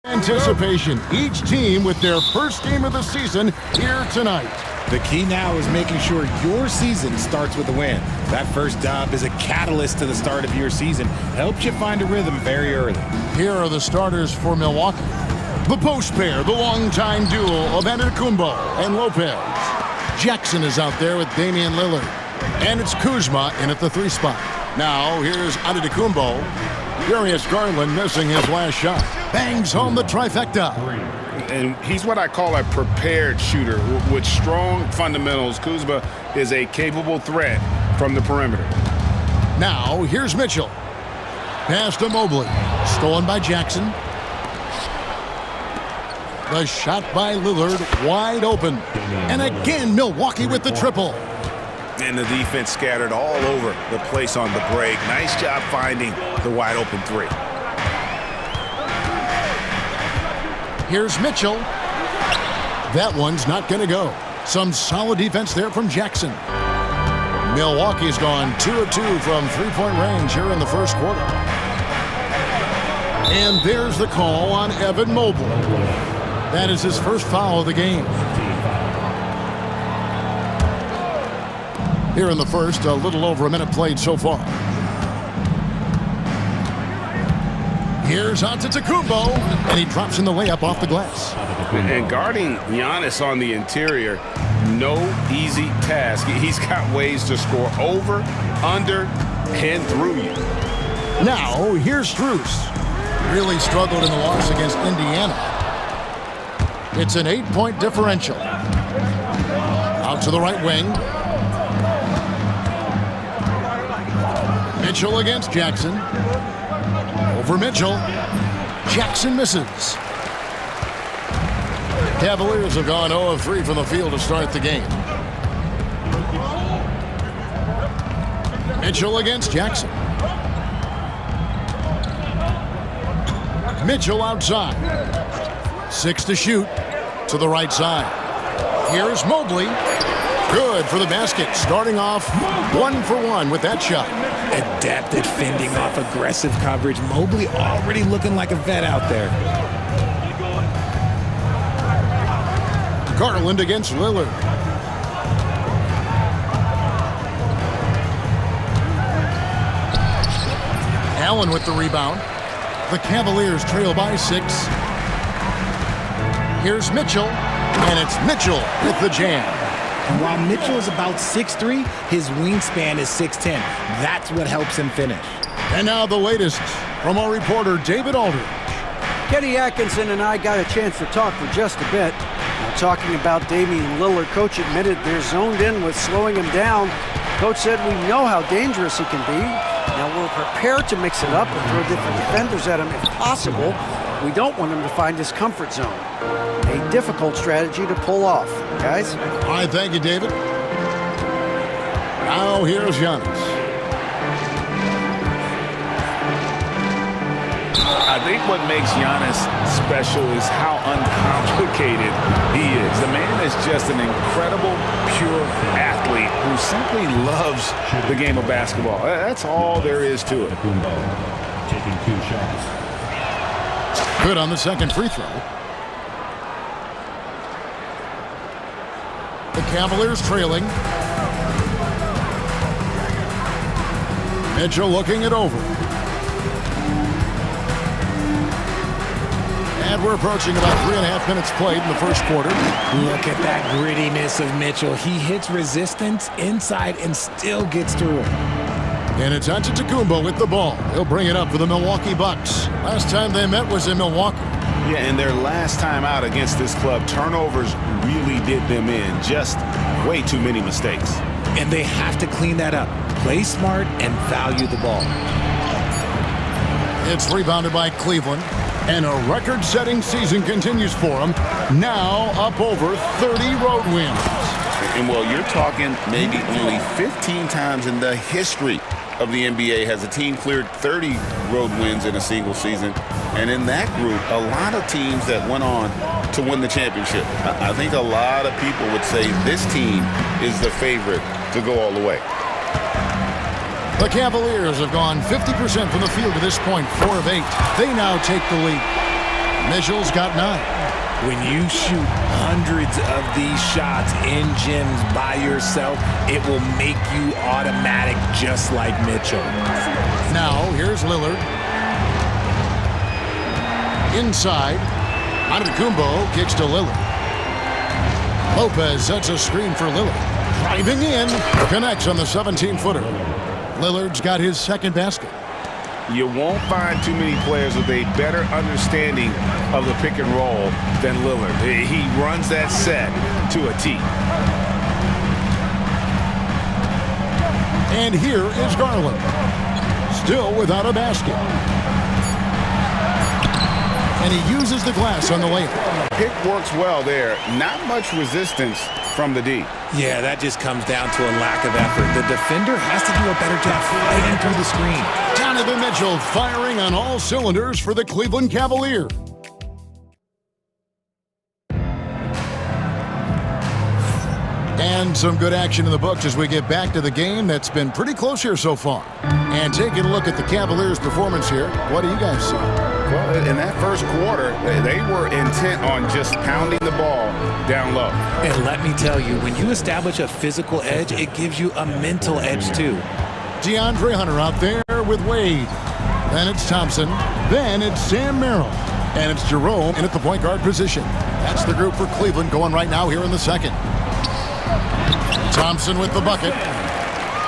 Anticipation, each team with their first game of the season here tonight. The key now is making sure your season starts with a win. That first dub is a catalyst to the start of your season. Helps you find a rhythm very early. Here are the starters for Milwaukee. The post pair, the longtime duo of Antetokounmpo and Lopez. Jackson is out there with Damian Lillard. And it's Kuzma in at the 3 spot. Now, here's Antetokounmpo. Darius Garland missing his last shot. Bangs home the trifecta. And he's what I call a prepared shooter. With strong fundamentals, Kuzma is a capable threat from the perimeter. Now, here's Mitchell. Pass to Mobley. Stolen by Jackson. The shot by Lillard, wide open. And again, Milwaukee with the triple. And the defense scattered all over the place on the break. Nice job finding the wide open 3. Here's Mitchell. That one's not going to go. Some solid defense there from Jackson. Milwaukee's gone 2 of 2 from three-point range here in the first quarter. And there's the call on Evan Mobley. That is his first foul of the game. Here in the first, a little over a minute played so far. Here's Antetokounmpo, and he drops in the layup off the glass. And guarding Giannis on the interior, no easy task. He's got ways to score over, under, and through you. Now, here's Strus. Really struggled in the loss against Indiana. It's an 8-point differential. Out to the right wing. Mitchell against Jackson. Over Mitchell. Jackson misses. Cavaliers have gone 0 of 3 from the field to start the game. Mitchell against Jackson. Mitchell outside. 6 to shoot. To the right side. Here's Mobley. Good for the basket. Starting off 1 for 1 with that shot. Adept at fending off aggressive coverage. Mobley already looking like a vet out there. Garland against Lillard. Allen with the rebound. The Cavaliers trail by 6. Here's Mitchell, and it's Mitchell with the jam. And while Mitchell is about 6'3", his wingspan is 6'10". That's what helps him finish. And now the latest from our reporter, David Aldridge. Kenny Atkinson and I got a chance to talk for just a bit. Now, talking about Damian Lillard, Coach admitted they're zoned in with slowing him down. Coach said we know how dangerous he can be. Now we're prepared to mix it up and throw different defenders at him if possible. We don't want him to find his comfort zone. A difficult strategy to pull off, guys. All right, thank you, David. Now here's Giannis. I think what makes Giannis special is how uncomplicated he is. The man is just an incredible, pure athlete who simply loves the game of basketball. That's all there is to it. Taking 2 shots. Good on the second free throw. The Cavaliers trailing. Mitchell looking it over. And we're approaching about 3.5 minutes played in the first quarter. Look at that grittiness of Mitchell. He hits resistance inside and still gets through it. And it's Antetokounmpo with the ball. He'll bring it up for the Milwaukee Bucks. Last time they met was in Milwaukee. Yeah, and their last time out against this club, turnovers really did them in. Just way too many mistakes. And they have to clean that up. Play smart and value the ball. It's rebounded by Cleveland. And a record-setting season continues for them. Now up over 30 road wins. And well, you're talking maybe only 15 times in the history of the NBA has a team cleared 30 road wins in a single season. And in that group, a lot of teams that went on to win the championship. I think a lot of people would say this team is the favorite to go all the way. The Cavaliers have gone 50% from the field to this point, 4 of 8. They now take the lead. Mitchell's got 9. When you shoot hundreds of these shots in gyms by yourself, it will make you automatic just like Mitchell. Now, here's Lillard. Inside. Antetokounmpo kicks to Lillard. Lopez sets a screen for Lillard. Driving in. Connects on the 17-footer. Lillard's got his second basket. You won't find too many players with a better understanding of the pick and roll than Lillard. He runs that set to a T. And here is Garland. Still without a basket. And he uses the glass on the layup. Pick works well there. Not much resistance from the D. Yeah, that just comes down to a lack of effort. The defender has to do a better job fighting through the screen. Donovan Mitchell firing on all cylinders for the Cleveland Cavaliers. And some good action in the books as we get back to the game that's been pretty close here so far. And taking a look at the Cavaliers' performance here, what do you guys see? Well, in that first quarter, they were intent on just pounding the ball down low. And let me tell you, when you establish a physical edge, it gives you a mental edge too. DeAndre Hunter out there with Wade. Then it's Thompson. Then it's Sam Merrill. And it's Jerome in at the point guard position. That's the group for Cleveland going right now here in the second. Thompson with the bucket.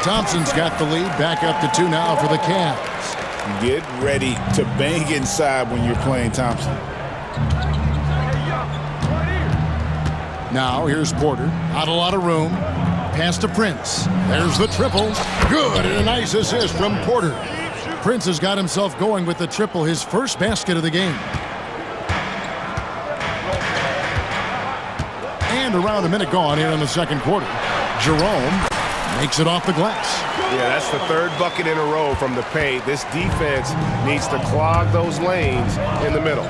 Thompson's got the lead. Back up to 2 now for the Cavs. Get ready to bang inside when you're playing Thompson. Now here's Porter. Not a lot of room. Pass to Prince. There's the triple. Good, and a nice assist from Porter. Prince has got himself going with the triple, his first basket of the game. And around a minute gone here in the second quarter. Jerome makes it off the glass. Yeah, that's the third bucket in a row from the paint. This defense needs to clog those lanes in the middle.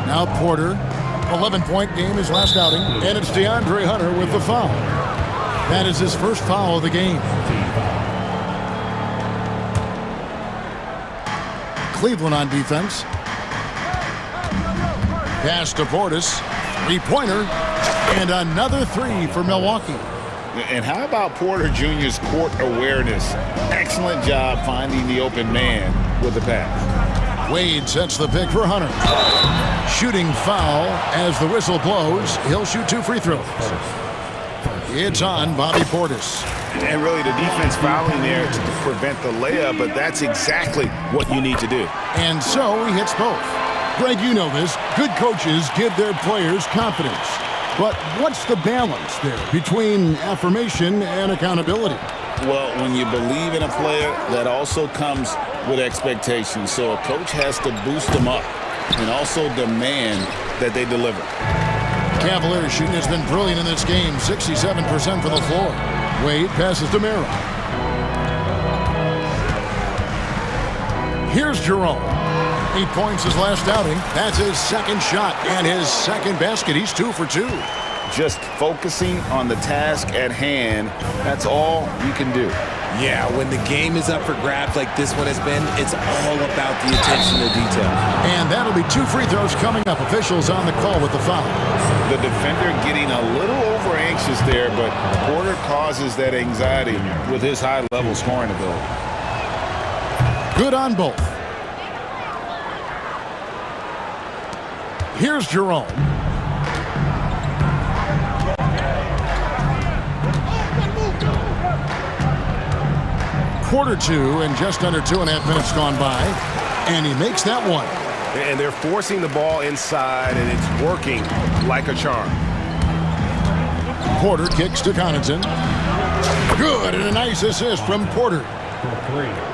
Now Porter, 11-point game, his last outing, and it's DeAndre Hunter with the foul. That is his first foul of the game. Cleveland on defense. Pass to Portis, three-pointer, and another 3 for Milwaukee. And how about Porter Jr.'s court awareness? Excellent job finding the open man with the pass. Wade sets the pick for Hunter. Shooting foul as the whistle blows. He'll shoot 2 free throws. It's on Bobby Portis. And really the defense fouling there to prevent the layup, but that's exactly what you need to do. And so he hits both. Greg, you know this. Good coaches give their players confidence. But what's the balance there between affirmation and accountability? Well, when you believe in a player, that also comes with expectations. So a coach has to boost them up and also demand that they deliver. Cavaliers shooting has been brilliant in this game. 67% from the floor. Wade passes to Merrill. Here's Jerome. 8 points his last outing. That's his second shot and his second basket. He's 2 for 2. Just focusing on the task at hand, that's all you can do. Yeah, when the game is up for grabs like this one has been, it's all about the attention to detail. And that'll be 2 free throws coming up. Officials on the call with the foul. The defender getting a little over anxious there, but Porter causes that anxiety with his high-level scoring ability. Good on both. Here's Jerome. Quarter 2 and just under 2.5 minutes gone by. And he makes that one. And they're forcing the ball inside, and it's working like a charm. Porter kicks to Connaughton. Good, and a nice assist from Porter.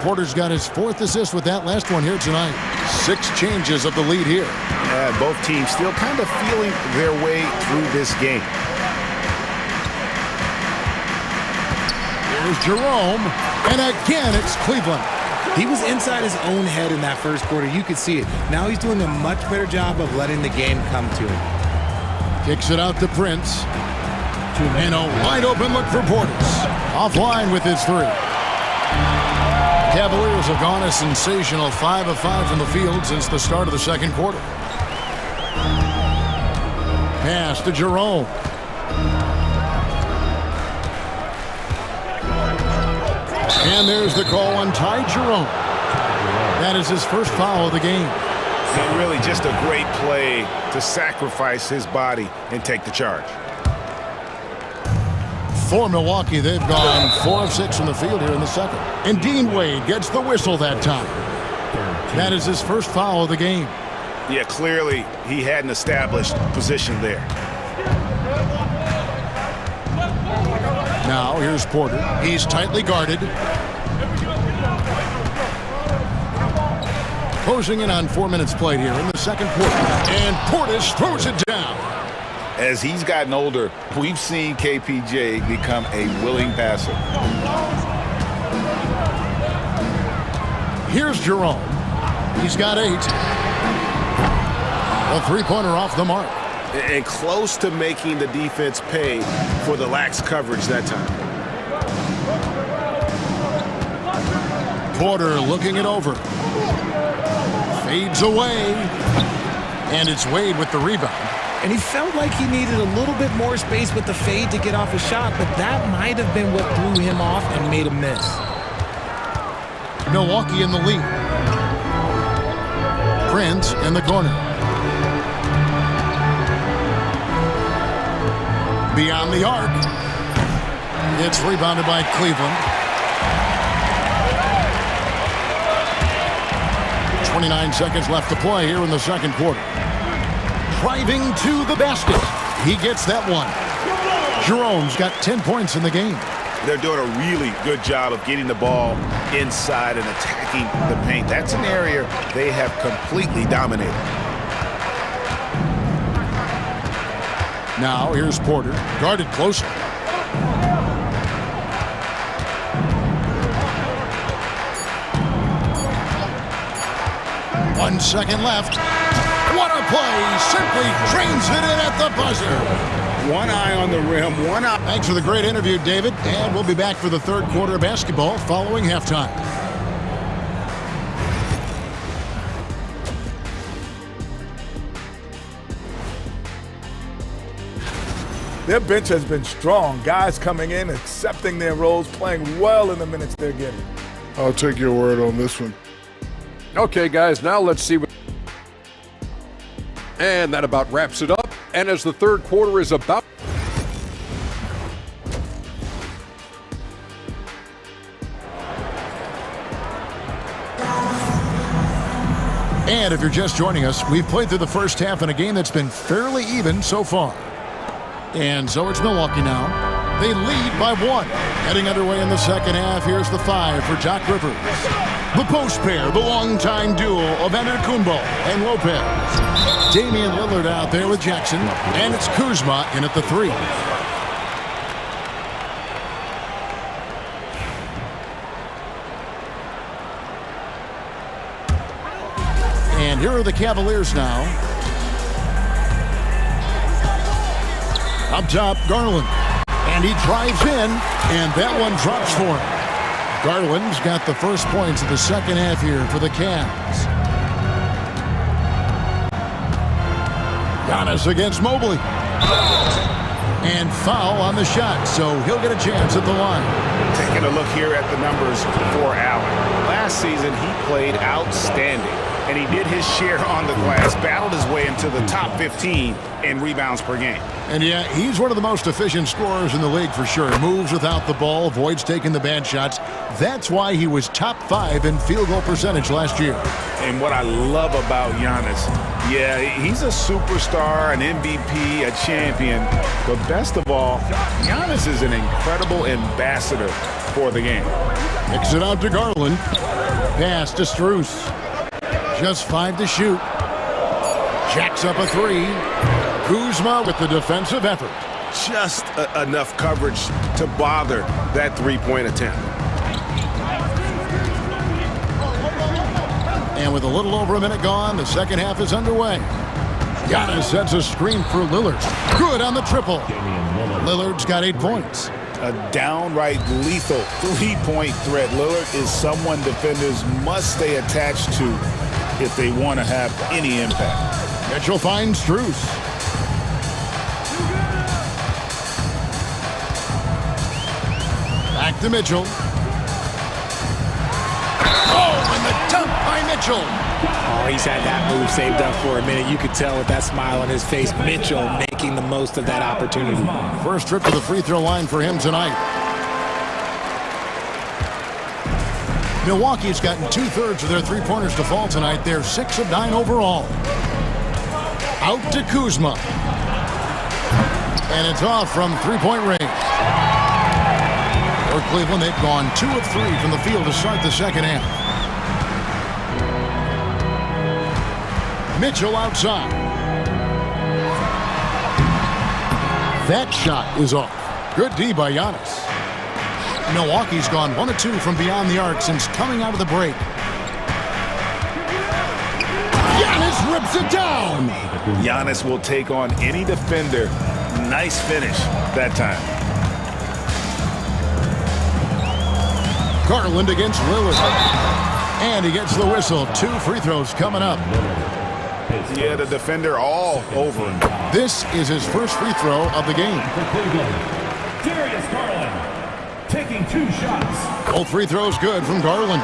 Porter's got his 4th assist with that last one here tonight. 6 changes of the lead here. Both teams still kind of feeling their way through this game. Here's Jerome, and again it's Cleveland. He was inside his own head in that first quarter. You could see it. Now he's doing a much better job of letting the game come to him. Kicks it out to Prince. And a wide open look for Portis. Offline with his 3. Cavaliers have gone a sensational 5 of 5 from the field since the start of the second quarter. Pass to Jerome. And there's the call on Ty Jerome. That is his first foul of the game. And really just a great play to sacrifice his body and take the charge. For Milwaukee, they've gone 4 of 6 from the field here in the second. And Dean Wade gets the whistle that time. That is his first foul of the game. Yeah, clearly he hadn't established position there. Now here's Porter. He's tightly guarded. Closing in on 4 minutes played here in the second quarter. And Portis throws it down. As he's gotten older, we've seen KPJ become a willing passer. Here's Jerome. He's got 8. A three-pointer off the mark. And close to making the defense pay for the lax coverage that time. Porter looking it over. Fades away. And it's Wade with the rebound. And he felt like he needed a little bit more space with the fade to get off a shot, but that might have been what threw him off and made him miss. Milwaukee in the lead. Prince in the corner. Beyond the arc. It's rebounded by Cleveland. 29 seconds left to play here in the second quarter. Driving to the basket. He gets that one. Jerome's got 10 points in the game. They're doing a really good job of getting the ball inside and attacking the paint. That's an area they have completely dominated. Now here's Porter, guarded closer. One second left. What a play! Simply drains it in at the buzzer. One eye on the rim, one eye. Thanks for the great interview, David. And we'll be back for the third quarter of basketball following halftime. Their bench has been strong. Guys coming in, accepting their roles, playing well in the minutes they're getting. I'll take your word on this one. Okay, guys, now let's see what... And that about wraps it up. And as the third quarter is about... And if you're just joining us, we've played through the first half in a game that's been fairly even so far. And so it's Milwaukee now. They lead by 1. Heading underway in the second half, here's the 5 for Doc Rivers. The post pair, the longtime duo of Antetokounmpo and Lopez. Damian Lillard out there with Jackson, and it's Kuzma in at the 3. And here are the Cavaliers now. Up top, Garland. And he drives in, and that one drops for him. Garland's got the first points of the second half here for the Cavs. Giannis against Mobley. And foul on the shot, so he'll get a chance at the line. Taking a look here at the numbers for Allen. Last season, he played outstanding, and he did his share on the glass, battled his way into the top 15 in rebounds per game. And yeah, he's one of the most efficient scorers in the league for sure. Moves without the ball, avoids taking the bad shots. That's why he was top 5 in field goal percentage last year. And what I love about Giannis, yeah, he's a superstar, an MVP, a champion. But best of all, Giannis is an incredible ambassador for the game. Kicks it out to Garland. Pass to Strus. Just 5 to shoot. Jacks up a 3. Kuzma with the defensive effort. Just enough coverage to bother that three-point attempt. And with a little over a minute gone, the second half is underway. Giannis sets a screen for Lillard. Good on the triple. Lillard's got 8 points. A downright lethal three-point threat. Lillard is someone defenders must stay attached to if they want to have any impact. Mitchell finds Strus. Back to Mitchell. Oh, and the dunk by Mitchell. Oh, he's had that move saved up for a minute. You could tell with that smile on his face, Mitchell making the most of that opportunity. First trip to the free throw line for him tonight. Milwaukee's gotten 2/3 of their three-pointers to fall tonight. They're 6 of 9 overall. Out to Kuzma. And it's off from three-point range. For Cleveland, they've gone 2 of 3 from the field to start the second half. Mitchell outside. That shot is off. Good D by Giannis. Milwaukee's gone 1 of 2 from beyond the arc since coming out of the break. Giannis rips it down. Giannis will take on any defender. Nice finish that time. Garland against Lillard. And he gets the whistle. 2 free throws coming up. Yeah, the defender all over him. This is his first free throw of the game. Darius Garland taking 2 shots. Both free throws good from Garland.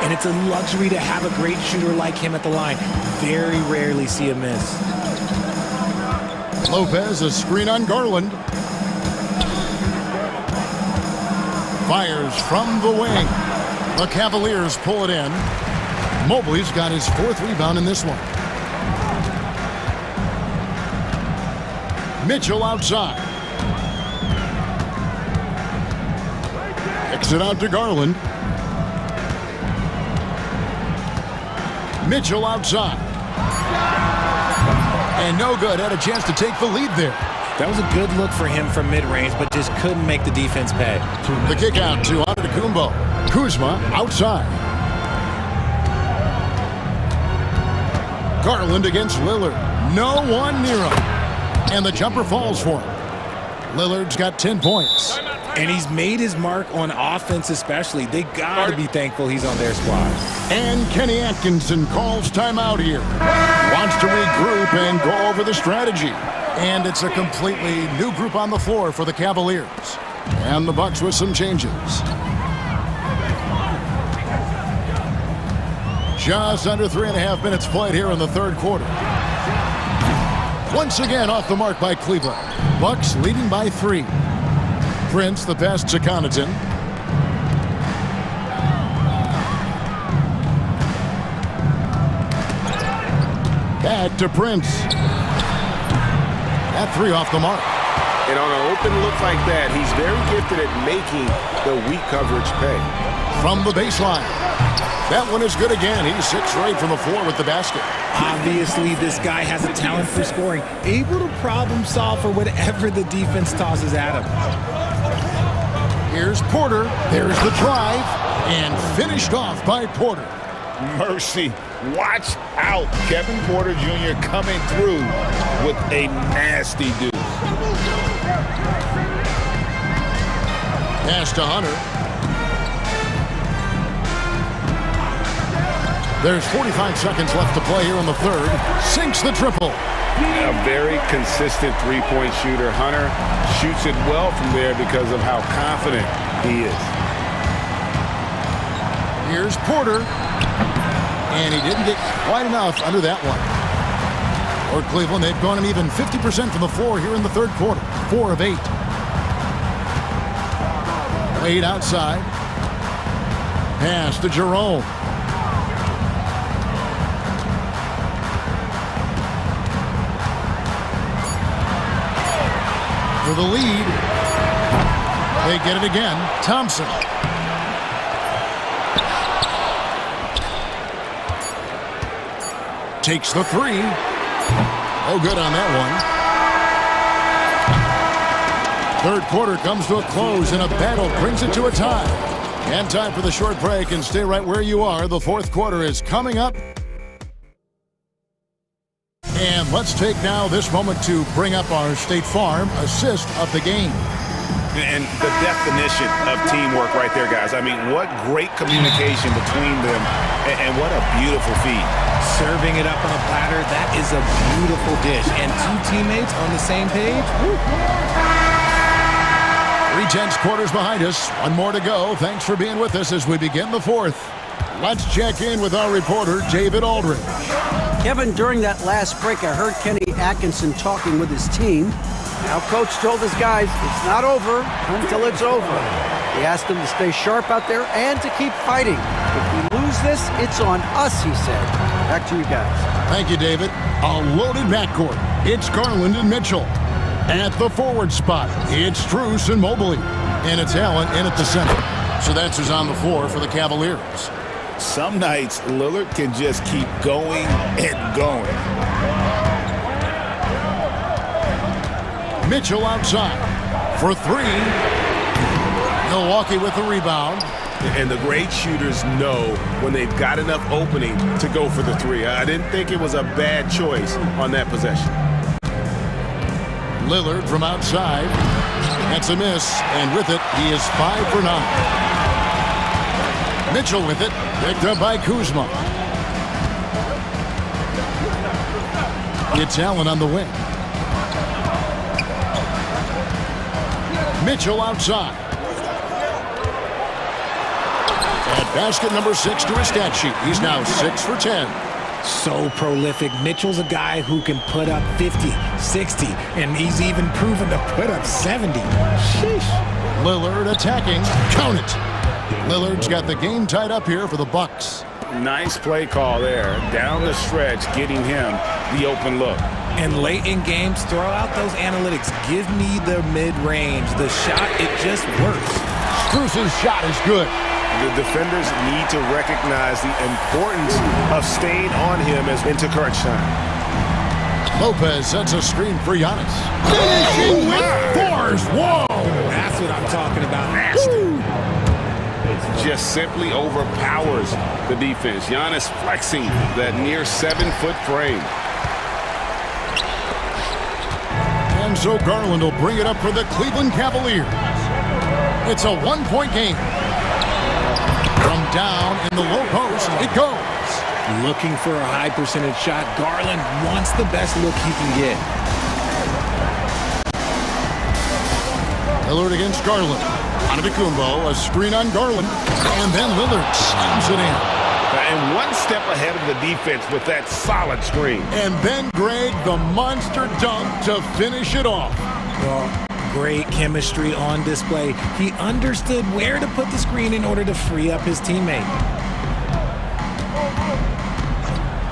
And it's a luxury to have a great shooter like him at the line. Very rarely see a miss. Lopez, a screen on Garland. Fires from the wing. The Cavaliers pull it in. Mobley's got his 4th rebound in this one. Mitchell outside. Kicks it out to Garland. Mitchell outside. And no good. Had a chance to take the lead there. That was a good look for him from mid-range, but just couldn't make the defense pay. The kick out to Antetokounmpo. Kuzma outside. Garland against Lillard. No one near him. And the jumper falls for him. Lillard's got 10 points. And he's made his mark on offense especially. They got to be thankful he's on their squad. And Kenny Atkinson calls timeout here. Wants to regroup and go over the strategy. And it's a completely new group on the floor for the Cavaliers. And the Bucks with some changes. Just under 3.5 minutes played here in the third quarter. Once again off the mark by Cleveland. Bucks leading by 3. Prince the pass to Connaughton. Back to Prince. That 3 off the mark. And on an open look like that, he's very gifted at making the weak coverage pay. From the baseline. That one is good again. He sits right from the floor with the basket. Obviously, this guy has a talent for scoring. Able to problem solve for whatever the defense tosses at him. Here's Porter. There's the drive. And finished off by Porter. Mercy. Watch out. Kevin Porter Jr. coming through with a nasty deuce. Pass to Hunter. There's 45 seconds left to play here in the third. Sinks the triple. A very consistent three-point shooter. Hunter shoots it well from there because of how confident he is. Here's Porter. And he didn't get quite enough under that one. For Cleveland, they've gone an even 50% from the floor here in the third quarter. 4 of 8. Wade outside. Pass to Jerome. For the lead. They get it again. Thompson. Takes the 3. Oh, good on that one. Third quarter comes to a close, and a battle brings it to a tie. And time for the short break, and stay right where you are. The fourth quarter is coming up. And let's take now this moment to bring up our State Farm assist of the game. And the definition of teamwork right there, guys. I mean, what great communication between them, and what a beautiful feed. Serving it up on a platter, that is a beautiful dish. And two teammates on the same page. Woo. 3/10 quarters behind us. One more to go. Thanks for being with us as we begin the fourth. Let's check in with our reporter, David Aldridge. Kevin, during that last break, I heard Kenny Atkinson talking with his team. Now, Coach told his guys, it's not over until it's over. He asked them to stay sharp out there and to keep fighting. If we lose this, it's on us, he said. Back to you guys. Thank you, David. A loaded backcourt. It's Garland and Mitchell. At the forward spot, it's Strus and Mobley. And it's Allen in at the center. So that's who's on the floor for the Cavaliers. Some nights, Lillard can just keep going and going. Mitchell outside for three. Milwaukee with the rebound. And the great shooters know when they've got enough opening to go for the three. I didn't think it was a bad choice on that possession. Lillard from outside. That's a miss, and with it, he is 5 for 9. Mitchell with it, picked up by Kuzma. It's Allen on the wing. Mitchell outside. At basket number 6 to his stat sheet. He's now 6 for 10. So prolific. Mitchell's a guy who can put up 50, 60, and he's even proven to put up 70. Sheesh. Lillard attacking. Count it. Lillard's got the game tied up here for the Bucks. Nice play call there. Down the stretch, getting him the open look. And late in games, throw out those analytics. Give me the mid-range. The shot, it just works. Strus's shot is good. The defenders need to recognize the importance of staying on him as into crunch time. Lopez sets a screen for Giannis. Finishing with force. Whoa! That's what I'm talking about. Just simply overpowers the defense. Giannis flexing that near 7-foot frame. And so Garland will bring it up for the Cleveland Cavaliers. It's a one-point game. From down in the low post, it goes. Looking for a high percentage shot. Garland wants the best look he can get. Lillard against Garland. Antetokounmpo, a screen on Garland. And then Lillard slams it in. And one step ahead of the defense with that solid screen. And then Greg, the monster dunk to finish it off. Well, great chemistry on display. He understood where to put the screen in order to free up his teammate.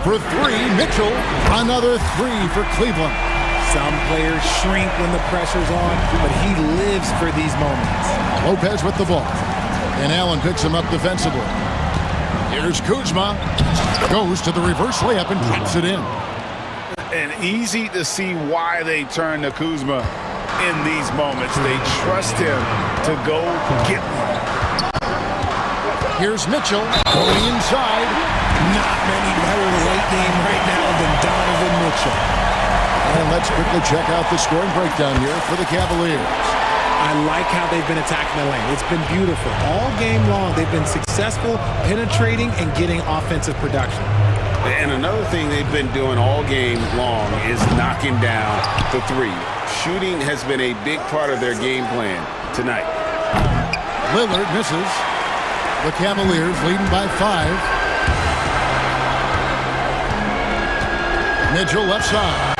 For three, Mitchell. Another three for Cleveland. Some players shrink when the pressure's on, but he lives for these moments. Lopez with the ball. And Allen picks him up defensively. Here's Kuzma. Goes to the reverse layup and drops it in. And easy to see why they turn to Kuzma in these moments. They trust him to go get one. Here's Mitchell going inside. Not many better late game right now than Donovan Mitchell. And let's quickly check out the scoring breakdown here for the Cavaliers. I like how they've been attacking the lane. It's been beautiful. All game long, they've been successful penetrating and getting offensive production. And another thing they've been doing all game long is knocking down the three. Shooting has been a big part of their game plan tonight. Lillard misses. The Cavaliers leading by 5. Mitchell left side.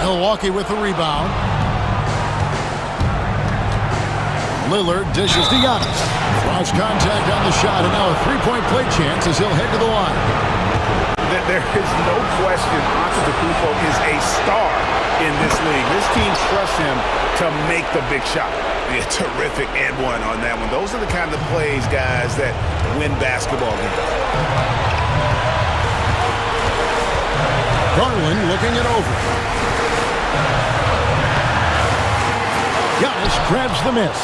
Milwaukee with the rebound. Lillard dishes to Giannis. Lost contact on the shot, and now a three-point play chance as he'll head to the line. There is no question Antetokounmpo is a star in this league. This team trusts him to make the big shot. A terrific and one on that one. Those are the kind of plays, guys, that win basketball games. Garland looking it over. Giannis grabs the miss.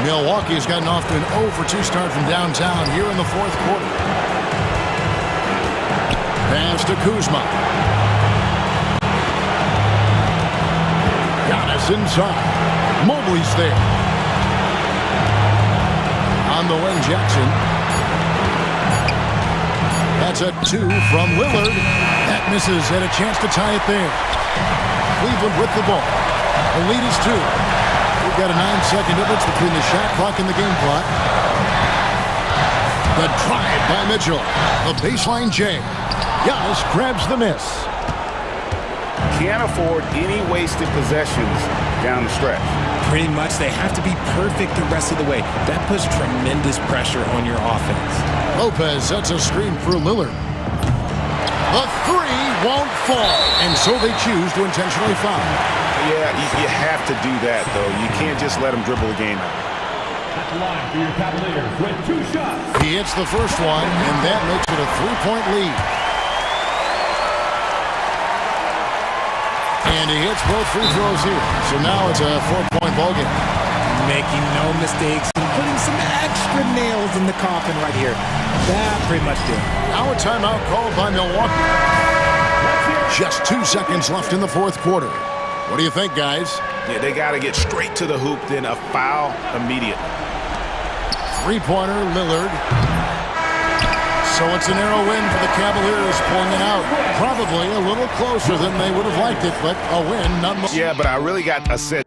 Milwaukee has gotten off to an 0 for 2 start from downtown here in the fourth quarter. Pass to Kuzma. Giannis inside. Mobley's there. On the wing, Jackson. That's a 2 from Lillard. That misses, and a chance to tie it there. Cleveland with the ball. The lead is 2. We've got a 9-second difference between the shot clock and the game clock. The drive by Mitchell. The baseline J. Giannis grabs the miss. Can't afford any wasted possessions down the stretch. Pretty much they have to be perfect the rest of the way. That puts tremendous pressure on your offense. Lopez sets a screen for Lillard. The 3 won't fall, and so they choose to intentionally foul. Yeah, you have to do that, though. You can't just let him dribble the game out. At the line for your Cavaliers with 2 shots. He hits the first one, and that makes it a 3-point lead. And he hits both free throws here. So now it's a 4-point ball game. Making no mistakes and putting some extra nails in the coffin right here. That pretty much did. Now a timeout called by Milwaukee. Just 2 seconds left in the fourth quarter. What do you think, guys? Yeah, they got to get straight to the hoop, then a foul immediately. Three-pointer, Lillard. So it's a narrow win for the Cavaliers, pulling it out. Probably a little closer than they would have liked it, but a win nonetheless. Yeah, but I really got a set.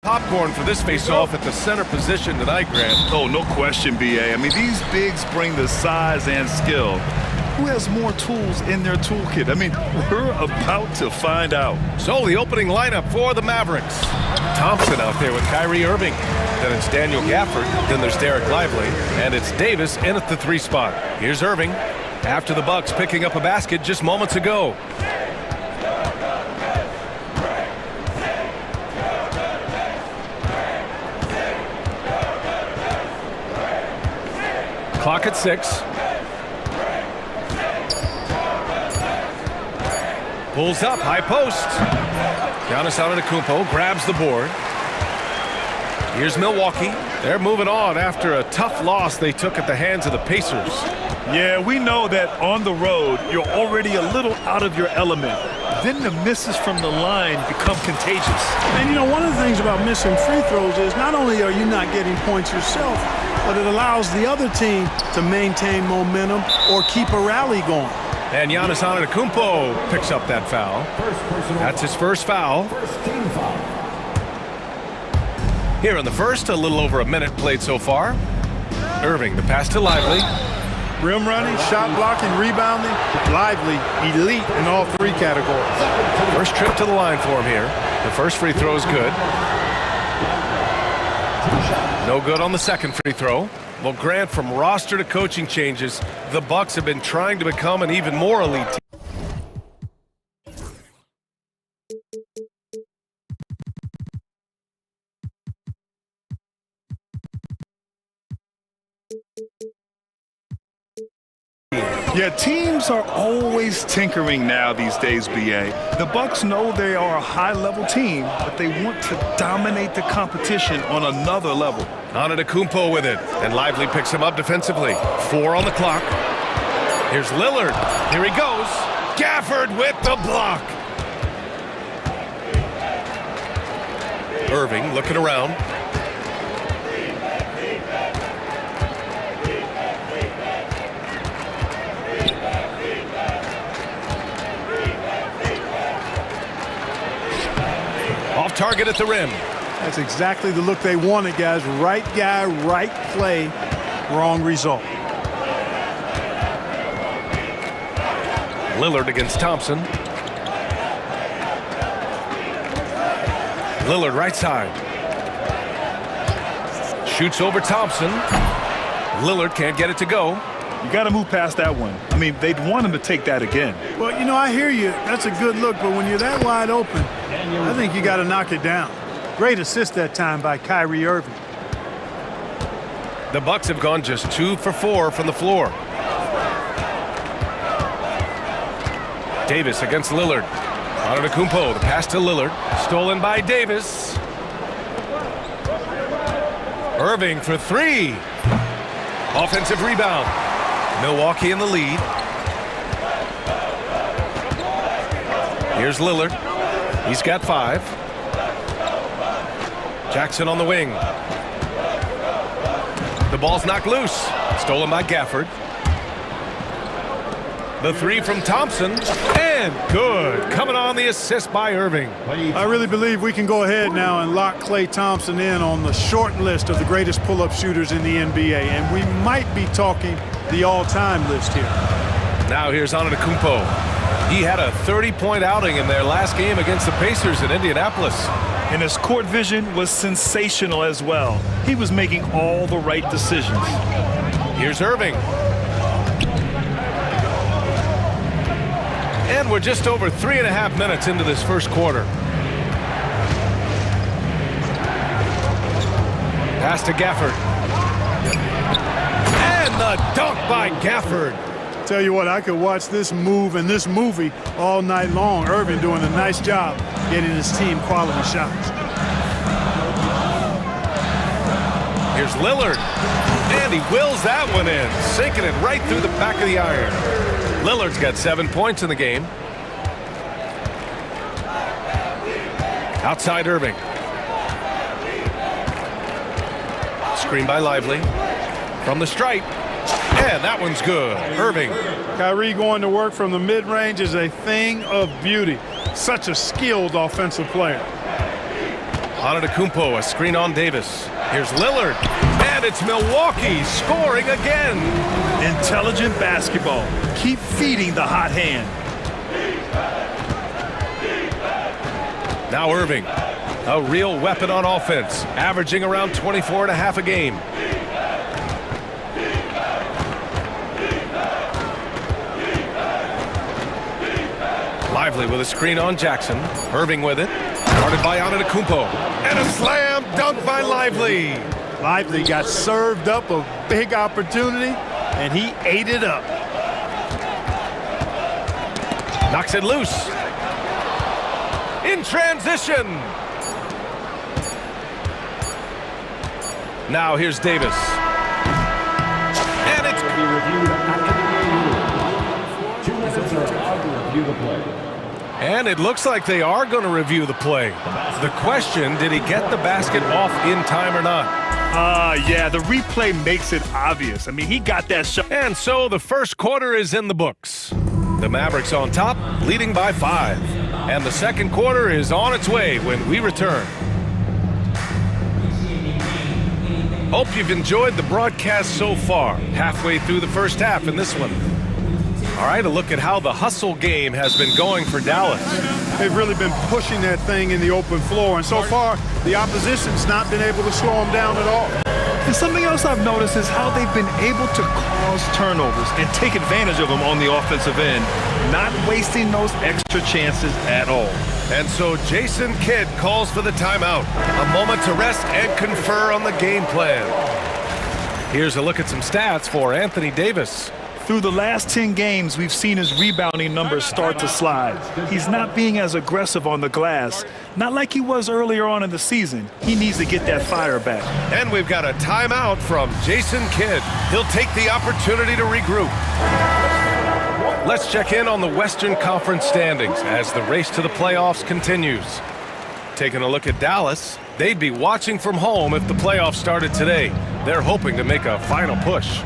Popcorn for this face-off at the center position tonight, Grant. Oh, no question, B.A. I mean, these bigs bring the size and skill. Who has more tools in their toolkit? I mean, we're about to find out. So the opening lineup for the Mavericks. Thompson out there with Kyrie Irving. Then it's Daniel Gafford. Then there's Derek Lively. And it's Davis in at the 3 spot. Here's Irving. After the Bucks picking up a basket just moments ago. Clock at 6. Pulls up, high post. Giannis Antetokounmpo grabs the board. Here's Milwaukee. They're moving on after a tough loss they took at the hands of the Pacers. Yeah, we know that on the road, you're already a little out of your element. Then the misses from the line become contagious. And, you know, one of the things about missing free throws is not only are you not getting points yourself, but it allows the other team to maintain momentum or keep a rally going. And Giannis Antetokounmpo picks up that foul. That's his first foul. Here in the first, a little over a minute played so far. Irving, the pass to Lively. Rim running, shot blocking, rebounding, Lively, elite in all 3 categories. First trip to the line for him here. The first free throw is good. No good on the second free throw. Well, Grant, from roster to coaching changes, the Bucks have been trying to become an even more elite team. Yeah, teams are always tinkering now these days, B.A. The Bucks know they are a high-level team, but they want to dominate the competition on another level. Antetokounmpo with it, and Lively picks him up defensively. 4 on the clock. Here's Lillard. Here he goes. Gafford with the block. Irving looking around. Off target at the rim. That's exactly the look they wanted, guys. Right guy, right play, wrong result. Lillard against Thompson. Lillard right side. Shoots over Thompson. Lillard can't get it to go. You got to move past that one. I mean, they'd want him to take that again. Well, you know, I hear you. That's a good look, but when you're that wide open, I think you got to knock it down. Great assist that time by Kyrie Irving. The Bucks have gone just 2 for 4 from the floor. Davis against Lillard. Antetokounmpo, the pass to Lillard. Stolen by Davis. Irving for 3. Offensive rebound. Milwaukee in the lead. Here's Lillard. He's got 5. Jackson on the wing. The ball's knocked loose. Stolen by Gafford. The 3 from Thompson. And good. Coming on the assist by Irving. I really believe we can go ahead now and lock Klay Thompson in on the short list of the greatest pull-up shooters in the NBA. And we might be talking the all-time list here. Now here's Antetokounmpo. He had a 30-point outing in their last game against the Pacers in Indianapolis. And his court vision was sensational as well. He was making all the right decisions. Here's Irving. And we're just over 3.5 minutes into this first quarter. Pass to Gafford. And the dunk by Gafford. Tell you what, I could watch this move and this movie all night long. Irving doing a nice job getting his team quality shots. Here's Lillard. And he wills that one in, sinking it right through the back of the iron. Lillard's got 7 points in the game. Outside Irving. Screen by Lively. From the stripe. And that one's good. Irving. Kyrie going to work from the mid-range is a thing of beauty. Such a skilled offensive player. Antetokounmpo, a screen on Davis. Here's Lillard, and it's Milwaukee scoring again. Intelligent basketball. Keep feeding the hot hand. Now Irving, a real weapon on offense, averaging around 24.5 a game. Lively with a screen on Jackson. Irving with it. Guarded by Antetokounmpo. And a slam dunk by Lively. Lively got served up a big opportunity, and he ate it up. Knocks it loose. In transition. Now here's Davis. And it's... And it looks like they are going to review the play. The question, did he get the basket off in time or not? Yeah, the replay makes it obvious. I mean, he got that shot. And so the first quarter is in the books. The Mavericks on top, leading by 5. And the second quarter is on its way when we return. Hope you've enjoyed the broadcast so far. Halfway through the first half in this one. All right, a look at how the hustle game has been going for Dallas. They've really been pushing that thing in the open floor, and so far, the opposition's not been able to slow them down at all. And something else I've noticed is how they've been able to cause turnovers and take advantage of them on the offensive end, not wasting those extra chances at all. And so Jason Kidd calls for the timeout. A moment to rest and confer on the game plan. Here's a look at some stats for Anthony Davis. Through the last 10 games, we've seen his rebounding numbers start to slide. He's not being as aggressive on the glass, not like he was earlier on in the season. He needs to get that fire back. And we've got a timeout from Jason Kidd. He'll take the opportunity to regroup. Let's check in on the Western Conference standings as the race to the playoffs continues. Taking a look at Dallas, they'd be watching from home if the playoffs started today. They're hoping to make a final push.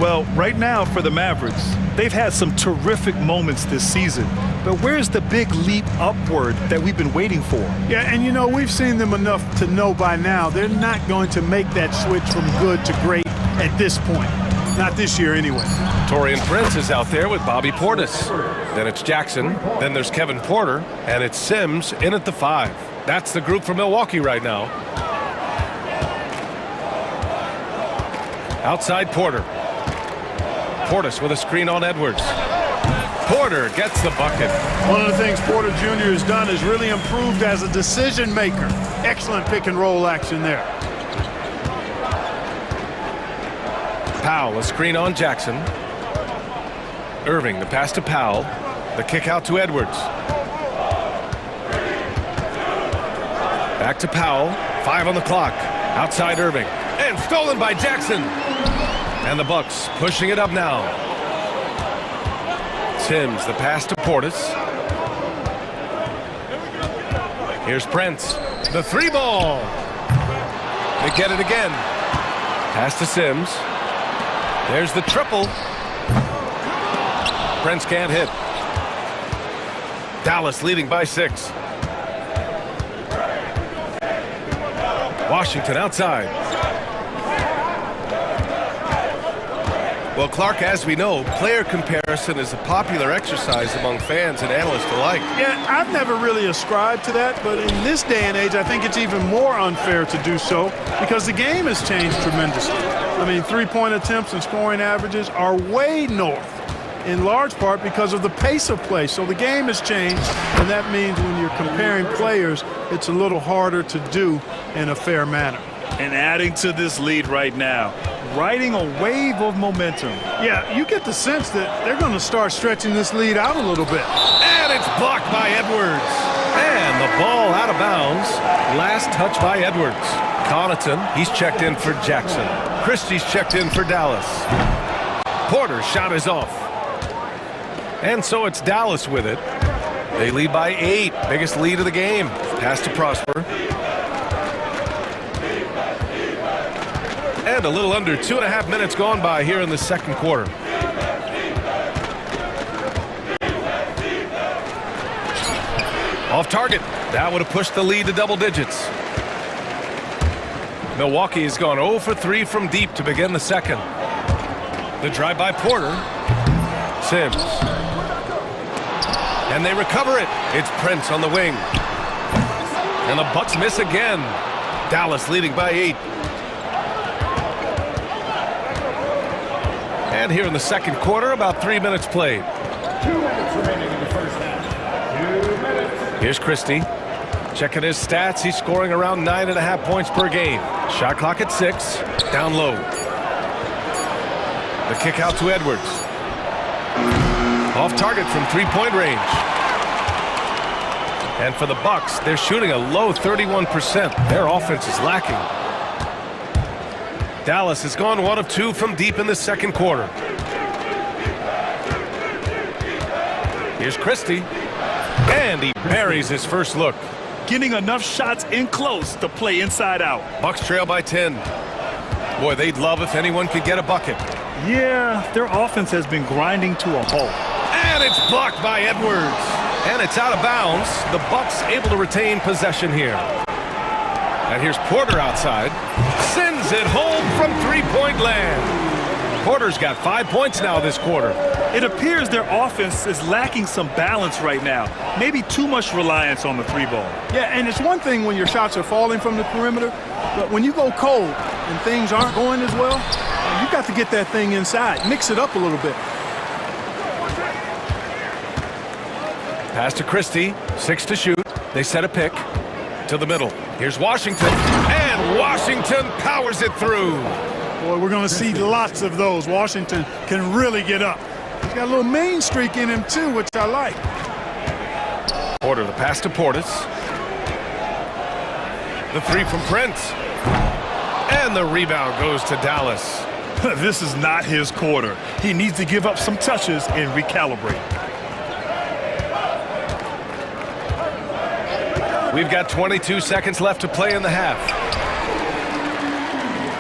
Well, right now for the Mavericks, they've had some terrific moments this season. But where's the big leap upward that we've been waiting for? Yeah, and you know, we've seen them enough to know by now they're not going to make that switch from good to great at this point. Not this year anyway. Taurean Prince is out there with Bobby Portis. Then it's Jackson. Then there's Kevin Porter. And it's Sims in at the 5. That's the group for Milwaukee right now. Outside Porter. Portis with a screen on Edwards. Porter gets the bucket. One of the things Porter Jr. has done is really improved as a decision maker. Excellent pick and roll action there. Powell, a screen on Jackson. Irving, the pass to Powell. The kick out to Edwards. Back to Powell. 5 on the clock. Outside Irving. And stolen by Jackson. And the Bucks pushing it up now. Sims, the pass to Portis. Here's Prince. The 3-ball. They get it again. Pass to Sims. There's the triple. Prince can't hit. Dallas leading by 6. Washington outside. Well, Clark, as we know, player comparison is a popular exercise among fans and analysts alike. Yeah, I've never really ascribed to that, but in this day and age, I think it's even more unfair to do so because the game has changed tremendously. I mean, three-point attempts and scoring averages are way north, in large part because of the pace of play. So the game has changed, and that means when you're comparing players, it's a little harder to do in a fair manner. And adding to this lead right now, riding a wave of momentum. Yeah, you get the sense that they're going to start stretching this lead out a little bit. And it's blocked by Edwards. And the ball out of bounds. Last touch by Edwards. Connaughton, he's checked in for Jackson. Christie's checked in for Dallas. Porter's shot is off. And so it's Dallas with it. They lead by 8. Biggest lead of the game. Pass to Prosper. And a little under 2.5 minutes gone by here in the second quarter. Off target. That would have pushed the lead to double digits. Milwaukee has gone 0 for 3 from deep to begin the second. The drive by Porter. Sims. And they recover it. It's Prince on the wing. And the Bucks miss again. Dallas leading by 8. And here in the second quarter, about 3 minutes played. 2 minutes remaining in the first half. 2 minutes. Here's Christie. Checking his stats, he's scoring around 9.5 points per game. Shot clock at 6. Down low. The kick out to Edwards. Off target from three-point range. And for the Bucks, they're shooting a low 31%. Their offense is lacking. Dallas has gone 1 of 2 from deep in the second quarter. Here's Christie. And he buries his first look. Getting enough shots in close to play inside out. Bucks trail by 10. Boy, they'd love if anyone could get a bucket. Yeah, their offense has been grinding to a halt. And it's blocked by Edwards. And it's out of bounds. The Bucks able to retain possession here. And here's Porter outside. Sends it home from three-point land. Porter's got 5 points now this quarter. It appears their offense is lacking some balance right now. Maybe too much reliance on the three ball. Yeah, and it's one thing when your shots are falling from the perimeter, but when you go cold and things aren't going as well, you got to get that thing inside. Mix it up a little bit. Pass to Christie. 6 to shoot. They set a pick to the middle. Here's Washington. And Washington powers it through. Boy, we're going to see lots of those. Washington can really get up. He's got a little main streak in him, too, which I like. Porter, the pass to Portis. The three from Prince. And the rebound goes to Dallas. This is not his quarter. He needs to give up some touches and recalibrate. We've got 22 seconds left to play in the half.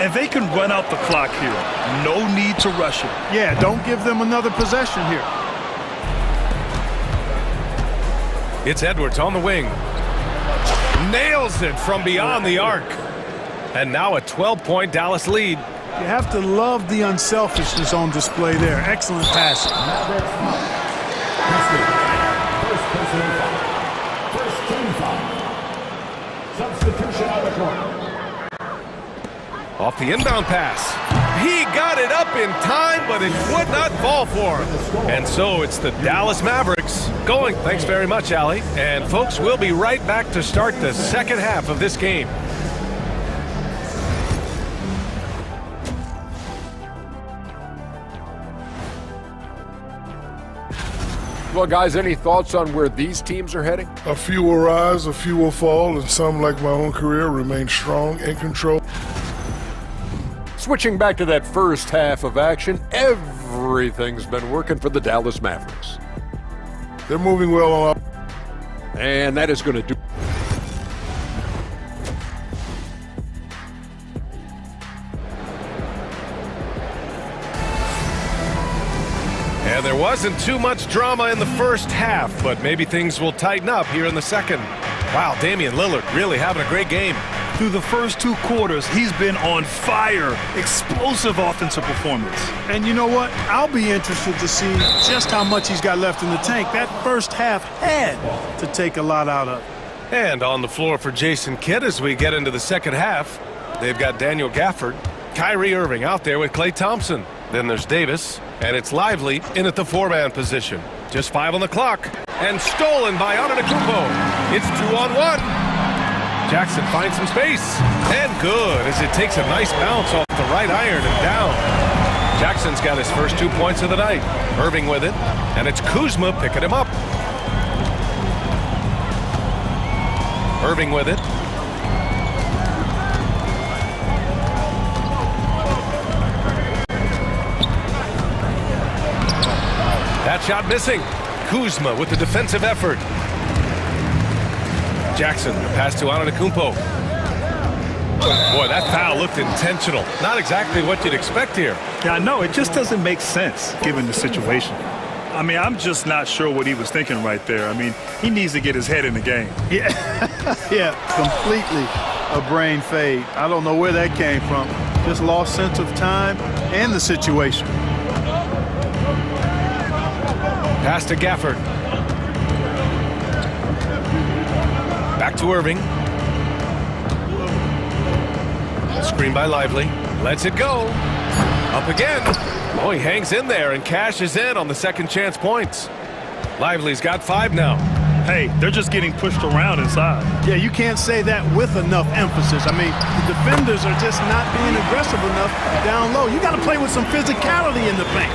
And they can run out the clock here. No need to rush it. Yeah, don't give them another possession here. It's Edwards on the wing. Nails it from beyond the arc. And now a 12-point Dallas lead. You have to love the unselfishness on display there. Excellent passing. First personal foul. First team foul. Substitution on the court. Off the inbound pass. He got it up in time, but it would not fall for him. And so it's the Dallas Mavericks going. Thanks very much, Allie. And folks, we'll be right back to start the second half of this game. Well, guys, any thoughts on where these teams are heading? A few will rise, a few will fall, and some, like my own career, remain strong in control. Switching back to that first half of action, everything's been working for the Dallas Mavericks. They're moving well on. And that is going to do. And there wasn't too much drama in the first half, but maybe things will tighten up here in the second. Wow, Damian Lillard really having a great game. Through the first 2 quarters, he's been on fire. Explosive offensive performance. And you know what? I'll be interested to see just how much he's got left in the tank. That first half had to take a lot out of. And on the floor for Jason Kidd as we get into the second half, they've got Daniel Gafford, Kyrie Irving out there with Klay Thompson. Then there's Davis, and it's Lively in at the 4-man position. Just 5 on the clock, and stolen by Antetokounmpo. It's 2-on-1. Jackson finds some space, and good as it takes a nice bounce off the right iron and down. Jackson's got his first 2 points of the night. Irving with it, and it's Kuzma picking him up. Irving with it. That shot missing. Kuzma with the defensive effort. Jackson, the pass to Antetokounmpo. Boy, that foul looked intentional. Not exactly what you'd expect here. Yeah, I know. It just doesn't make sense given the situation. I mean, I'm just not sure what he was thinking right there. I mean, he needs to get his head in the game. Yeah, yeah, completely. a brain fade. I don't know where that came from. Just lost sense of time and the situation. Pass to Gafford. Back to Irving. Screen by Lively. Lets it go. Up again. Oh, he hangs in there and cashes in on the second chance points. Lively's got 5 now. Hey, they're just getting pushed around inside. Yeah, you can't say that with enough emphasis. I mean, the defenders are just not being aggressive enough down low. You got to play with some physicality in the paint.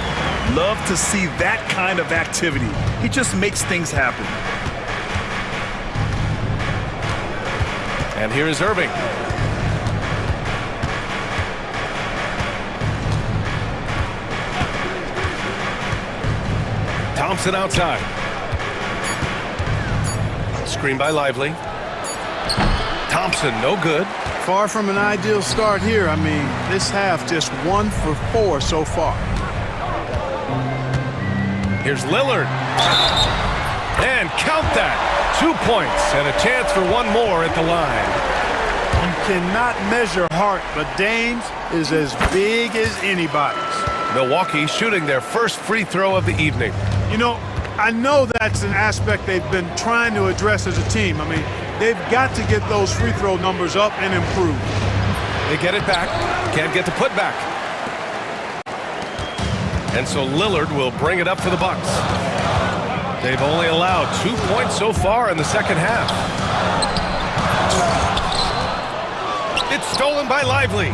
Love to see that kind of activity. He just makes things happen. And here is Irving. Thompson outside. Screen by Lively. Thompson, no good. Far from an ideal start here. I mean, this half just 1 for 4 so far. Here's Lillard. And count that. 2 points and a chance for one more at the line. You cannot measure heart, but Dame's is as big as anybody's. Milwaukee shooting their first free throw of the evening. You know, I know that's an aspect they've been trying to address as a team. I mean, they've got to get those free throw numbers up and improve. They get it back. Can't get the putback. And so Lillard will bring it up for the Bucks. They've only allowed 2 points so far in the second half. It's stolen by Lively.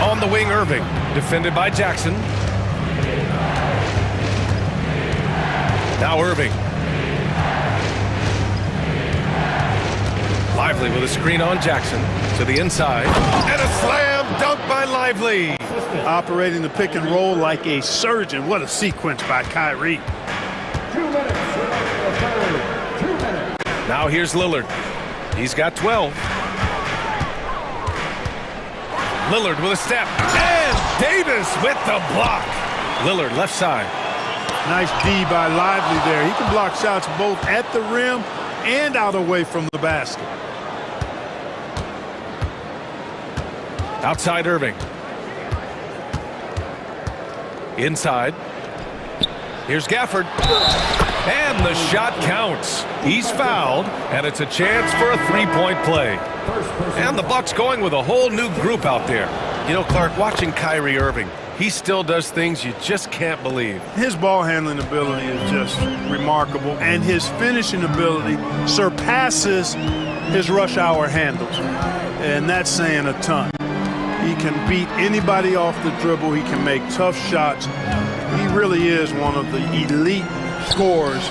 On the wing, Irving. Defended by Jackson. Now Irving. Lively with a screen on Jackson. To the inside. And a slam dunk by Lively. Operating the pick and roll like a surgeon. What a sequence by Kyrie. 2 minutes. Now here's Lillard. He's got 12. Lillard with a step. And Davis with the block. Lillard left side. Nice D by Lively there. He can block shots both at the rim and out away from the basket. Outside Irving. Inside. Here's Gafford. And the shot counts. He's fouled, and it's a chance for a three-point play. And the Bucks going with a whole new group out there. You know, Clark, watching Kyrie Irving, he still does things you just can't believe. His ball handling ability is just remarkable, and his finishing ability surpasses his rush hour handles. And that's saying a ton. He can beat anybody off the dribble. He can make tough shots. He really is one of the elite scorers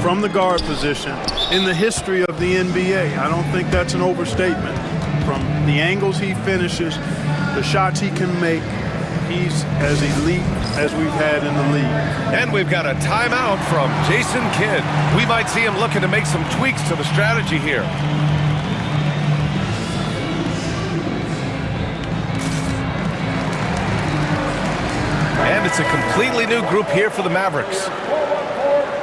from the guard position in the history of the NBA. I don't think that's an overstatement. From the angles he finishes, the shots he can make, he's as elite as we've had in the league. And we've got a timeout from Jason Kidd. We might see him looking to make some tweaks to the strategy here. And it's a completely new group here for the Mavericks.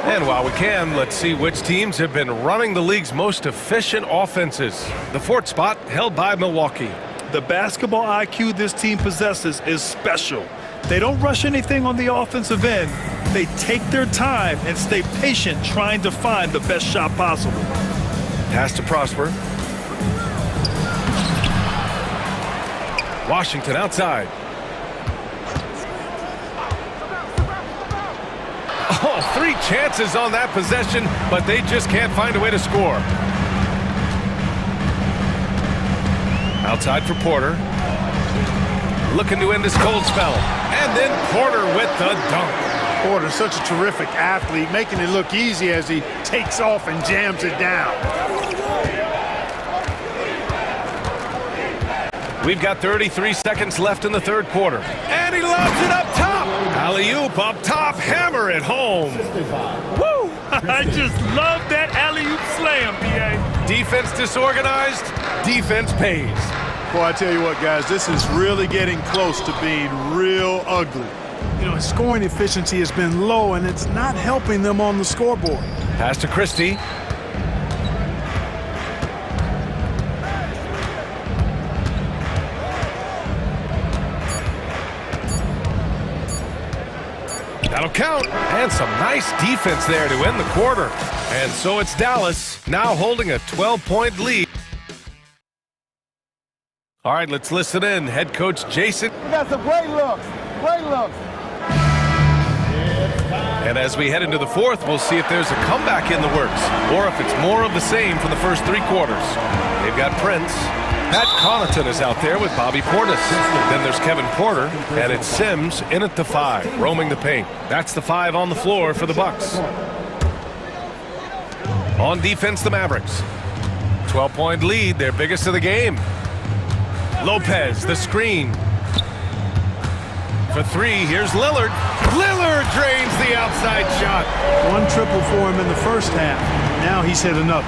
And while we can, let's see which teams have been running the league's most efficient offenses. The fourth spot held by Milwaukee. The basketball IQ this team possesses is special. They don't rush anything on the offensive end. They take their time and stay patient trying to find the best shot possible. Pass to Prosper. Washington outside. Oh, 3 chances on that possession, but they just can't find a way to score. Outside for Porter. Looking to end this cold spell. And then Porter with the dunk. Porter's such a terrific athlete, making it look easy as he takes off and jams it down. We've got 33 seconds left in the third quarter. And he lobs it up top. Alley-oop up top, hammer it home. Woo! I just love that alley-oop slam, B.A. Defense disorganized, defense pays. Boy, I tell you what, guys, this is really getting close to being real ugly. You know, his scoring efficiency has been low, and it's not helping them on the scoreboard. Pass to Christie. That'll count. And some nice defense there to end the quarter. And so it's Dallas now holding a 12-point lead. All right, let's listen in. Head coach Jason. We got some great looks. Great looks. And as we head into the fourth, we'll see if there's a comeback in the works or if it's more of the same for the first three quarters. They've got Prince. Pat Connaughton is out there with Bobby Portis. Then there's Kevin Porter, and it's Sims in at the 5, roaming the paint. That's the 5 on the floor for the Bucks. On defense, the Mavericks. 12-point lead, their biggest of the game. Lopez, the screen. For 3, here's Lillard. Lillard drains the outside shot. One triple for him in the first half. Now he's hit another.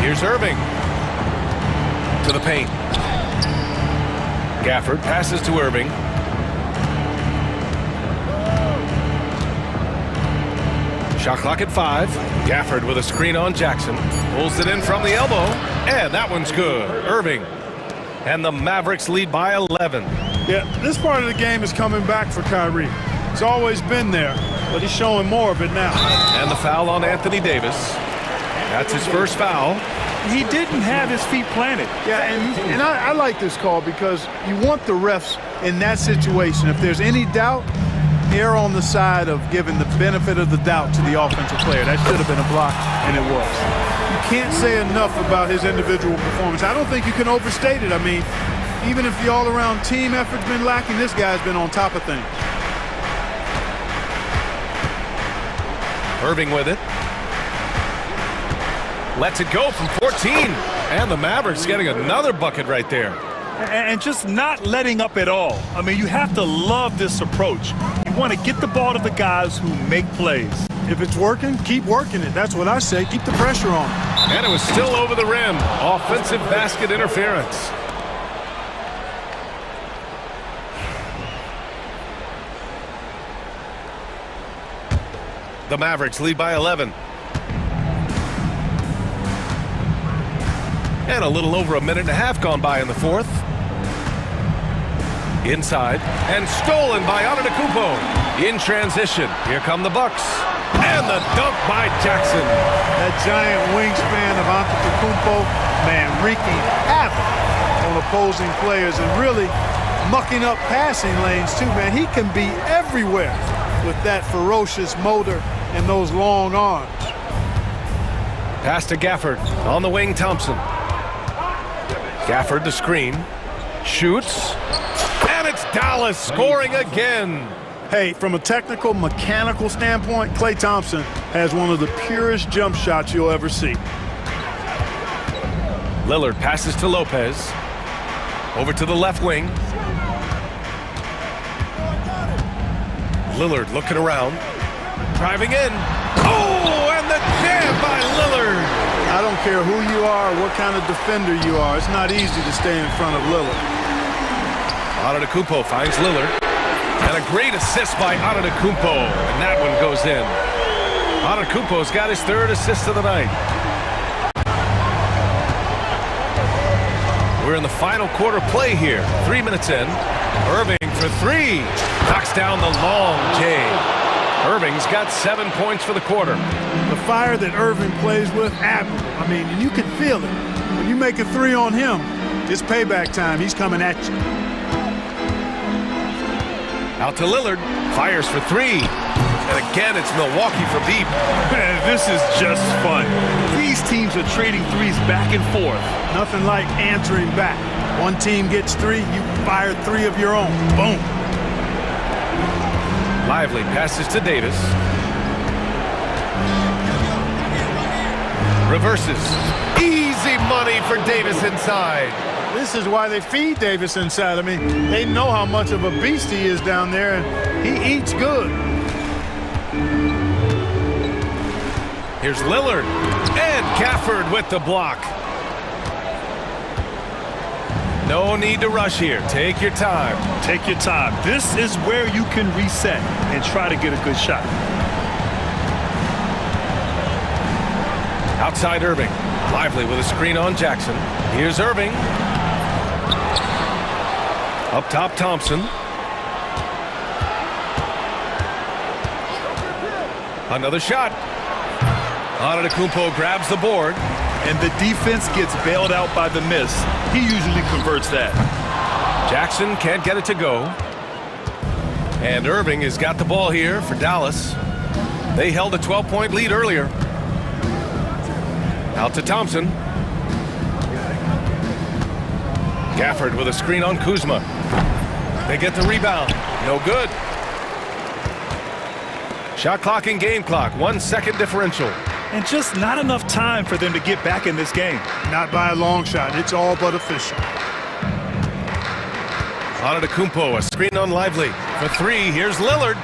Here's Irving. To the paint. Gafford passes to Irving. Shot clock at 5. Gafford with a screen on Jackson. Pulls it in from the elbow. And that one's good. Irving. And the Mavericks lead by 11. Yeah, this part of the game is coming back for Kyrie. It's always been there, but he's showing more of it now. And the foul on Anthony Davis. That's his first foul. He didn't have his feet planted. Yeah, and I like this call because you want the refs in that situation. If there's any doubt, err on the side of giving the benefit of the doubt to the offensive player. That should have been a block, and it was. You can't say enough about his individual performance. I don't think you can overstate it. I mean, even if the all-around team effort's been lacking, this guy's been on top of things. Irving with it. Lets it go from 14. And the Mavericks getting another bucket right there. And just not letting up at all. I mean, you have to love this approach. You want to get the ball to the guys who make plays. If it's working, keep working it. That's what I say. Keep the pressure on. And it was still over the rim. Offensive basket interference. The Mavericks lead by 11. And a little over a minute and a half gone by in the fourth. Inside, and stolen by Antetokounmpo. In transition, here come the Bucks. And the dunk by Jackson. That giant wingspan of Antetokounmpo, man, wreaking havoc on opposing players and really mucking up passing lanes too, man. He can be everywhere with that ferocious motor and those long arms. Pass to Gafford. On the wing, Thompson. Gafford the screen. Shoots. And it's Dallas scoring again. Hey, from a technical, mechanical standpoint, Klay Thompson has one of the purest jump shots you'll ever see. Lillard passes to Lopez. Over to the left wing. Lillard looking around. Driving in. Oh, and the jam by Lillard. I don't care who you are or what kind of defender you are. It's not easy to stay in front of Lillard. Antetokounmpo finds Lillard. And a great assist by Antetokounmpo. And that one goes in. Antetokounmpo's got his third assist of the night. We're in the final quarter play here. 3 minutes in. Irving for 3. Knocks down the long J. Irving's got 7 points for the quarter. The fire that Irving plays with, admirable. I mean, you can feel it. When you make a 3 on him, it's payback time. He's coming at you. Out to Lillard. Fires for 3. And again, it's Milwaukee for deep. Man, this is just fun. These teams are trading threes back and forth. Nothing like answering back. One team gets 3, you fire 3 of your own. Boom. Lively passes to Davis. Reverses. Easy money for Davis inside. This is why they feed Davis inside. I mean, they know how much of a beast he is down there, and he eats good. Here's Lillard. And Gafford with the block. No need to rush here. Take your time. Take your time. This is where you can reset and try to get a good shot. Outside Irving. Lively with a screen on Jackson. Here's Irving. Up top, Thompson. Another shot. Antetokounmpo grabs the board. And the defense gets bailed out by the miss. He usually converts that. Jackson can't get it to go. And Irving has got the ball here for Dallas. They held a 12-point lead earlier. Out to Thompson. Gafford with a screen on Kuzma. They get the rebound. No good. Shot clock and game clock. 1 second differential. And just not enough time for them to get back in this game. Not by a long shot. It's all but official. Antetokounmpo, a screen on Lively. For three, here's Lillard.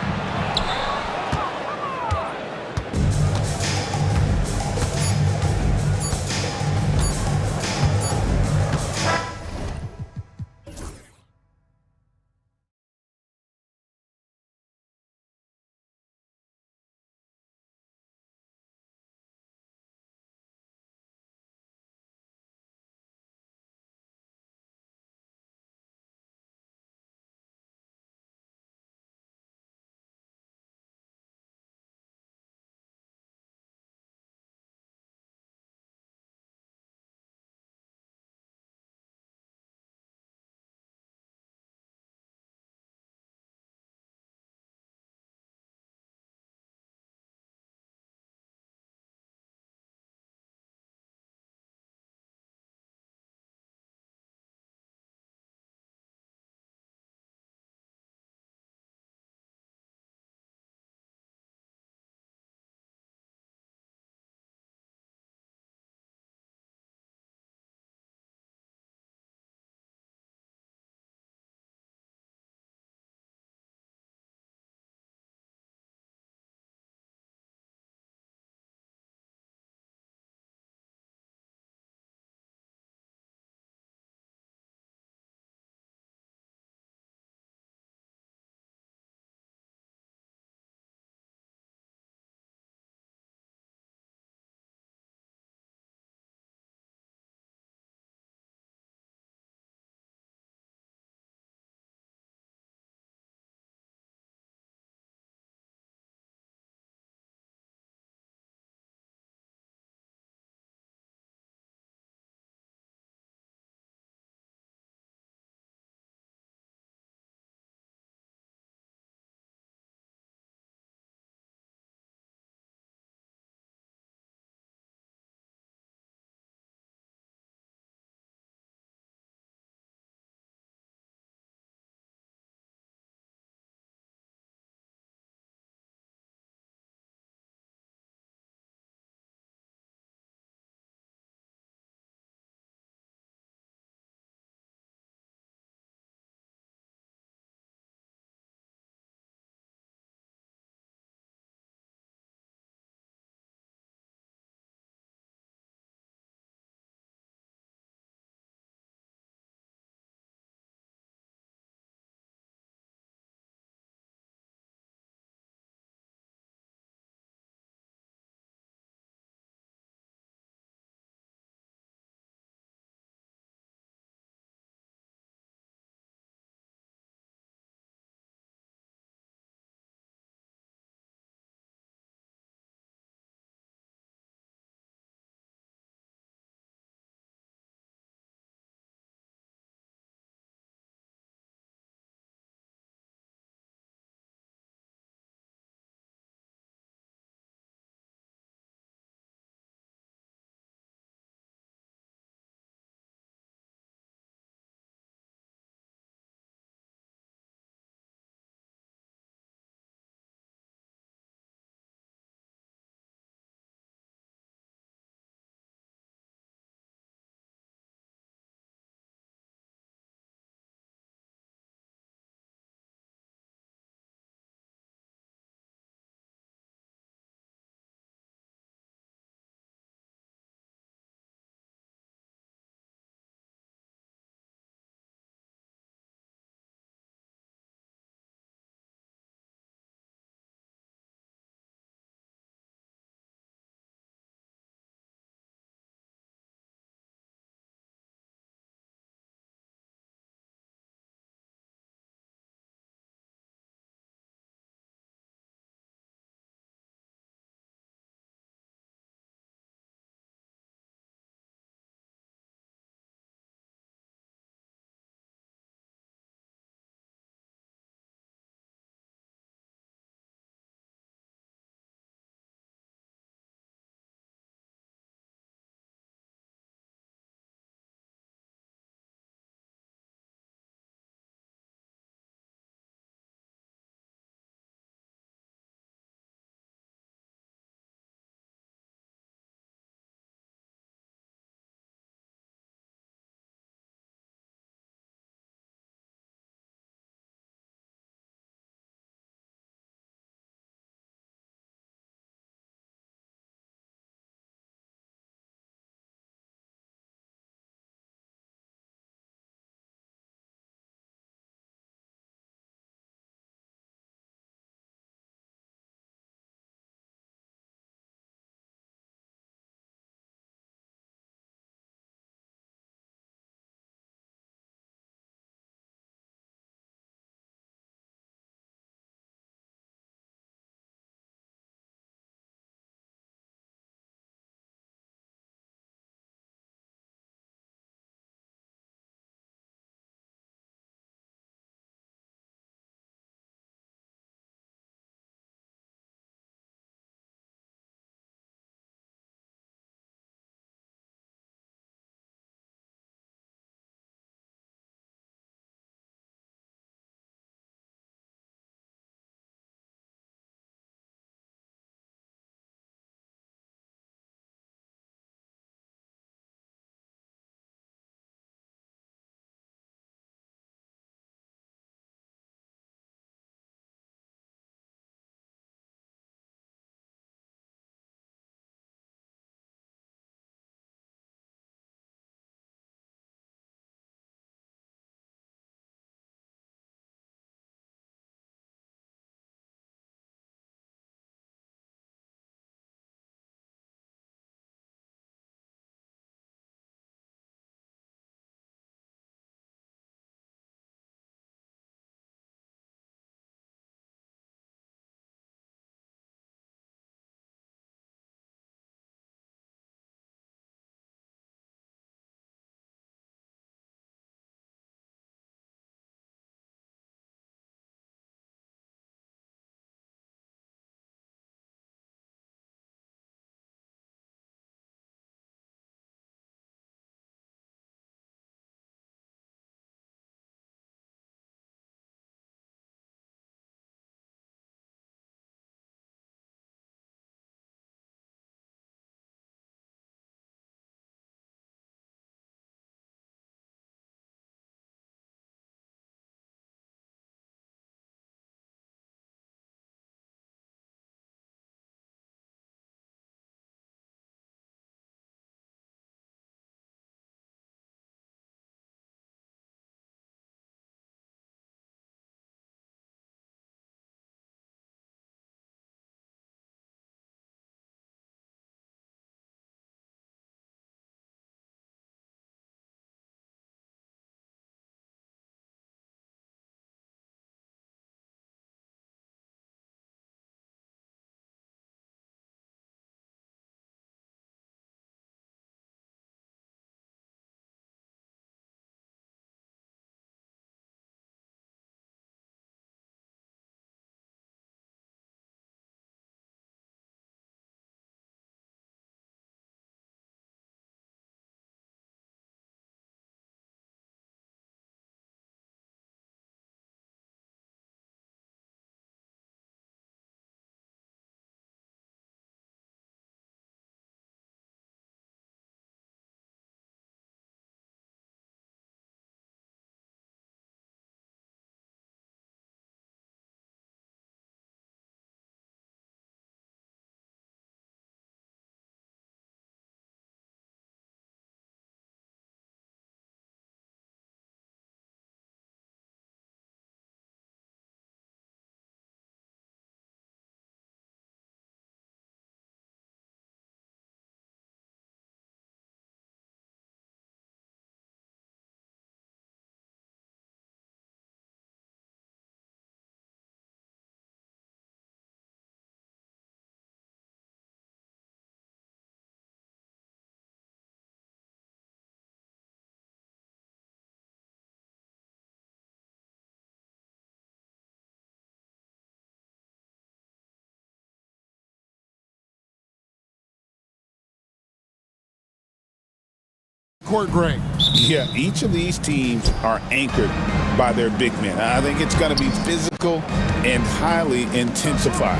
backcourt great. Yeah, each of these teams are anchored by their big men. I think it's going to be physical and highly intensified.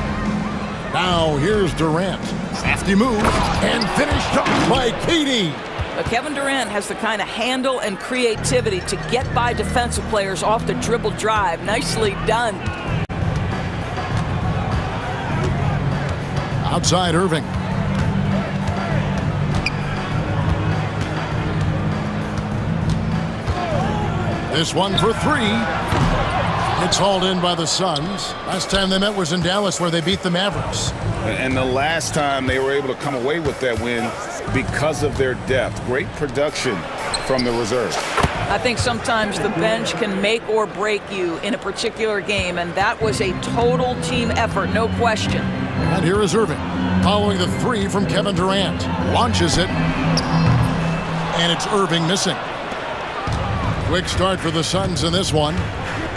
Now here's Durant. Crafty move and finished off by Katie. But Kevin Durant has the kind of handle and creativity to get by defensive players off the dribble drive. Nicely done. Outside Irving. This one for three. It's hauled in by the Suns. Last time they met was in Dallas, where they beat the Mavericks. And the last time they were able to come away with that win because of their depth. Great production from the reserve. I think sometimes the bench can make or break you in a particular game, and that was a total team effort, no question. And here is Irving, following the three from Kevin Durant. Launches it, and it's Irving missing. Quick start for the Suns in this one.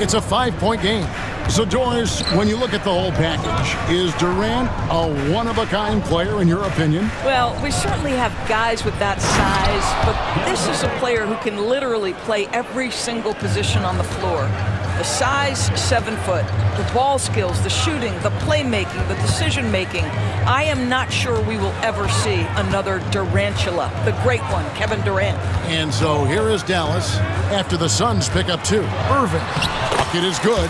It's a 5-point game. So, Doris, when you look at the whole package, is Durant a one-of-a-kind player in your opinion? Well, we certainly have guys with that size, but this is a player who can literally play every single position on the floor. The size, 7 foot. The ball skills, the shooting, the playmaking, the decision-making. I am not sure we will ever see another Durantula, the great one, Kevin Durant. And so here is Dallas after the Suns pick up 2. Irving. Bucket is good.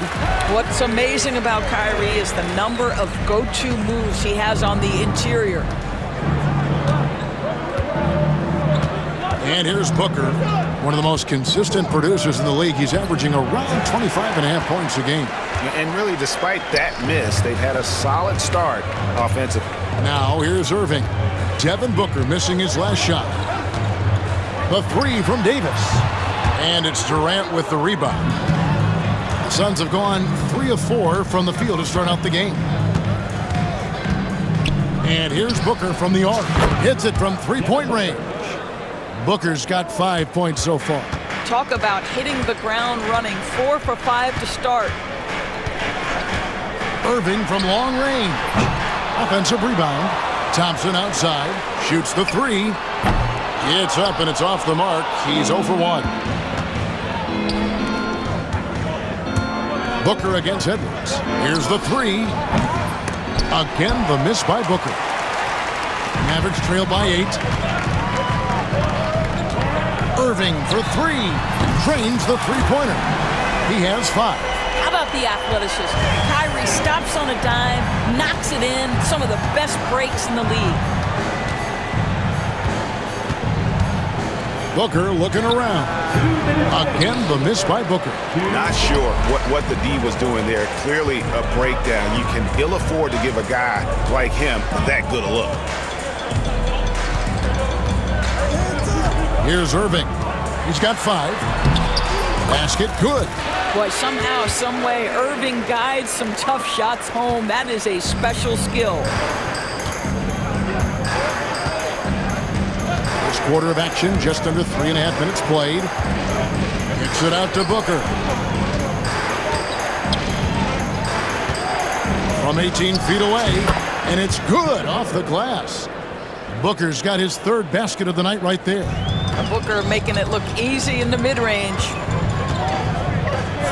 What's amazing about Kyrie is the number of go-to moves he has on the interior. And here's Booker, one of the most consistent producers in the league. He's averaging around 25.5 points a game. And really, despite that miss, they've had a solid start offensively. Now here's Irving. Devin Booker missing his last shot. The three from Davis. And it's Durant with the rebound. The Suns have gone 3 of 4 from the field to start out the game. And here's Booker from the arc. Hits it from three-point range. Booker's got 5 points so far. Talk about hitting the ground running. 4 for 5 to start. Irving from long range. Offensive rebound. Thompson outside. Shoots the three. It's up and it's off the mark. He's 0 for 1. Booker against Edwards. Here's the three. Again, the miss by Booker. Mavericks trail by 8. Irving for three. Drains the three-pointer. He has 5. How about the athleticism? Kyrie stops on a dime, knocks it in. Some of the best breaks in the league. Booker looking around. Again, the miss by Booker. Not sure what the D was doing there. Clearly a breakdown. You can ill afford to give a guy like him that good a look. Here's Irving. He's got 5. Basket good. Boy, somehow, some way, Irving guides some tough shots home. That is a special skill. First quarter of action, just under 3.5 minutes played. Kicks it out to Booker. From 18 feet away, and it's good off the glass. Booker's got his 3rd basket of the night right there. Booker making it look easy in the mid-range.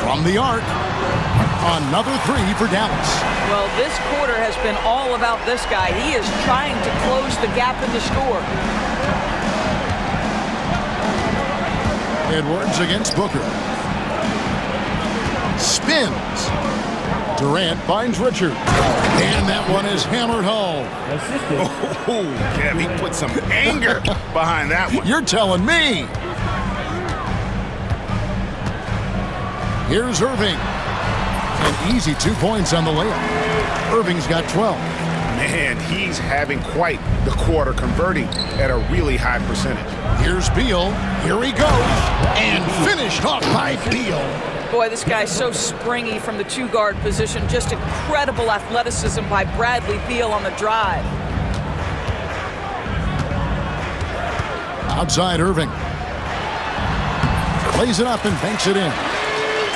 From the arc, another 3 for Dallas. Well, this quarter has been all about this guy. He is trying to close the gap in the score. Edwards against Booker. Spins. Durant finds Richard. And that one is hammered home. Oh, Kev, he put some anger behind that one. You're telling me. Here's Irving. An easy 2 points on the layup. Irving's got 12. Man, he's having quite the quarter, converting at a really high percentage. Here's Beal. Here he goes. And finished off by Beal. Boy, this guy's so springy from the 2-guard position. Just incredible athleticism by Bradley Beal on the drive. Outside Irving. Plays it up and banks it in.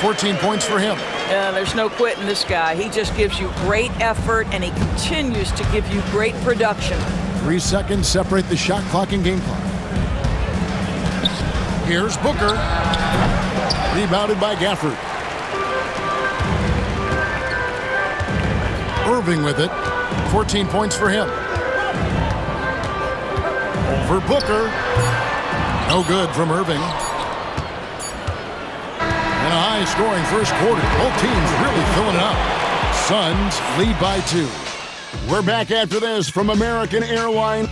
14 points for him. There's no quitting this guy. He just gives you great effort, and he continues to give you great production. 3 seconds separate the shot clock and game clock. Here's Booker. Rebounded by Gafford. Irving with it. 14 points for him. For Booker. No good from Irving. And a high-scoring first quarter. Both teams really filling it up. Suns lead by 2. We're back after this from American Airlines.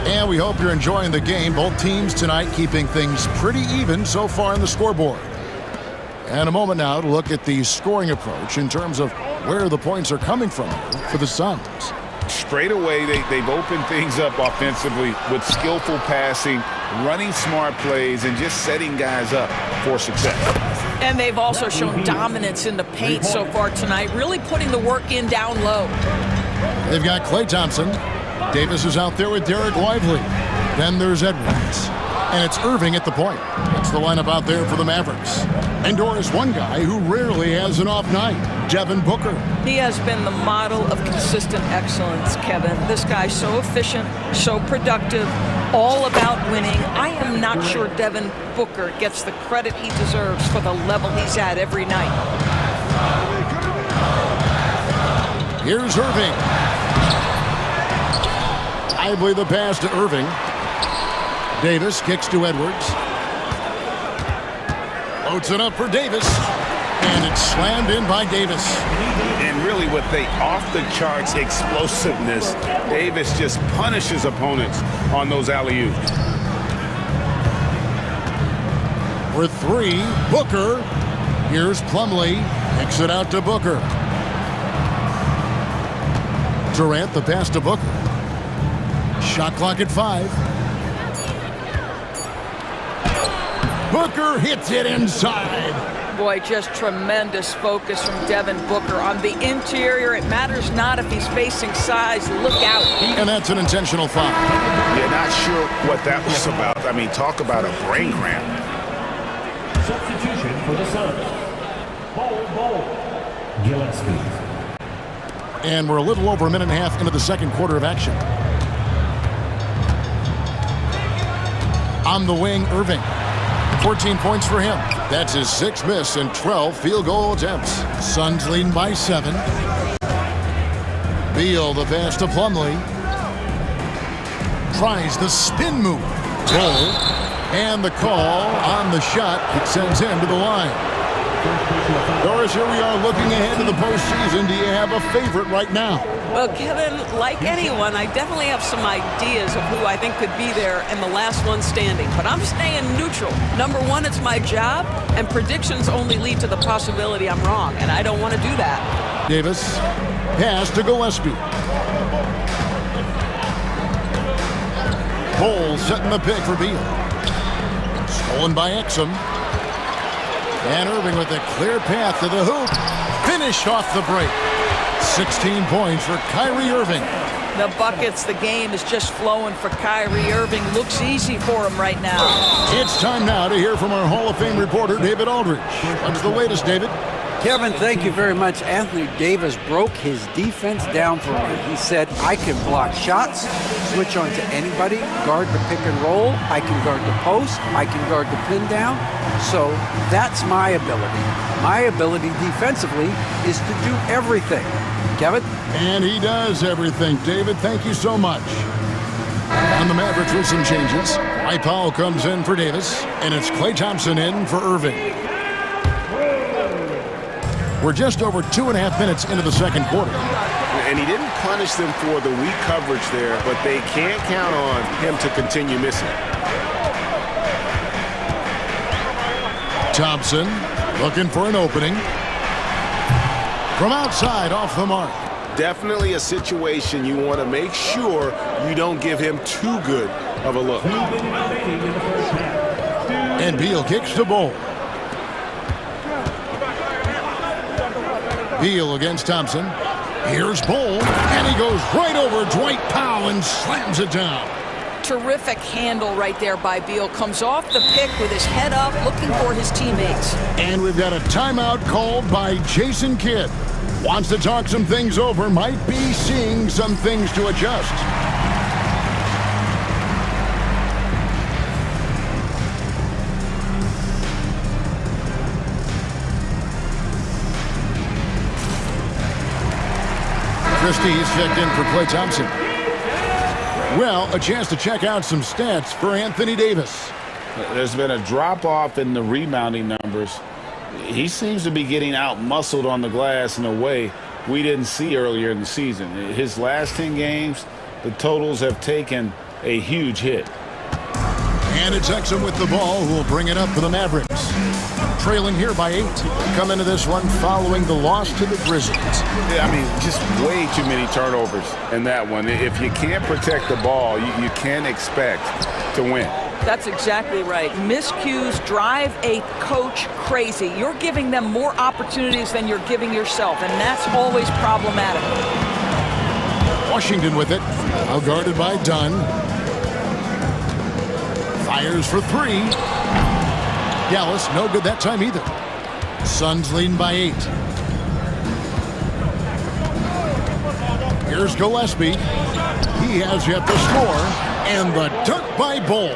And we hope you're enjoying the game. Both teams tonight keeping things pretty even so far on the scoreboard. And a moment now to look at the scoring approach in terms of where the points are coming from for the Suns. Straight away, they've opened things up offensively with skillful passing, running smart plays, and just setting guys up for success. And they've also shown dominance in the paint so far tonight, really putting the work in down low. They've got Klay Thompson. Davis is out there with Derek Lively. Then there's Edwards. And it's Irving at the point. It's the lineup out there for the Mavericks. And Doris, one guy who rarely has an off night, Devin Booker. He has been the model of consistent excellence, Kevin. This guy's so efficient, so productive, all about winning. I am not sure Devin Booker gets the credit he deserves for the level he's at every night. Here's Irving. Lively the pass to Irving. Davis kicks to Edwards. Loads it up for Davis. And it's slammed in by Davis. And really with the off-the-charts explosiveness, Davis just punishes opponents on those alley-oops. For 3, Booker. Here's Plumlee. Kicks it out to Booker. Durant the pass to Booker. Shot clock at 5. Booker hits it inside. Boy, just tremendous focus from Devin Booker on the interior. It matters not if he's facing size. Look out. And that's an intentional foul. Yeah, not sure what that was about. I mean, talk about a brain cramp. Substitution for the Suns. Ball. Gillespie. And we're a little over a minute and a half into the second quarter of action. On the wing, Irving. 14 points for him. That's his 6th miss and 12 field goal attempts. Suns leading by 7. Beal the pass to Plumlee. Tries the spin move. Goal. And the call on the shot. It sends him to the line. Doris, here we are looking ahead to the postseason. Do you have a favorite right now? Well, Kevin, like anyone, I definitely have some ideas of who I think could be there and the last one standing. But I'm staying neutral. Number one, it's my job, and predictions only lead to the possibility I'm wrong, and I don't want to do that. Davis, pass to Gillespie. Cole setting the pick for Beal. Stolen by Exum. And Irving with a clear path to the hoop. Finish off the break. 16 points for Kyrie Irving. The buckets, the game is just flowing for Kyrie Irving. Looks easy for him right now. It's time now to hear from our Hall of Fame reporter, David Aldridge. What's the latest, David? Kevin, thank you very much. Anthony Davis broke his defense down for me. He said, I can block shots, switch on to anybody, guard the pick and roll, I can guard the post, I can guard the pin down. So that's my ability. My ability defensively is to do everything. Kevin? And he does everything. David, thank you so much. On the Mavericks with some changes. Mike Powell comes in for Davis, and it's Klay Thompson in for Irving. We're just over 2.5 minutes into the second quarter. And he didn't punish them for the weak coverage there, but they can't count on him to continue missing. Thompson looking for an opening. From outside, off the mark. Definitely a situation you want to make sure you don't give him too good of a look. And Beal kicks the ball. Beal against Thompson. Here's Bull, and he goes right over Dwight Powell and slams it down. Terrific handle right there by Beal. Comes off the pick with his head up, looking for his teammates. And we've got a timeout called by Jason Kidd. Wants to talk some things over, might be seeing some things to adjust. Christie is checked in for Klay Thompson. Well, a chance to check out some stats for Anthony Davis. There's been a drop-off in the rebounding numbers. He seems to be getting out-muscled on the glass in a way we didn't see earlier in the season. His last 10 games, the totals have taken a huge hit. And it's Exum with the ball, who will bring it up for the Mavericks. Trailing here by 8. Come into this one following the loss to the Grizzlies. Yeah, I mean, just way too many turnovers in that one. If you can't protect the ball, you can't expect to win. That's exactly right. Miscues drive a coach crazy. You're giving them more opportunities than you're giving yourself, and that's always problematic. Washington with it. Now guarded by Dunn. Fires for 3. Dallas, no good that time either. Suns leading by 8. Here's Gillespie. He has yet to score. And the dunk by Bull.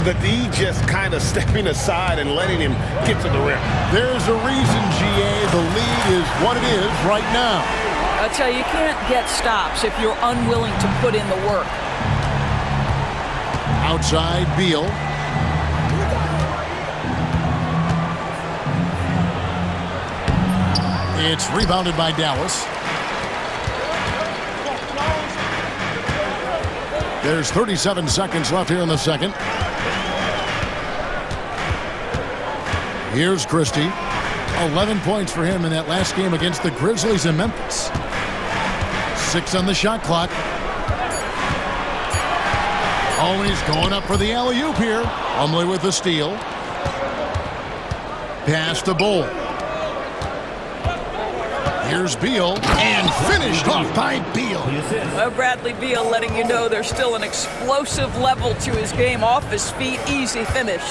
The D just kind of stepping aside and letting him get to the rim. There's a reason, GA. The lead is what it is right now. I'll tell you, you can't get stops if you're unwilling to put in the work. Outside, Beal. It's rebounded by Dallas. There's 37 seconds left here in the second. Here's Christie. 11 points for him in that last game against the Grizzlies in Memphis. 6 on the shot clock. Oh, and he's going up for the alley-oop here. Umley with the steal. Pass to Bull. Here's Beal, and finished off by Beal. Well, Bradley Beal letting you know there's still an explosive level to his game. Off his feet, easy finish.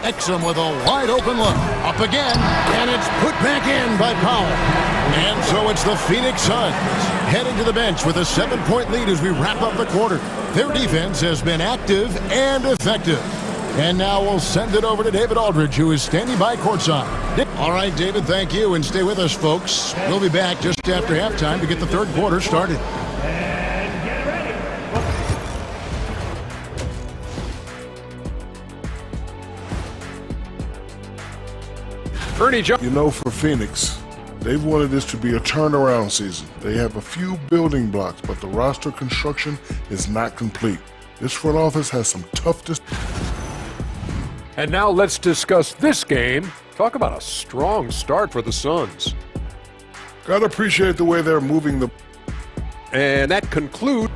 Exum with a wide open look. Up again, and it's put back in by Powell. And so it's the Phoenix Suns heading to the bench with a 7-point lead as we wrap up the quarter. Their defense has been active and effective. And now we'll send it over to David Aldridge, who is standing by courtside. All right, David, thank you, and stay with us, folks. We'll be back just after halftime to get the third quarter started. And get ready. Ernie Jones. You know, for Phoenix, they've wanted this to be a turnaround season. They have a few building blocks, but the roster construction is not complete. This front office has some tough And now let's discuss this game. Talk about a strong start for the Suns. Gotta appreciate the way they're moving the... And that concludes...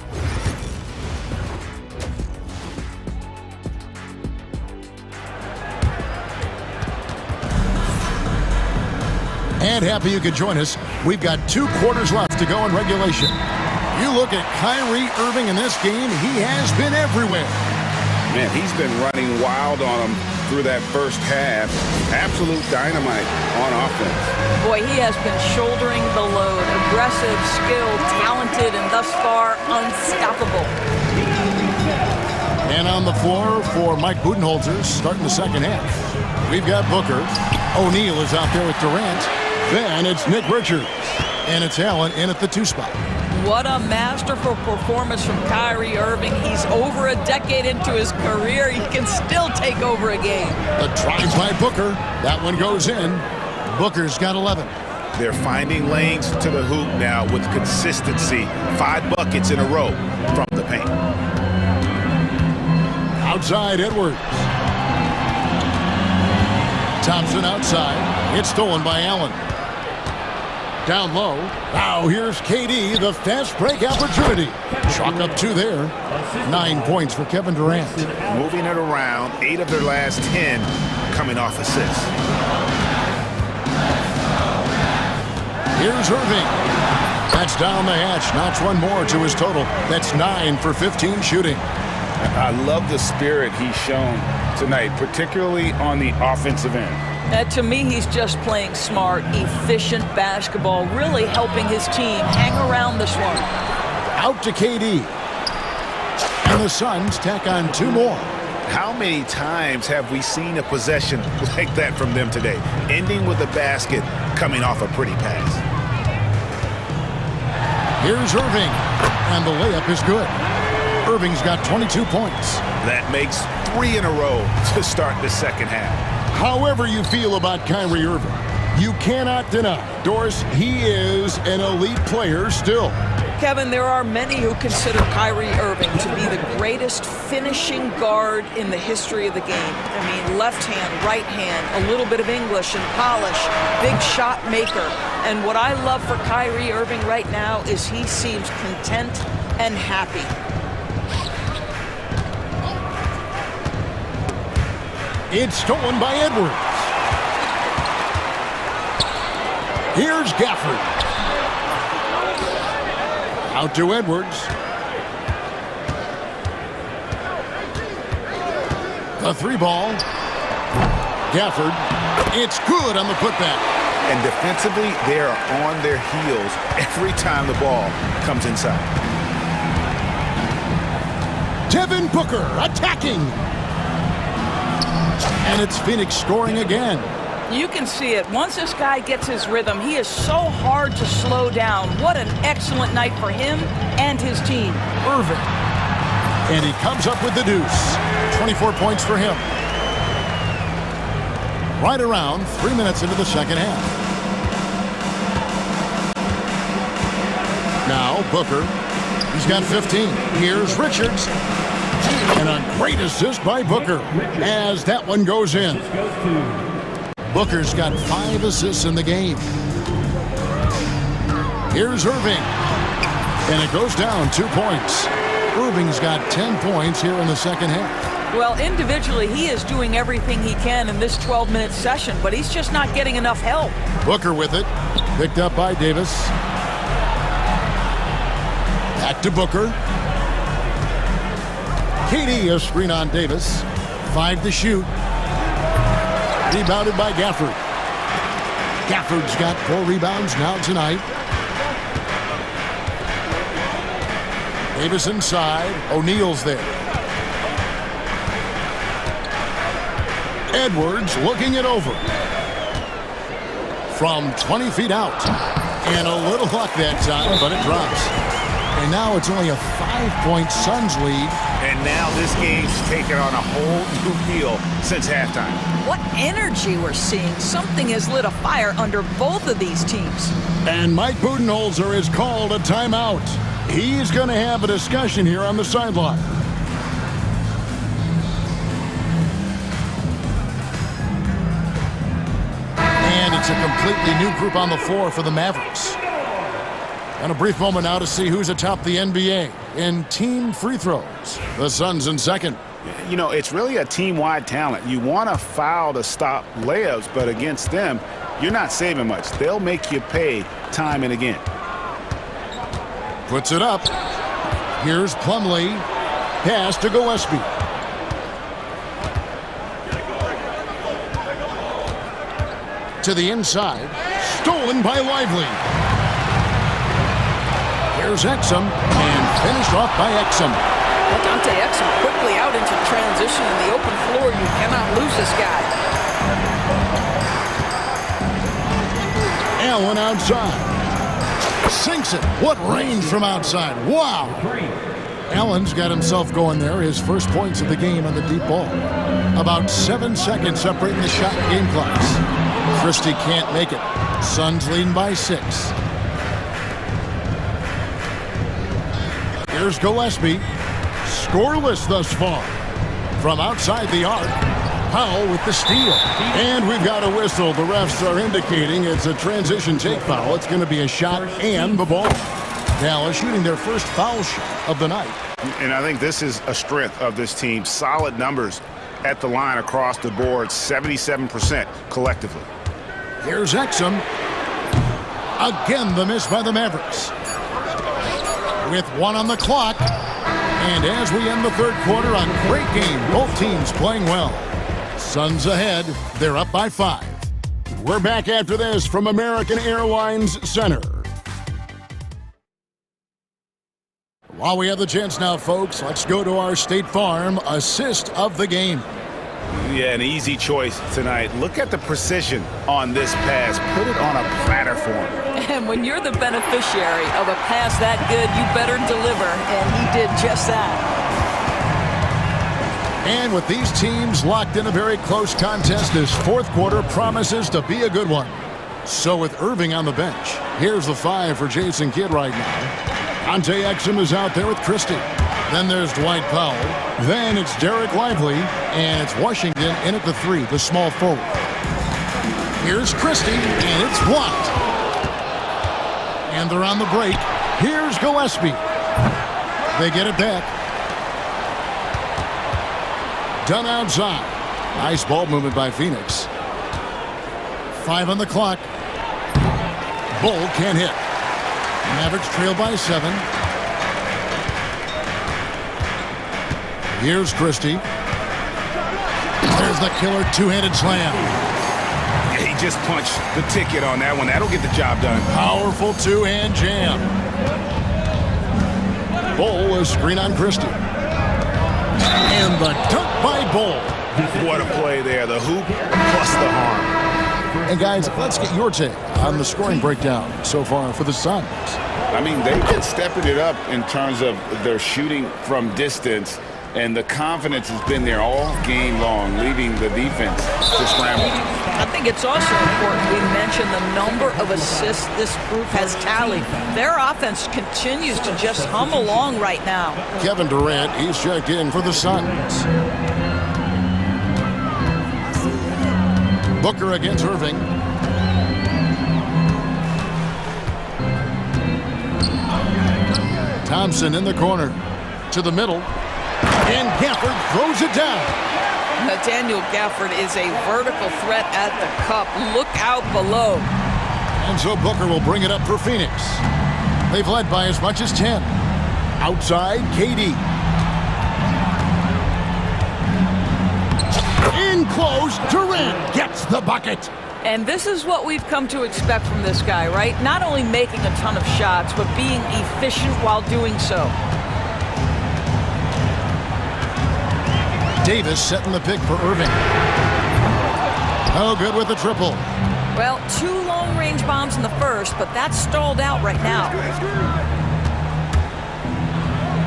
And happy you could join us. We've got 2 quarters left to go in regulation. You look at Kyrie Irving in this game, he has been everywhere. Man, he's been running wild on him through that first half. Absolute dynamite on offense. Boy, he has been shouldering the load. Aggressive, skilled, talented, and thus far unstoppable. And on the floor for Mike Budenholzer starting the second half. We've got Booker. O'Neal is out there with Durant. Then it's Nick Richards. And it's Allen in at the 2 spot. What a masterful performance from Kyrie Irving. He's over a decade into his career. He can still take over a game. The drive by Booker. That one goes in. Booker's got 11. They're finding lanes to the hoop now with consistency. 5 buckets in a row from the paint. Outside, Edwards. Thompson outside. It's stolen by Allen. Down low. Now here's KD, the fast break opportunity. Chalk up 2 there. 9 points for Kevin Durant. Moving it around, 8 of their last 10 coming off assists. Here's Irving. That's down the hatch. Knocks 1 more to his total. That's 9 for 15 shooting. I love the spirit he's shown tonight, particularly on the offensive end. To me, he's just playing smart, efficient basketball, really helping his team hang around this one. Out to KD. And the Suns tack on 2 more. How many times have we seen a possession like that from them today, ending with a basket coming off a pretty pass? Here's Irving, and the layup is good. Irving's got 22 points. That makes 3 in a row to start the second half. However you feel about Kyrie Irving, you cannot deny, Doris, he is an elite player still. Kevin, there are many who consider Kyrie Irving to be the greatest finishing guard in the history of the game. I mean, left hand, right hand, a little bit of English and polish, big shot maker. And what I love for Kyrie Irving right now is he seems content and happy. It's stolen by Edwards. Here's Gafford. Out to Edwards. The 3 ball. Gafford. It's good on the putback. And defensively, they are on their heels every time the ball comes inside. Devin Booker attacking. And it's Phoenix scoring again. You can see it. Once this guy gets his rhythm, he is so hard to slow down. What an excellent night for him and his team. Irving. And he comes up with the deuce. 24 points for him. Right around 3 minutes into the second half. Now Booker. He's got 15. Here's Richards. And a great assist by Booker as that one goes in. Booker's got 5 assists in the game. Here's Irving. And it goes down 2 points. Irving's got 10 points here in the second half. Well, individually, he is doing everything he can in this 12-minute session, but he's just not getting enough help. Booker with it. Picked up by Davis. Back to Booker. KD, a screen on Davis. 5 to shoot. Rebounded by Gafford. Gafford's got 4 rebounds now tonight. Davis inside. O'Neal's there. Edwards looking it over. From 20 feet out. And a little luck that time, but it drops. And now it's only a 5-point Suns lead. And now this game's taken on a whole new feel since halftime. What energy we're seeing. Something has lit a fire under both of these teams. And Mike Budenholzer has called a timeout. He's going to have a discussion here on the sideline. And it's a completely new group on the floor for the Mavericks. And a brief moment now to see who's atop the NBA in team free throws. The Suns in second. You know, it's really a team-wide talent. You want to foul to stop layups, but against them, you're not saving much. They'll make you pay time and again. Puts it up. Here's Plumlee. Pass to Gillespie. To the inside. Stolen by Lively. Here's Exum, and finished off by Exum. Well, Dante Exum quickly out into transition in the open floor. You cannot lose this guy. Allen outside. Sinks it. What range from outside. Wow. Allen's got himself going there. His first points of the game on the deep ball. About 7 seconds separating the shot and game clocks. Christie can't make it. Suns leading by 6. Here's Gillespie. Scoreless thus far. From outside the arc, Powell with the steal. And we've got a whistle. The refs are indicating it's a transition take foul. It's going to be a shot and the ball. Dallas shooting their first foul shot of the night. And I think this is a strength of this team. Solid numbers at the line across the board. 77% collectively. Here's Exum. Again, the miss by the Mavericks. With 1 on the clock. And as we end the third quarter, a great game. Both teams playing well. Suns ahead. They're up by 5. We're back after this from American Airlines Center. While we have the chance now, folks, let's go to our State Farm assist of the game. Yeah, an easy choice tonight. Look at the precision on this pass. Put it on a platter for him. And when you're the beneficiary of a pass that good, you better deliver, and he did just that. And with these teams locked in a very close contest, this fourth quarter promises to be a good one. So with Irving on the bench, here's the 5 for Jason Kidd right now. Ante Exum is out there with Christie. Then there's Dwight Powell. Then it's Derek Lively. And it's Washington in at the 3, the small forward. Here's Christie, and it's blocked. And they're on the break. Here's Gillespie. They get it back. Done outside. Nice ball movement by Phoenix. 5 on the clock. Bull can't hit. Mavericks trail by 7. Here's Christie. There's the killer two-handed slam. Yeah, he just punched the ticket on that one. That'll get the job done. Powerful two-hand jam. Bull is screen on Christie. And the dunk by Bull. What a play there. The hoop plus the harm. And guys, let's get your take on the scoring breakdown so far for the Suns. I mean, they've been stepping it up in terms of their shooting from distance, and the confidence has been there all game long, leaving the defense to scramble. I think it's also important we mention the number of assists this group has tallied. Their offense continues to just hum along right now. Kevin Durant, he's checked in for the Suns. Booker against Irving. Thompson in the corner. To the middle. And Gafford throws it down. Daniel Gafford is a vertical threat at the cup. Look out below. And so Booker will bring it up for Phoenix. They've led by as much as 10. Outside, KD. In close, Durant gets the bucket. And this is what we've come to expect from this guy, right? Not only making a ton of shots, but being efficient while doing so. Davis setting the pick for Irving. Oh, good with the triple. Well, 2 long-range bombs in the first, but that's stalled out right now.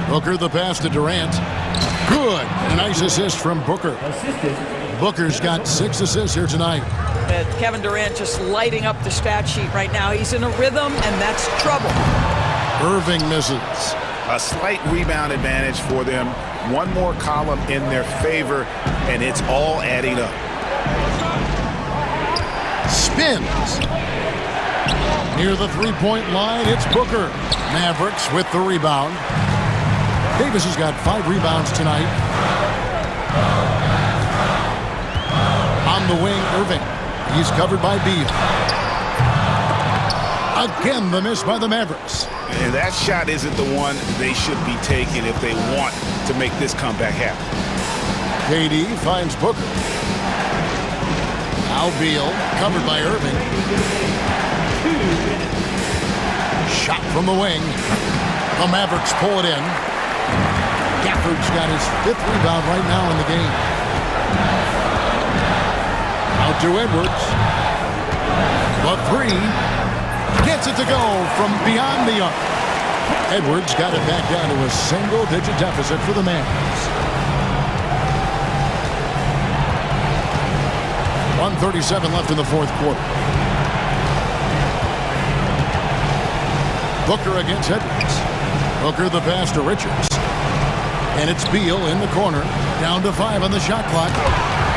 Booker the pass to Durant. Good. A nice assist from Booker. Booker's got 6 assists here tonight. Kevin Durant just lighting up the stat sheet right now. He's in a rhythm, and that's trouble. Irving misses. A slight rebound advantage for them. One more column in their favor, and it's all adding up. Spins. Near the three-point line, it's Booker. Mavericks with the rebound. Davis has got 5 rebounds tonight. On the wing, Irving. He's covered by Beal. Again, the miss by the Mavericks. And that shot isn't the one they should be taking if they want to make this comeback happen. KD finds Booker. Now Beal, covered by Irving. Shot from the wing. The Mavericks pull it in. Gafford's got his 5th rebound right now in the game. Out to Edwards. The 3. Gets it to go from beyond the arc. Edwards got it back down to a single-digit deficit for the Mavs. 1:37 left in the fourth quarter. Booker against Edwards. Booker the pass to Richards. And it's Beal in the corner. Down to 5 on the shot clock.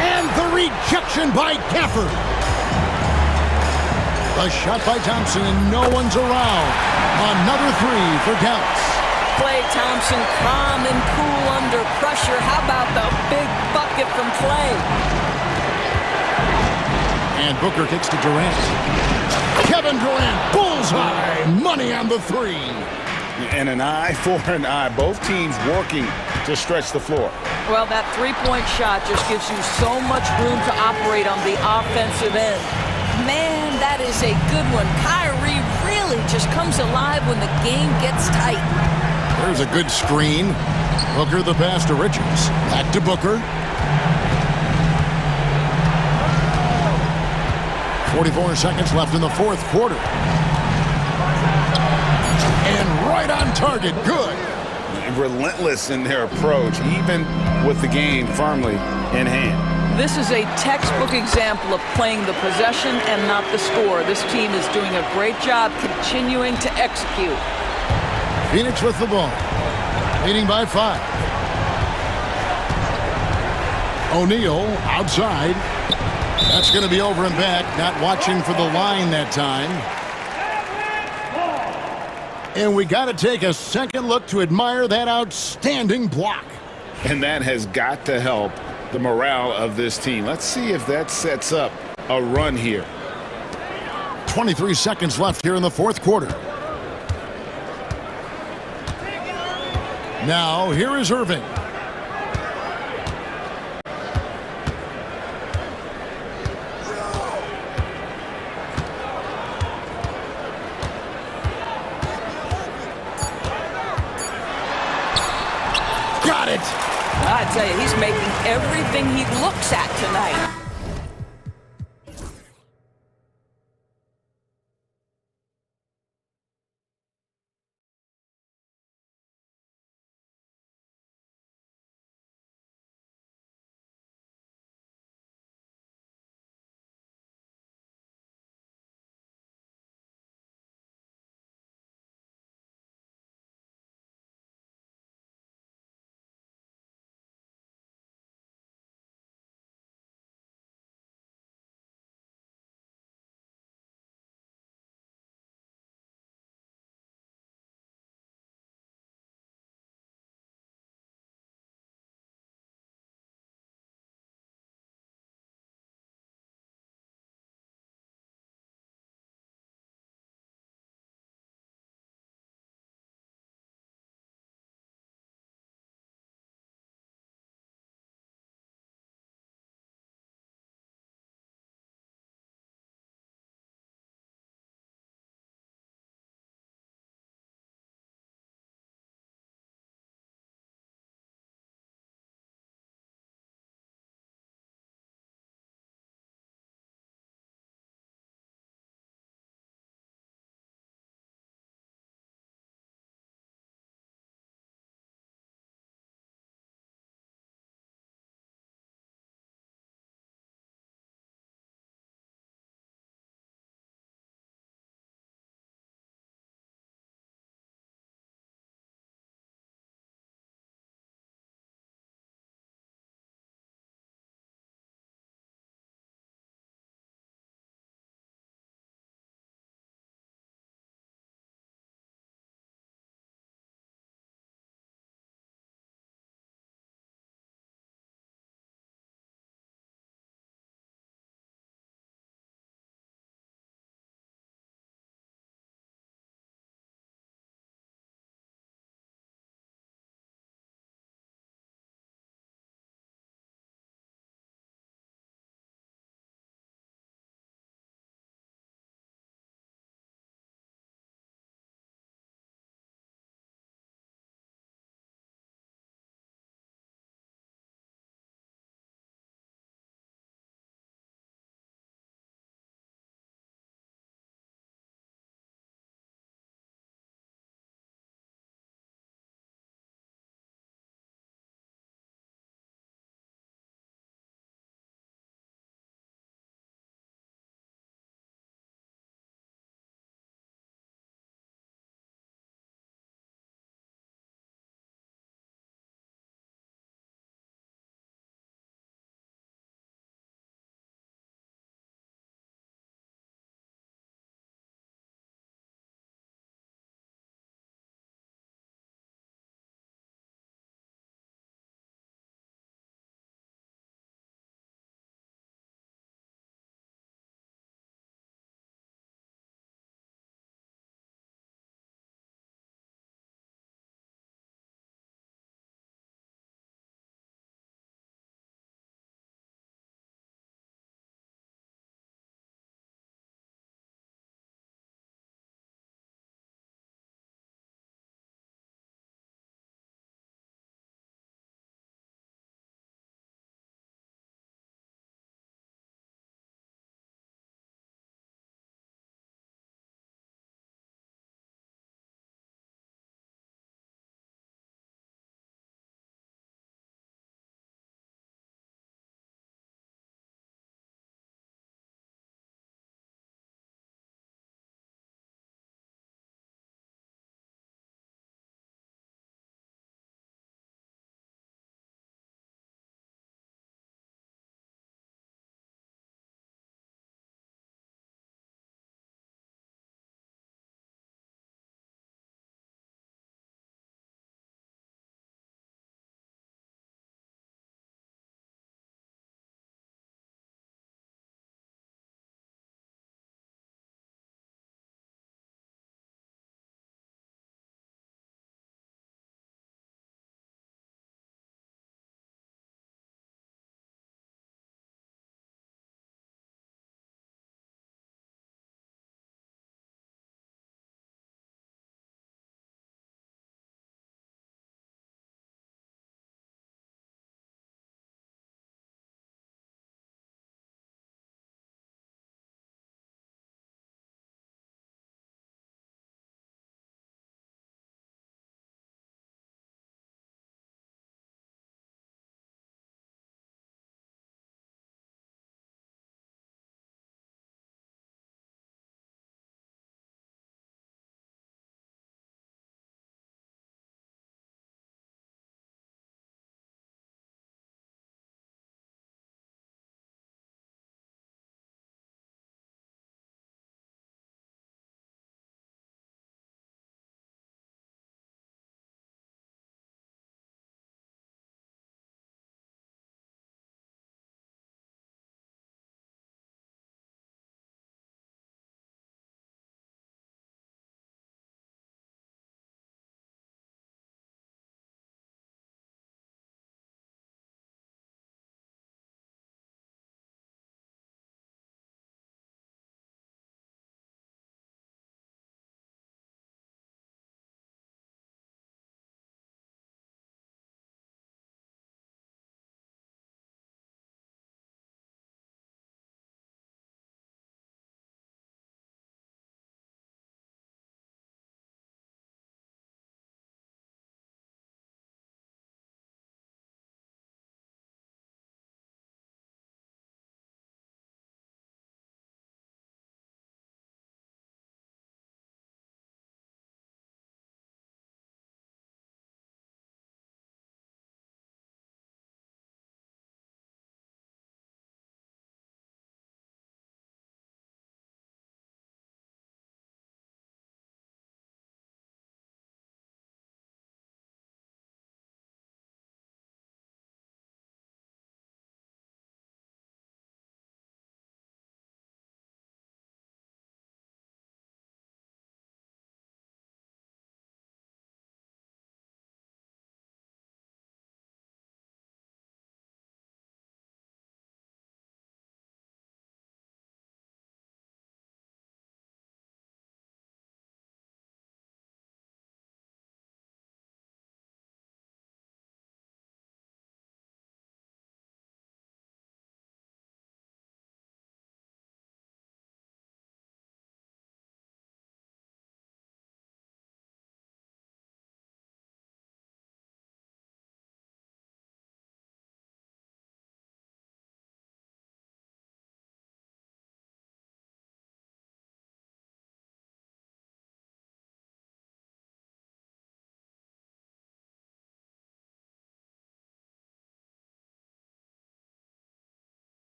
And the rejection by Gafford. A shot by Thompson, and no one's around. Another 3 for Dallas. Klay Thompson, calm and cool under pressure. How about the big bucket from Klay? And Booker kicks to Durant. Kevin Durant, bullseye. Money on the 3. And an eye for an eye. Both teams working to stretch the floor. Well, that 3-point shot just gives you so much room to operate on the offensive end. Man, that is a good one. Kyrie really just comes alive when the game gets tight. There's a good screen. Booker the pass to Richards. Back to Booker. 44 seconds left in the fourth quarter. And right on target. Good. Relentless in their approach, even with the game firmly in hand. This is a textbook example of playing the possession and not the score. This team is doing a great job continuing to execute. Phoenix with the ball. Leading by 5. O'Neal outside. That's going to be over and back. Not watching for the line that time. And we got to take a second look to admire that outstanding block. And that has got to help the morale of this team. Let's see if that sets up a run here. 23 seconds left here in the fourth quarter. Now, here is Irving. Got it! I tell you, he's making everything he looks at tonight.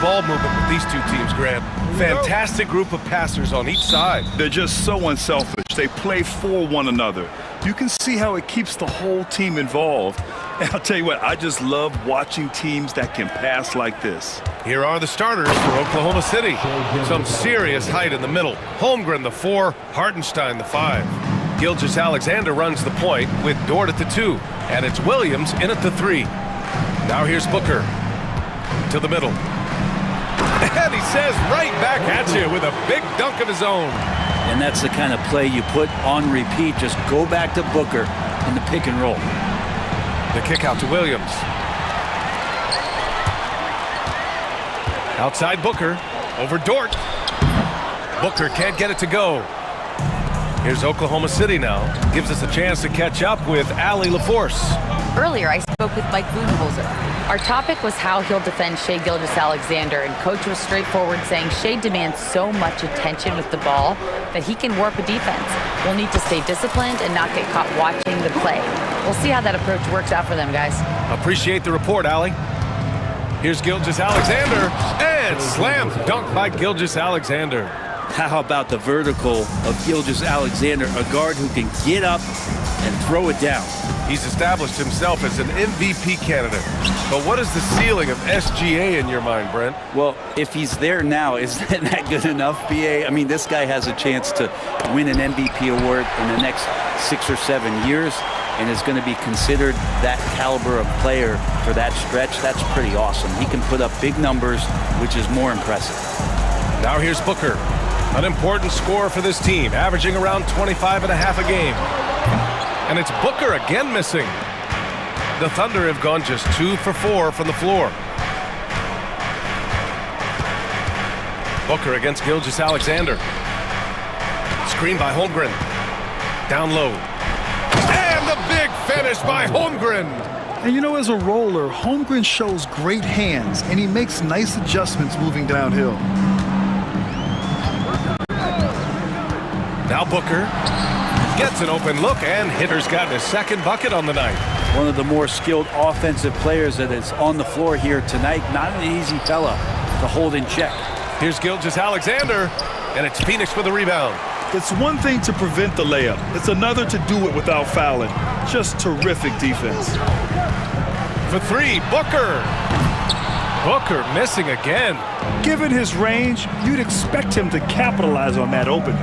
ball movement with these two teams, Grant. Fantastic group of passers on each side. They're just so unselfish. They play for one another. You can see how it keeps the whole team involved. And I'll tell you what, I just love watching teams that can pass like this. Here are the starters for Oklahoma City. Some serious height in the middle. Holmgren, the 4, Hartenstein, the 5. Gilgeous-Alexander runs the point with Dort at the 2. And it's Williams in at the 3. Now here's Booker. To the middle. And he says right back at you with a big dunk of his own. And that's the kind of play you put on repeat. Just go back to Booker in the pick and roll. The kick out to Williams. Outside Booker. Over Dort. Booker can't get it to go. Here's Oklahoma City now. Gives us a chance to catch up with Allie LaForce. Earlier, I spoke with Mike Budenholzer. Our topic was how he'll defend Shai Gilgeous-Alexander, and Coach was straightforward, saying Shai demands so much attention with the ball that he can warp a defense. We'll need to stay disciplined and not get caught watching the play. We'll see how that approach works out for them, guys. Appreciate the report, Allie. Here's Gilgeous-Alexander, and slam dunk by Gilgeous-Alexander. How about the vertical of Gilgeous-Alexander, a guard who can get up and throw it down. He's established himself as an MVP candidate. But what is the ceiling of SGA in your mind, Brent? Well, if he's there now, is that good enough, BA? I mean, this guy has a chance to win an MVP award in the next 6 or 7 years and is going to be considered that caliber of player for that stretch. That's pretty awesome. He can put up big numbers, which is more impressive. Now here's Booker. An important scorer for this team, averaging around 25.5 a game. And it's Booker again missing. The Thunder have gone just 2 for 4 from the floor. Booker against Gilgeous-Alexander. Screen by Holmgren. Down low. And the big finish by Holmgren. And you know, as a roller, Holmgren shows great hands, and he makes nice adjustments moving downhill. Now Booker gets an open look, and Hitter's gotten his second bucket on the night. One of the more skilled offensive players that is on the floor here tonight. Not an easy fella to hold in check. Here's Gilgeous-Alexander, and it's Phoenix with the rebound. It's one thing to prevent the layup. It's another to do it without fouling. Just terrific defense. For 3, Booker. Booker missing again. Given his range, you'd expect him to capitalize on that opening.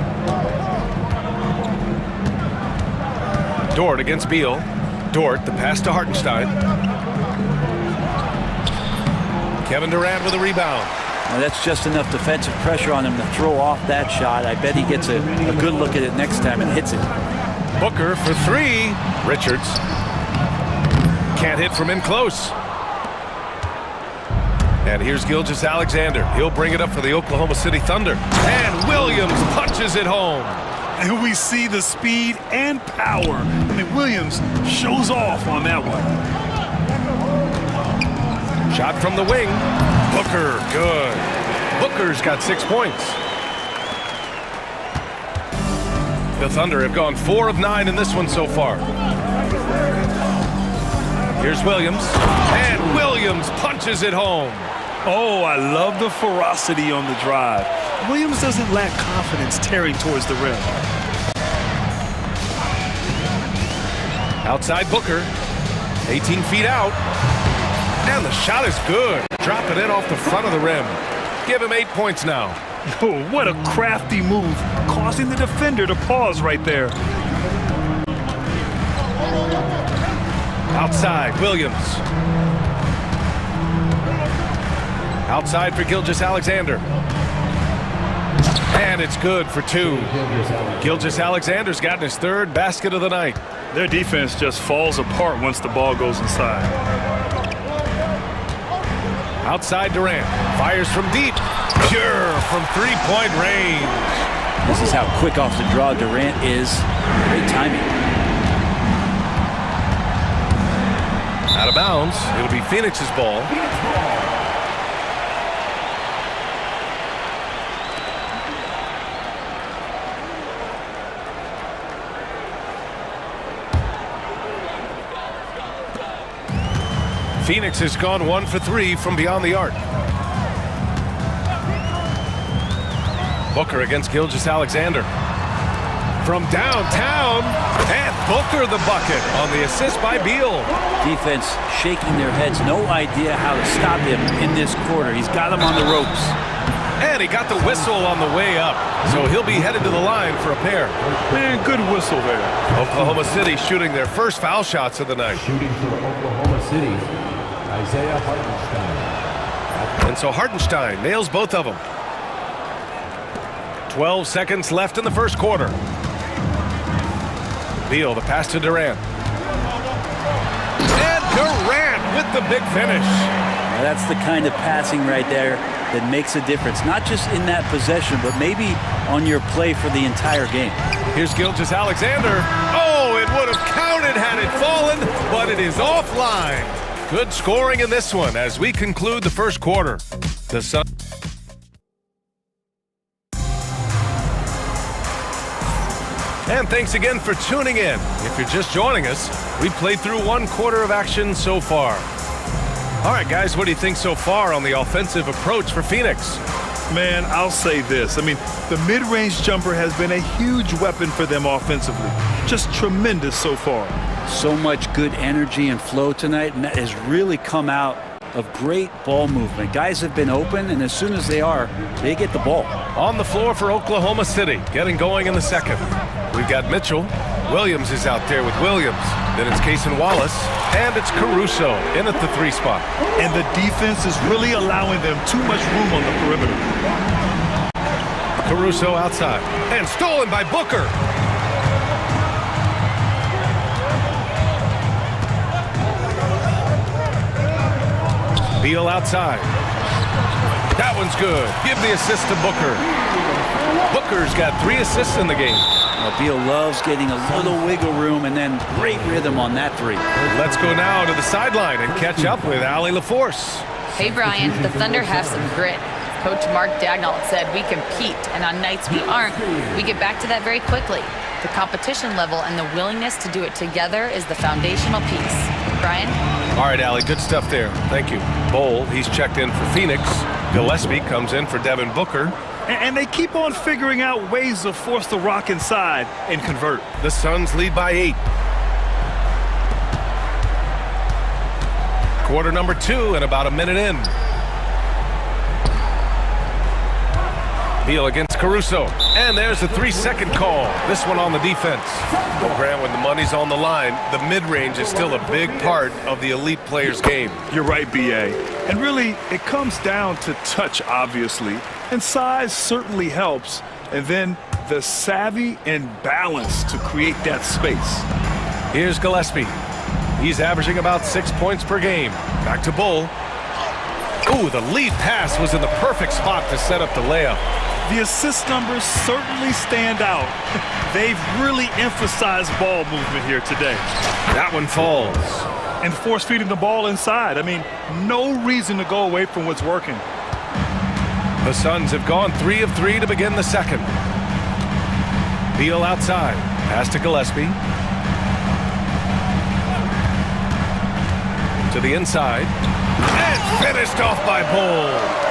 Dort against Beal. Dort, the pass to Hartenstein. Kevin Durant with a rebound. Now that's just enough defensive pressure on him to throw off that shot. I bet he gets a good look at it next time and hits it. Booker for 3. Richards. Can't hit from in close. And here's Gilgeous-Alexander. He'll bring it up for the Oklahoma City Thunder. And Williams punches it home. And we see the speed and power. I mean, Williams shows off on that one. Shot from the wing. Booker, good. Booker's got 6 points. The Thunder have gone 4 of 9 in this one so far. Here's Williams. And Williams punches it home. Oh, I love the ferocity on the drive. Williams doesn't lack confidence tearing towards the rim. Outside Booker. 18 feet out. And the shot is good. Drop it in off the front of the rim. Give him 8 points now. Oh, what a crafty move, causing the defender to pause right there. Outside, Williams. Outside for Gilgeous-Alexander. And it's good for 2. Gilgeous-Alexander's gotten his 3rd basket of the night. Their defense just falls apart once the ball goes inside. Outside Durant. Fires from deep. Pure from 3-point range. This is how quick off the draw Durant is. Great timing. Out of bounds. It'll be Phoenix's ball. Phoenix has gone 1 for 3 from beyond the arc. Booker against Gilgeous-Alexander. From downtown, and Booker the bucket on the assist by Beal. Defense shaking their heads, no idea how to stop him in this quarter. He's got him on the ropes. And he got the whistle on the way up, so he'll be headed to the line for a pair. Man, good whistle there. Oklahoma City shooting their first foul shots of the night. Shooting for Oklahoma City, Isaiah Hartenstein. And so Hartenstein nails both of them. 12 seconds left in the first quarter. Beal, the pass to Durant. And Durant with the big finish. Now that's the kind of passing right there that makes a difference. Not just in that possession, but maybe on your play for the entire game. Here's Gilgeous-Alexander. Oh, it would have counted had it fallen, but it is offline. Good scoring in this one as we conclude the first quarter. The Sun. And thanks again for tuning in. If you're just joining us, we've played through one quarter of action so far. All right, guys, what do you think so far on the offensive approach for Phoenix? Man, I'll say this. I mean, the mid-range jumper has been a huge weapon for them offensively. Just tremendous so far. So much good energy and flow tonight, and that has really come out of great ball movement. Guys have been open, and as soon as they are, they get the ball. On the floor for Oklahoma City, getting going in the second. We've got Mitchell. Williams is out there with Williams. Then it's Cason Wallace, and it's Caruso in at the 3 spot. And the defense is really allowing them too much room on the perimeter. Caruso outside, and stolen by Booker. Beal outside. That one's good. Give the assist to Booker. Booker's got 3 assists in the game. Well, Beal loves getting a little wiggle room and then great rhythm on that 3. Let's go now to the sideline and catch up with Allie LaForce. Hey, Brian, the Thunder have some grit. Coach Mark Daigneault said we compete, and on nights we aren't, we get back to that very quickly. The competition level and the willingness to do it together is the foundational piece. Brian? All right, Allie, good stuff there. Thank you. Bowl, he's checked in for Phoenix. Gillespie comes in for Devin Booker. And they keep on figuring out ways to force the rock inside and convert. The Suns lead by 8. Quarter number 2 and about a minute in. Beal against Caruso. And there's a 3-second call. This one on the defense. Well, Grant, when the money's on the line, the mid-range is still a big part of the elite player's game. You're right, B.A. And really, it comes down to touch, obviously. And size certainly helps. And then the savvy and balance to create that space. Here's Gillespie. He's averaging about 6 points per game. Back to Bull. Ooh, the lead pass was in the perfect spot to set up the layup. The assist numbers certainly stand out. They've really emphasized ball movement here today. That one falls. And force feeding the ball inside. I mean, no reason to go away from what's working. The Suns have gone 3 of 3 to begin the second. Beal outside. Pass to Gillespie. To the inside. And finished off by Bull.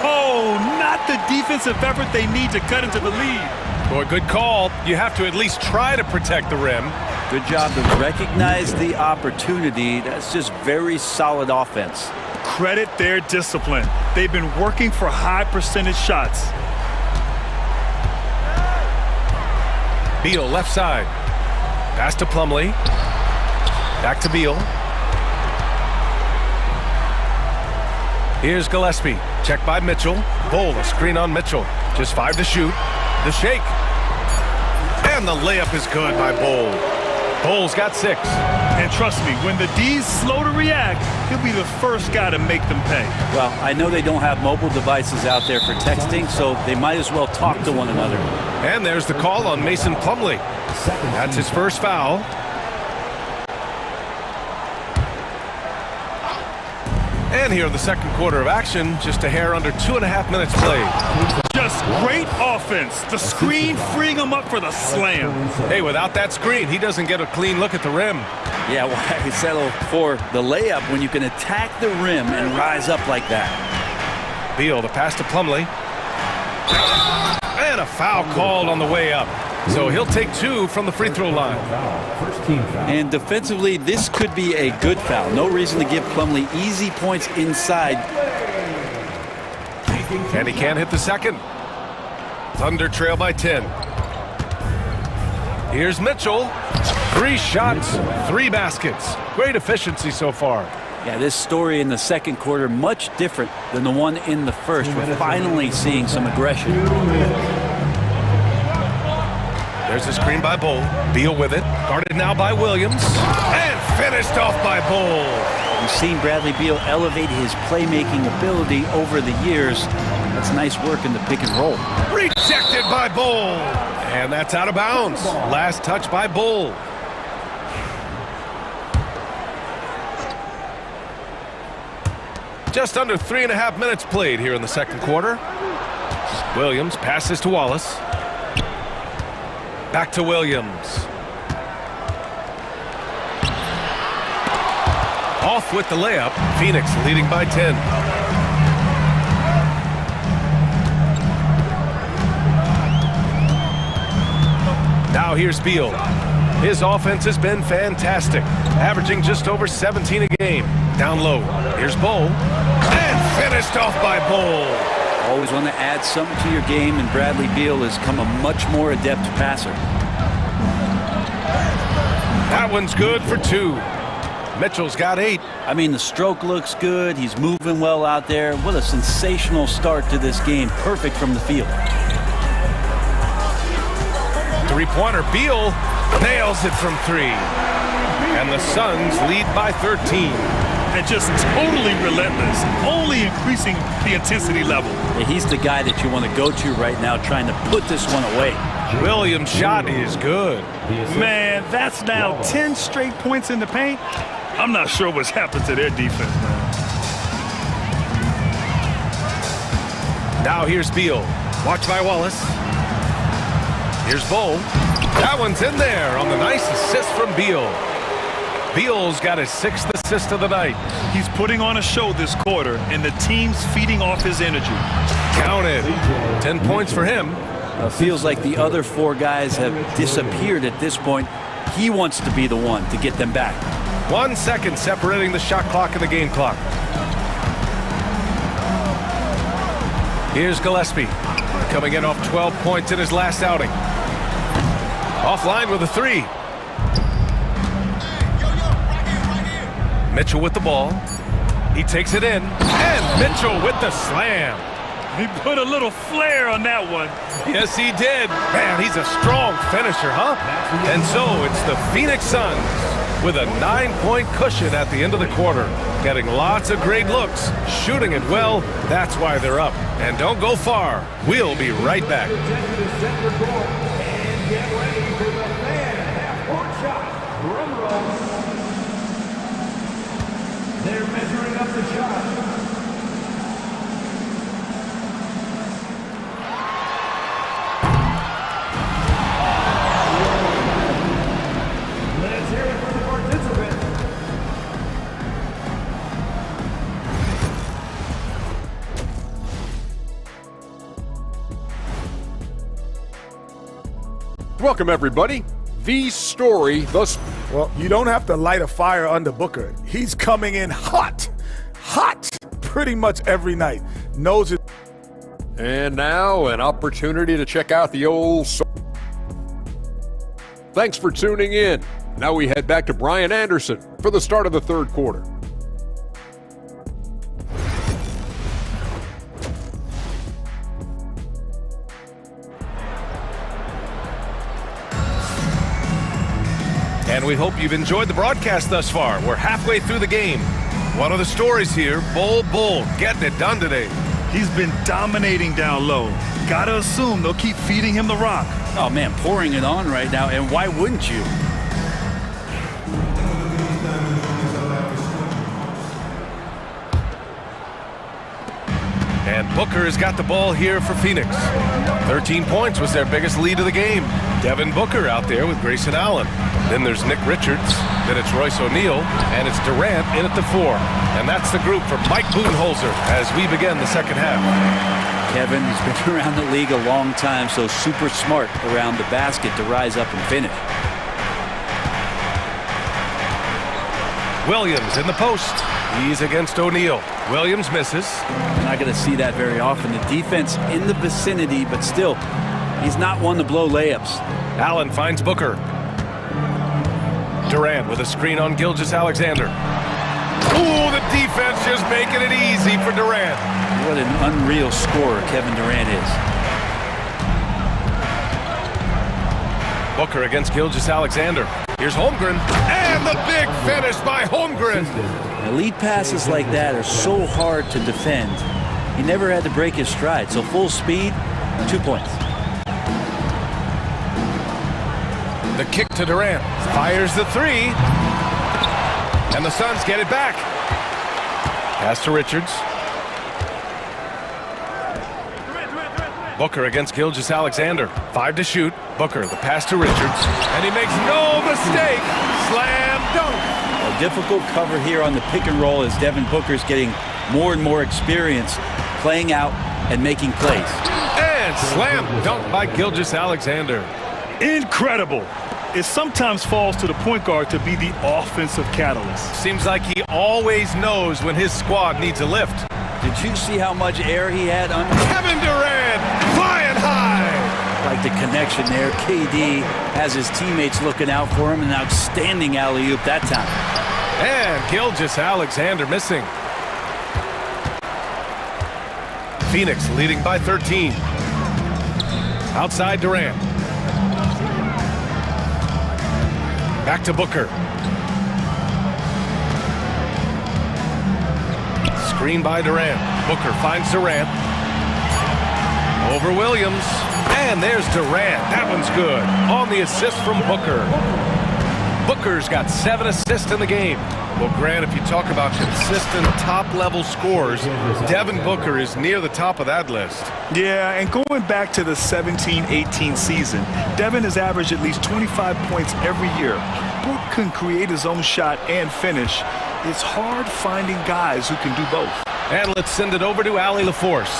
Oh, not the defensive effort they need to cut into the lead. Boy, good call. You have to at least try to protect the rim. Good job to recognize the opportunity. That's just very solid offense. Credit their discipline. They've been working for high percentage shots. Beal left side. Pass to Plumlee. Back to Beal. Here's Gillespie. Checked by Mitchell. Bull, a screen on Mitchell. Just 5 to shoot. The shake. And the layup is good by Bull. Bull's got 6. And trust me, when the D's slow to react, he'll be the first guy to make them pay. Well, I know they don't have mobile devices out there for texting, so they might as well talk to one another. And there's the call on Mason Plumlee. That's his first foul. And here in the second quarter of action, just a hair under 2.5 minutes played. Just great offense. The screen freeing him up for the slam. Hey, without that screen, he doesn't get a clean look at the rim. Yeah, why settle for the layup when you can attack the rim and rise up like that? Beal, the pass to Plumlee. And a foul called on the way up. So he'll take 2 from the free throw line. And defensively, this could be a good foul. No reason to give Plumlee easy points inside. And he can't hit the second. Thunder trail by 10. Here's Mitchell. 3 shots, 3 baskets. Great efficiency so far. Yeah, this story in the second quarter much different than the one in the first. We're finally seeing some aggression. There's a screen by Bull. Beal with it. Guarded now by Williams. And finished off by Bull. We've seen Bradley Beal elevate his playmaking ability over the years. That's nice work in the pick and roll. Rejected by Bull. And that's out of bounds. Last touch by Bull. Just under 3.5 minutes played here in the second quarter. Williams passes to Wallace. Back to Williams. Off with the layup. Phoenix leading by 10. Now here's Beal. His offense has been fantastic, averaging just over 17 a game. Down low. Here's Bull. And finished off by Bull. Always want to add something to your game, and Bradley Beal has come a much more adept passer. That one's good for 2. Mitchell's got 8. I mean, the stroke looks good. He's moving well out there. What a sensational start to this game. Perfect from the field. Three-pointer. Beal nails it from 3. And the Suns lead by 13. And just totally relentless, only increasing the intensity level. Yeah, he's the guy that you want to go to right now, trying to put this one away. Williams' shot is good. Man, that's now 10 straight points in the paint. I'm not sure what's happened to their defense, man. Now here's Beal. Watched by Wallace. Here's Bull. That one's in there on the nice assist from Beal. Beal's got his 6th assist of the night. He's putting on a show this quarter, and the team's feeding off his energy. Counted. 10 points for him. Feels like the other 4 guys have disappeared at this point. He wants to be the one to get them back. 1 second separating the shot clock and the game clock. Here's Gillespie, coming in off 12 points in his last outing. Offline with a 3. Mitchell with the ball. He takes it in. And Mitchell with the slam. He put a little flair on that one. Yes, he did. Man, he's a strong finisher, huh? And so it's the Phoenix Suns with a 9-point cushion at the end of the quarter. Getting lots of great looks, shooting it well. That's why they're up. And don't go far. We'll be right back. They're measuring up the shot. Let's hear it from the participants. Welcome, everybody. The story thus. Well, you don't have to light a fire under Booker. He's coming in hot, pretty much every night. Knows it. And now an opportunity to check out the old. Thanks for tuning in. Now we head back to Brian Anderson for the start of the third quarter. And we hope you've enjoyed the broadcast thus far. We're halfway through the game. One of the stories here, Bull getting it done today. He's been dominating down low. Gotta assume they'll keep feeding him the rock. Oh, man, pouring it on right now, and why wouldn't you? And Booker has got the ball here for Phoenix. 13 points was their biggest lead of the game. Devin Booker out there with Grayson Allen. Then there's Nick Richards. Then it's Royce O'Neal. And it's Durant in at the 4. And that's the group for Mike Budenholzer as we begin the second half. Kevin has been around the league a long time, so super smart around the basket to rise up and finish. Williams in the post. He's against O'Neal. Williams misses. You're not going to see that very often. The defense in the vicinity, but still, he's not one to blow layups. Allen finds Booker. Durant with a screen on Gilgeous-Alexander. Ooh, the defense just making it easy for Durant. What an unreal scorer Kevin Durant is. Booker against Gilgeous-Alexander. Here's Holmgren. And the big finish by Holmgren. Elite passes like that are so hard to defend. He never had to break his stride, so full speed, 2 points. The kick to Durant. Fires the 3. And the Suns get it back. Pass to Richards. Booker against Gilgeous-Alexander. 5 to shoot. Booker, the pass to Richards. And he makes no mistake. Slam dunk. A difficult cover here on the pick and roll as Devin Booker's getting more and more experience playing out and making plays. And slam dunk by Gilgeous-Alexander. Incredible. It sometimes falls to the point guard to be the offensive catalyst. Seems like he always knows when his squad needs a lift. Did you see how much air he had under? Kevin Durant flying high. Like the connection there. KD has his teammates looking out for him. An outstanding alley-oop that time. And Gilgeous-Alexander missing. Phoenix leading by 13. Outside Durant. Back to Booker. Screen by Durant. Booker finds Durant. Over Williams. And there's Durant. That one's good. On the assist from Booker. Booker's got 7 assists in the game. Well, Grant, if you talk about consistent top-level scores, Devin Booker is near the top of that list. Yeah, and going back to the 17-18 season, Devin has averaged at least 25 points every year. Book can create his own shot and finish. It's hard finding guys who can do both. And let's send it over to Allie LaForce.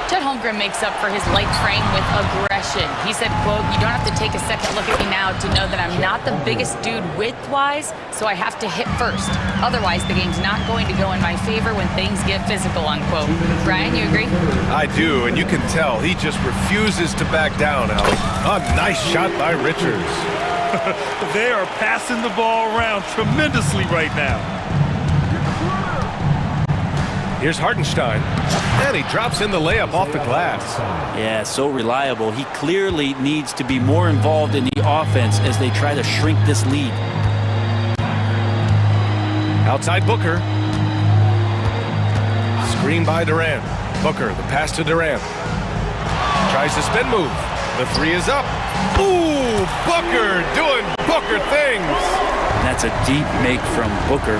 Chet Holmgren makes up for his light frame with aggression. He said, quote, "You don't have to take a second look at me now to know that I'm not the biggest dude width-wise, so I have to hit first. Otherwise, the game's not going to go in my favor when things get physical," unquote. Brian, you agree? I do, and you can tell he just refuses to back down, Al. A nice shot by Richards. They are passing the ball around tremendously right now. Here's Hartenstein, and he drops in the layup off the glass. Yeah, so reliable. He clearly needs to be more involved in the offense as they try to shrink this lead. Outside Booker. Screen by Durant. Booker, the pass to Durant. Tries the spin move. The 3 is up. Ooh, Booker doing Booker things. That's a deep make from Booker.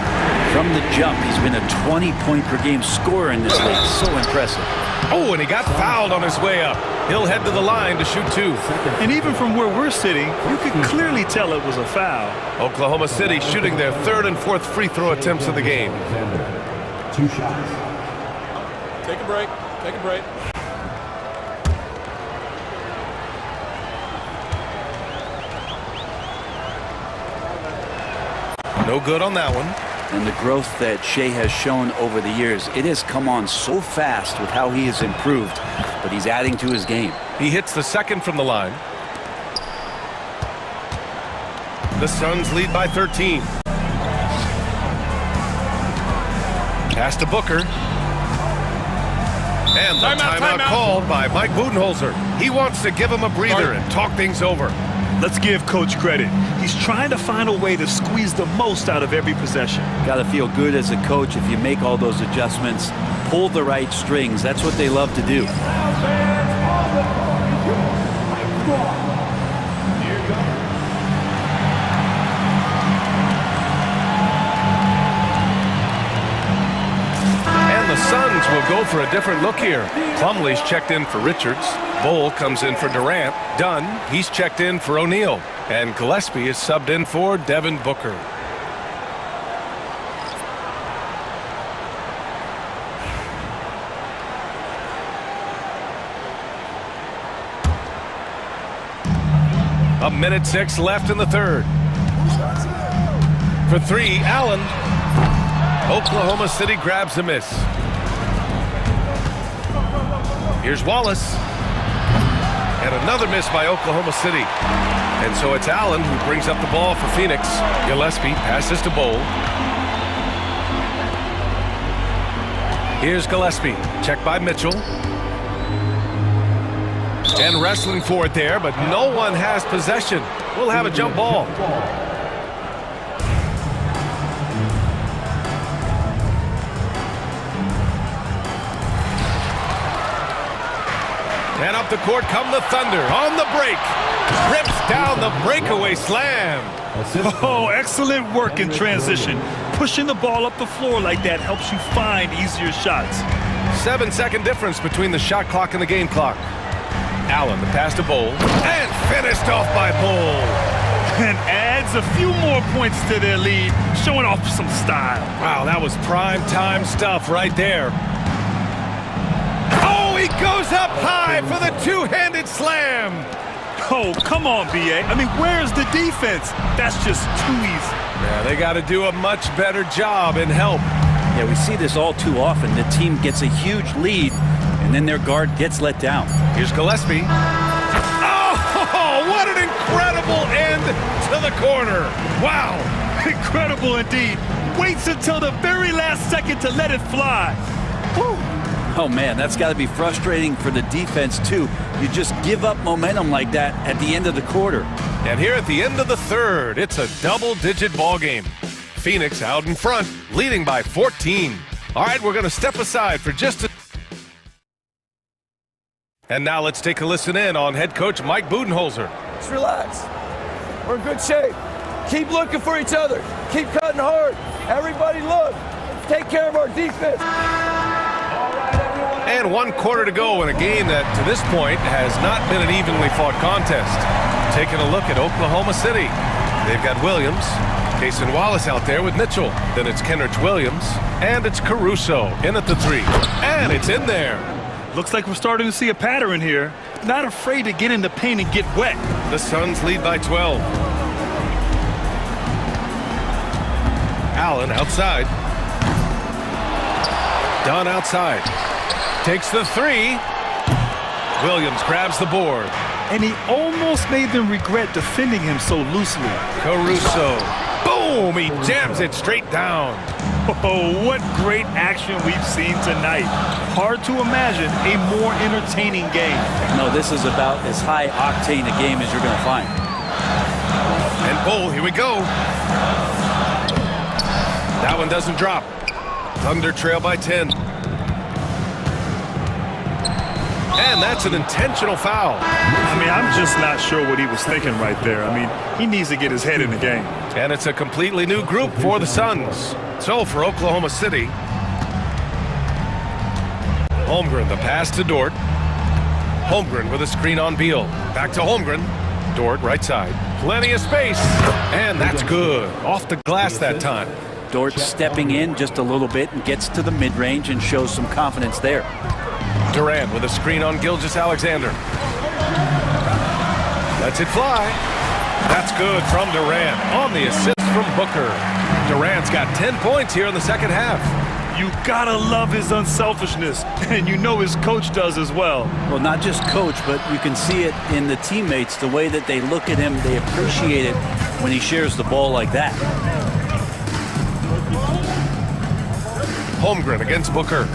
From the jump, he's been a 20-point-per-game scorer in this league. So impressive. Oh, and he got fouled on his way up. He'll head to the line to shoot 2. And even from where we're sitting, you can clearly tell it was a foul. Oklahoma City shooting their 3rd and 4th free throw attempts of the game. 2 shots. Take a break. Take a break. No good on that one. And the growth that Shea has shown over the years, it has come on so fast with how he has improved, but he's adding to his game. He hits the 2nd from the line. The Suns lead by 13. Pass to Booker. And the timeout called by Mike Budenholzer. He wants to give him a breather and talk things over. Let's give Coach credit. He's trying to find a way to squeeze the most out of every possession. Got to feel good as a coach if you make all those adjustments, pull the right strings. That's what they love to do. And the Suns will go for a different look here. Plumlee's checked in for Richards. Bull comes in for Durant. Dunn, he's checked in for O'Neal. And Gillespie is subbed in for Devin Booker. A minute 6 left in the third. For three, Allen. Oklahoma City grabs a miss. Here's Wallace. And another miss by Oklahoma City. And so it's Allen who brings up the ball for Phoenix. Gillespie passes to Bowl. Here's Gillespie. Checked by Mitchell. And wrestling for it there, but no one has possession. We'll have a jump ball. And up the court come the Thunder on the break. Rips down the breakaway slam. Oh, excellent work in transition. Pushing the ball up the floor like that helps you find easier shots. 7-second difference between the shot clock and the game clock. Allen, the pass to Bowl. And finished off by Bowl. And adds a few more points to their lead, showing off some style. Wow, that was prime time stuff right there. Oh, he goes up high for the two-handed slam. Oh, come on, B.A. I mean, where's the defense? That's just too easy. Yeah, they got to do a much better job in help. Yeah, we see this all too often. The team gets a huge lead, and then their guard gets let down. Here's Gillespie. Oh, what an incredible end to the corner. Wow, incredible indeed. Waits until the very last second to let it fly. Whew. Oh, man, that's got to be frustrating for the defense, too. You just give up momentum like that at the end of the quarter. And here at the end of the third, it's a double-digit ball game. Phoenix out in front, leading by 14. All right, we're going to step aside for just a... And now let's take a listen in on head coach Mike Budenholzer. Just relax. We're in good shape. Keep looking for each other. Keep cutting hard. Everybody look. Take care of our defense. And 1 quarter to go in a game that, to this point, has not been an evenly fought contest. Taking a look at Oklahoma City. They've got Williams, Cason Wallace out there with Mitchell. Then it's Kenrich Williams, and it's Caruso in at the three. And it's in there. Looks like we're starting to see a pattern here. Not afraid to get in the paint and get wet. The Suns lead by 12. Allen outside. Dunn outside. Takes the three. Williams grabs the board. And he almost made them regret defending him so loosely. Caruso. Boom! He jams it straight down. Oh, what great action we've seen tonight. Hard to imagine a more entertaining game. No, this is about as high octane a game as you're going to find. And Bull, here we go. That one doesn't drop. Thunder trail by 10. And that's an intentional foul. I mean, I'm just not sure what he was thinking right there. I mean, he needs to get his head in the game. And it's a completely new group for the Suns. So for Oklahoma City, Holmgren, the pass to Dort. Holmgren with a screen on Beal. Back to Holmgren. Dort, right side. Plenty of space. And that's good. Off the glass that time. Dort stepping in just a little bit and gets to the mid-range and shows some confidence there. Durant with a screen on Gilgeous-Alexander. Lets it fly. That's good from Durant on the assist from Booker. Durant's got 10 points here in the second half. You gotta love his unselfishness, and you know his coach does as well. Well, not just coach, but you can see it in the teammates, the way that they look at him, they appreciate it when he shares the ball like that. Holmgren against Booker.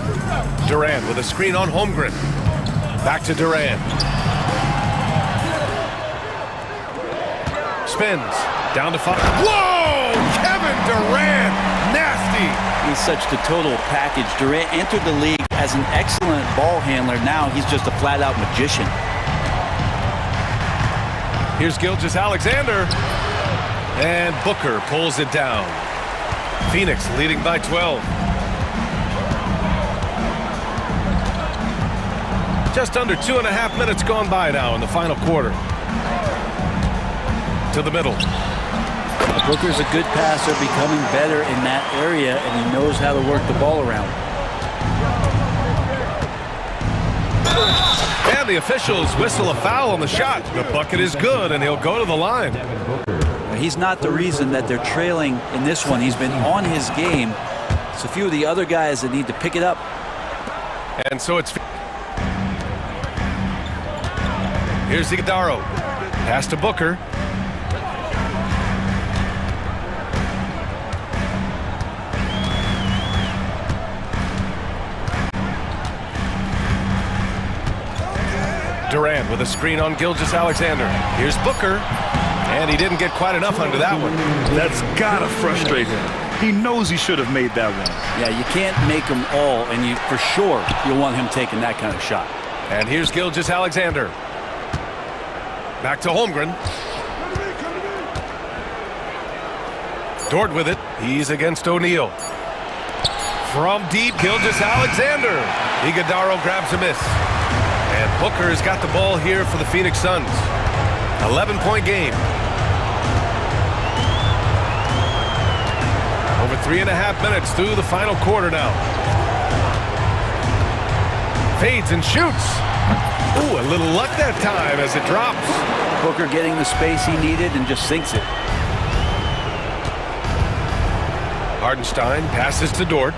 Durant with a screen on Holmgren. Back to Durant. Spins. Down to 5. Whoa! Kevin Durant! Nasty! He's such the total package. Durant entered the league as an excellent ball handler. Now he's just a flat-out magician. Here's Gilgeous-Alexander. And Booker pulls it down. Phoenix leading by 12. Just under 2.5 minutes gone by now in the final quarter. To the middle. Booker's a good passer, becoming better in that area, and he knows how to work the ball around. And the officials whistle a foul on the shot. The bucket is good, and he'll go to the line. He's not the reason that they're trailing in this one. He's been on his game. It's a few of the other guys that need to pick it up. And so it's... Here's Iguodaro. Pass to Booker. Durant with a screen on Gilgeous-Alexander. Here's Booker. And he didn't get quite enough under that one. That's gotta frustrate him. He knows he should have made that one. Yeah, you can't make them all, and you for sure you'll want him taking that kind of shot. And here's Gilgeous-Alexander. Back to Holmgren. Dort with it. He's against O'Neal. From deep, Gilgeous-Alexander. Iguodaro grabs a miss. And Booker has got the ball here for the Phoenix Suns. 11-point game. Over 3.5 minutes through the final quarter now. Fades and shoots. Ooh, a little luck that time as it drops. Booker getting the space he needed and just sinks it. Hardenstein passes to Dort.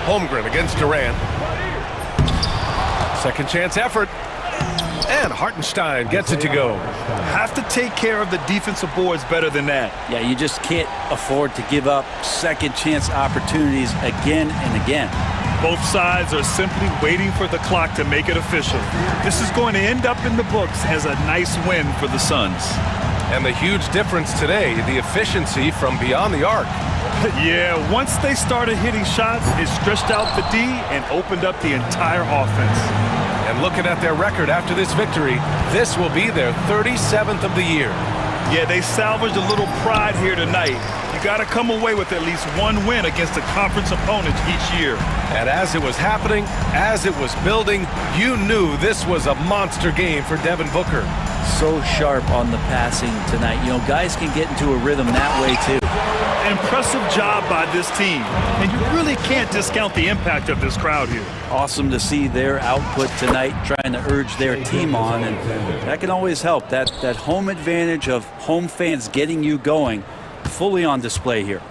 Holmgren against Durant. Second chance effort. And Hartenstein gets it to go. Have to take care of the defensive boards better than that. Yeah, you just can't afford to give up second chance opportunities again and again. Both sides are simply waiting for the clock to make it official. This is going to end up in the books as a nice win for the Suns. And the huge difference today, the efficiency from beyond the arc. Yeah, once they started hitting shots, it stretched out the D and opened up the entire offense. And looking at their record after this victory, this will be their 37th of the year. Yeah, they salvaged a little pride here tonight. You got to come away with at least one win against a conference opponent each year. And as it was happening, as it was building, you knew this was a monster game for Devin Booker. So sharp on the passing tonight. You know, guys can get into a rhythm that way too. Impressive job by this team. And you really can't discount the impact of this crowd here. Awesome to see their output tonight, trying to urge their team on, and that can always help. That home advantage of home fans getting you going, fully on display here.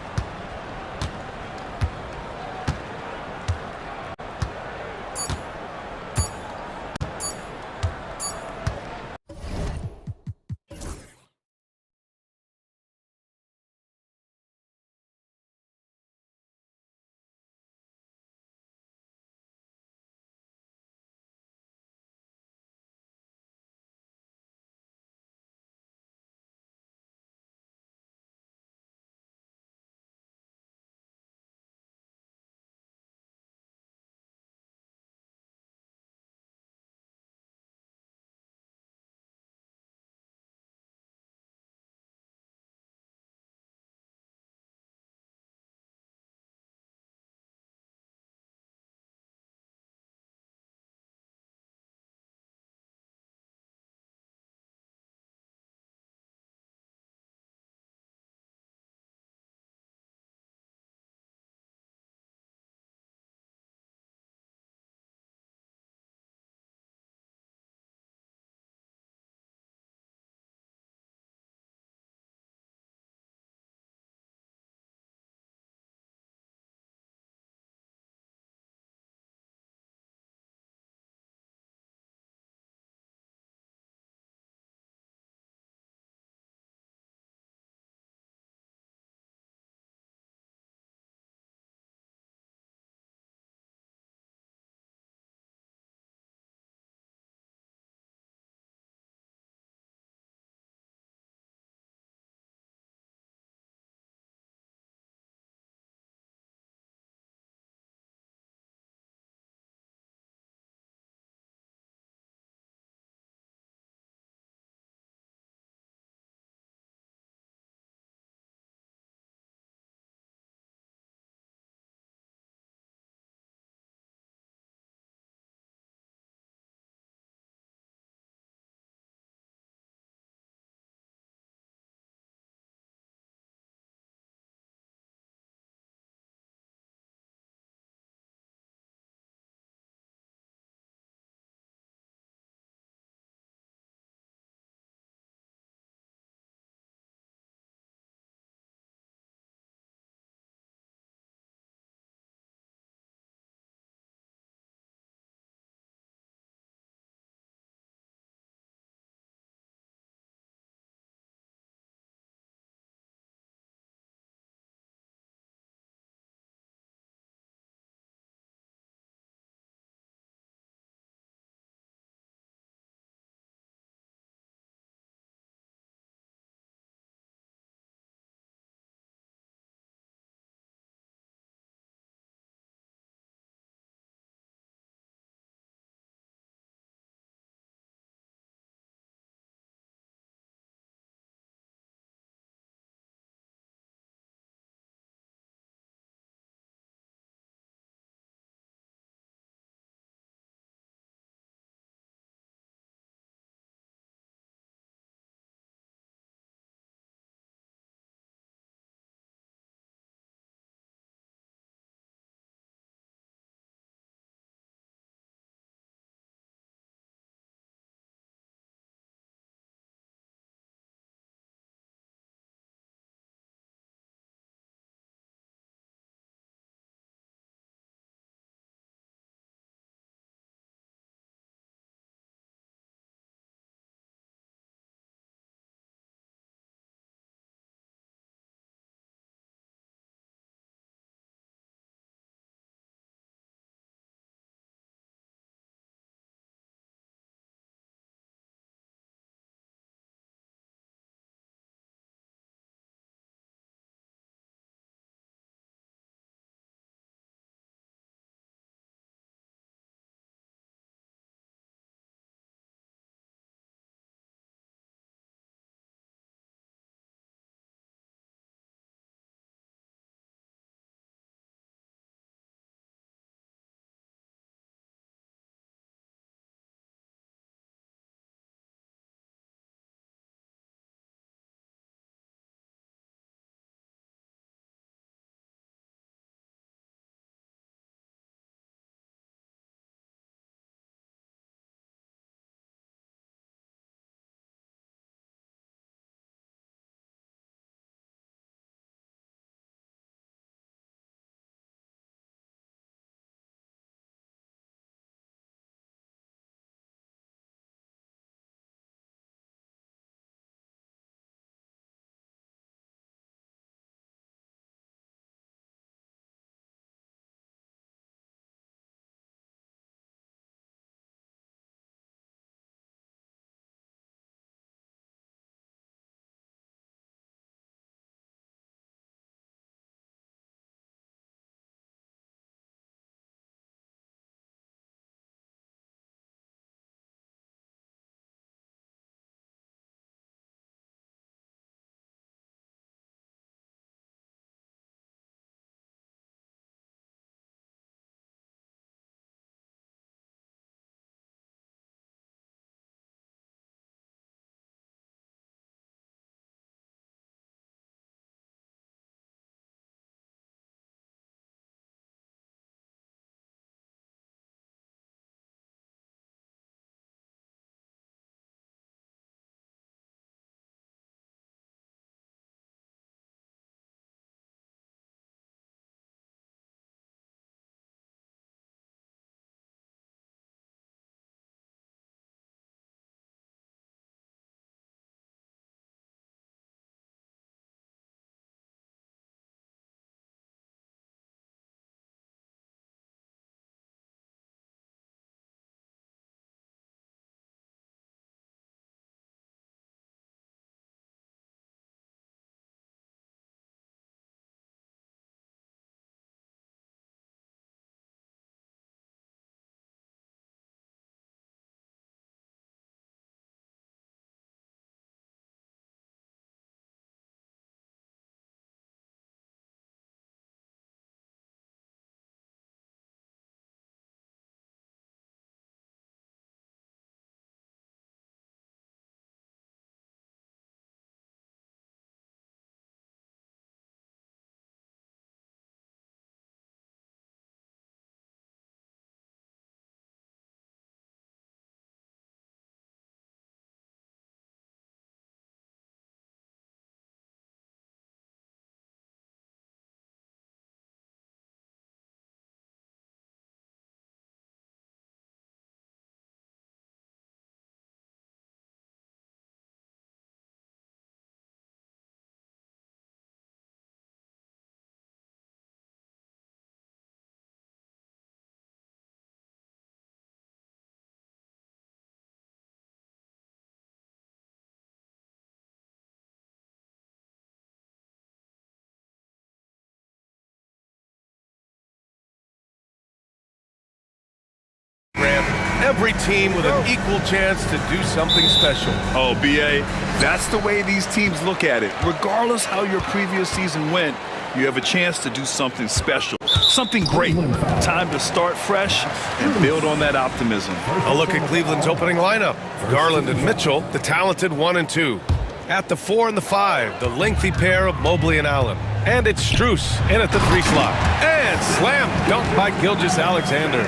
Every team with an equal chance to do something special. Oh, B.A., that's the way these teams look at it. Regardless how your previous season went, you have a chance to do something special, something great. Time to start fresh and build on that optimism. A look at Cleveland's opening lineup. Garland and Mitchell, the talented 1 and 2. At the 4 and the 5, the lengthy pair of Mobley and Allen. And it's Strus in at the 3 slot. And slam dunk by Gilgeous-Alexander.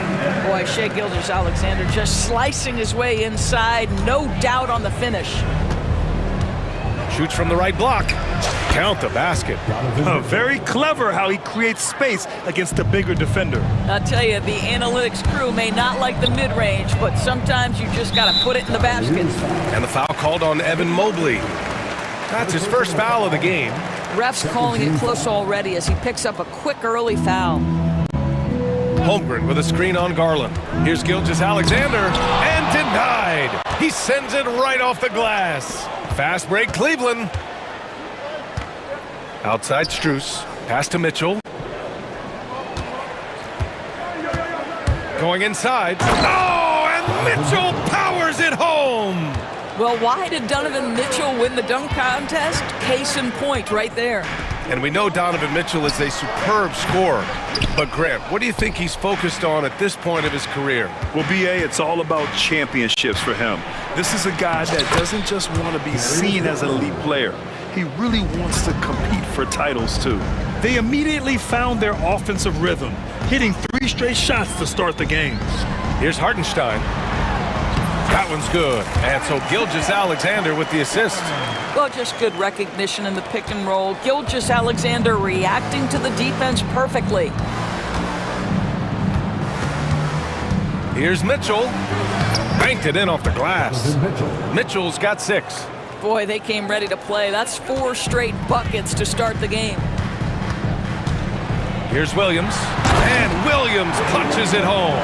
Boy, Shai Gilgeous-Alexander just slicing his way inside. No doubt on the finish. Shoots from the right block. Count the basket. Very clever how he creates space against the bigger defender. I'll tell you, the analytics crew may not like the mid-range, but sometimes you just got to put it in the basket. And the foul called on Evan Mobley. That's his first foul of the game. Ref's calling it close already as he picks up a quick early foul. Holmgren with a screen on Garland. Here's Gilgeous-Alexander, and denied. He sends it right off the glass. Fast break, Cleveland. Outside Strus, pass to Mitchell. Going inside. Oh, and Mitchell powers it home. Well, why did Donovan Mitchell win the dunk contest? Case in point right there. And we know Donovan Mitchell is a superb scorer. But Grant, what do you think he's focused on at this point of his career? Well, B.A., it's all about championships for him. This is a guy that doesn't just want to be seen as an elite player. He really wants to compete for titles, too. They immediately found their offensive rhythm, hitting 3 straight shots to start the game. Here's Hartenstein. That one's good. And so Gilgeous-Alexander with the assist. Well, just good recognition in the pick and roll. Gilgeous-Alexander reacting to the defense perfectly. Here's Mitchell. Banked it in off the glass. Mitchell's got 6. Boy, they came ready to play. That's 4 straight buckets to start the game. Here's Williams. And Williams punches it home.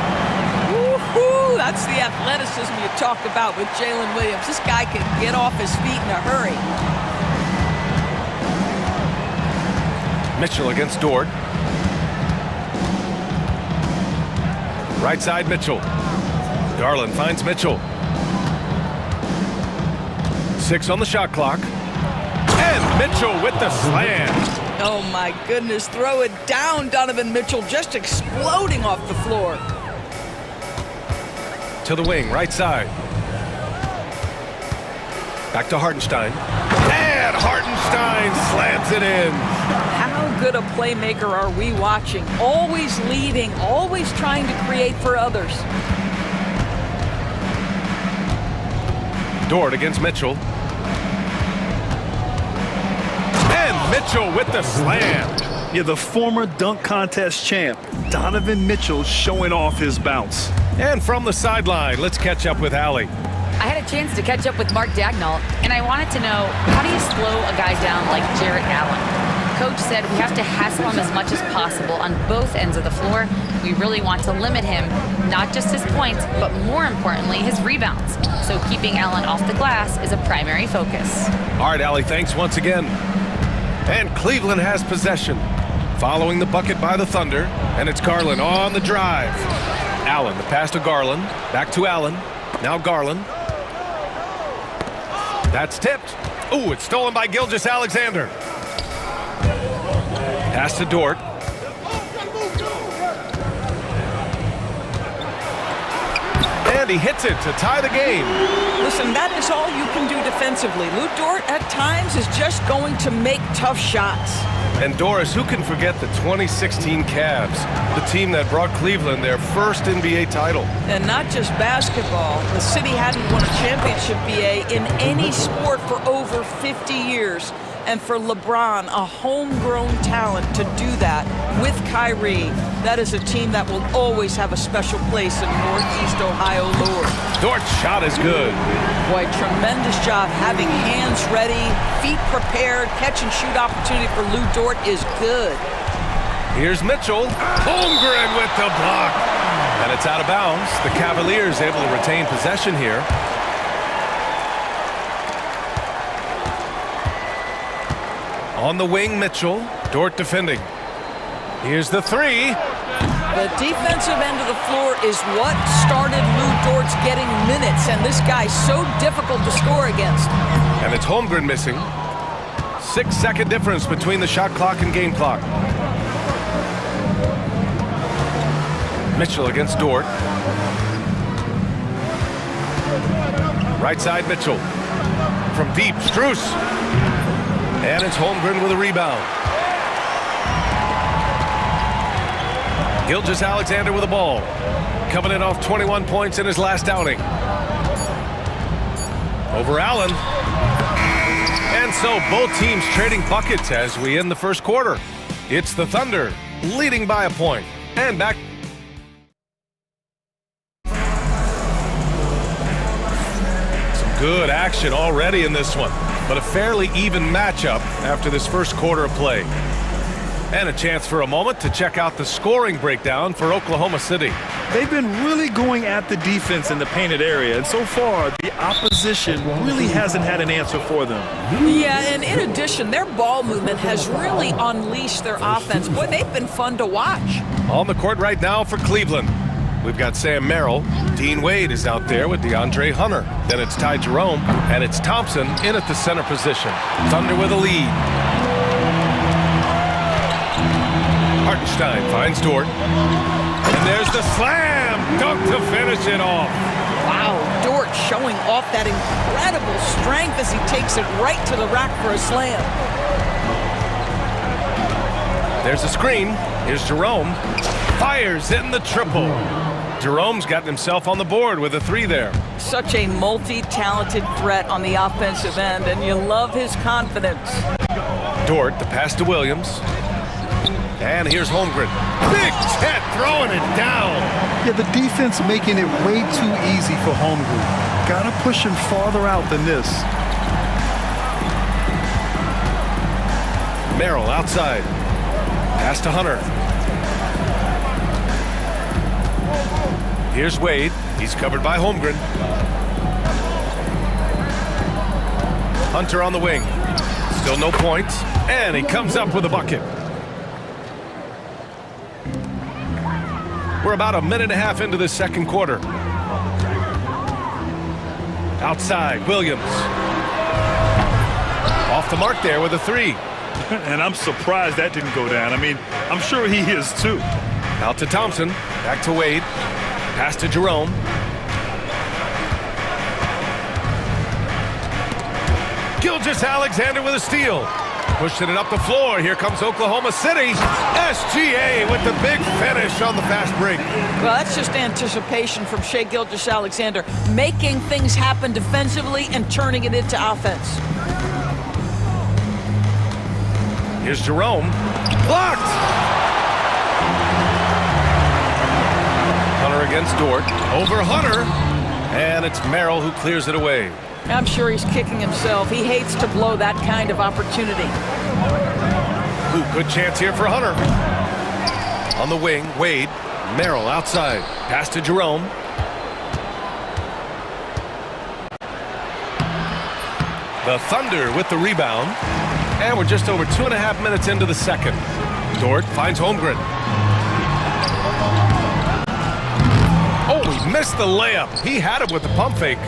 Woo-hoo! That's the athleticism you talked about with Jalen Williams. This guy can get off his feet in a hurry. Mitchell against Dort. Right side Mitchell. Garland finds Mitchell. 6 on the shot clock. And Mitchell with the slam. Oh my goodness, throw it down, Donovan Mitchell, just exploding off the floor. To the wing, right side. Back to Hartenstein. And Hartenstein slams it in. How good a playmaker are we watching? Always leading, always trying to create for others. Dort against Mitchell. And Mitchell with the slam. Yeah, the former dunk contest champ, Donovan Mitchell, showing off his bounce. And from the sideline, let's catch up with Allie. I had a chance to catch up with Mark Dagnall, and I wanted to know, how do you slow a guy down like Jarrett Allen? Coach said we have to hassle him as much as possible on both ends of the floor. We really want to limit him, not just his points, but more importantly, his rebounds. So keeping Allen off the glass is a primary focus. All right, Allie, thanks once again. And Cleveland has possession. Following the bucket by the Thunder, and it's Garland on the drive. Allen, the pass to Garland. Back to Allen. Now Garland. That's tipped. Ooh, it's stolen by Gilgeous-Alexander. Pass to Dort. And he hits it to tie the game. Listen, that is all you can do defensively. Lou Dort at times is just going to make tough shots. And Doris, who can forget the 2016 Cavs, the team that brought Cleveland their first NBA title? And not just basketball. The city hadn't won a championship, BA, in any sport for over 50 years. And for LeBron, a homegrown talent, to do that with Kyrie, that is a team that will always have a special place in Northeast Ohio lore. Dort's shot is good. Boy, tremendous job having hands ready, feet prepared, catch and shoot opportunity for Lou Dort is good. Here's Mitchell. Holmgren with the block. And it's out of bounds. The Cavaliers able to retain possession here. On the wing, Mitchell. Dort defending. Here's the 3. The defensive end of the floor is what started Lou Dort's getting minutes, and this guy's so difficult to score against. And it's Holmgren missing. 6-second difference between the shot clock and game clock. Mitchell against Dort. Right side Mitchell. From deep, Strus. And it's Holmgren with a rebound. Gilgeous-Alexander with the ball. Coming in off 21 points in his last outing. Over Allen. And so both teams trading buckets as we end the first quarter. It's the Thunder leading by a point. And back. Some good action already in this one, but a fairly even matchup after this first quarter of play. And a chance for a moment to check out the scoring breakdown for Oklahoma City. They've been really going at the defense in the painted area, and so far the opposition really hasn't had an answer for them. Yeah, and in addition, their ball movement has really unleashed their offense. Boy, they've been fun to watch. On the court right now for Cleveland, we've got Sam Merrill. Dean Wade is out there with DeAndre Hunter. Then it's Ty Jerome, and it's Thompson in at the center position. Thunder with a lead. Hartenstein finds Dort. And there's the slam dunk to finish it off. Wow, Dort showing off that incredible strength as he takes it right to the rack for a slam. There's a screen. Here's Jerome. Fires in the triple. Jerome's gotten himself on the board with a three there. Such a multi-talented threat on the offensive end, and you love his confidence. Dort, the pass to Williams. And here's Holmgren. Big Chet throwing it down. Yeah, the defense making it way too easy for Holmgren. Gotta push him farther out than this. Merrill outside. Pass to Hunter. Here's Wade. He's covered by Holmgren. Hunter on the wing. Still no points. And he comes up with a bucket. We're about a minute and a half into this second quarter. Outside, Williams. Off the mark there with a three. And I'm surprised that didn't go down. I mean, I'm sure he is too. Out to Thompson. Back to Wade. Pass to Jerome. Gilgeous-Alexander with a steal. Pushing it up the floor. Here comes Oklahoma City. SGA with the big finish on the fast break. Well, that's just anticipation from Shai Gilgeous-Alexander, making things happen defensively and turning it into offense. Here's Jerome. Blocked! Hunter against Dort. Over Hunter. And it's Merrill who clears it away. I'm sure he's kicking himself. He hates to blow that kind of opportunity. Ooh, good chance here for Hunter. On the wing, Wade. Merrill outside. Pass to Jerome. The Thunder with the rebound. And we're just over 2.5 minutes into the second. Dort finds Holmgren. Oh, he missed the layup. He had it with the pump fake.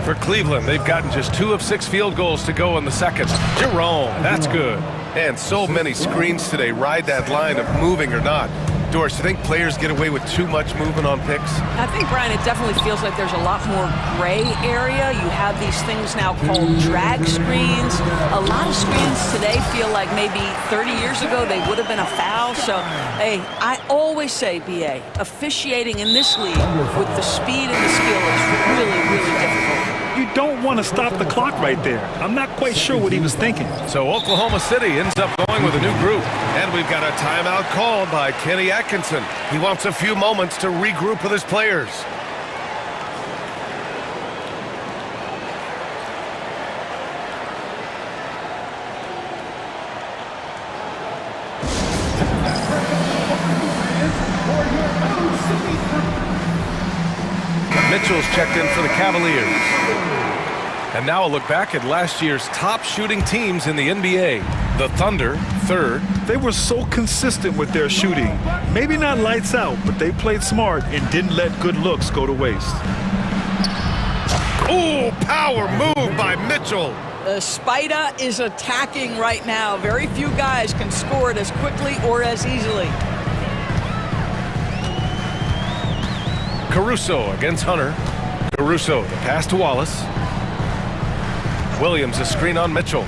For Cleveland, they've gotten just 2 of 6 field goals to go in the second. Jerome, that's good. And so many screens today ride that line of moving or not. Doris, you think players get away with too much movement on picks? I think, Brian, it definitely feels like there's a lot more gray area. You have these things now called drag screens. A lot of screens today feel like maybe 30 years ago they would have been a foul. So, hey, I always say, BA, officiating in this league with the speed and the skill is really, really difficult. You don't want to stop the clock right there. I'm not quite sure what he was thinking. So Oklahoma City ends up going with a new group. And we've got a timeout called by Kenny Atkinson. He wants a few moments to regroup with his players. Mitchell's checked in for the Cavaliers. And now a look back at last year's top shooting teams in the NBA. The Thunder, third. They were so consistent with their shooting. Maybe not lights out, but they played smart and didn't let good looks go to waste. Ooh, power move by Mitchell. The Spider is attacking right now. Very few guys can score it as quickly or as easily. Caruso against Hunter. Caruso, the pass to Wallace. Williams, a screen on Mitchell.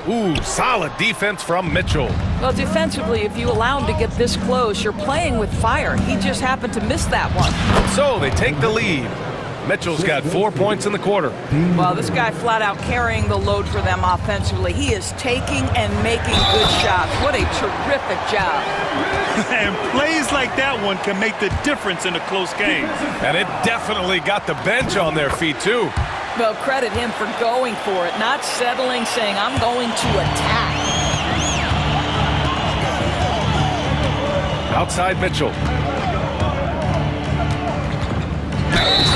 Ooh, solid defense from Mitchell. Well, defensively, if you allow him to get this close, you're playing with fire. He just happened to miss that one. So they take the lead. Mitchell's got 4 points in the quarter. Well, this guy flat out carrying the load for them offensively. He is taking and making good shots. What a terrific job. And plays like that one can make the difference in a close game. And it definitely got the bench on their feet, too. Well, credit him for going for it, not settling, saying, I'm going to attack. Outside Mitchell.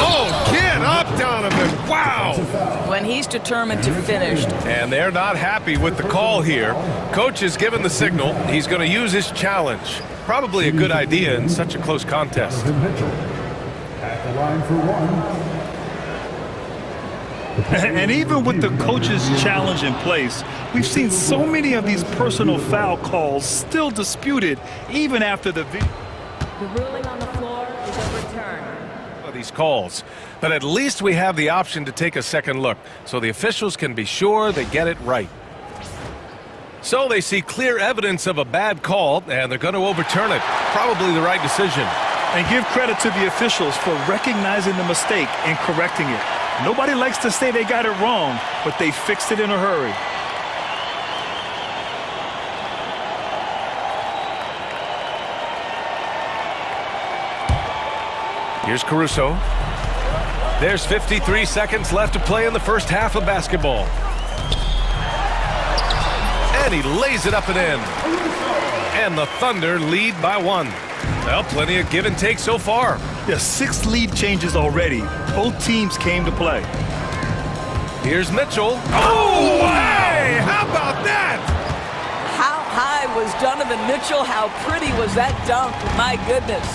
Oh, get up, Donovan. Wow. When he's determined to finish. And they're not happy with the call here. Coach has given the signal. He's going to use his challenge. Probably a good idea in such a close contest. At the line for one. And even with the coach's challenge in place, we've seen so many of these personal foul calls still disputed even after the video. The ruling on the floor is overturned. These calls, but at least we have the option to take a second look so the officials can be sure they get it right. So they see clear evidence of a bad call and they're going to overturn it. Probably the right decision. And give credit to the officials for recognizing the mistake and correcting it. Nobody likes to say they got it wrong, but they fixed it in a hurry. Here's Caruso. There's 53 seconds left to play in the first half of basketball. And he lays it up and in. And the Thunder lead by 1. Well, plenty of give and take so far. Yeah, 6 lead changes already. Both teams came to play. Here's Mitchell. Oh, hey! How about that? How high was Donovan Mitchell? How pretty was that dunk? My goodness.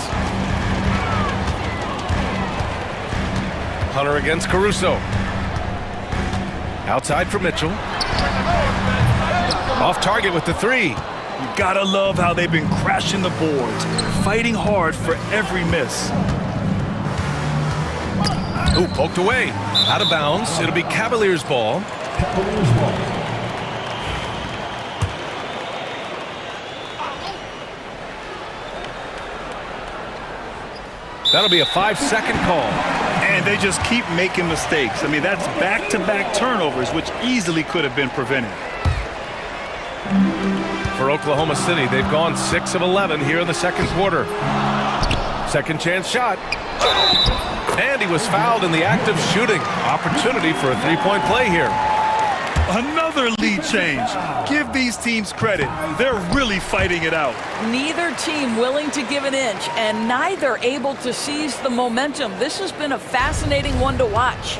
Hunter against Caruso. Outside for Mitchell. Off target with the 3. You gotta love how they've been crashing the boards, fighting hard for every miss. Ooh, poked away. Out of bounds. It'll be Cavaliers ball. That'll be a 5-second call. And they just keep making mistakes. I mean, that's back-to-back turnovers, which easily could have been prevented. For Oklahoma City, they've gone 6 of 11 here in the second quarter. Second chance shot. And he was fouled in the act of shooting. Opportunity for a 3-point play here. Another lead change. Give these teams credit. They're really fighting it out. Neither team willing to give an inch, and neither able to seize the momentum. This has been a fascinating one to watch.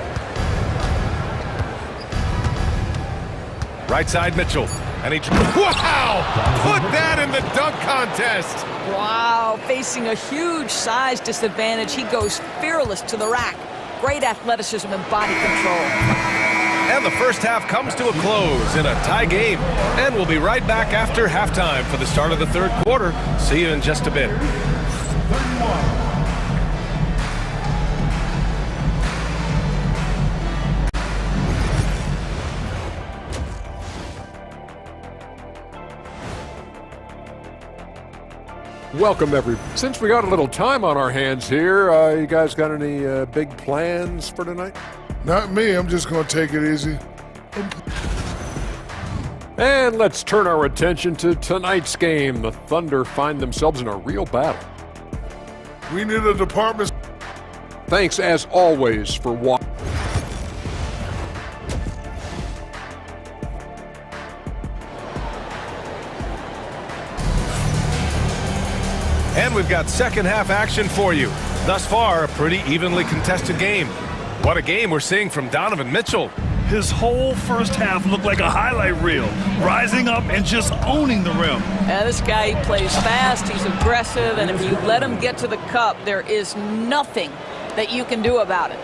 Right side Mitchell. And he, wow! Put that in the dunk contest. Wow, facing a huge size disadvantage. He goes fearless to the rack. Great athleticism and body control. And the first half comes to a close in a tie game. And we'll be right back after halftime for the start of the third quarter. See you in just a bit. Welcome, everyone. Since we got a little time on our hands here, you guys got any big plans for tonight? Not me. I'm just going to take it easy. And let's turn our attention to tonight's game. The Thunder find themselves in a real battle. We need a department. Thanks, as always, for watching. And we've got second half action for you. Thus far, a pretty evenly contested game. What a game we're seeing from Donovan Mitchell. His whole first half looked like a highlight reel, rising up and just owning the rim. Yeah, this guy, he plays fast, he's aggressive, and if you let him get to the cup, there is nothing that you can do about it.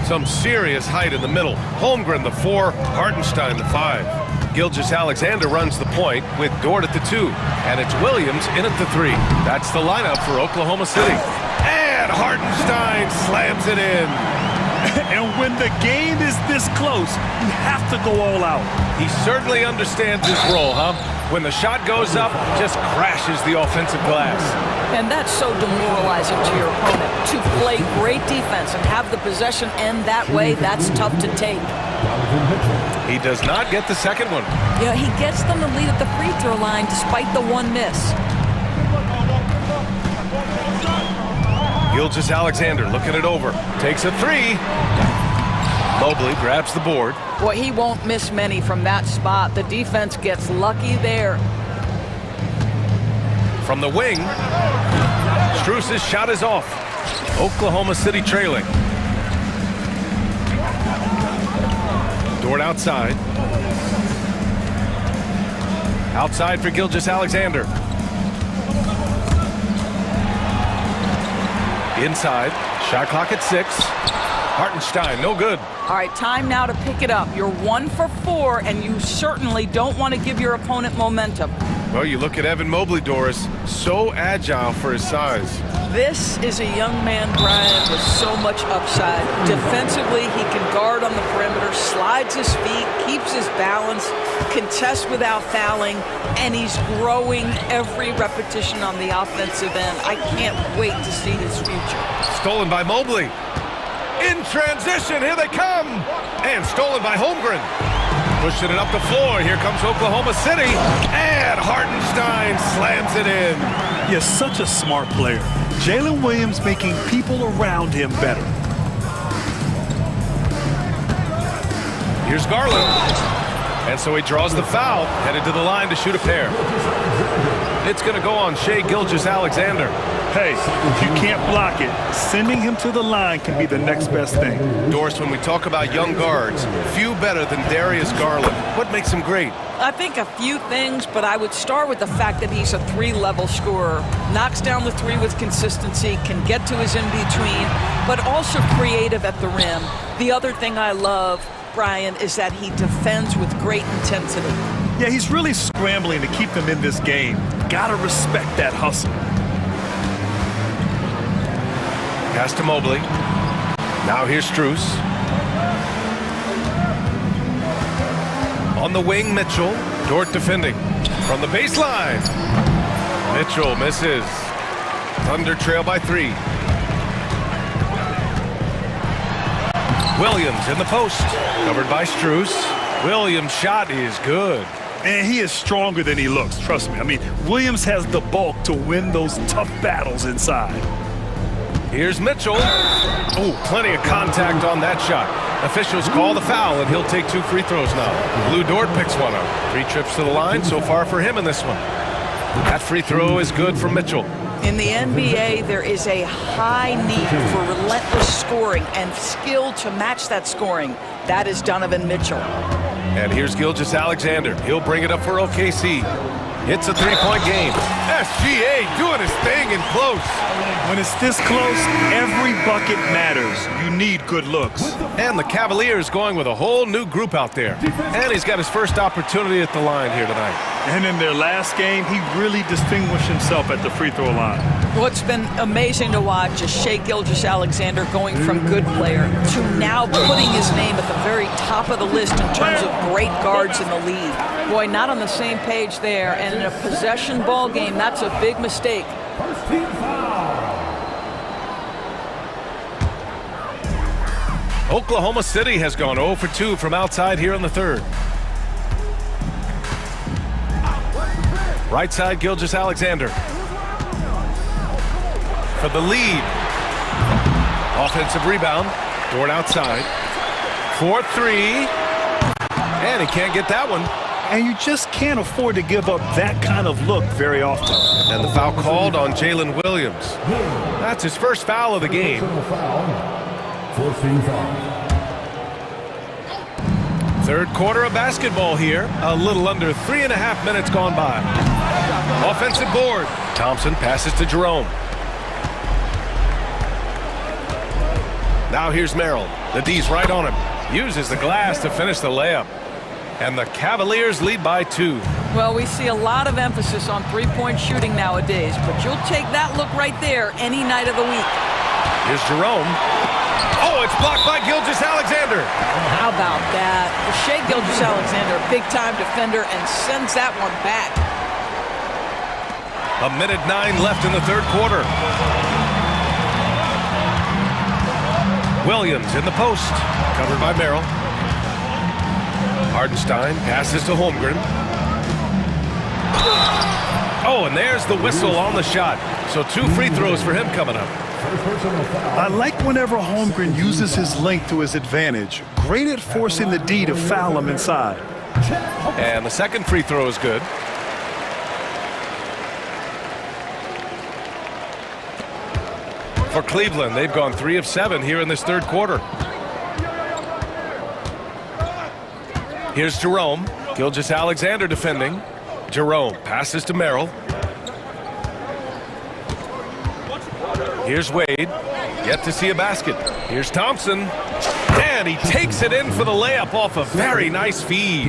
Some serious height in the middle. Holmgren, the 4, Hartenstein, the 5. Gilgeous-Alexander runs the point with Dort at the 2. And it's Williams in at the 3. That's the lineup for Oklahoma City. And Hartenstein slams it in. And when the game is this close, you have to go all out. He certainly understands his role, huh? When the shot goes up, just crashes the offensive glass. And that's so demoralizing to your opponent. To play great defense and have the possession end that way, that's tough to take. He does not get the second one. Yeah, he gets them the lead at the free throw line despite the one miss. Gilgeous-Alexander looking it over. Takes a 3. Mobley grabs the board. Boy, he won't miss many from that spot. The defense gets lucky there. From the wing, Strus's shot is off. Oklahoma City trailing. Dort outside. Outside for Gilgeous-Alexander. Inside, shot clock at 6. Hartenstein, no good. All right, time now to pick it up. You're 1 for 4, and you certainly don't want to give your opponent momentum. Well, you look at Evan Mobley, Doris, so agile for his size. This is a young man, Brian, with so much upside. Defensively, he can guard on the perimeter, slides his feet, keeps his balance, contests without fouling, and he's growing every repetition on the offensive end. I can't wait to see his future. Stolen by Mobley. In transition, here they come. And stolen by Holmgren. Pushing it up the floor. Here comes Oklahoma City. And Hartenstein slams it in. You're such a smart player. Jalen Williams making people around him better. Here's Garland. And so he draws the foul. Headed to the line to shoot a pair. It's going to go on Shai Gilgeous-Alexander. Hey, if you can't block it, sending him to the line can be the next best thing. Doris, when we talk about young guards, few better than Darius Garland. What makes him great? I think a few things, but I would start with the fact that he's a 3-level scorer. Knocks down the 3 with consistency, can get to his in-between, but also creative at the rim. The other thing I love, Brian, is that he defends with great intensity. Yeah, he's really scrambling to keep them in this game. Gotta respect that hustle. Pass to Mobley. Now here's Strus. On the wing, Mitchell. Dort defending. From the baseline. Mitchell misses. Thunder trail by 3. Williams in the post. Covered by Strus. Williams' shot is good. And he is stronger than he looks, trust me. I mean, Williams has the bulk to win those tough battles inside. Here's Mitchell. Oh, plenty of contact on that shot. Officials call the foul, and he'll take 2 free throws now. Lou Dort picks one up. 3 trips to the line so far for him in this one. That free throw is good from Mitchell. In the NBA, there is a high need for relentless scoring and skill to match that scoring. That is Donovan Mitchell. And here's Gilgeous-Alexander. He'll bring it up for OKC. It's a 3-point game. SGA doing his thing in close. When it's this close, every bucket matters. You need good looks. And the Cavaliers going with a whole new group out there. And he's got his first opportunity at the line here tonight. And in their last game, he really distinguished himself at the free throw line. What's been amazing to watch is Shai Gilgeous-Alexander going from good player to now putting his name at the very top of the list in terms of great guards in the league. Boy, not on the same page there, and in a possession ball game, that's a big mistake. Oklahoma City has gone 0 for 2 from outside here in the third. Right side, Gilgeous-Alexander. For the lead. Offensive rebound. Dort outside. 4-3. And he can't get that one. And you just can't afford to give up that kind of look very often. And the foul called on Jalen Williams. That's his first foul of the game. Personal foul. Forcing foul. Third quarter of basketball here. A little under 3.5 minutes gone by. Offensive board. Thompson passes to Jerome. Now here's Merrill. The D's right on him. Uses the glass to finish the layup. And the Cavaliers lead by 2. Well, we see a lot of emphasis on three-point shooting nowadays, but you'll take that look right there any night of the week. Here's Jerome. Oh, it's blocked by Gilgeous-Alexander. How about that? Shai Gilgeous-Alexander, a big-time defender, and sends that one back. 1:09 left in the third quarter. Williams in the post, covered by Merrill. Hardenstein passes to Holmgren. Oh, and there's the whistle on the shot. So 2 free throws for him coming up. I like whenever Holmgren uses his length to his advantage. Great at forcing the D to foul him inside. And the second free throw is good. For Cleveland, they've gone 3 of 7 here in this third quarter. Here's Jerome. Gilgeous-Alexander defending. Jerome passes to Merrill. Here's Wade. Yet to see a basket. Here's Thompson. And he takes it in for the layup off a very nice feed.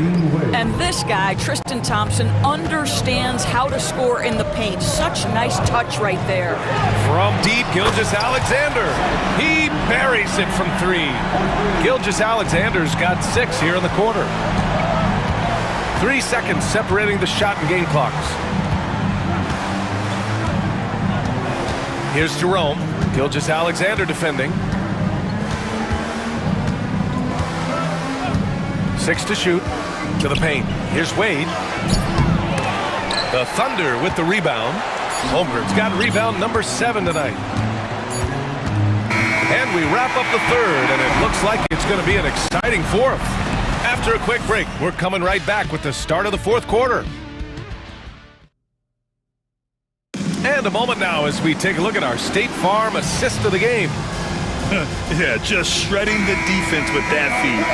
And this guy, Tristan Thompson, understands how to score in the paint. Such nice touch right there. From deep, Gilgeous-Alexander. He buries it from 3. Gilgeous-Alexander's got 6 here in the quarter. 3 seconds separating the shot and game clocks. Here's Jerome. Gilgeous-Alexander defending. 6 to shoot. To the paint. Here's Wade. The Thunder with the rebound. Holmgren's got rebound number 7 tonight. And we wrap up the third, and it looks like it's going to be an exciting fourth. After a quick break, we're coming right back with the start of the fourth quarter. And a moment now as we take a look at our State Farm assist of the game. Yeah, just shredding the defense with that feed.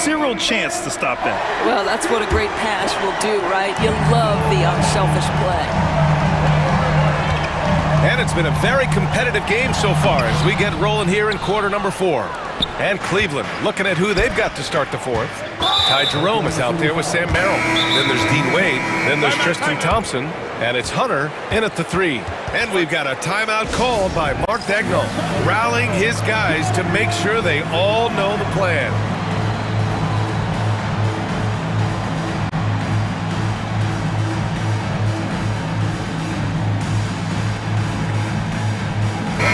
0 chance to stop that. Well, that's what a great pass will do, right? You love the unselfish play. And it's been a very competitive game so far as we get rolling here in quarter number 4. And Cleveland looking at who they've got to start the fourth. Ty Jerome is out there with Sam Merrill. Then there's Dean Wade. Then there's Tristan Thompson. And it's Hunter in at the 3. And we've got a timeout called by Mark Dagnall, rallying his guys to make sure they all know the plan.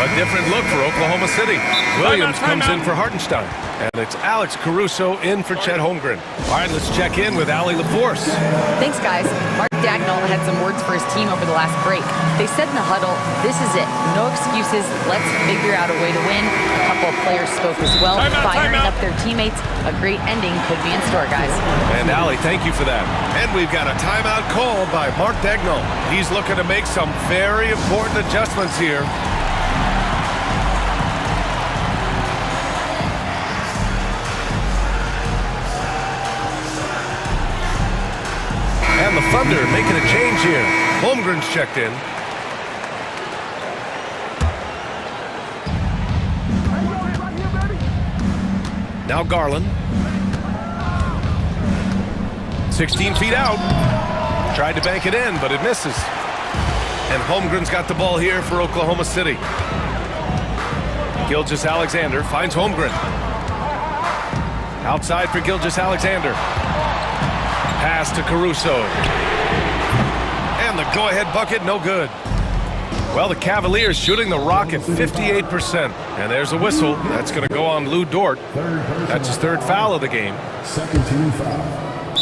A different look for Oklahoma City. Williams comes in for Hardenstein. And it's Alex Caruso in for Chet Holmgren. All right, let's check in with Allie LaForce. Thanks, guys. Mark Dagnall had some words for his team over the last break. They said in the huddle, this is it. No excuses. Let's figure out a way to win. A couple of players spoke as well, firing up their teammates. A great ending could be in store, guys. And Allie, thank you for that. And we've got a timeout called by Mark Dagnall. He's looking to make some very important adjustments here. And the Thunder making a change here. Holmgren's checked in. Now Garland. 16 feet out. Tried to bank it in, but it misses. And Holmgren's got the ball here for Oklahoma City. Gilgeous-Alexander finds Holmgren. Outside for Gilgeous-Alexander. Pass to Caruso. And the go-ahead bucket, no good. Well, the Cavaliers shooting the rock at 58%. And there's a whistle. That's going to go on Lou Dort. That's his 3rd foul of the game. Second team foul.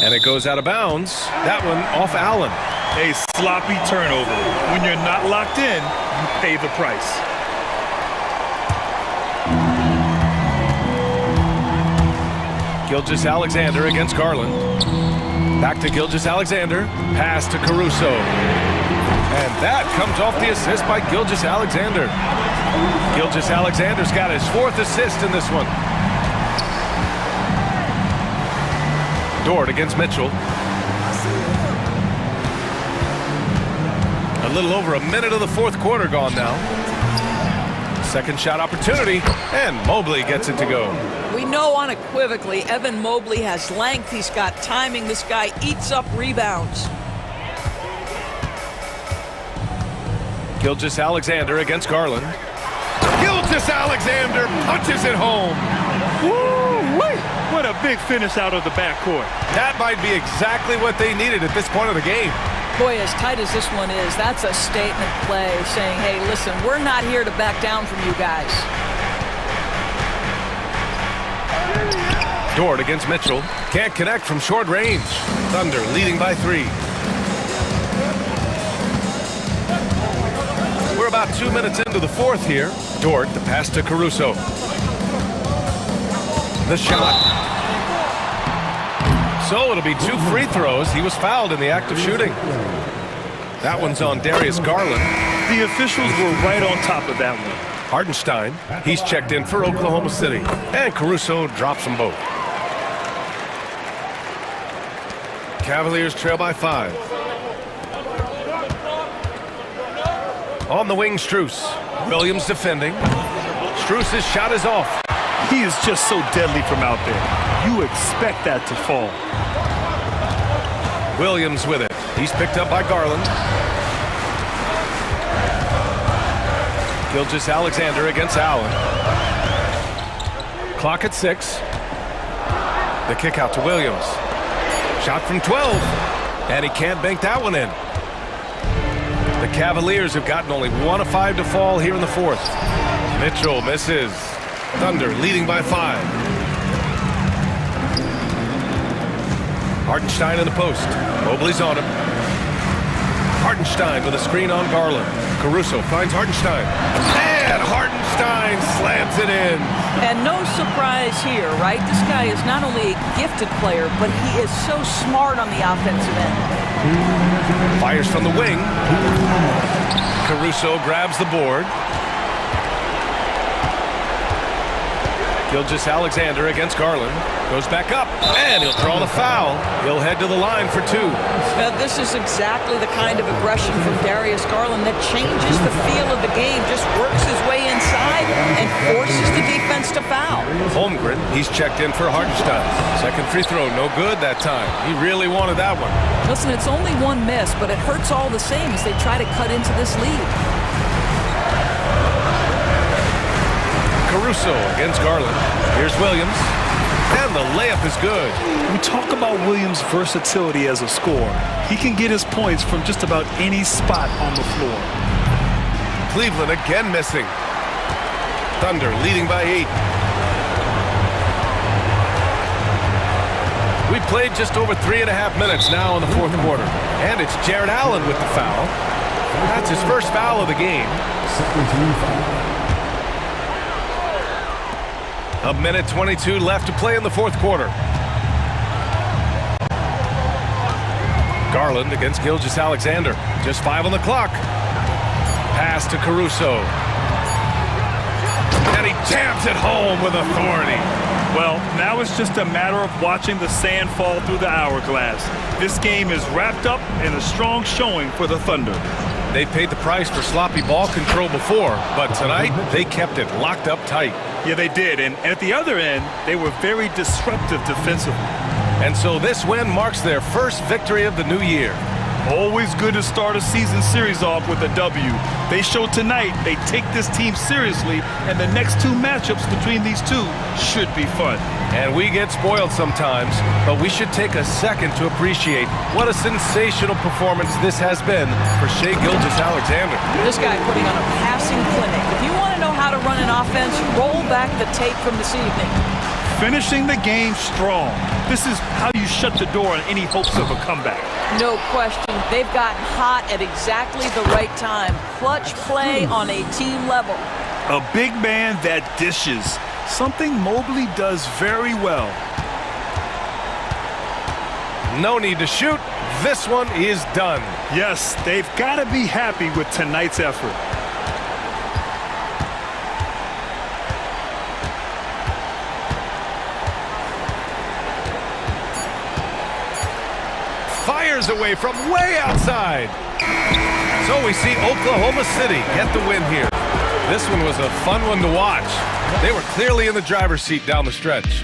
And it goes out of bounds. That one off Allen. A sloppy turnover. When you're not locked in, you pay the price. Gilgeous-Alexander against Garland. Back to Gilgeous-Alexander. Pass to Caruso. And that comes off the assist by Gilgeous-Alexander. Gilgeous-Alexander's got his 4th assist in this one. Dort against Mitchell. A little over a minute of the fourth quarter gone now. Second shot opportunity, and Mobley gets it to go. We know unequivocally Evan Mobley has length. He's got timing. This guy eats up rebounds. Gilgeous-Alexander against Garland. Gilgeous-Alexander punches it home. Woo-wee! What a big finish out of the backcourt. That might be exactly what they needed at this point of the game. Boy, as tight as this one is, that's a statement play saying, hey, listen, we're not here to back down from you guys. Dort against Mitchell. Can't connect from short range. Thunder leading by 3. We're about 2 minutes into the fourth here. Dort, the pass to Caruso. The shot. So it'll be 2 free throws. He was fouled in the act of shooting. That one's on Darius Garland. The officials were right on top of that one. Hardenstein, he's checked in for Oklahoma City. And Caruso drops them both. Cavaliers trail by 5. On the wing, Strus. Williams defending. Strus' shot is off. He is just so deadly from out there. You expect that to fall. Williams with it. He's picked up by Garland. Gilgeous-Alexander against Allen. Clock at 6. The kick out to Williams. Shot from 12. And he can't bank that one in. The Cavaliers have gotten only 1 of 5 to fall here in the fourth. Mitchell misses. Thunder leading by 5. Hardenstein in the post. Mobley's on him. Hardenstein with a screen on Garland. Caruso finds Hardenstein. And Hardenstein slams it in. And no surprise here, right? This guy is not only a gifted player, but he is so smart on the offensive end. Fires from the wing. Caruso grabs the board. Gilgeous-Alexander against Garland. Goes back up, and he'll draw the foul. He'll head to the line for 2. Now, this is exactly the kind of aggression from Darius Garland that changes the feel of the game, just works his way inside and forces the defense to foul. Holmgren, he's checked in for Hardenstein. Second free throw, no good that time. He really wanted that one. Listen, it's only 1 miss, but it hurts all the same as they try to cut into this lead. Caruso against Garland. Here's Williams. And the layup is good. We talk about Williams' versatility as a scorer. He can get his points from just about any spot on the floor. Cleveland again missing. Thunder leading by 8. We played just over 3.5 minutes now in the fourth quarter. And it's Jared Allen with the foul. That's his first foul of the game. A minute 22 left to play in the fourth quarter. Garland against Gilgeous-Alexander. Just 5 on the clock. Pass to Caruso. And he jams it home with authority. Well, now it's just a matter of watching the sand fall through the hourglass. This game is wrapped up in a strong showing for the Thunder. They paid the price for sloppy ball control before, but tonight they kept it locked up tight. Yeah, they did, and at the other end, they were very disruptive defensively. And so this win marks their first victory of the new year. Always good to start a season series off with a W. They showed tonight they take this team seriously, and the next 2 matchups between these two should be fun. And we get spoiled sometimes, but we should take a second to appreciate what a sensational performance this has been for Shai Gilgeous-Alexander. This guy putting on a passing clinic. If you want to know how to run an offense, roll back the tape from this evening. Finishing the game strong. This is how you shut the door on any hopes of a comeback. No question. They've gotten hot at exactly the right time. Clutch play on a team level. A big man that dishes. Something Mobley does very well. No need to shoot. This one is done. Yes, they've got to be happy with tonight's effort. fires away from way outside. So we see Oklahoma City get the win here. This one was a fun one to watch. They were clearly in the driver's seat down the stretch.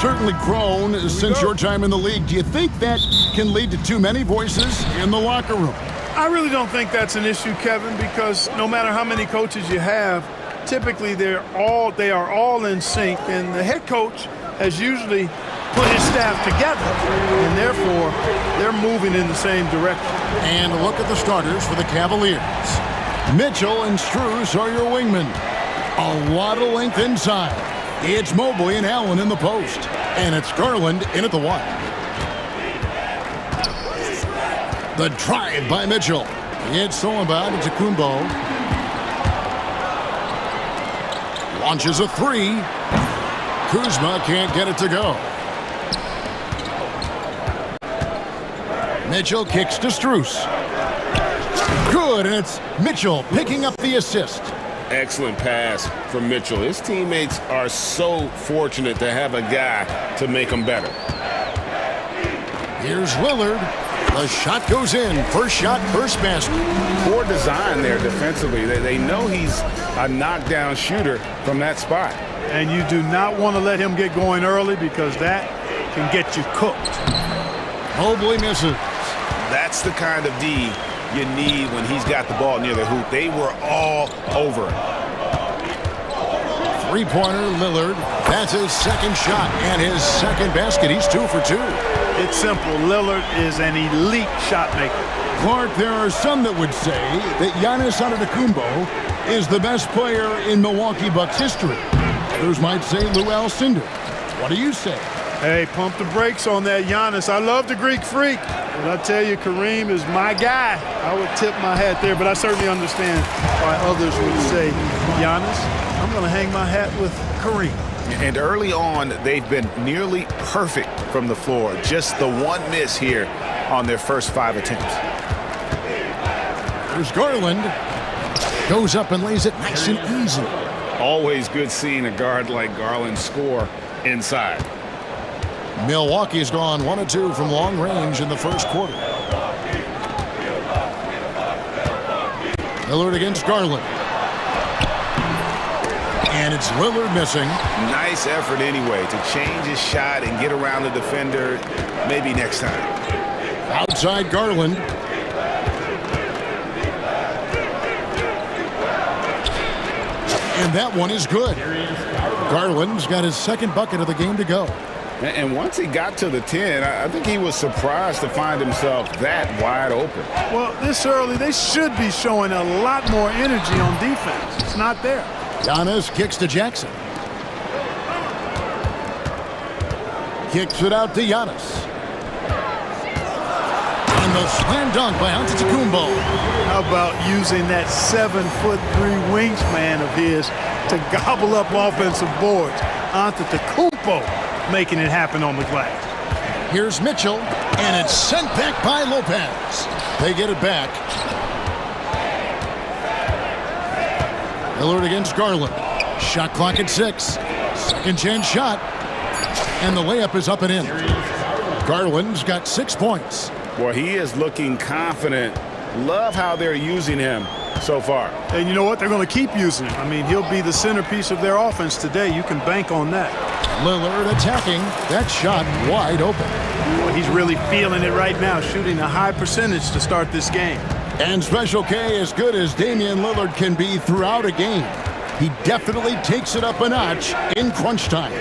certainly grown since your time in the league. Do you think that can lead to too many voices in the locker room? I really don't think that's an issue, Kevin, because no matter how many coaches you have, typically they are all in sync, and the head coach has usually put his staff together, and therefore they're moving in the same direction. And a look at the starters for the Cavaliers. Mitchell and Strus are your wingmen. A lot of length inside. It's Mobley and Allen in the post, and it's Garland in at the 1. The drive by Mitchell. It's stolen by Kumbo. Launches a 3. Kuzma can't get it to go. Mitchell kicks to Strus. Good, and it's Mitchell picking up the assist. Excellent pass from Mitchell. His teammates are so fortunate to have a guy to make them better. Here's Lillard. The shot goes in. First shot, first basket. Poor design there defensively. They know he's a knockdown shooter from that spot. And you do not want to let him get going early because that can get you cooked. Mobley misses. That's the kind of D you need when he's got the ball near the hoop. They were all over it. Three-pointer, Lillard. That's his second shot and his second basket. He's 2 for 2. It's simple. Lillard is an elite shot maker. Clark, there are some that would say that Giannis Antetokounmpo is the best player in Milwaukee Bucks history. Others might say Lou Alcindor. What do you say? Hey, pump the brakes on that Giannis. I love the Greek freak. But I tell you, Kareem is my guy. I would tip my hat there, but I certainly understand why others would say Giannis. I'm going to hang my hat with Kareem. And early on, they've been nearly perfect from the floor. Just the one miss here on their first 5 attempts. There's Garland. Goes up and lays it nice and easy. Always good seeing a guard like Garland score inside. Milwaukee's gone 1 of 2 from long range in the first quarter. Lillard against Garland. And it's Lillard missing. Nice effort anyway to change his shot and get around the defender maybe next time. Outside Garland. And that one is good. Garland's got his second bucket of the game to go. And once he got to the 10, I think he was surprised to find himself that wide open. Well, this early, they should be showing a lot more energy on defense. It's not there. Giannis kicks to Jackson. Kicks it out to Giannis. And the slam dunk by Antetokounmpo. How about using that 7'3" wingspan of his to gobble up offensive boards? Antetokounmpo making it happen on the glass. Here's Mitchell, and it's sent back by Lopez. They get it back. Lillard against Garland. Shot clock at 6. Second chance shot. And the layup is up and in. Garland's got 6 points. Well, he is looking confident. Love how they're using him so far. And you know what? They're going to keep using him. I mean, he'll be the centerpiece of their offense today. You can bank on that. Lillard attacking. That shot wide open. Well, he's really feeling it right now, shooting a high percentage to start this game. And Special K, as good as Damian Lillard can be throughout a game, he definitely takes it up a notch in crunch time.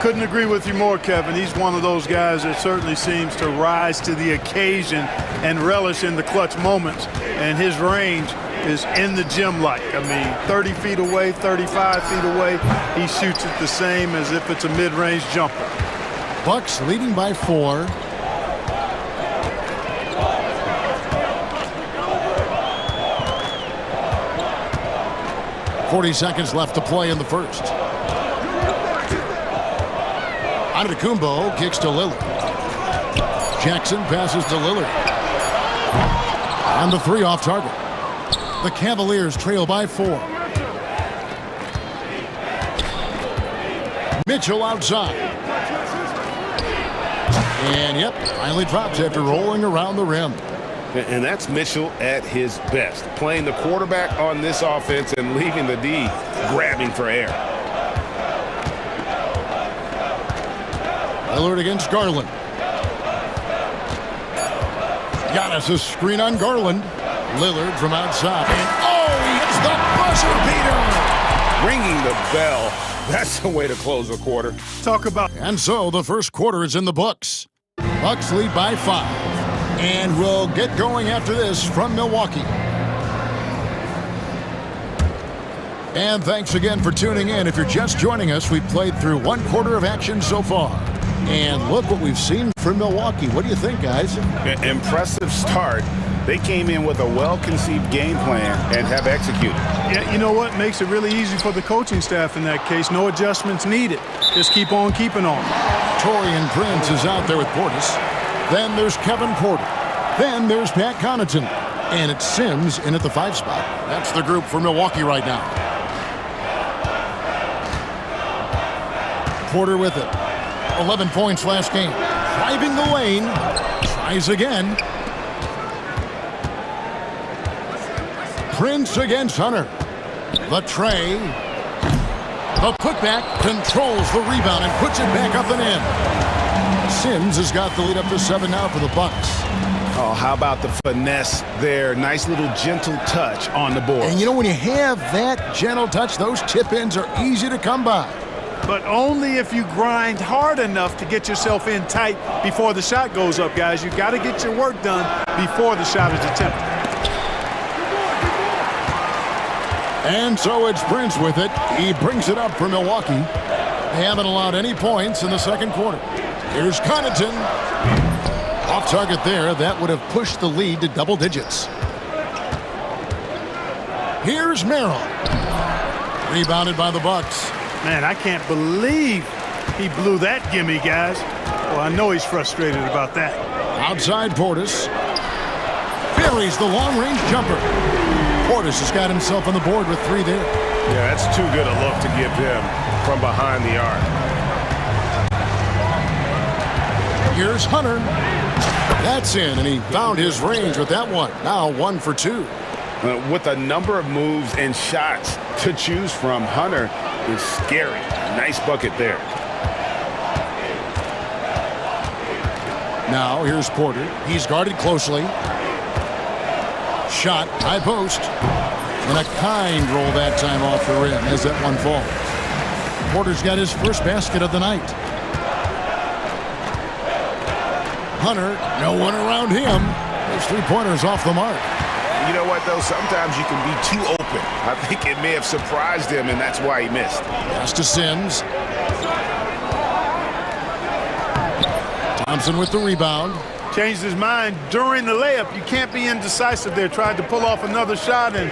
Couldn't agree with you more, Kevin. He's one of those guys that certainly seems to rise to the occasion and relish in the clutch moments. And his range is in the gym like. I mean, 30 feet away, 35 feet away, he shoots it the same as if it's a mid-range jumper. Bucks leading by 4. .40 seconds left to play in the first. Antetokounmpo kicks to Lillard. Jackson passes to Lillard. And the 3 off target. The Cavaliers trail by 4. Mitchell outside. And yep, finally drops after rolling around the rim. And that's Mitchell at his best, playing the quarterback on this offense and leaving the D grabbing for air. Lillard against Garland. Giannis' screen on Garland. Lillard from outside. And he hits the buzzer beater! Ringing the bell. That's the way to close a quarter. Talk about. And so the first quarter is in the books. Bucks lead by 5. And we'll get going after this from Milwaukee. And thanks again for tuning in. If you're just joining us, we've played through one quarter of action so far. And look what we've seen from Milwaukee. What do you think, guys? Impressive start. They came in with a well-conceived game plan and have executed. Yeah, you know what? Makes it really easy for the coaching staff in that case. No adjustments needed. Just keep on keeping on. Torian Prince is out there with Portis. Then there's Kevin Porter. Then there's Pat Connaughton. And it's Sims in at the 5 spot. That's the group for Milwaukee right now. Porter with it. 11 points last game. Driving the lane. Tries again. Prince against Hunter. The tray. The putback controls the rebound and puts it back up and in. Sims has got the lead up to 7 now for the Bucks. Oh, how about the finesse there? Nice little gentle touch on the board. And you know, when you have that gentle touch, those tip-ins are easy to come by. But only if you grind hard enough to get yourself in tight before the shot goes up, guys. You've got to get your work done before the shot is attempted. And so it's Prince with it. He brings it up for Milwaukee. They haven't allowed any points in the second quarter. Here's Connaughton. Off target there. That would have pushed the lead to double digits. Here's Merrill. Rebounded by the Bucks. Man, I can't believe he blew that gimme, guys. Well, I know he's frustrated about that. Outside Portis. Buries the long-range jumper. Portis has got himself on the board with 3 there. Yeah, that's too good a look to give him from behind the arc. Here's Hunter. That's in, and he found his range with that one. Now 1 for 2. With a number of moves and shots to choose from, Hunter is scary. Nice bucket there. Now here's Porter. He's guarded closely. Shot, high post. And a kind roll that time off the rim as that one falls. Porter's got his first basket of the night. Hunter, no one around him. Those 3-pointers off the mark. You know what, though? Sometimes you can be too open. I think it may have surprised him, and that's why he missed. Pass to Sims. Thompson with the rebound. Changed his mind during the layup. You can't be indecisive there. Tried to pull off another shot and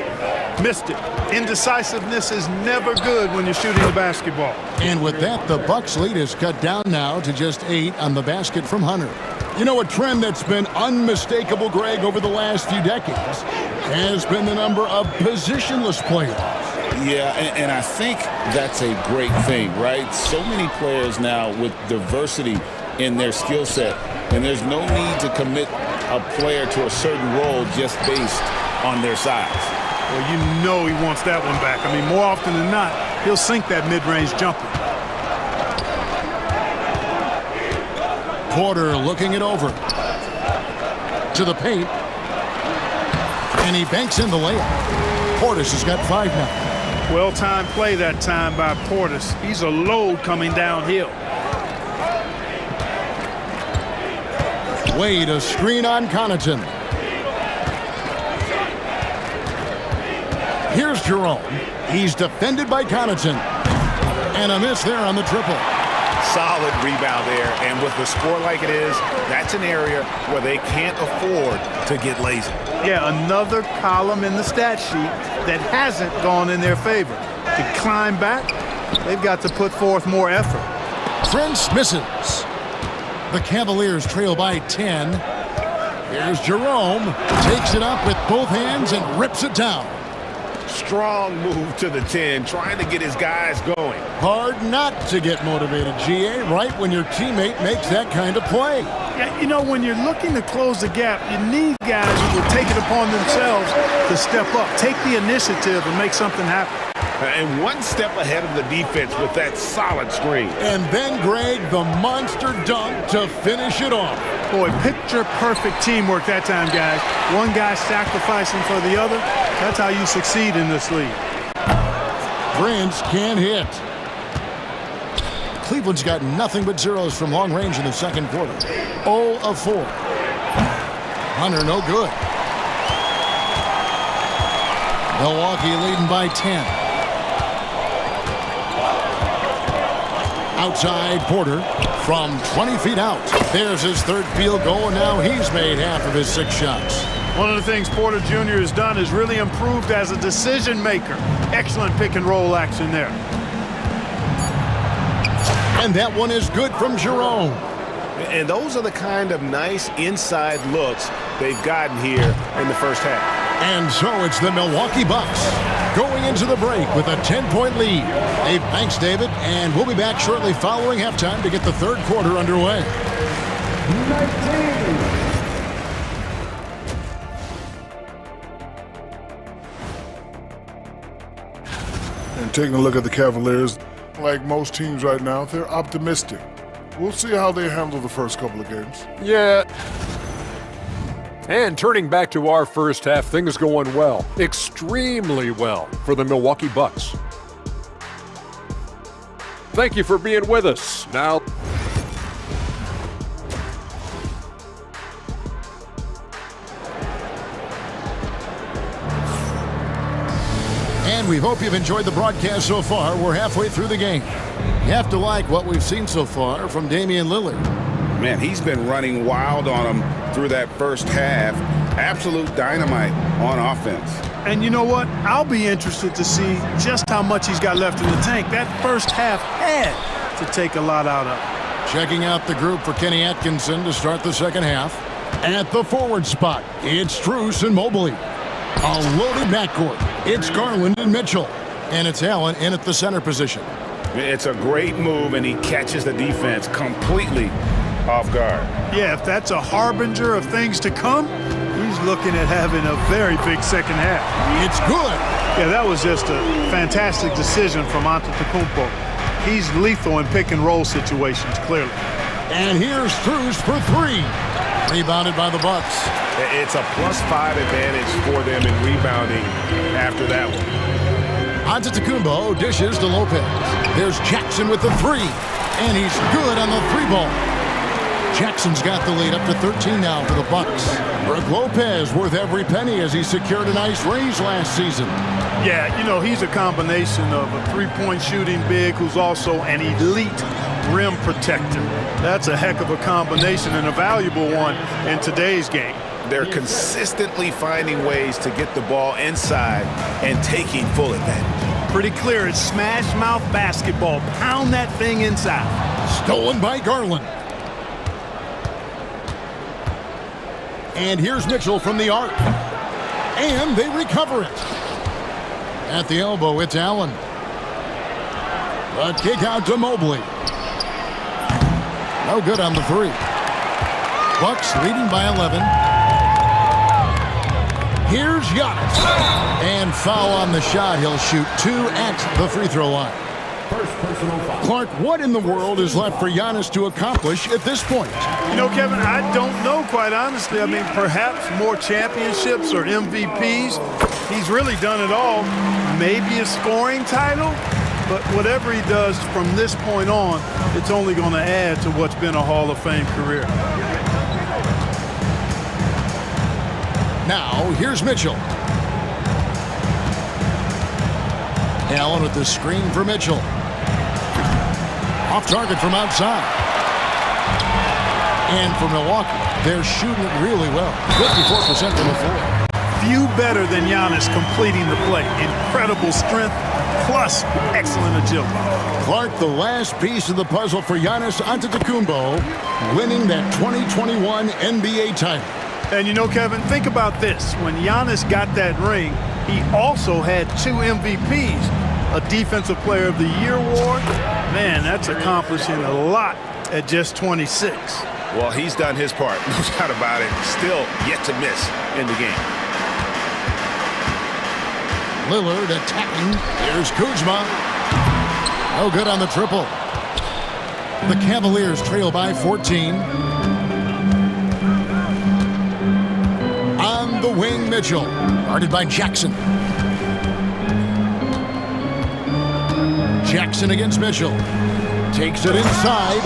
missed it. Indecisiveness is never good when you're shooting the basketball. And with that, the Bucks lead is cut down now to just 8 on the basket from Hunter. You know, a trend that's been unmistakable, Greg, over the last few decades has been the number of positionless players. Yeah, and I think that's a great thing, right? So many players now with diversity in their skill set, and there's no need to commit a player to a certain role just based on their size. Well, you know he wants that one back. I mean, more often than not, he'll sink that mid-range jumper. Porter looking it over. To the paint. And he banks in the layup. Portis has got 5 now. Well-timed play that time by Portis. He's a load coming downhill. Wade, a screen on Connaughton. Here's Jerome. He's defended by Connaughton. And a miss there on the triple. Solid rebound there, and with the score like it is, that's an area where they can't afford to get lazy. Yeah, another column in the stat sheet that hasn't gone in their favor. To climb back, they've got to put forth more effort. Prince misses. The Cavaliers trail by 10. Here's Jerome. Takes it up with both hands and rips it down. Strong move to the 10, trying to get his guys going. Hard not to get motivated, GA, right when your teammate makes that kind of play. Yeah, you know, when you're looking to close the gap, you need guys who will take it upon themselves to step up, take the initiative and make something happen. And one step ahead of the defense with that solid screen. And then, Greg, the monster dunk to finish it off. Boy, picture-perfect teamwork that time, guys. One guy sacrificing for the other. That's how you succeed in this league. Prince can't hit. Cleveland's got nothing but zeros from long range in the second quarter. 0 of 4. Hunter, no good. Milwaukee leading by 10. Outside Porter from 20 feet out. There's his third field goal, and now he's made half of his 6 shots. One of the things Porter Jr. has done is really improved as a decision maker. Excellent pick and roll action there. And that one is good from Jerome. And those are the kind of nice inside looks they've gotten here in the first half. And so it's the Milwaukee Bucks going into the break with a 10-point lead. Hey, thanks, David. And we'll be back shortly following halftime to get the third quarter underway. 19. And taking a look at the Cavaliers, like most teams right now, they're optimistic. We'll see how they handle the first couple of games. Yeah. And turning back to our first half, things going well, extremely well for the Milwaukee Bucks. Thank you for being with us. Now, and we hope you've enjoyed the broadcast so far. We're halfway through the game. You have to like what we've seen so far from Damian Lillard. Man, he's been running wild on them through that first half. Absolute dynamite on offense. And you know what? I'll be interested to see just how much he's got left in the tank. That first half had to take a lot out of. Checking out the group for Kenny Atkinson to start the second half. At the forward spot, it's Strus and Mobley. A loaded backcourt. It's Garland and Mitchell. And it's Allen in at the center position. It's a great move, and he catches the defense completely off guard. Yeah, if that's a harbinger of things to come, he's looking at having a very big second half. It's good. Yeah, that was just a fantastic decision from Antetokounmpo. He's lethal in pick and roll situations, clearly. And here's Strus for 3. Rebounded by the Bucks. It's a +5 advantage for them in rebounding after that one. Antetokounmpo dishes to Lopez. There's Jackson with the 3. And he's good on the 3-ball. Jackson's got the lead up to 13 now for the Bucks. Brook Lopez worth every penny as he secured a nice raise last season. Yeah, you know, he's a combination of a three-point shooting big who's also an elite rim protector. That's a heck of a combination and a valuable one in today's game. They're consistently finding ways to get the ball inside and taking full advantage. Pretty clear, it's smash mouth basketball. Pound that thing inside. Stolen by Garland. And here's Mitchell from the arc. And they recover it. At the elbow, it's Allen. A kick out to Mobley. No good on the 3. Bucks leading by 11. Here's Giannis. And foul on the shot. He'll shoot 2 at the free throw line. First personal foul. Clark, what in the world is left for Giannis to accomplish at this point? You know, Kevin, I don't know, quite honestly. I mean, perhaps more championships or MVPs. He's really done it all. Maybe a scoring title, but whatever he does from this point on, it's only going to add to what's been a Hall of Fame career. Now, here's Mitchell. Allen with the screen for Mitchell. Off target from outside. And for Milwaukee, they're shooting it really well. 54% from the floor. Few better than Giannis completing the play. Incredible strength, plus excellent agility. Clark, the last piece of the puzzle for Giannis Antetokounmpo, winning that 2021 NBA title. And you know, Kevin, think about this. When Giannis got that ring, he also had 2 MVPs. A Defensive Player of the Year award. Man, that's accomplishing a lot at just 26. Well, he's done his part, no doubt about it. Still yet to miss in the game. Lillard attacking. Here's Kuzma. No good on the triple. The Cavaliers trail by 14. On the wing, Mitchell. Guarded by Jackson. Jackson against Mitchell. Takes it inside,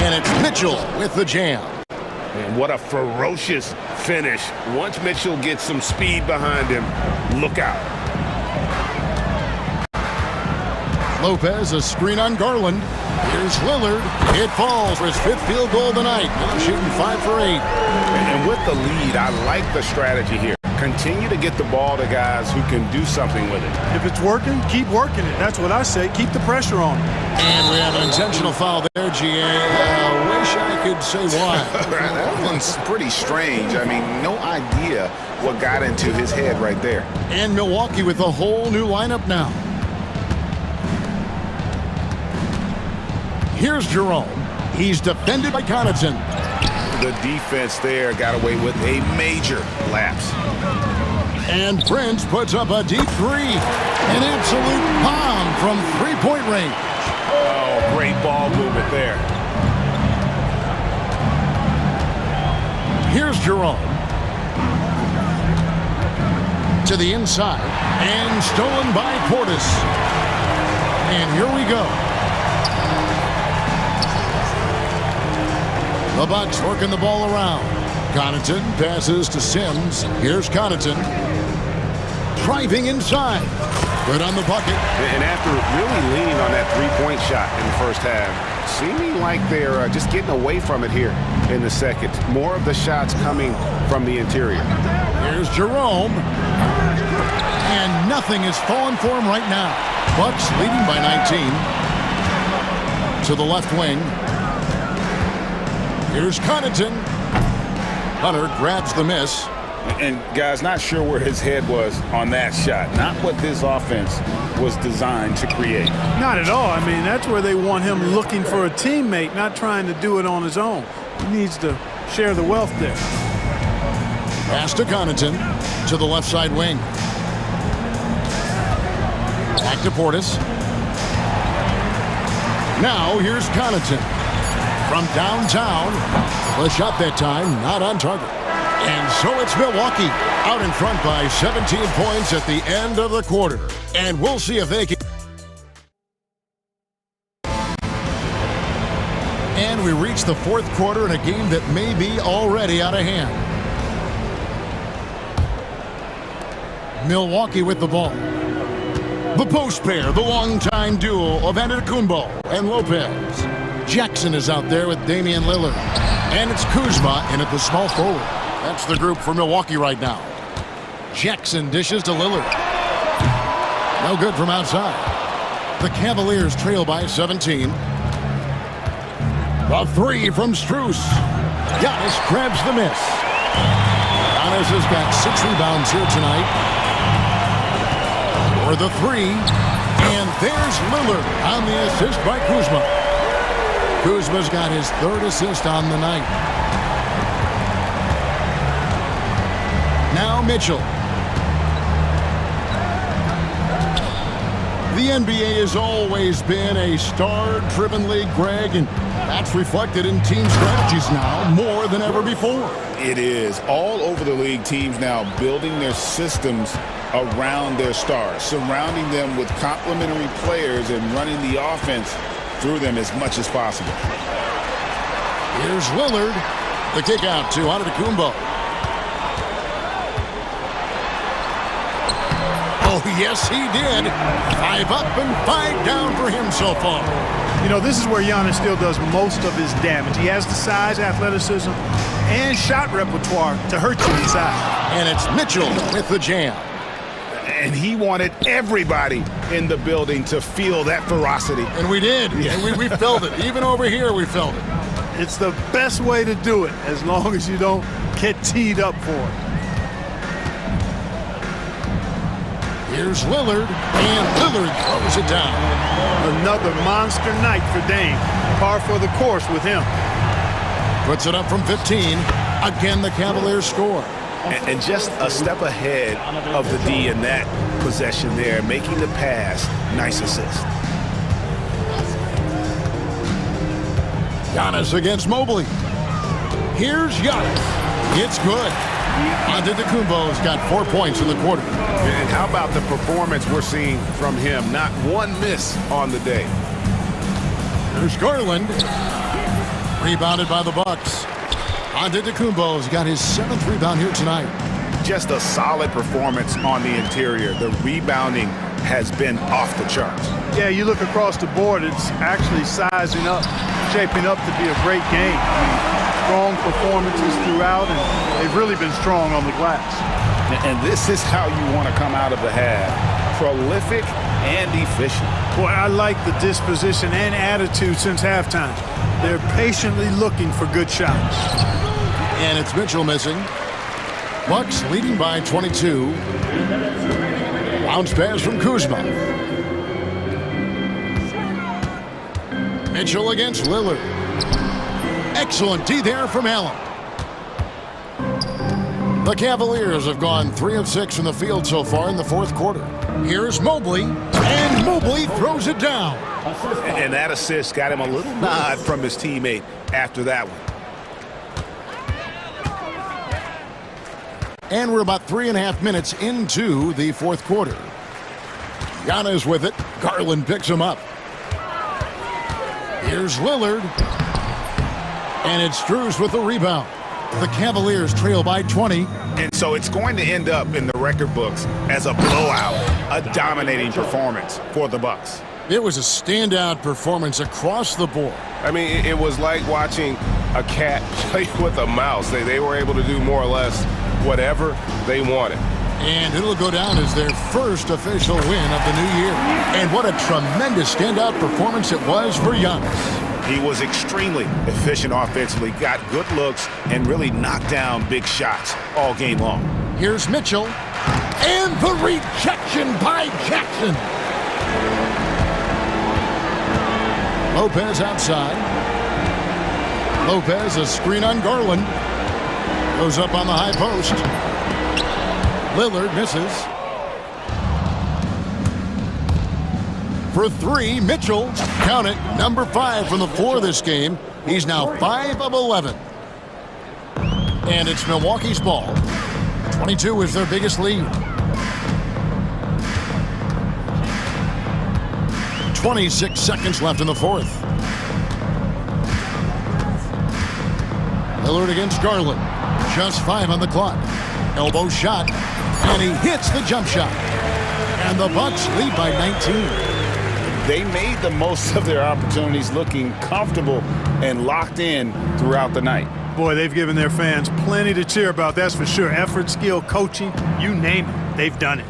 and it's Mitchell with the jam. And what a ferocious finish. Once Mitchell gets some speed behind him, look out. Lopez, a screen on Garland. Here's Lillard. It falls for his 5th field goal of the night. Now shooting 5 for 8. And with the lead, I like the strategy here. Continue to get the ball to guys who can do something with it. If it's working, keep working it. That's what I say. Keep the pressure on. And we have an intentional foul there, GA. Wish I could say why. That one's pretty strange. I mean, no idea what got into his head right there. And Milwaukee with a whole new lineup now. Here's Jerome. He's defended by Connaughton. The defense there got away with a major lapse. And Prince puts up a deep three. An absolute bomb from three-point range. Oh, great ball movement there. Here's Jerome. To the inside. And stolen by Portis. And here we go. The Bucks working the ball around. Connaughton passes to Sims. Here's Connaughton. Driving inside. Good on the bucket. And after really leaning on that three-point shot in the first half, seeming like they're just getting away from it here in the second. More of the shots coming from the interior. Here's Jerome. And nothing is falling for him right now. Bucks leading by 19. To the left wing. Here's Connaughton. Hunter grabs the miss. And guys, not sure where his head was on that shot. Not what this offense was designed to create. Not at all. I mean, that's where they want him looking for a teammate, not trying to do it on his own. He needs to share the wealth there. Pass to Connaughton. To the left side wing. Back to Portis. Now here's Connaughton. From downtown, the shot that time not on target. And so it's Milwaukee out in front by 17 points at the end of the quarter. And we'll see if they can. And we reach the 4th quarter in a game that may be already out of hand. Milwaukee with the ball. The post pair, the longtime duo of Antetokounmpo and Lopez. Jackson is out there with Damian Lillard. And it's Kuzma in at the small forward. That's the group for Milwaukee right now. Jackson dishes to Lillard. No good from outside. The Cavaliers trail by 17. A three from Strus. Giannis grabs the miss. Giannis has got 6 rebounds here tonight. For the three. And there's Lillard on the assist by Kuzma. Kuzma's got his 3rd assist on the night. Now Mitchell. The NBA has always been a star-driven league, Greg, and that's reflected in team strategies now more than ever before. It is. All over the league, teams now building their systems around their stars, surrounding them with complementary players and running the offense through them as much as possible. Here's Lillard. The kick out to Antetokounmpo. Oh, yes, he did. 5 up and 5 down for him so far. You know, this is where Giannis still does most of his damage. He has the size, athleticism, and shot repertoire to hurt you inside. And it's Mitchell with the jam. And he wanted everybody in the building to feel that ferocity. And we did. Yeah. And we felt it. Even over here, we felt it. It's the best way to do it, as long as you don't get teed up for it. Here's Lillard, and Lillard throws it down. Another monster night for Dame. Par for the course with him. Puts it up from 15. Again, the Cavaliers score. And just a step ahead of the D in that possession there, making the pass. Nice assist. Giannis against Mobley. Here's Giannis. It's good. Antetokounmpo's got 4 points in the quarter. And how about the performance we're seeing from him? Not one miss on the day. There's Garland. Rebounded by the Bucks. Antetokounmpo's got his 7th rebound here tonight. Just a solid performance on the interior. The rebounding has been off the charts. Yeah, you look across the board, it's actually sizing up, shaping up to be a great game. I mean, strong performances throughout, and they've really been strong on the glass. And this is how you want to come out of the half. Prolific and efficient. Boy, I like the disposition and attitude since halftime. They're patiently looking for good shots. And it's Mitchell missing. Bucks leading by 22. Bounce pass from Kuzma. Mitchell against Lillard. Excellent D there from Allen. The Cavaliers have gone 3 of 6 from the field so far in the 4th quarter. Here's Mobley, and Mobley throws it down. And that assist got him a little nod from his teammate after that one. And we're about 3.5 minutes into the 4th quarter. Giannis with it. Garland picks him up. Here's Lillard. And it's Strus with the rebound. The Cavaliers trail by 20. And so it's going to end up in the record books as a blowout, a dominating performance for the Bucks. It was a standout performance across the board. I mean, it was like watching a cat play with a mouse. They were able to do more or less whatever they wanted. And it'll go down as their first official win of the new year. And what a tremendous standout performance it was for Giannis. He was extremely efficient offensively, got good looks, and really knocked down big shots all game long. Here's Mitchell. And the rejection by Jackson. Lopez outside. Lopez, a screen on Garland. Goes up on the high post. Lillard misses. For 3, Mitchell. Count it, number 5 from the floor this game. He's now 5 of 11. And it's Milwaukee's ball. 22 is their biggest lead. 26 seconds left in the 4th. Lillard against Garland. Just 5 on the clock. Elbow shot. And he hits the jump shot. And the Bucks lead by 19. They made the most of their opportunities, looking comfortable and locked in throughout the night. Boy, they've given their fans plenty to cheer about, that's for sure. Effort, skill, coaching, you name it, they've done it.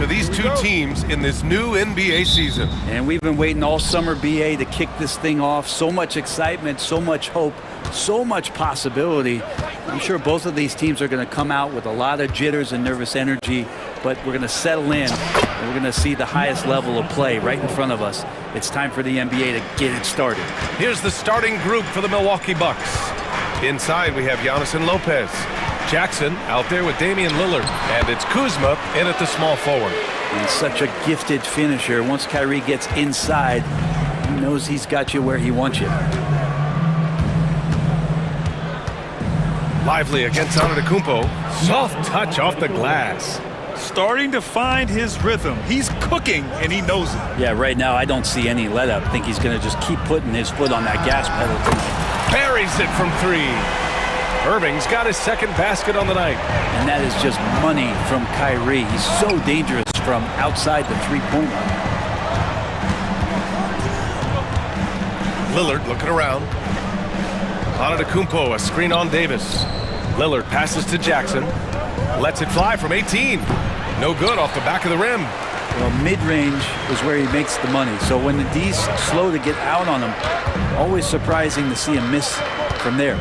for these two teams in this new NBA season. And we've been waiting all summer, BA, to kick this thing off. So much excitement, so much hope, so much possibility. I'm sure both of these teams are going to come out with a lot of jitters and nervous energy, but we're going to settle in, and we're going to see the highest level of play right in front of us. It's time for the NBA to get it started. Here's the starting group for the Milwaukee Bucks. Inside, we have Giannis and Lopez. Jackson out there with Damian Lillard, and it's Kuzma in at the small forward. And such a gifted finisher. Once Kyrie gets inside, he knows he's got you where he wants you. Lively against Antetokounmpo. Soft touch off the glass. Starting to find his rhythm. He's cooking, and he knows it. Yeah, right now I don't see any let up. I think he's going to just keep putting his foot on that gas pedal tonight. Buries it from three. Irving's got his second basket on the night. And that is just money from Kyrie. He's so dangerous from outside the three-point line. Lillard looking around. Antetokounmpo, a screen on Davis. Lillard passes to Jackson. Lets it fly from 18. No good off the back of the rim. Well, mid-range is where he makes the money. So when the D's slow to get out on him, always surprising to see him miss from there.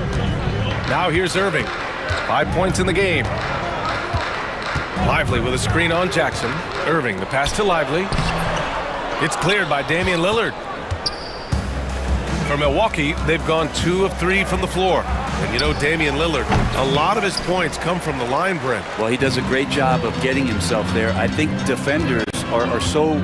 Now here's Irving. 5 points in the game. Lively with a screen on Jackson. Irving, the pass to Lively. It's cleared by Damian Lillard. For Milwaukee, they've gone 2 of 3 from the floor. And you know Damian Lillard, a lot of his points come from the line, Brent. Well, he does a great job of getting himself there. I think defenders are so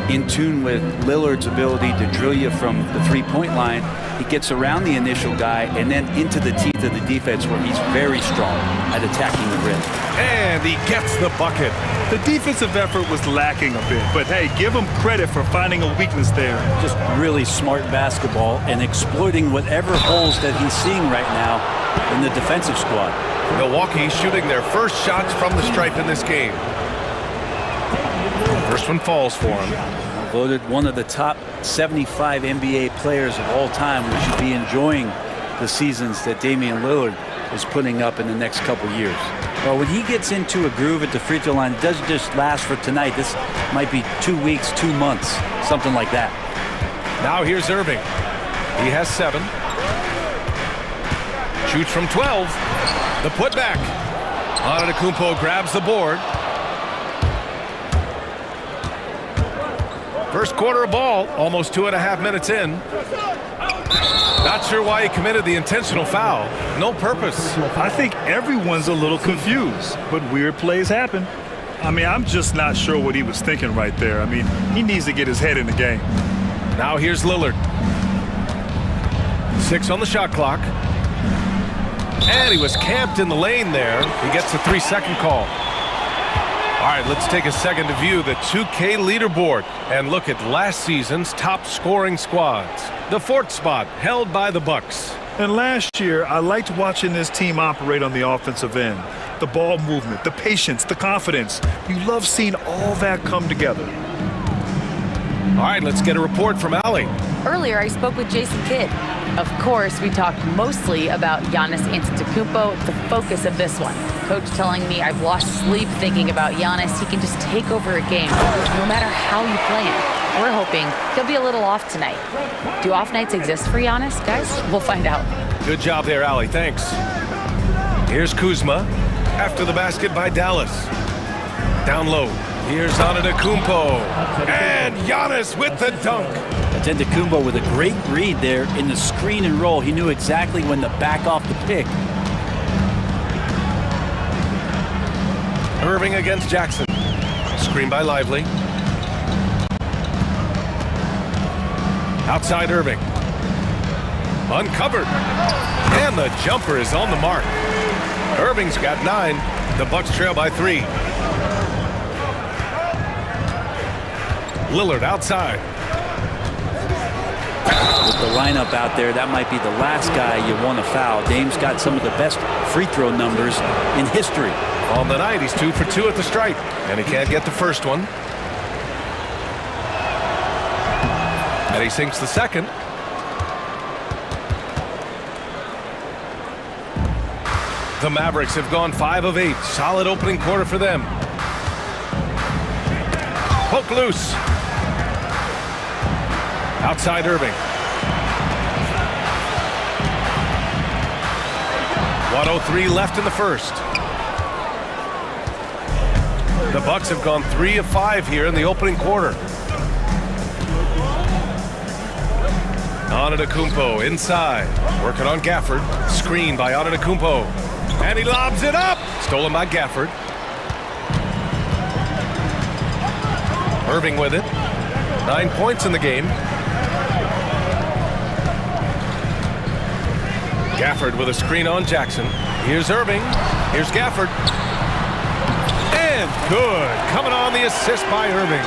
in tune with Lillard's ability to drill you from the three-point line. He gets around the initial guy and then into the teeth of the defense where he's very strong at attacking the rim. And he gets the bucket. The defensive effort was lacking a bit, but hey, give him credit for finding a weakness there. Just really smart basketball and exploiting whatever holes that he's seeing right now in the defensive squad. Milwaukee shooting their first shots from the stripe in this game. First one falls for him. Voted one of the top 75 NBA players of all time. We should be enjoying the seasons that Damian Lillard is putting up in the next couple years. Well, when he gets into a groove at the free throw line, it doesn't just last for tonight. This might be 2 weeks, 2 months, something like that. Now here's Irving. He has 7. Shoots from 12. The putback. Antetokounmpo grabs the board. First quarter of ball, almost 2.5 minutes in. Not sure why he committed the intentional foul. No purpose. I think everyone's a little confused, but weird plays happen. I mean, I'm just not sure what he was thinking right there. I mean, he needs to get his head in the game. Now here's Lillard. 6 on the shot clock. And he was camped in the lane there. He gets a 3-second call. All right, let's take a second to view the 2K leaderboard and look at last season's top scoring squads. The 4th spot held by the Bucks. And last year, I liked watching this team operate on the offensive end. The ball movement, the patience, the confidence. You love seeing all that come together. All right, let's get a report from Allie. Earlier, I spoke with Jason Kidd. Of course, we talked mostly about Giannis Antetokounmpo, the focus of this one. Coach telling me I've lost sleep thinking about Giannis. He can just take over a game, no matter how you play him. We're hoping he'll be a little off tonight. Do off nights exist for Giannis, guys? We'll find out. Good job there, Allie. Thanks. Here's Kuzma after the basket by Dallas. Down low. Here's Antetokounmpo. And Giannis with the dunk. Antetokounmpo with a great read there in the screen and roll. He knew exactly when to back off the pick. Irving against Jackson. Screen by Lively. Outside Irving. Uncovered. And the jumper is on the mark. Irving's got 9. The Bucks trail by 3. Lillard outside. With the lineup out there, that might be the last guy you want to foul. Dame's got some of the best free throw numbers in history. On the night, he's 2 for 2 at the stripe. And he can't get the first one. And he sinks the second. The Mavericks have gone 5 of 8. Solid opening quarter for them. Poke loose. Outside Irving. 1:03 left in the first. The Bucks have gone 3 of 5 here in the opening quarter. Antetokounmpo inside, working on Gafford. Screen by Antetokounmpo. And he lobs it up! Stolen by Gafford. Irving with it. 9 points in the game. Gafford with a screen on Jackson. Here's Irving. Here's Gafford. And good. Coming on the assist by Irving.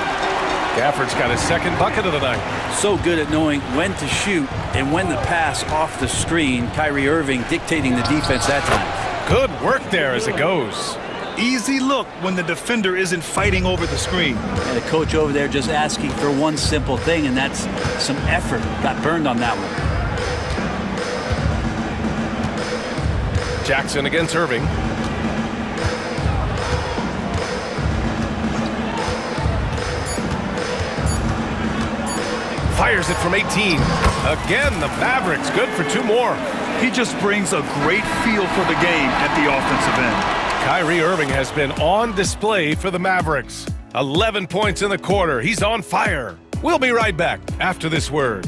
Gafford's got his second bucket of the night. So good at knowing when to shoot and when to pass off the screen. Kyrie Irving dictating the defense that time. Good work there as it goes. Easy look when the defender isn't fighting over the screen. And the coach over there just asking for one simple thing, and that's some effort. Got burned on that one. Jackson against Irving. Fires it from 18. Again, the Mavericks good for 2 more. He just brings a great feel for the game at the offensive end. Kyrie Irving has been on display for the Mavericks. 11 points in the quarter. He's on fire. We'll be right back after this word.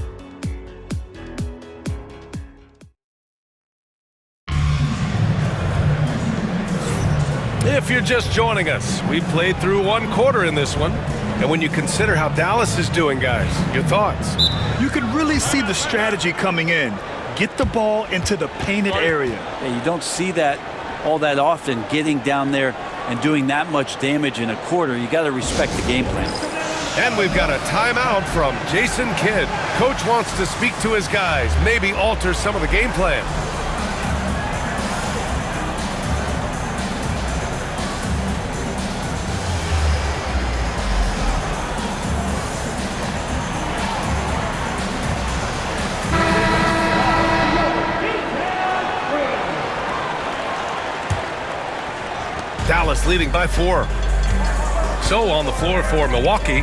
If you're just joining us, we've played through 1 quarter in this one. And when you consider how Dallas is doing, guys, your thoughts? You could really see the strategy coming in. Get the ball into the painted area. Yeah, you don't see that all that often, getting down there and doing that much damage in a quarter. You got to respect the game plan. And we've got a timeout from Jason Kidd. Coach wants to speak to his guys, maybe alter some of the game plan. Dallas leading by 4. So on the floor for Milwaukee,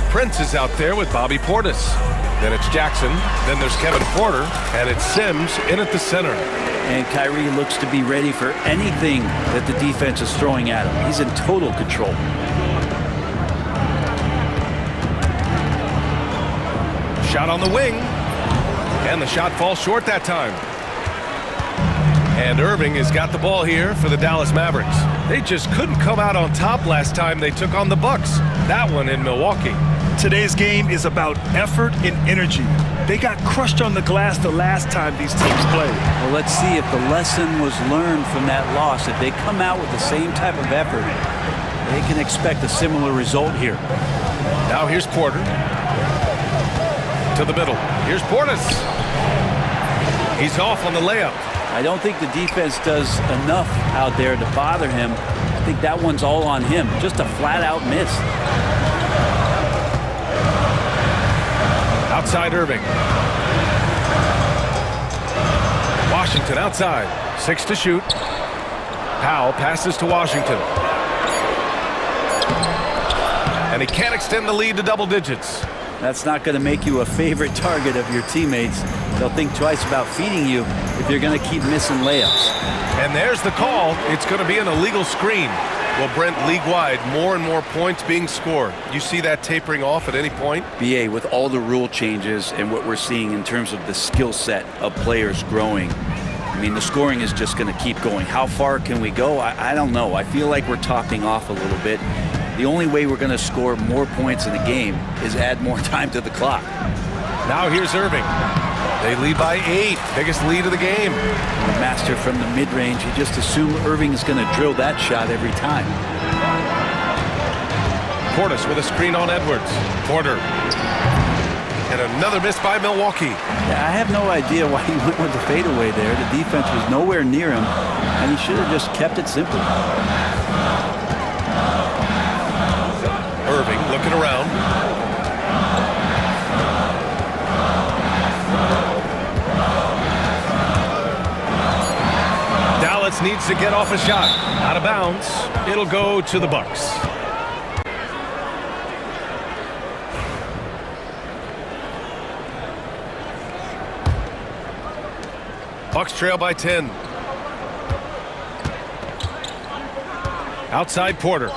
Prince is out there with Bobby Portis. Then it's Jackson, then there's Kevin Porter, and it's Sims in at the center. And Kyrie looks to be ready for anything that the defense is throwing at him. He's in total control. Shot on the wing, and the shot falls short that time. And Irving has got the ball here for the Dallas Mavericks. They just couldn't come out on top last time they took on the Bucks. That one in Milwaukee. Today's game is about effort and energy. They got crushed on the glass the last time these teams played. Well, let's see if the lesson was learned from that loss. If they come out with the same type of effort, they can expect a similar result here. Now here's Porter. To the middle. Here's Portis. He's off on the layup. I don't think the defense does enough out there to bother him. I think that one's all on him. Just a flat-out miss. Outside Irving. Washington outside. 6 to shoot. Powell passes to Washington. And he can't extend the lead to double digits. That's not going to make you a favorite target of your teammates. They'll think twice about feeding you if you're going to keep missing layups. And there's the call. It's going to be an illegal screen. Well, Brent, league-wide, more and more points being scored. You see that tapering off at any point? BA, with all the rule changes and what we're seeing in terms of the skill set of players growing, I mean, the scoring is just going to keep going. How far can we go? I don't know. I feel like we're topping off a little bit. The only way we're going to score more points in the game is add more time to the clock. Now here's Irving. They lead by 8. Biggest lead of the game. The master from the mid-range. You just assume Irving is going to drill that shot every time. Portis with a screen on Edwards. Porter. And another miss by Milwaukee. Yeah, I have no idea why he went with the fadeaway there. The defense was nowhere near him, and he should have just kept it simple. Irving looking around. Dallas needs to get off a shot. Out of bounds. It'll go to the Bucks. Bucks trail by 10. Outside Porter.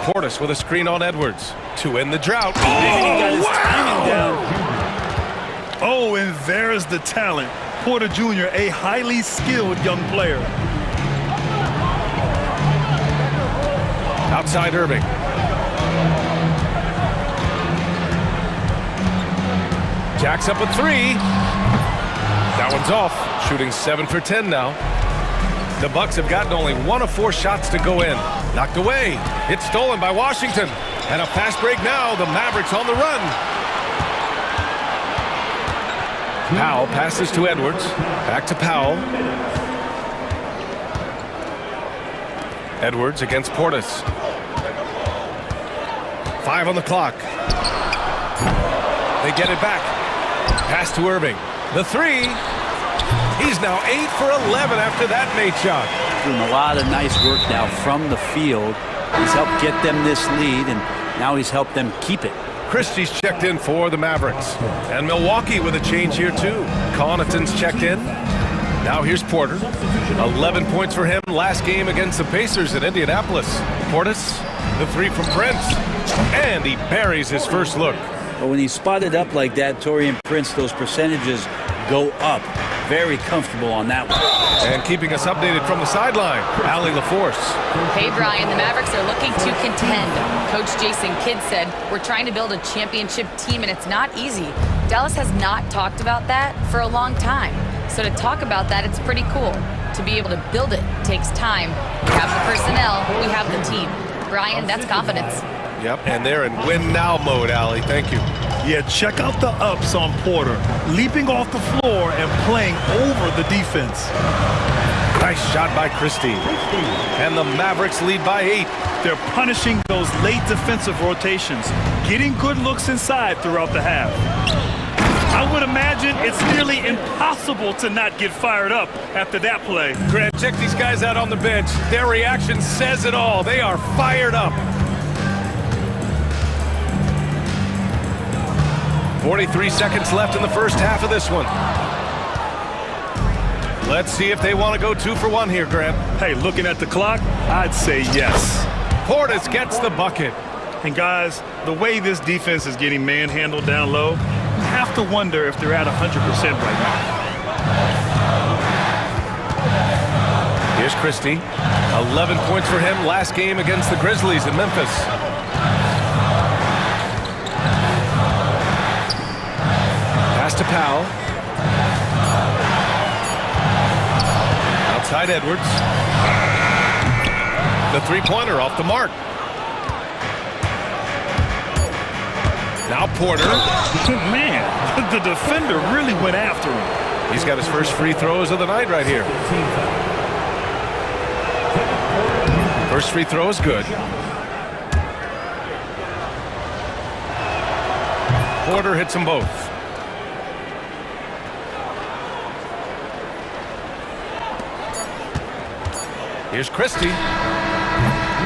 Portis with a screen on Edwards to end the drought. Oh, wow! Oh, and there's the talent. Porter Jr., a highly skilled young player. Outside Irving. Jacks up a three. That one's off. Shooting 7 for 10 now. The Bucks have gotten only 1 of 4 shots to go in. Knocked away. It's stolen by Washington. And a fast break now. The Mavericks on the run. Powell passes to Edwards. Back to Powell. Edwards against Portis. 5 on the clock. They get it back. Pass to Irving. The three. He's now 8 for 11 after that Nate shot. Doing a lot of nice work now from the field. He's helped get them this lead, and now he's helped them keep it. Christie's checked in for the Mavericks. And Milwaukee with a change here, too. Connaughton's checked in. Now here's Porter. 11 points for him last game against the Pacers in Indianapolis. Portis, the three from Prince. And he buries his first look. But when he's spotted up like that, Taurean Prince, those percentages go up. Very comfortable on that one. And keeping us updated from the sideline, Allie LaForce. Hey, Brian, the Mavericks are looking to contend. Coach Jason Kidd said, we're trying to build a championship team, and it's not easy. Dallas has not talked about that for a long time. So to talk about that, it's pretty cool. To be able to build it takes time. We have the personnel, we have the team. Brian, that's confidence. Yep, and they're in win-now mode, Allie. Thank you. Yeah, check out the ups on Porter. Leaping off the floor and playing over the defense. Nice shot by Christie. And the Mavericks lead by 8. They're punishing those late defensive rotations, getting good looks inside throughout the half. I would imagine it's nearly impossible to not get fired up after that play. Grant, check these guys out on the bench. Their reaction says it all. They are fired up. 43 seconds left in the first half of this one. Let's see if they want to go 2 for 1 here, Grant. Hey, looking at the clock, I'd say yes. Portis gets the bucket. And guys, the way this defense is getting manhandled down low, I have to wonder if they're at 100% right now. Here's Christie. 11 points for him last game against the Grizzlies in Memphis. Pass to Powell. Outside Edwards. The three-pointer off the mark. Now Porter. Man, the defender really went after him. He's got his first free throws of the night right here. First free throw is good. Porter hits them both. Here's Christie.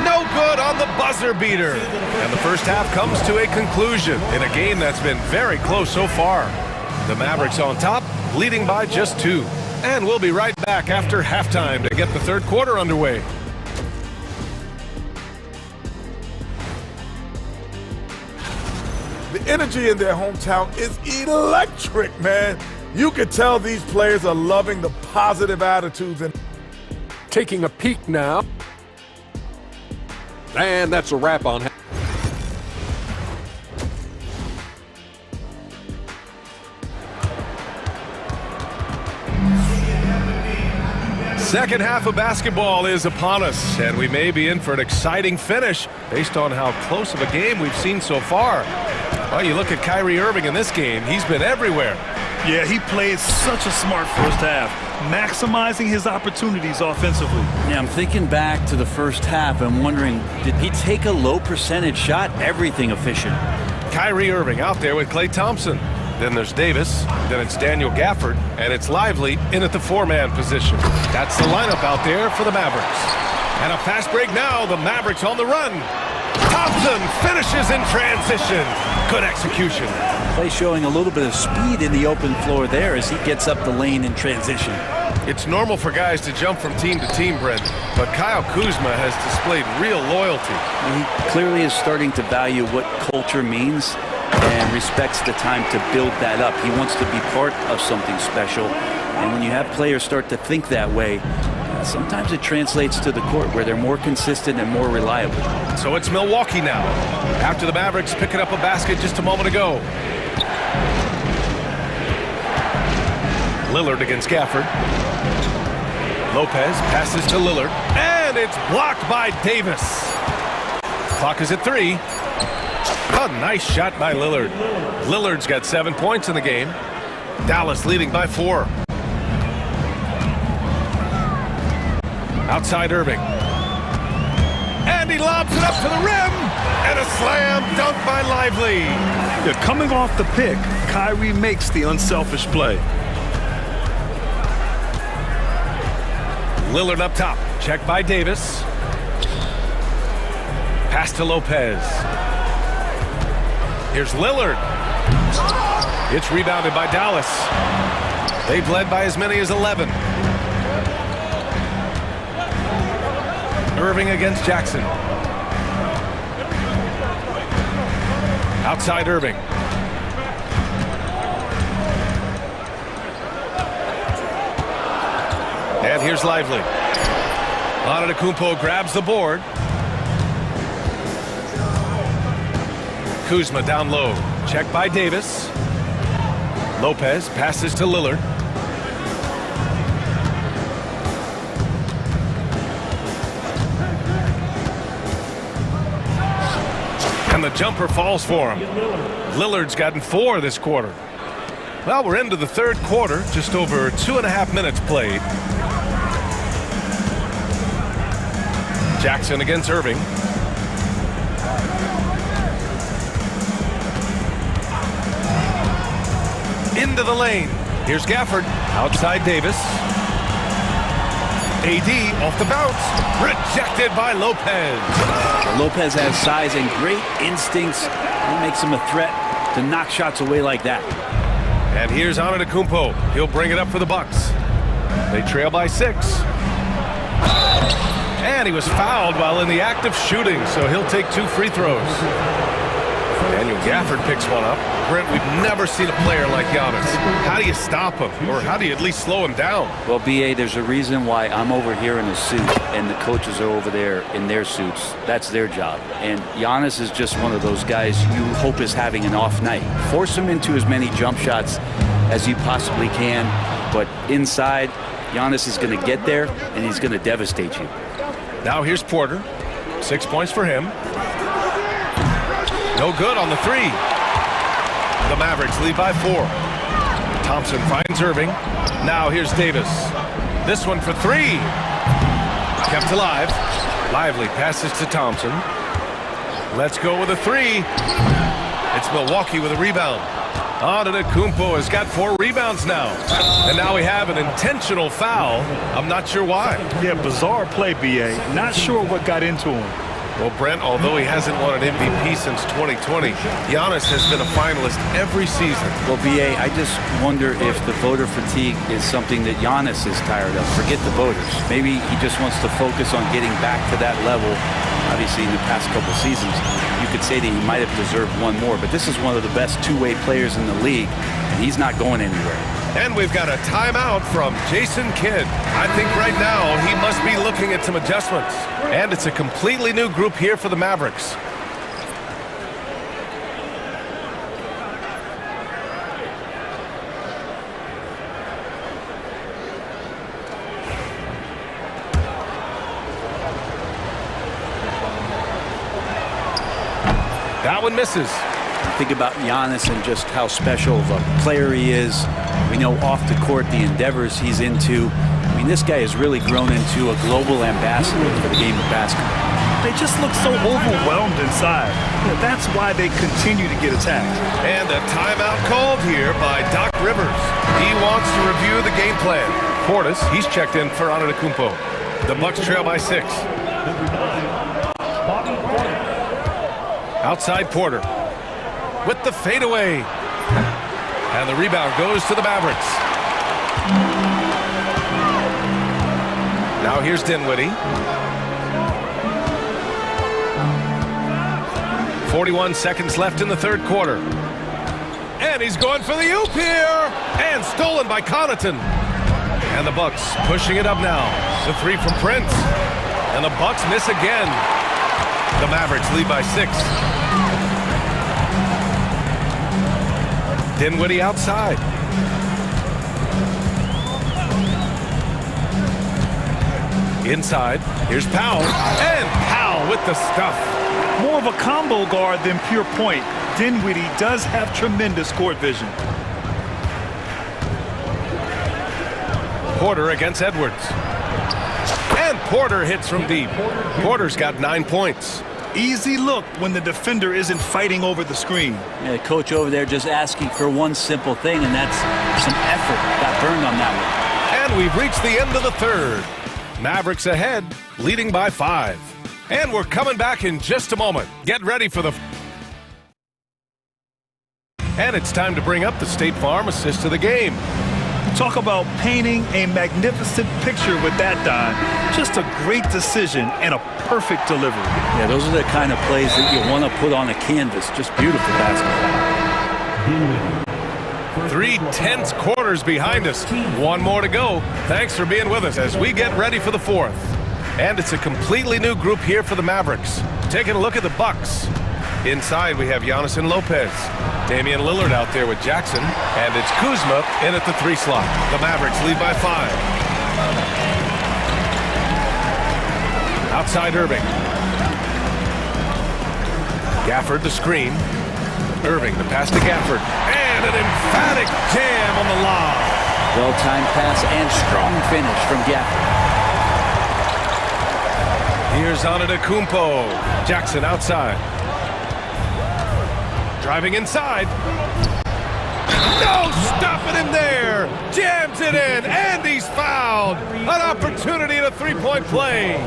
No good on the buzzer beater. And the first half comes to a conclusion in a game that's been very close so far. The Mavericks on top, leading by just 2. And we'll be right back after halftime to get the third quarter underway. The energy in their hometown is electric, man. You can tell these players are loving the positive attitudes. And taking a peek now. And that's a wrap on. Second half of basketball is upon us, and we may be in for an exciting finish based on how close of a game we've seen so far. Well, you look at Kyrie Irving in this game, he's been everywhere. Yeah, he played such a smart first half, maximizing his opportunities offensively. Yeah, I'm thinking back to the first half and wondering, did he take a low percentage shot? Everything efficient. Kyrie Irving out there with Klay Thompson. Then there's Davis, then it's Daniel Gafford, and it's Lively in at the 4-man position. That's the lineup out there for the Mavericks. And a fast break now, the Mavericks on the run. Thompson finishes in transition. Good execution. Play showing a little bit of speed in the open floor there as he gets up the lane in transition. It's normal for guys to jump from team to team, Brent, but Kyle Kuzma has displayed real loyalty. He clearly is starting to value what culture means and respects the time to build that up. He wants to be part of something special. And when you have players start to think that way, sometimes it translates to the court where they're more consistent and more reliable. So it's Milwaukee now, after the Mavericks picking up a basket just a moment ago. Lillard against Gafford. Lopez passes to Lillard, and it's blocked by Davis. Clock is at 3. A nice shot by Lillard. Lillard's got 7 points in the game. Dallas leading by 4. Outside Irving. And he lobs it up to the rim. And a slam dunk by Lively. Yeah, coming off the pick, Kyrie makes the unselfish play. Lillard up top. Check by Davis. Pass to Lopez. Here's Lillard. It's rebounded by Dallas. They've led by as many as 11. Irving against Jackson. Outside Irving. And here's Lively. Antetokounmpo grabs the board. Kuzma down low. Check by Davis. Lopez passes to Lillard. And the jumper falls for him. Lillard's gotten 4 this quarter. Well, we're into the third quarter, just over 2.5 minutes played. Jackson against Irving. Into the lane. Here's Gafford. Outside Davis. AD off the bounce. Rejected by Lopez. Lopez has size and great instincts. It makes him a threat to knock shots away like that. And here's Antetokounmpo. He'll bring it up for the Bucks. They trail by 6. And he was fouled while in the act of shooting, so he'll take 2 free throws. Daniel Gafford picks one up. Brent, we've never seen a player like Giannis. How do you stop him? Or how do you at least slow him down? Well, B.A., there's a reason why I'm over here in a suit and the coaches are over there in their suits. That's their job. And Giannis is just one of those guys you hope is having an off night. Force him into as many jump shots as you possibly can. But inside, Giannis is going to get there and he's going to devastate you. Now here's Porter. 6 points for him. No good on the 3. The Mavericks lead by 4. Thompson finds Irving. Now here's Davis. This one for 3. Kept alive. Lively passes to Thompson. Let's go with a 3. It's Milwaukee with a rebound. Antetokounmpo has got 4 rebounds now. And now we have an intentional foul. I'm not sure why. Yeah, bizarre play, B.A. Not sure what got into him. Well, Brent, although he hasn't won an MVP since 2020, Giannis has been a finalist every season. Well, B.A., I just wonder if the voter fatigue is something that Giannis is tired of. Forget the voters. Maybe he just wants to focus on getting back to that level. Obviously, in the past couple seasons, you could say that he might have deserved one more, but this is one of the best two-way players in the league, and he's not going anywhere. And we've got a timeout from Jason Kidd. I think right now he must be looking at some adjustments. And it's a completely new group here for the Mavericks. That one misses. Think about Giannis and just how special of a player he is. We know off the court the endeavors he's into. I mean, this guy has really grown into a global ambassador for the game of basketball. They just look so overwhelmed inside. Yeah, that's why they continue to get attacked. And a timeout called here by Doc Rivers. He wants to review the game plan. Portis, he's checked in for Antetokounmpo. The Bucks trail by 6. Outside Porter with the fadeaway. And the rebound goes to the Mavericks. Now here's Dinwiddie. 41 seconds left in the third quarter. And he's going for the oop here. And stolen by Connaughton. And the Bucks pushing it up now. The three from Prince. And the Bucks miss again. The Mavericks lead by 6. Dinwiddie outside. Inside. Here's Powell. And Powell with the stuff. More of a combo guard than pure point. Dinwiddie does have tremendous court vision. Porter against Edwards. And Porter hits from deep. Porter's got 9 points. Easy look when the defender isn't fighting over the screen. Yeah, coach over there just asking for one simple thing, and that's some effort. Got burned on that one. And we've reached the end of the third. Mavericks ahead, leading by 5. And we're coming back in just a moment. Get ready for the... And it's time to bring up the State Farm assist of the game. Talk about painting a magnificent picture with that, Don. Just a great decision and a perfect delivery. Yeah, those are the kind of plays that you want to put on a canvas. Just beautiful basketball. 3 tense quarters behind us. One more to go. Thanks for being with us as we get ready for the fourth. And it's a completely new group here for the Mavericks. Taking a look at the Bucks. Inside, we have Giannis and Lopez. Damian Lillard out there with Jackson. And it's Kuzma in at the 3 slot. The Mavericks lead by 5. Outside Irving. Gafford the screen. Irving the pass to Gafford. And an emphatic jam on the lob. Well-timed pass and strong finish from Gafford. Here's Antetokounmpo. Jackson outside. Driving inside. No stopping him there. Jams it in, and he's fouled. An opportunity in a three-point play.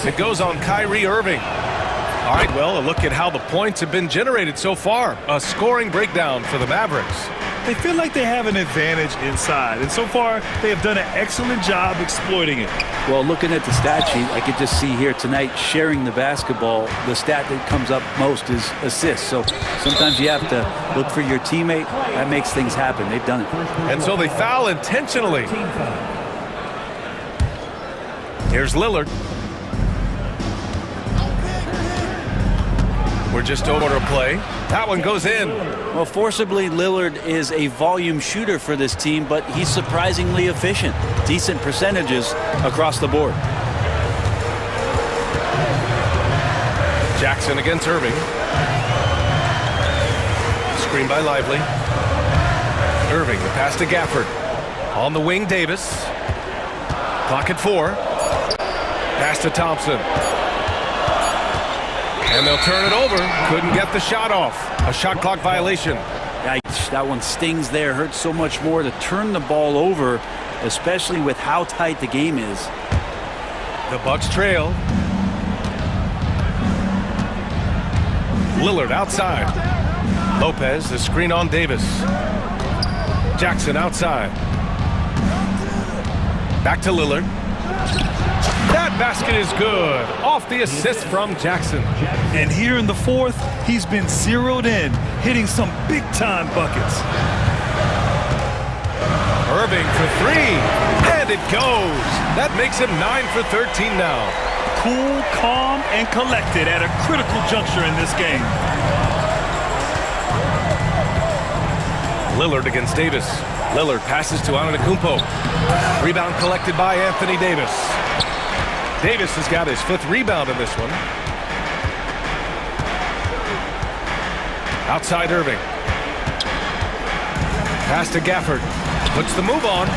It goes on Kyrie Irving. All right, well, a look at how the points have been generated so far. A scoring breakdown for the Mavericks. They feel like they have an advantage inside, and so far they have done an excellent job exploiting it. Well, looking at the stat sheet, I could just see here tonight sharing the basketball. The stat that comes up most is assists. So sometimes you have to look for your teammate. That makes things happen. They've done it. And so they foul intentionally. Here's Lillard. We're just over a play. That one goes in. Well, forcibly, Lillard is a volume shooter for this team, but he's surprisingly efficient. Decent percentages across the board. Jackson against Irving. Screen by Lively. Irving, the pass to Gafford. On the wing, Davis. Clock at 4. Pass to Thompson. And they'll turn it over. Couldn't get the shot off. A shot clock violation. Yikes, that one stings there. Hurts so much more to turn the ball over, especially with how tight the game is. The Bucks trail. Lillard outside. Lopez, the screen on Davis. Jackson outside. Back to Lillard. That basket is good. Off the assist from Jackson. And here in the fourth, he's been zeroed in, hitting some big-time buckets. Irving for 3. And it goes. That makes him 9 for 13 now. Cool, calm, and collected at a critical juncture in this game. Lillard against Davis. Lillard passes to Antetokounmpo. Rebound collected by Anthony Davis. Davis has got his 5th rebound in this one. Outside Irving. Pass to Gafford. Puts the move on.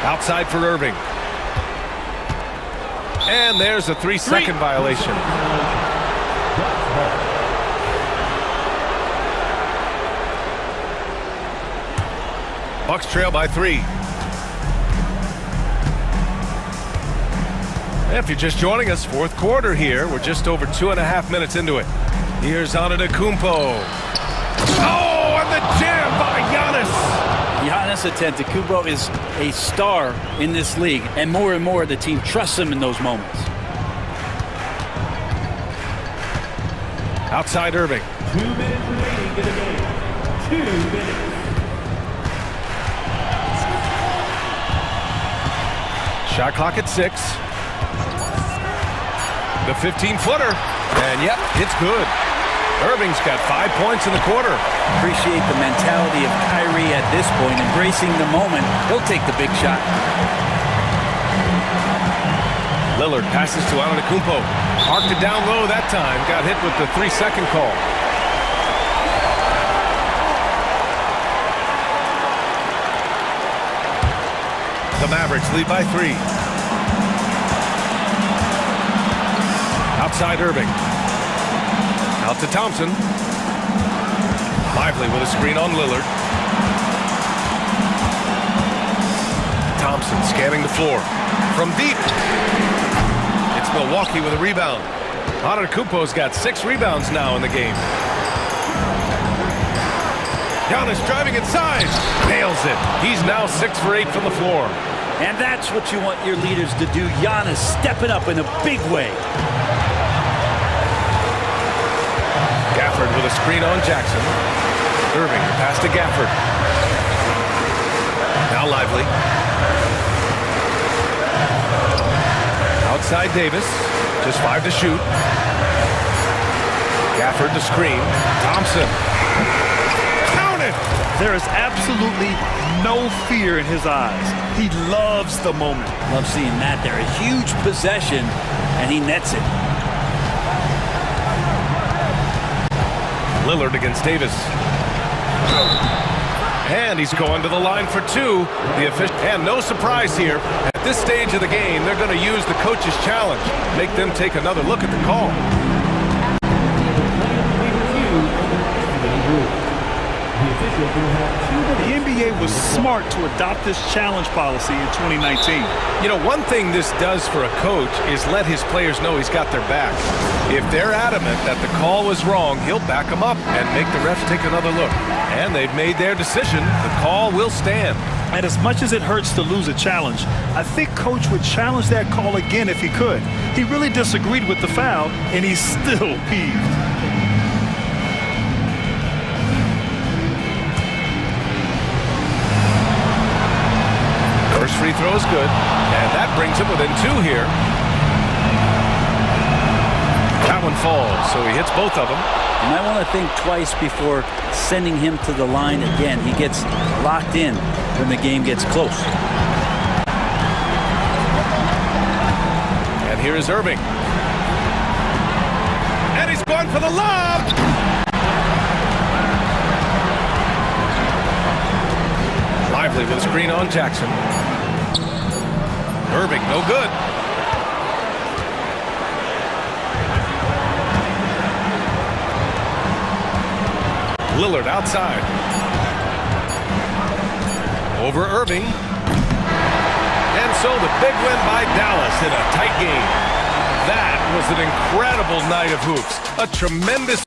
Outside for Irving. And there's a 3-second violation. Bucks trail by 3. If you're just joining us, fourth quarter here. We're just over 2.5 minutes into it. Here's Antetokounmpo. Oh, and the jam by Giannis. Giannis Antetokounmpo is a star in this league, and more the team trusts him in those moments. Outside Irving. 2 minutes remaining in the game. 2 minutes. Shot clock at 6. The 15-footer. And yep, it's good. Irving's got 5 points in the quarter. Appreciate the mentality of Kyrie at this point, embracing the moment. He'll take the big shot. Lillard passes to Antetokounmpo. Parked it down low that time. Got hit with the 3-second call. The Mavericks lead by 3. Outside Irving. Out to Thompson. Lively with a screen on Lillard. Thompson scanning the floor. From deep. It's Milwaukee with a rebound. Antetokounmpo's got 6 rebounds now in the game. Giannis driving inside. Nails it. He's now 6 for 8 from the floor. And that's what you want your leaders to do. Giannis stepping up in a big way. Gafford with a screen on Jackson. Irving pass to Gafford. Now Lively. Outside Davis. Just 5 to shoot. Gafford to screen. Thompson. Count it! There is absolutely no fear in his eyes. He loves the moment. Love seeing that there. A huge possession, and he nets it. Lillard against Davis. And he's going to the line for 2. And no surprise here. At this stage of the game, they're going to use the coach's challenge. Make them take another look at the call. The NBA was smart to adopt this challenge policy in 2019. You know, one thing this does for a coach is let his players know he's got their back. If they're adamant that the call was wrong, he'll back them up and make the refs take another look. And they've made their decision. The call will stand. And as much as it hurts to lose a challenge, I think Coach would challenge that call again if he could. He really disagreed with the foul, and he's still peeved. First free throw is good, and that brings him within 2 here. That one falls, so he hits both of them. You might want to think twice before sending him to the line again. He gets locked in when the game gets close. And here is Irving. And he's going for the lob! Lively with a screen on Jackson. Irving, no good. Lillard outside. Over Irving. And so the big win by Dallas in a tight game. That was an incredible night of hoops. A tremendous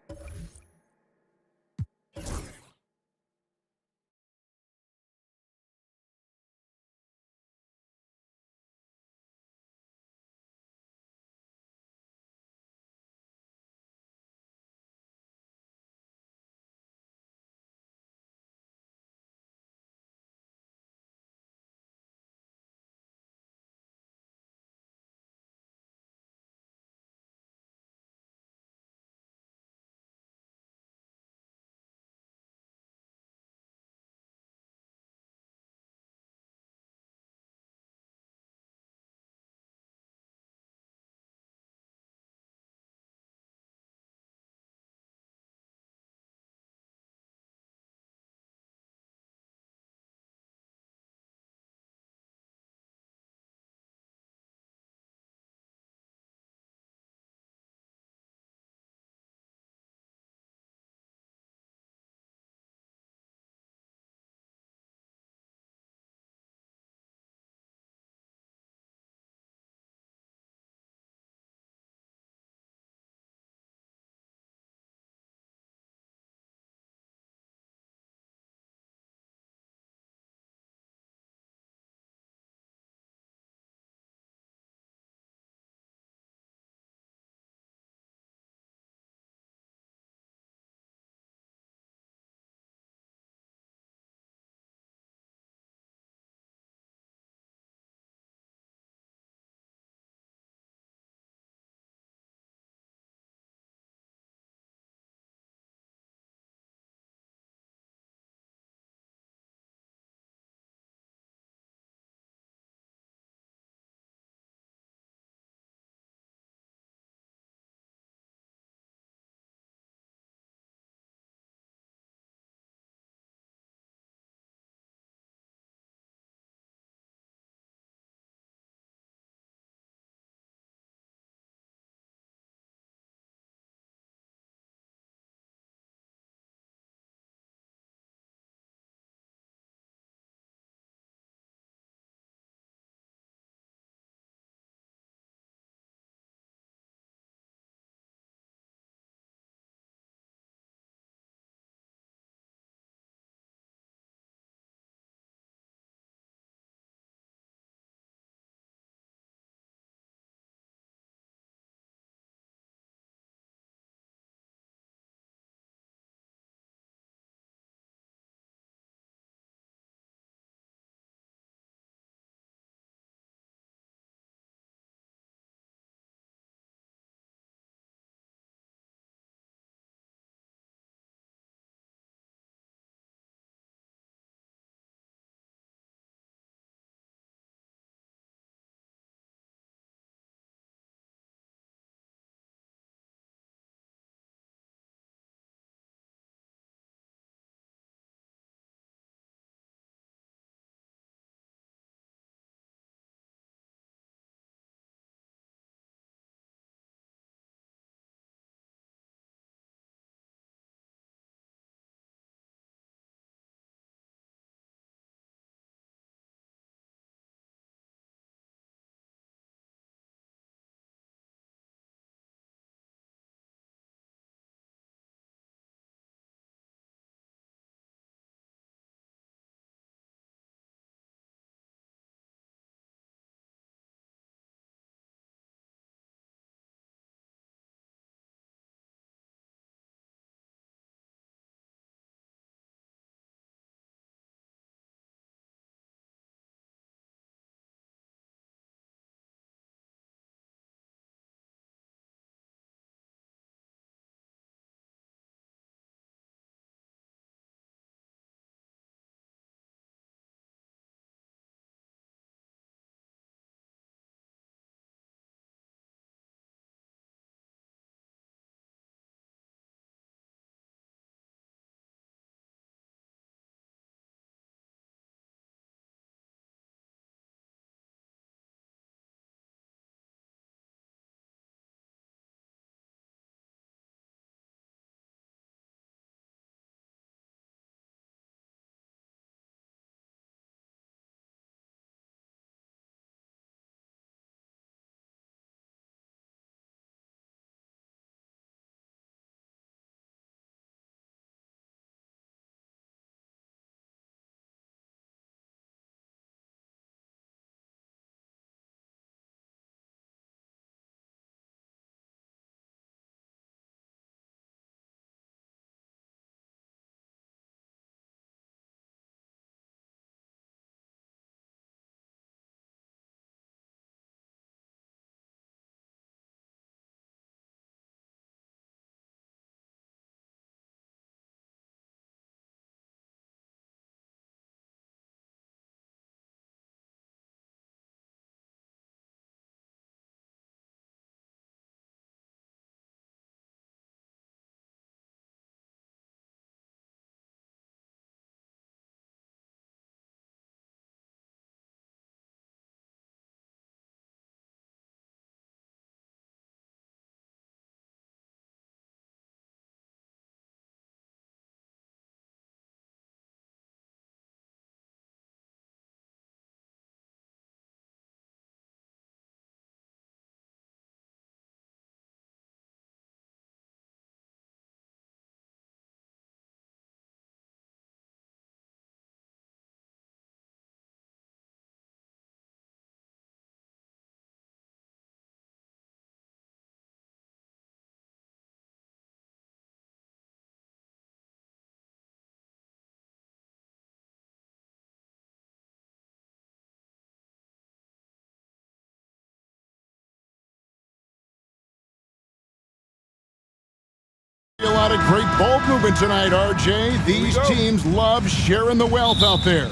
lot of great ball movement tonight, RJ. These teams love sharing the wealth out there.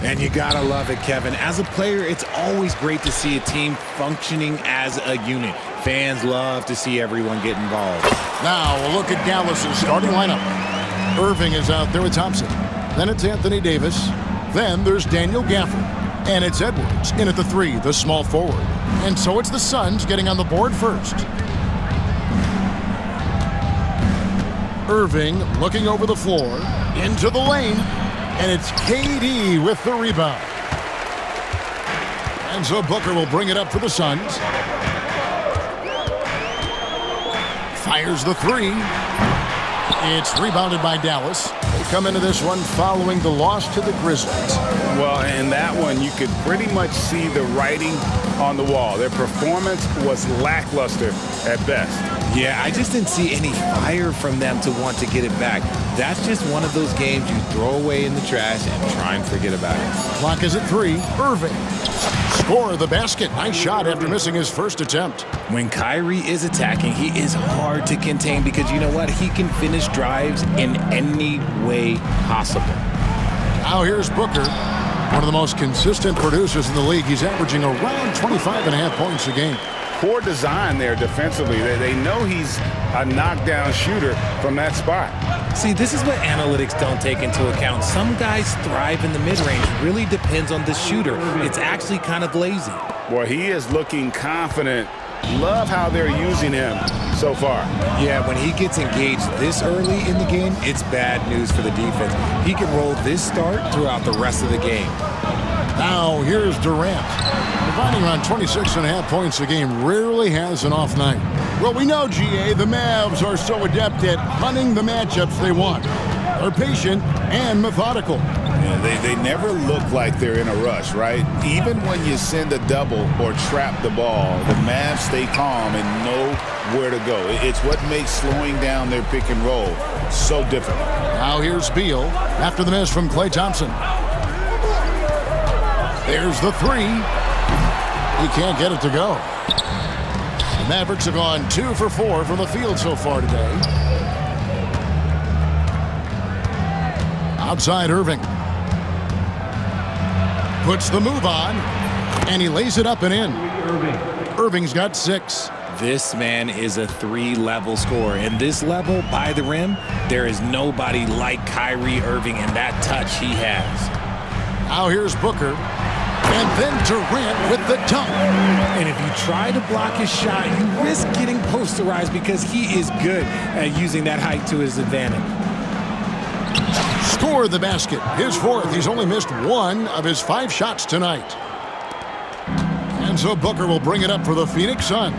And you gotta love it, Kevin. As a player, it's always great to see a team functioning as a unit. Fans love to see everyone get involved. Now we'll look at Dallas's starting lineup. Irving is out there with Thompson. Then it's Anthony Davis. Then there's Daniel Gafford. And it's Edwards in at the 3, the small forward. And so it's the Suns getting on the board first. Irving looking over the floor, into the lane, and it's KD with the rebound. And so Booker will bring it up for the Suns. Fires the 3. It's rebounded by Dallas. They come into this one following the loss to the Grizzlies. Well, in that one, you could pretty much see the writing on the wall. Their performance was lackluster at best. Yeah, I just didn't see any fire from them to want to get it back. That's just one of those games you throw away in the trash and try and forget about it. Clock is at 3. Irving. Score the basket. Nice shot after missing his first attempt. When Kyrie is attacking, he is hard to contain because you know what? He can finish drives in any way possible. Now here's Booker, one of the most consistent producers in the league. He's averaging around 25.5 points a game. Poor design there defensively. They know he's a knockdown shooter from that spot. See, this is what analytics don't take into account. Some guys thrive in the mid-range. Really depends on the shooter. It's actually kind of lazy. Boy, he is looking confident. Love how they're using him so far. Yeah, when he gets engaged this early in the game, it's bad news for the defense. He can roll this start throughout the rest of the game. Now here's Durant. Providing around 26.5 points a game, rarely has an off night. Well, we know, GA, the Mavs are so adept at hunting the matchups they want. They're patient and methodical. Yeah, they never look like they're in a rush, right? Even when you send a double or trap the ball, the Mavs stay calm and know where to go. It's what makes slowing down their pick and roll so difficult. Now here's Beal after the miss from Klay Thompson. There's the 3. He can't get it to go. The Mavericks have gone 2 for 4 from the field so far today. Outside Irving. Puts the move on, and he lays it up and in. Irving's got 6. This man is a 3-level scorer. And this level, by the rim, there is nobody like Kyrie Irving and that touch he has. Now here's Booker. And then Durant with the dunk. And if you try to block his shot, you risk getting posterized because he is good at using that height to his advantage. Score the basket. His 4th. He's only missed 1 of his 5 shots tonight. And so Booker will bring it up for the Phoenix Suns.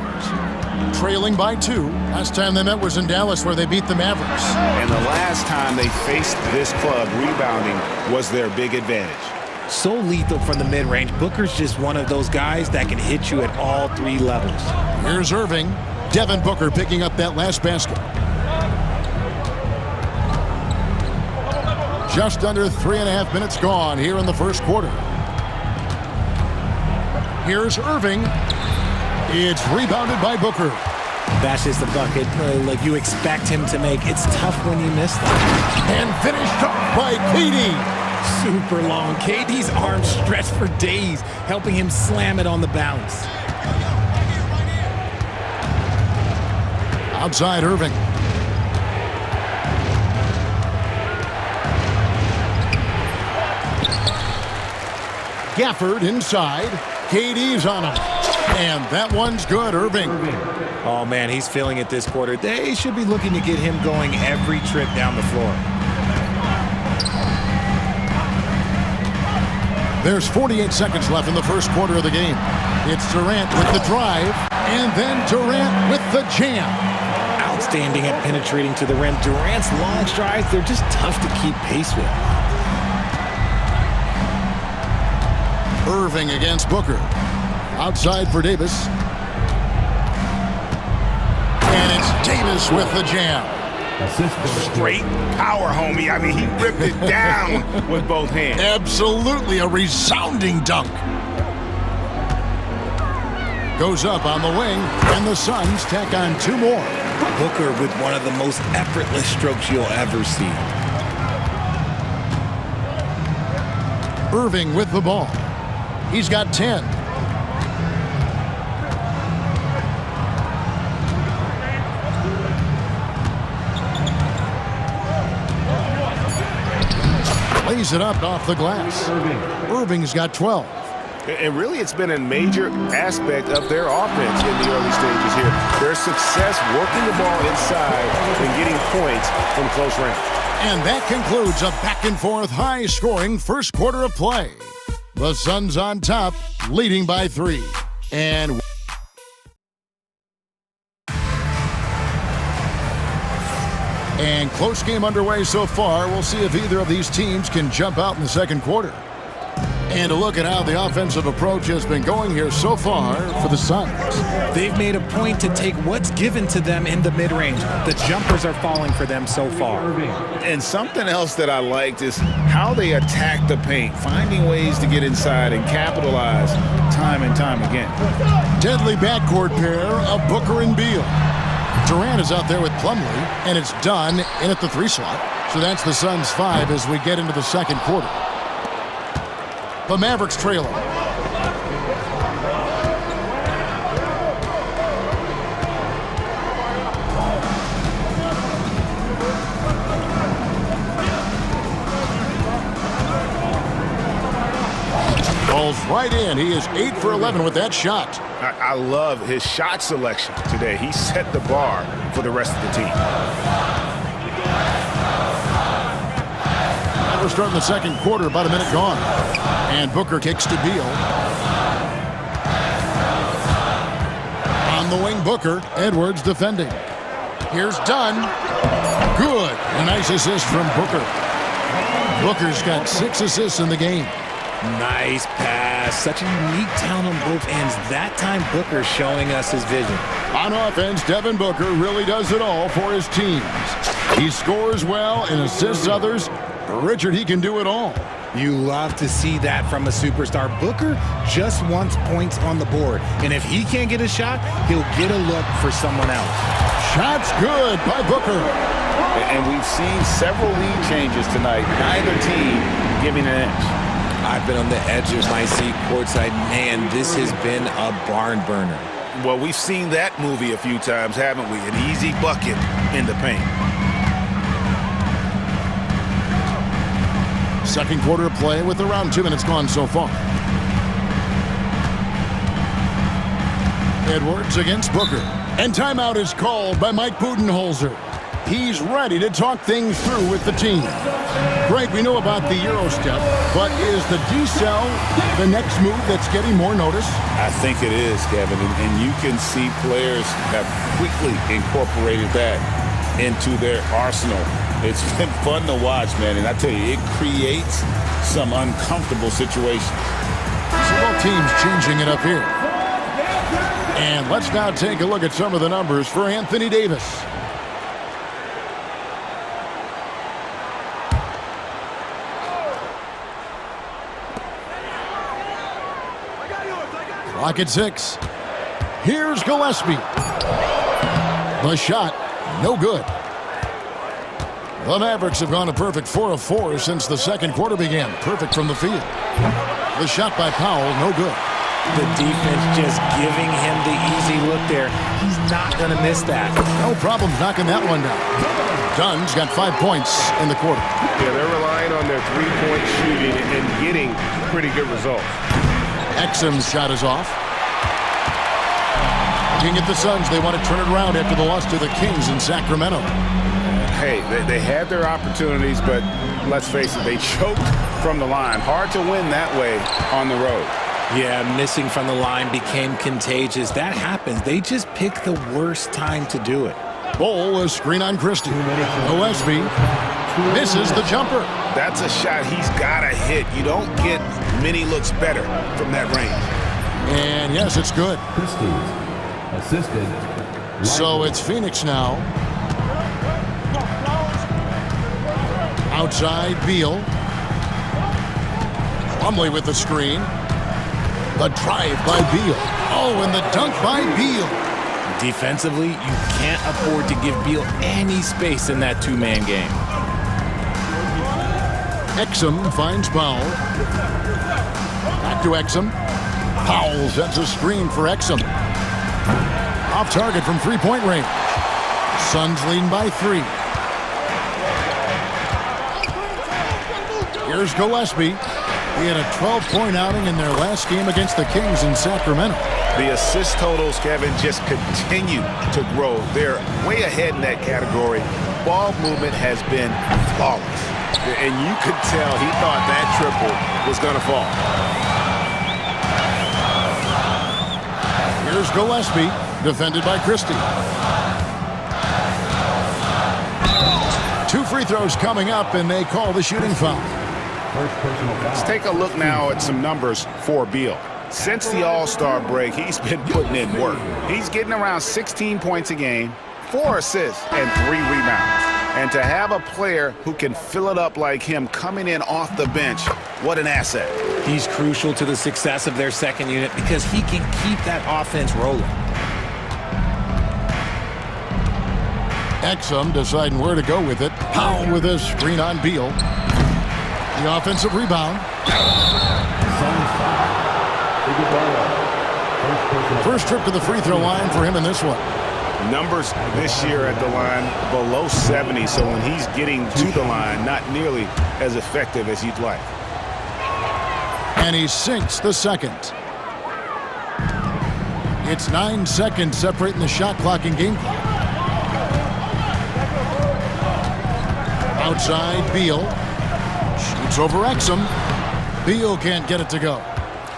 Trailing by 2. Last time they met was in Dallas where they beat the Mavericks. And the last time they faced this club, rebounding was their big advantage. So lethal from the mid-range. Booker's just one of those guys that can hit you at all 3 levels. Here's Irving. Devin Booker picking up that last basket. Just under 3.5 minutes gone here in the first quarter. Here's Irving. It's rebounded by Booker. That's just the bucket like you expect him to make. It's tough when you miss that. And finished off by KD. Super long. KD's arms stretched for days, helping him slam it on the bounce. Outside Irving. Gafford inside. KD's on him. And that one's good, Irving. Oh, man, he's feeling it this quarter. They should be looking to get him going every trip down the floor. There's 48 seconds left in the first quarter of the game. It's Durant with the drive, and then Durant with the jam. Outstanding at penetrating to the rim. Durant's long strides, they're just tough to keep pace with. Irving against Booker. Outside for Davis. And it's Davis with the jam. Straight power, homie. I mean, he ripped it down with both hands. Absolutely a resounding dunk. Goes up on the wing, and the Suns tack on 2 more. Booker with one of the most effortless strokes you'll ever see. Irving with the ball. He's got 10. Lays it up off the glass. Irving's got 12. And really, it's been a major aspect of their offense in the early stages here. Their success working the ball inside and getting points from close range. And that concludes a back-and-forth, high-scoring first quarter of play. The Suns on top, leading by 3. And close game underway so far. We'll see if either of these teams can jump out in the second quarter. And a look at how the offensive approach has been going here so far for the Suns. They've made a point to take what's given to them in the mid-range. The jumpers are falling for them so far. And something else that I liked is how they attack the paint, finding ways to get inside and capitalize time and time again. Deadly backcourt pair of Booker and Beal. Durant is out there with Plumlee, and it's done in at the 3 slot. So that's the Suns' 5 as we get into the second quarter. The Mavericks trailing. Falls right in. He is 8 for 11 with that shot. I love his shot selection today. He set the bar for the rest of the team. We're starting the second quarter, about a minute gone. And Booker kicks to Beal. On the wing, Booker. Edwards defending. Here's Dunn. Good. A nice assist from Booker. Booker's got 6 assists in the game. Nice pass. Such a unique talent on both ends. That time, Booker showing us his vision. On offense, Devin Booker really does it all for his teams. He scores well and assists others. Richard, he can do it all. You love to see that from a superstar. Booker just wants points on the board. And if he can't get a shot, he'll get a look for someone else. Shot's good by Booker. And we've seen several lead changes tonight. Neither team giving an edge. I've been on the edge of my seat courtside. Man, this has been a barn burner. Well, we've seen that movie a few times, haven't we? An easy bucket in the paint. Second quarter of play with around 2 minutes gone so far. Edwards against Booker. And timeout is called by Mike Budenholzer. He's ready to talk things through with the team. Greg, we know about the Euro step, but is the decel the next move that's getting more notice? I think it is, Kevin, and you can see players have quickly incorporated that into their arsenal. It's been fun to watch, man, and I tell you, it creates some uncomfortable situations. So both teams changing it up here. And let's now take a look at some of the numbers for Anthony Davis. Clock at 6. Here's Gillespie. The shot, no good. The Mavericks have gone a perfect 4 of 4 since the second quarter began. Perfect from the field. The shot by Powell, no good. The defense just giving him the easy look there. He's not going to miss that. No problem knocking that one down. Dunn's got 5 points in the quarter. Yeah, they're relying on their three-point shooting and getting pretty good results. Exum's shot is off. Looking at the Suns, they want to turn it around after the loss to the Kings in Sacramento. Hey, they had their opportunities, but let's face it, they choked from the line. Hard to win that way on the road. Yeah, missing from the line became contagious. That happens. They just pick the worst time to do it. Bol, a screen on Christie. Gillespie misses the jumper. That's a shot he's got to hit. You don't get many looks better from that range. And yes, it's good. Assisted. So it's Phoenix now. Outside, Beal. Plumlee with the screen. The drive by Beal. Oh, and the dunk by Beal. Defensively, you can't afford to give Beal any space in that two-man game. Exum finds Powell. Back to Exum. Powell sets a screen for Exum. Off target from three-point range. Suns leading by 3. Here's Gillespie. He had a 12-point outing in their last game against the Kings in Sacramento. The assist totals, Kevin, just continue to grow. They're way ahead in that category. Ball movement has been flawless. And you could tell he thought that triple was going to fall. Here's Gillespie, defended by Christie. 2 free throws coming up, and they call the shooting foul. Let's take a look now at some numbers for Beal. Since the All-Star break, he's been putting in work. He's getting around 16 points a game, 4 assists, and 3 rebounds. And to have a player who can fill it up like him coming in off the bench, what an asset. He's crucial to the success of their second unit because he can keep that offense rolling. Exum deciding where to go with it. Powell with a screen on Beal. The offensive rebound. First trip to the free throw line for him in this one. Numbers this year at the line below 70, so when he's getting to the line, not nearly as effective as you'd like. And he sinks the second. It's 9 seconds separating the shot clock and game clock. Outside, Beal. Shoots over Exum. Beal can't get it to go.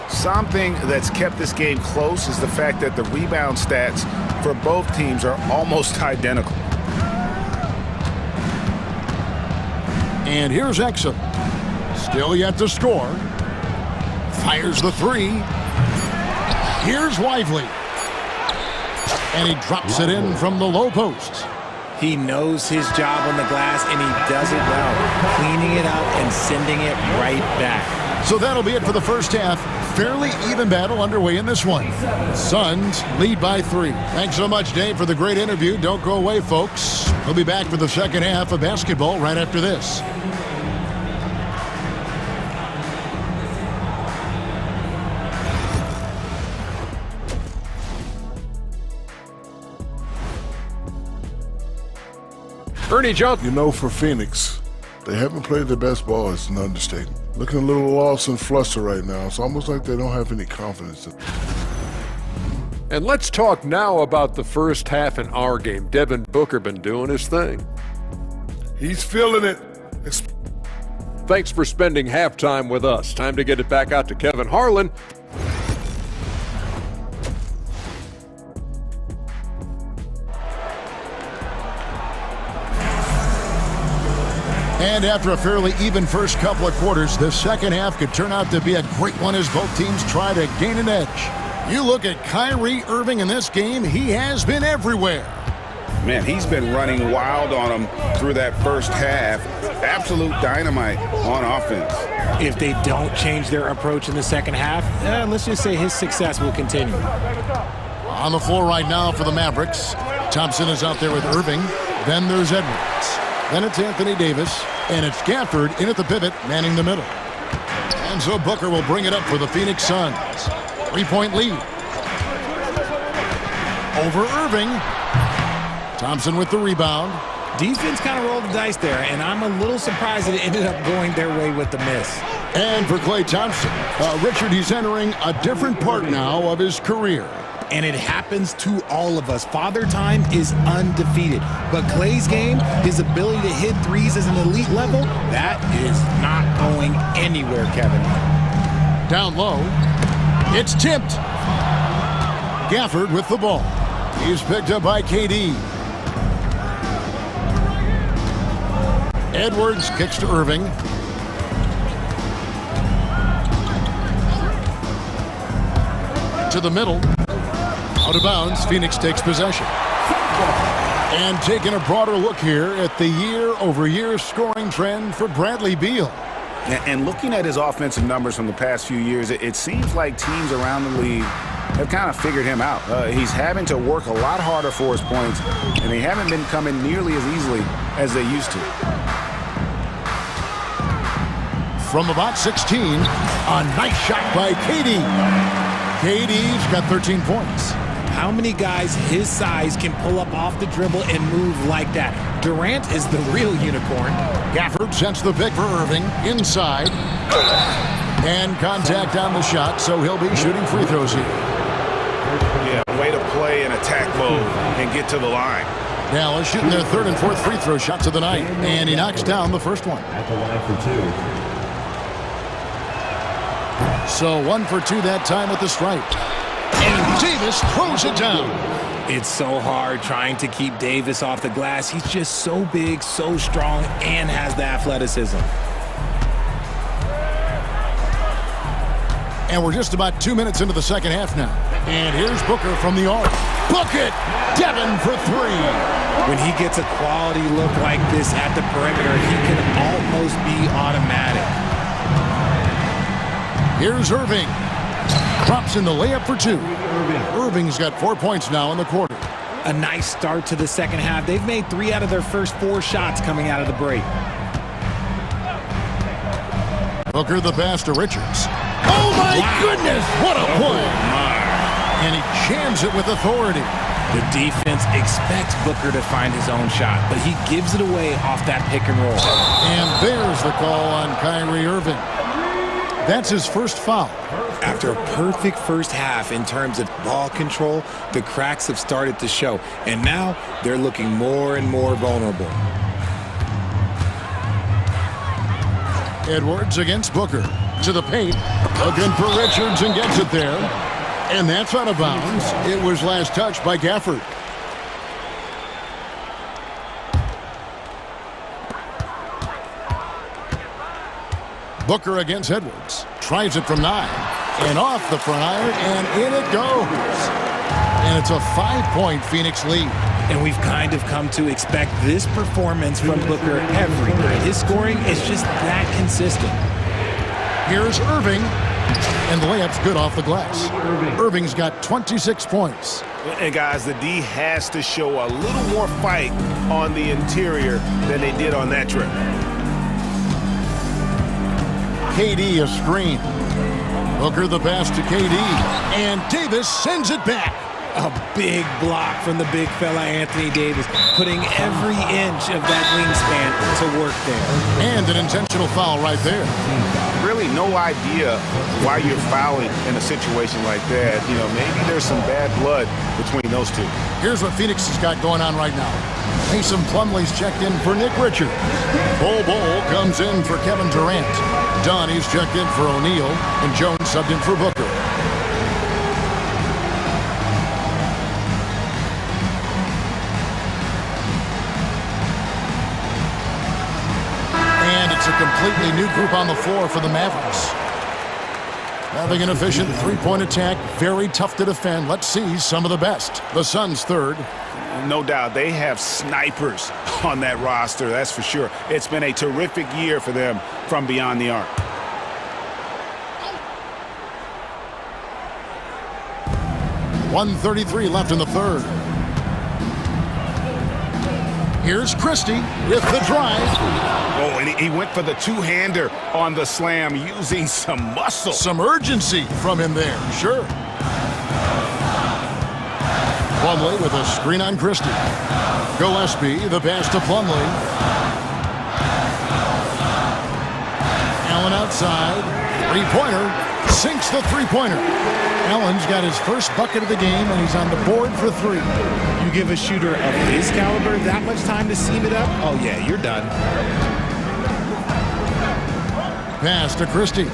Something that's kept this game close is the fact that the rebound stats for both teams are almost identical. And here's Exum. Still yet to score. Fires the 3. Here's Lively. And he drops it in from the low post. He knows his job on the glass, and he does it well, cleaning it up and sending it right back. So that'll be it for the first half. Fairly even battle underway in this one. Suns lead by 3. Thanks so much, Dave, for the great interview. Don't go away, folks. We'll be back for the second half of basketball right after this. Ernie Johnson. You know, for Phoenix, they haven't played their best ball. It's an understatement. Looking a little lost and flustered right now. It's almost like they don't have any confidence. And let's talk now about the first half in our game. Devin Booker been doing his thing. He's feeling it. Thanks for spending halftime with us. Time to get it back out to Kevin Harlan. And after a fairly even first couple of quarters, the second half could turn out to be a great one as both teams try to gain an edge. You look at Kyrie Irving in this game, he has been everywhere. Man, he's been running wild on him through that first half. Absolute dynamite on offense. If they don't change their approach in the second half, let's just say his success will continue. On the floor right now for the Mavericks. Thompson is out there with Irving. Then there's Edwards. Then it's Anthony Davis. And it's Gafford in at the pivot, manning the middle. And so Booker will bring it up for the Phoenix Suns. 3-point lead. Over Irving. Thompson with the rebound. Defense kind of rolled the dice there, and I'm a little surprised that it ended up going their way with the miss. And for Klay Thompson, Richard, he's entering a different part now of his career. And it happens to all of us. Father Time is undefeated. But Klay's game, his ability to hit threes as an elite level, that is not going anywhere, Kevin. Down low. It's tipped. Gafford with the ball. He's picked up by KD. Edwards kicks to Irving. To the middle. Out of bounds, Phoenix takes possession. And taking a broader look here at the year-over-year scoring trend for Bradley Beal. And looking at his offensive numbers from the past few years, it seems like teams around the league have kind of figured him out. He's having to work a lot harder for his points, and they haven't been coming nearly as easily as they used to. From about 16, a nice shot by KD. KD's got 13 points. How many guys his size can pull up off the dribble and move like that? Durant is the real unicorn. Gafford sends the pick for Irving inside. And contact on the shot, so he'll be shooting free throws here. Yeah, way to play in attack mode and get to the line. Dallas shooting their third and fourth free throw shots of the night, and he knocks down the first one. At the line for 2. So 1 for 2 that time with the stripe. And Davis throws it down. It's so hard trying to keep Davis off the glass. He's just so big, so strong, and has the athleticism. And we're just about 2 minutes into the second half now. And here's Booker from the arc. Bucket! Devin for 3. When he gets a quality look like this at the perimeter, he can almost be automatic. Here's Irving. Drops in the layup for 2. Irving's got 4 points now in the quarter. A nice start to the second half. They've made 3 out of their first 4 shots coming out of the break. Booker the pass to Richards. Oh my goodness, what a play! And he jams it with authority. The defense expects Booker to find his own shot, but he gives it away off that pick and roll. And there's the call on Kyrie Irving. That's his first foul. After a perfect first half in terms of ball control, the cracks have started to show, and now they're looking more and more vulnerable. Edwards against Booker. To the paint. Looking for Richards and gets it there. And that's out of bounds. It was last touched by Gafford. Booker against Edwards. Tries it from 9. And off the front iron, and in it goes. And it's a 5-point Phoenix lead. And we've kind of come to expect this performance from Booker every night. His scoring is just that consistent. Here's Irving. And the layup's good off the glass. Irving's got 26 points. And guys, the D has to show a little more fight on the interior than they did on that trip. KD a screen. Booker the pass to KD. And Davis sends it back. A big block from the big fella Anthony Davis, putting every inch of that wingspan to work there. And an intentional foul right there. Really no idea why you're fouling in a situation like that. You know, maybe there's some bad blood between those two. Here's what Phoenix has got going on right now. Mason Plumlee's checked in for Nick Richards. Bol comes in for Kevin Durant. Donnie's checked in for O'Neal. And Jones subbed in for Booker. It's a completely new group on the floor for the Mavericks. Having an efficient three-point attack, very tough to defend. Let's see some of the best. The Suns third. No doubt, they have snipers on that roster, that's for sure. It's been a terrific year for them from beyond the arc. .133 left in the third. Here's Christie with the drive. Oh, and he went for the two-hander on the slam using some muscle. Some urgency from him there, sure. Plumlee with a screen on Christie. Gillespie, the pass to Plumlee. Allen outside. Three-pointer. Sinks the three-pointer. Allen's got his first bucket of the game, and he's on the board for 3. You give a shooter of his caliber that much time to seam it up? Oh, yeah, you're done. Pass to Christie.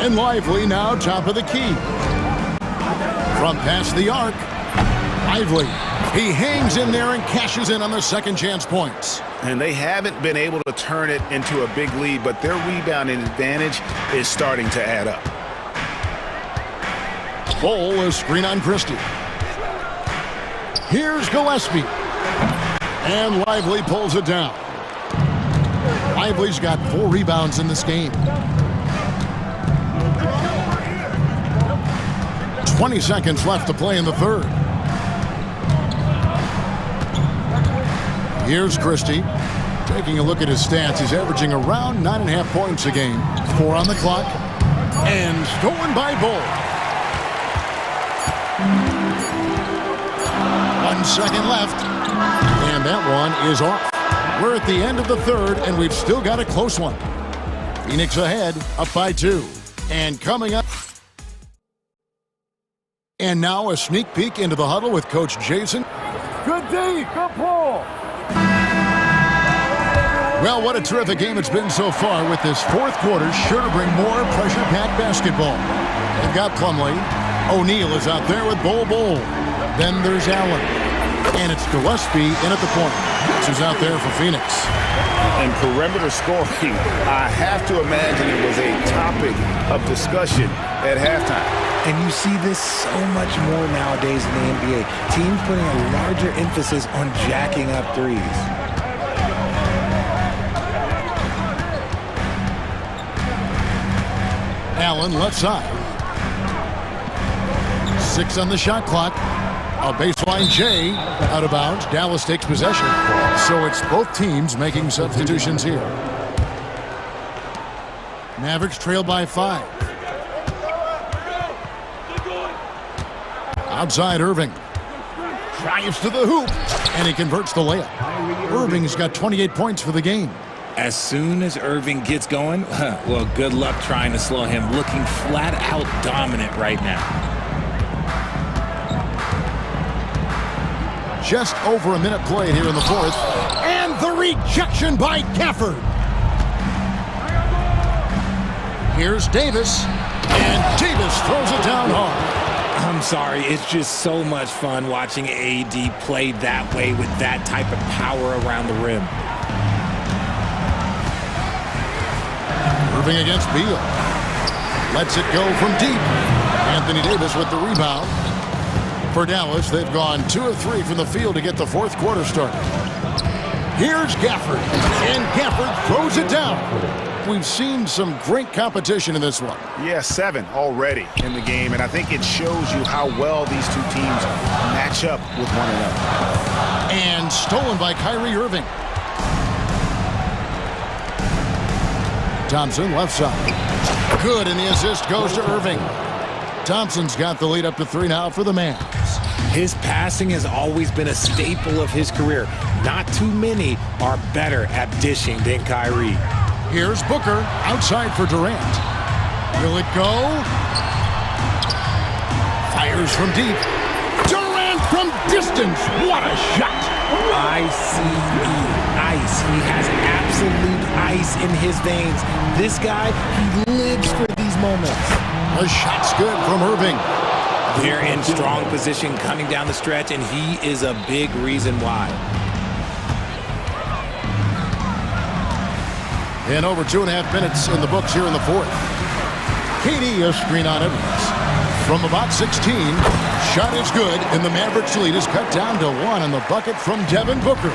And Lively now top of the key. From past the arc. Lively. He hangs in there and cashes in on the second chance points. And they haven't been able to turn it into a big lead, but their rebounding advantage is starting to add up. Bol a screen on Christie. Here's Gillespie. And Lively pulls it down. Lively's got 4 rebounds in this game. 20 seconds left to play in the third. Here's Christie. Taking a look at his stats, he's averaging around 9.5 points a game. 4 on the clock. And stolen by Bull. 1 second left. And that one is off. We're at the end of the third, and we've still got a close one. Phoenix ahead, up by 2. And coming up. And now a sneak peek into the huddle with Coach Jason. Good D, good pull. Well, what a terrific game it's been so far, with this fourth quarter sure to bring more pressure-packed basketball. They've got Plumlee. O'Neal is out there with Bol. Then there's Allen. And it's Gillespie in at the point. Who's out there for Phoenix. And perimeter scoring, I have to imagine it was a topic of discussion at halftime. And you see this so much more nowadays in the NBA. Teams putting a larger emphasis on jacking up threes. Allen left side. 6 on the shot clock. A baseline J out of bounds. Dallas takes possession. So it's both teams making substitutions here. Mavericks trail by 5. Outside Irving. Drives to the hoop. And he converts the layup. Irving's got 28 points for the game. As soon as Irving gets going, well, good luck trying to slow him. Looking flat out dominant right now. Just over a minute played here in the fourth. And the rejection by Gafford. Here's Davis. And Davis throws it down hard. I'm sorry, it's just so much fun watching AD play that way with that type of power around the rim. Irving against Beal. Lets it go from deep. Anthony Davis with the rebound. For Dallas, they've gone 2 of 3 from the field to get the fourth quarter started. Here's Gafford. And Gafford throws it down. We've seen some great competition in this one. Yeah, 7 already in the game, and I think it shows you how well these two teams match up with one another. And stolen by Kyrie Irving. Thompson left side. Good, and the assist goes to Irving. Thompson's got the lead up to 3 now for the Mavs. His passing has always been a staple of his career. Not too many are better at dishing than Kyrie. Here's Booker outside for Durant. Will it go? Fires from deep. Durant from distance. What a shot. ICE. Ice. He has absolute ice in his veins. This guy, he lives for these moments. The shot's good from Irving. They're in strong position coming down the stretch, and he is a big reason why. And over 2.5 minutes in the books here in the fourth. KD a screen on Edwards. From about 16, shot is good, and the Mavericks lead is cut down to 1 on the bucket from Devin Booker.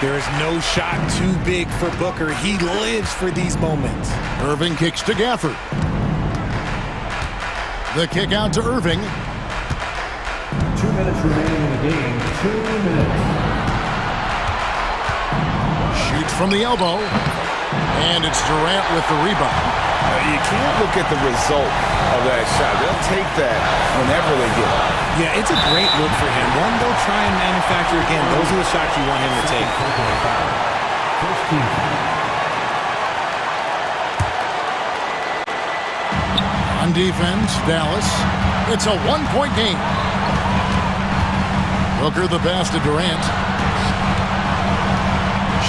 There is no shot too big for Booker. He lives for these moments. Irving kicks to Gafford. The kick out to Irving. 2 minutes remaining in the game. 2 minutes. Shoots from the elbow. And it's Durant with the rebound. You can't look at the result of that shot. They'll take that whenever they get it. Yeah, it's a great look for him. One they'll try and manufacture again. Those are the shots you want him to take. On defense, Dallas. It's a 1-point game. Booker the pass to Durant.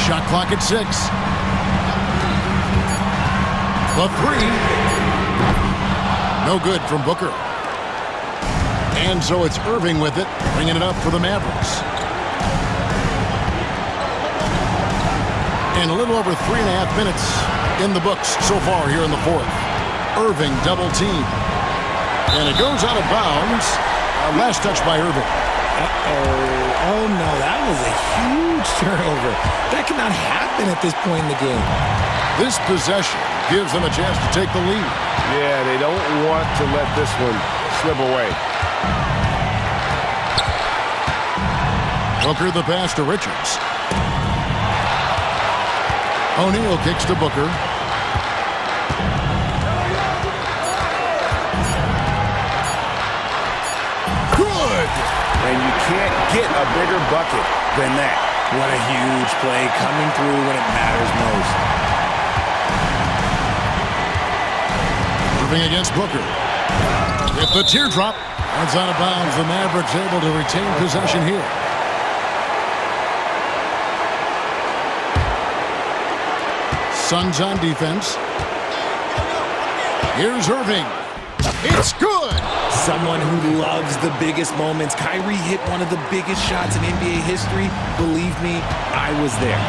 Shot clock at 6. The 3. No good from Booker. And so it's Irving with it, bringing it up for the Mavericks. And a little over 3.5 minutes in the books so far here in the fourth. Irving double team. And it goes out of bounds. Last touch by Irving. Uh-oh. Oh, no, that was a huge huge turnover. That cannot happen at this point in the game. This possession gives them a chance to take the lead. Yeah, they don't want to let this one slip away. Booker the pass to Richards. O'Neal kicks to Booker. Good! And you can't get a bigger bucket than that. What a huge play coming through when it matters most. Moving against Booker. With the teardrop. That's out of bounds. The Mavericks able to retain possession here. Suns on defense. Here's Irving. It's good! Someone who loves the biggest moments. Kyrie hit one of the biggest shots in NBA history. Believe me, I was there.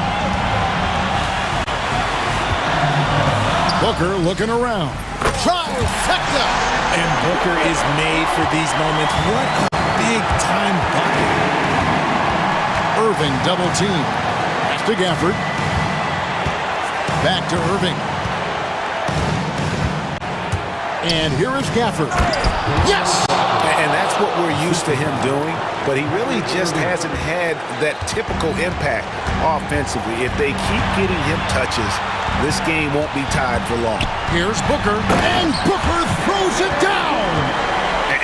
Booker looking around. Trifecta! And Booker is made for these moments. What a big-time bucket. Irving double team. Pass to Gafford. Back to Irving. And here is Gafford. Yes! And that's what we're used to him doing, but he really just hasn't had that typical impact offensively. If they keep getting him touches, this game won't be tied for long. Here's Booker, and Booker throws it down!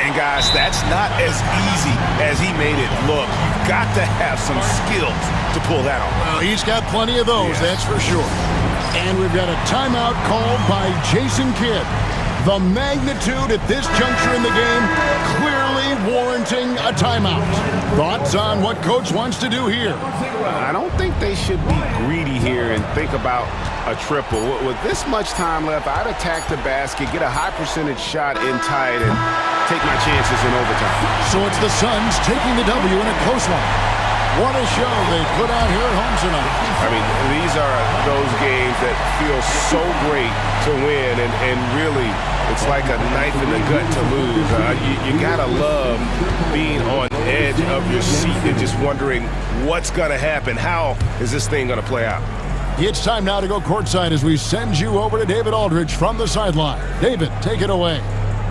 And guys, that's not as easy as he made it look. You've got to have some skills to pull that off. Well, he's got plenty of those, that's for sure. And we've got a timeout called by Jason Kidd. The magnitude at this juncture in the game clearly warranting a timeout. Thoughts on what Coach wants to do here? I don't think they should be greedy here and think about a triple. With this much time left, I'd attack the basket, get a high percentage shot in tight, and take my chances in overtime. So it's the Suns taking the W in a close one. What a show they put out here at home tonight. I mean, these are those games that feel so great to win, and really, it's like a knife in the gut to lose. You gotta love being on edge of your seat and just wondering what's gonna happen. How is this thing gonna play out? It's time now to go courtside as we send you over to David Aldridge from the sideline. David, take it away.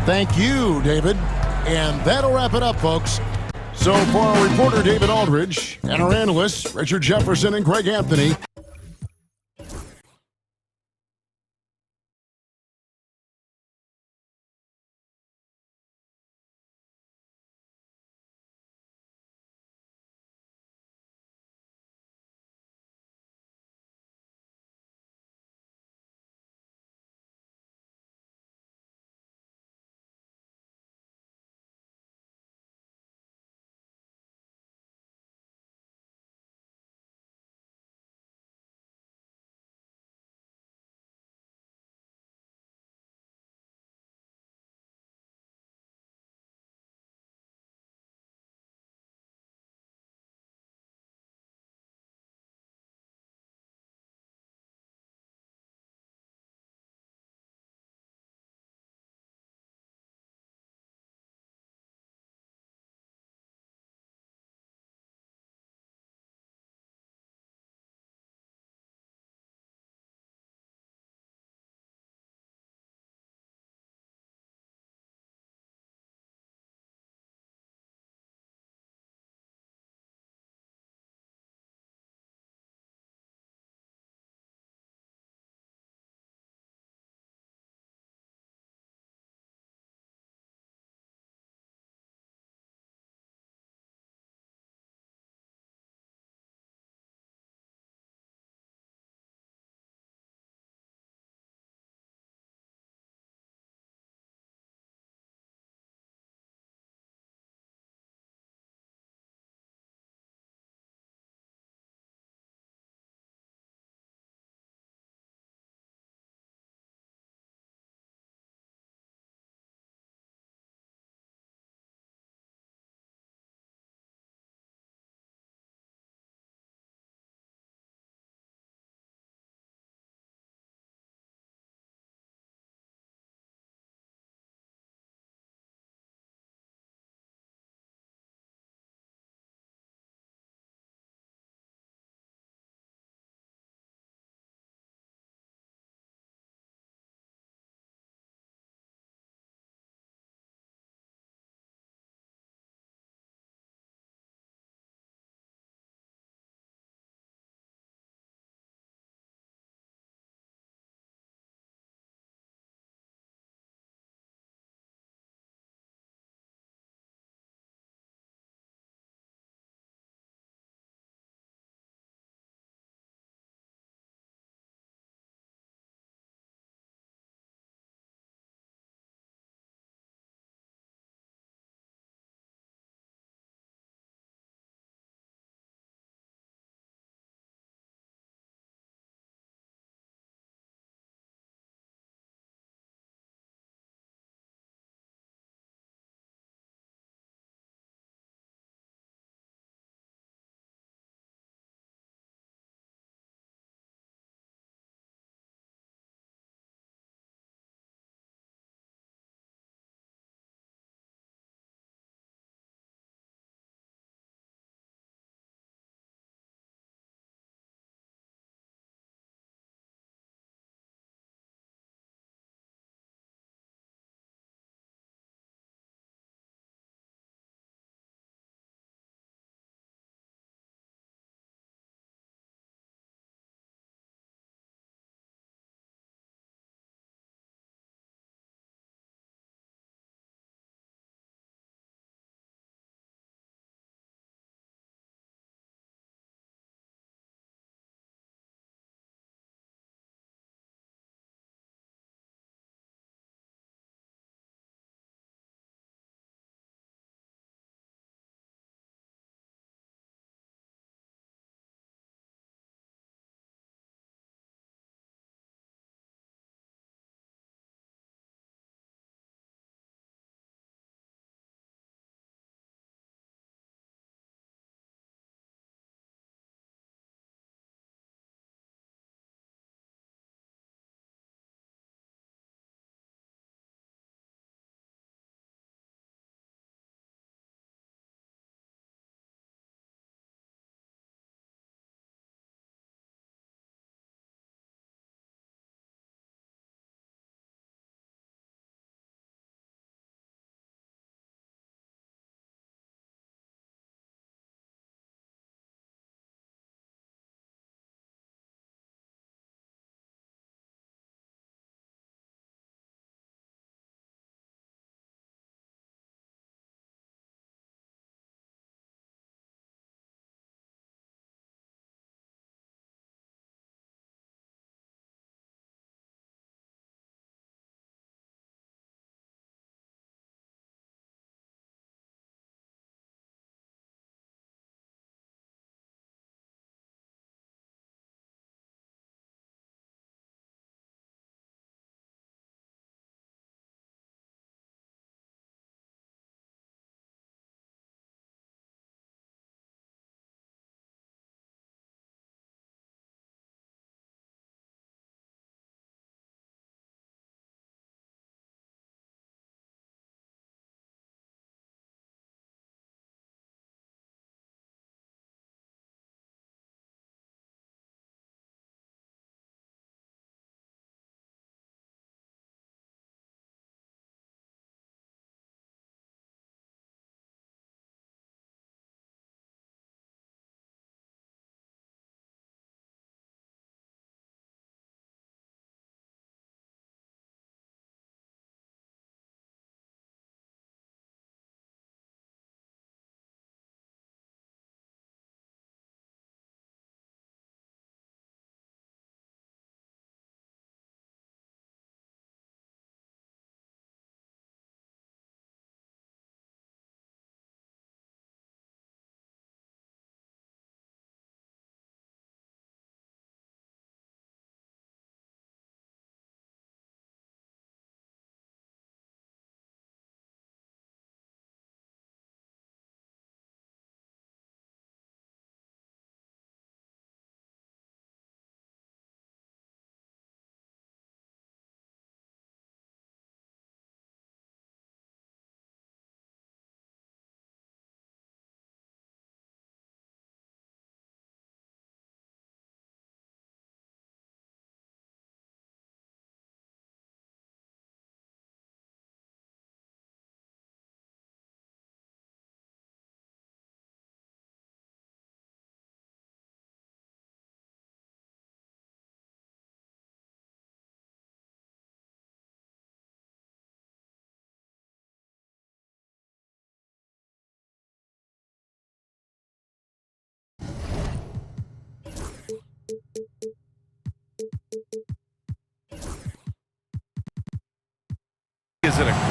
Thank you, David. And that'll wrap it up, folks. So for our reporter, David Aldridge, and our analysts, Richard Jefferson and Greg Anthony,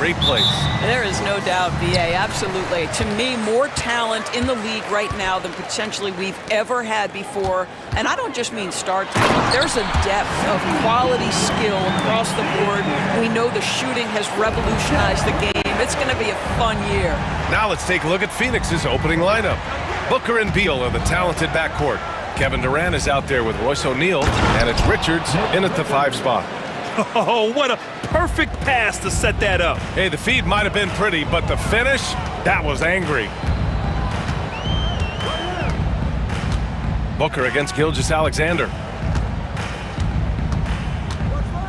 great place. There is no doubt, BA, absolutely. To me, more talent in the league right now than potentially we've ever had before. And I don't just mean star talent. There's a depth of quality skill across the board. We know the shooting has revolutionized the game. It's going to be a fun year. Now let's take a look at Phoenix's opening lineup. Booker and Beal are the talented backcourt. Kevin Durant is out there with Royce O'Neal, and it's Richards in at the 5 spot. Oh, what a perfect pass to set that up. Hey, the feed might have been pretty, but the finish, that was angry. Booker against Gilgeous-Alexander.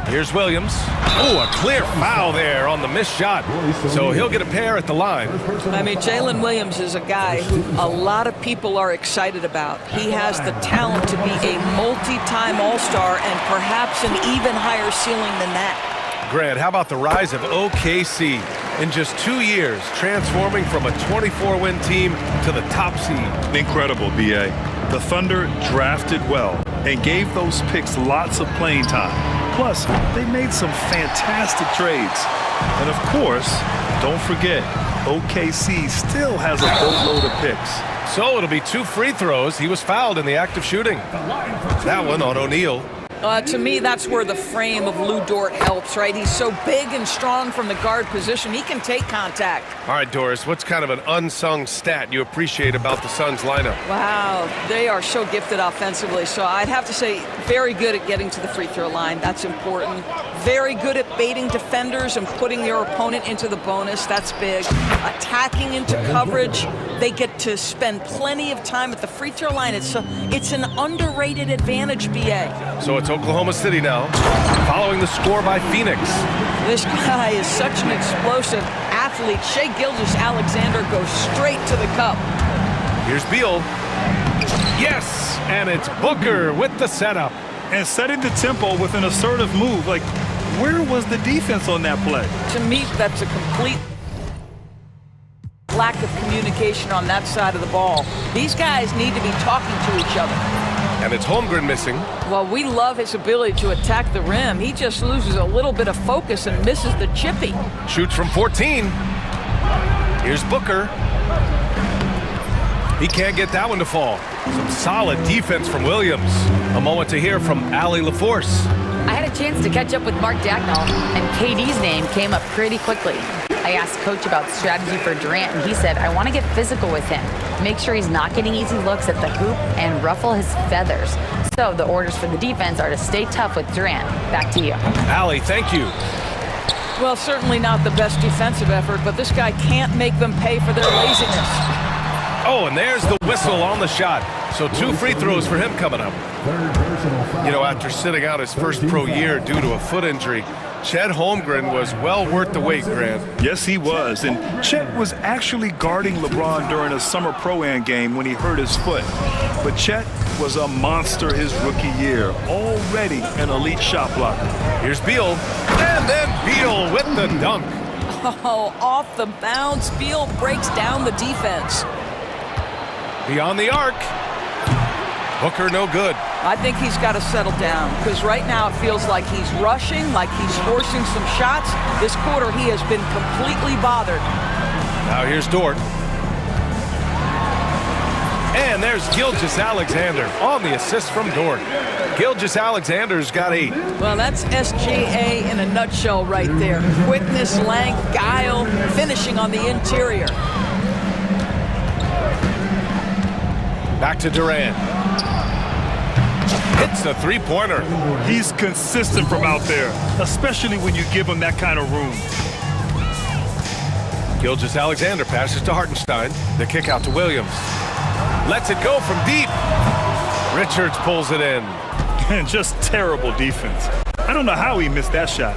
Here's Williams. Oh, a clear foul there on the missed shot. So he'll get a pair at the line. I mean, Jalen Williams is a guy who a lot of people are excited about. He has the talent to be a multi-time All-Star and perhaps an even higher ceiling than that. Grant, how about the rise of OKC? In just 2 years, transforming from a 24-win team to the top seed. Incredible, B.A. The Thunder drafted well and gave those picks lots of playing time. Plus, they made some fantastic trades. And of course, don't forget, OKC still has a boatload of picks. So it'll be 2 free throws. He was fouled in the act of shooting. That one on O'Neal. To me, that's where the frame of Lou Dort helps, right? He's so big and strong from the guard position. He can take contact. All right, Doris, what's kind of an unsung stat you appreciate about the Suns lineup? Wow, they are so gifted offensively. So I'd have to say very good at getting to the free throw line. That's important. Very good at baiting defenders and putting your opponent into the bonus. That's big. Attacking into coverage. They get to spend plenty of time at the free throw line. It's an underrated advantage, BA. So it's Oklahoma City now, following the score by Phoenix. This guy is such an explosive athlete. Shai Gilgeous-Alexander goes straight to the cup. Here's Beal. Yes, and it's Booker with the setup. And setting the tempo with an assertive move. Like, where was the defense on that play? To me, that's a complete lack of communication on that side of the ball. These guys need to be talking to each other. And it's Holmgren missing. Well, we love his ability to attack the rim. He just loses a little bit of focus and misses the chippy. Shoots from 14. Here's Booker. He can't get that one to fall. Some solid defense from Williams. A moment to hear from Allie LaForce. I had a chance to catch up with Mark Dagnall, and KD's name came up pretty quickly. I asked Coach about strategy for Durant, and he said, I want to get physical with him, make sure he's not getting easy looks at the hoop, and ruffle his feathers. So the orders for the defense are to stay tough with Durant. Back to you. Allie, thank you. Well, certainly not the best defensive effort, but this guy can't make them pay for their laziness. Oh, and there's the whistle on the shot. So 2 free throws for him coming up. You know, after sitting out his first pro year due to a foot injury, Chet Holmgren was well worth the wait, Grant. Yes, he was. And Chet was actually guarding LeBron during a summer Pro-Am game when he hurt his foot. But Chet was a monster his rookie year, already an elite shot blocker. Here's Beal, and then Beal with the dunk. Oh, off the bounce, Beal breaks down the defense. Beyond the arc. Booker no good. I think he's got to settle down because right now it feels like he's rushing, like he's forcing some shots. This quarter he has been completely bothered. Now here's Dort. And there's Gilgeous-Alexander on the assist from Dort. Gilgeous-Alexander's got 8. Well, that's SGA in a nutshell right there. Quickness, length, guile, finishing on the interior. Back to Durant. Hits the 3-pointer. He's consistent from out there, especially when you give him that kind of room. Gilgeous-Alexander passes to Hartenstein. The kick out to Williams. Lets it go from deep. Richards pulls it in. And just terrible defense. I don't know how he missed that shot.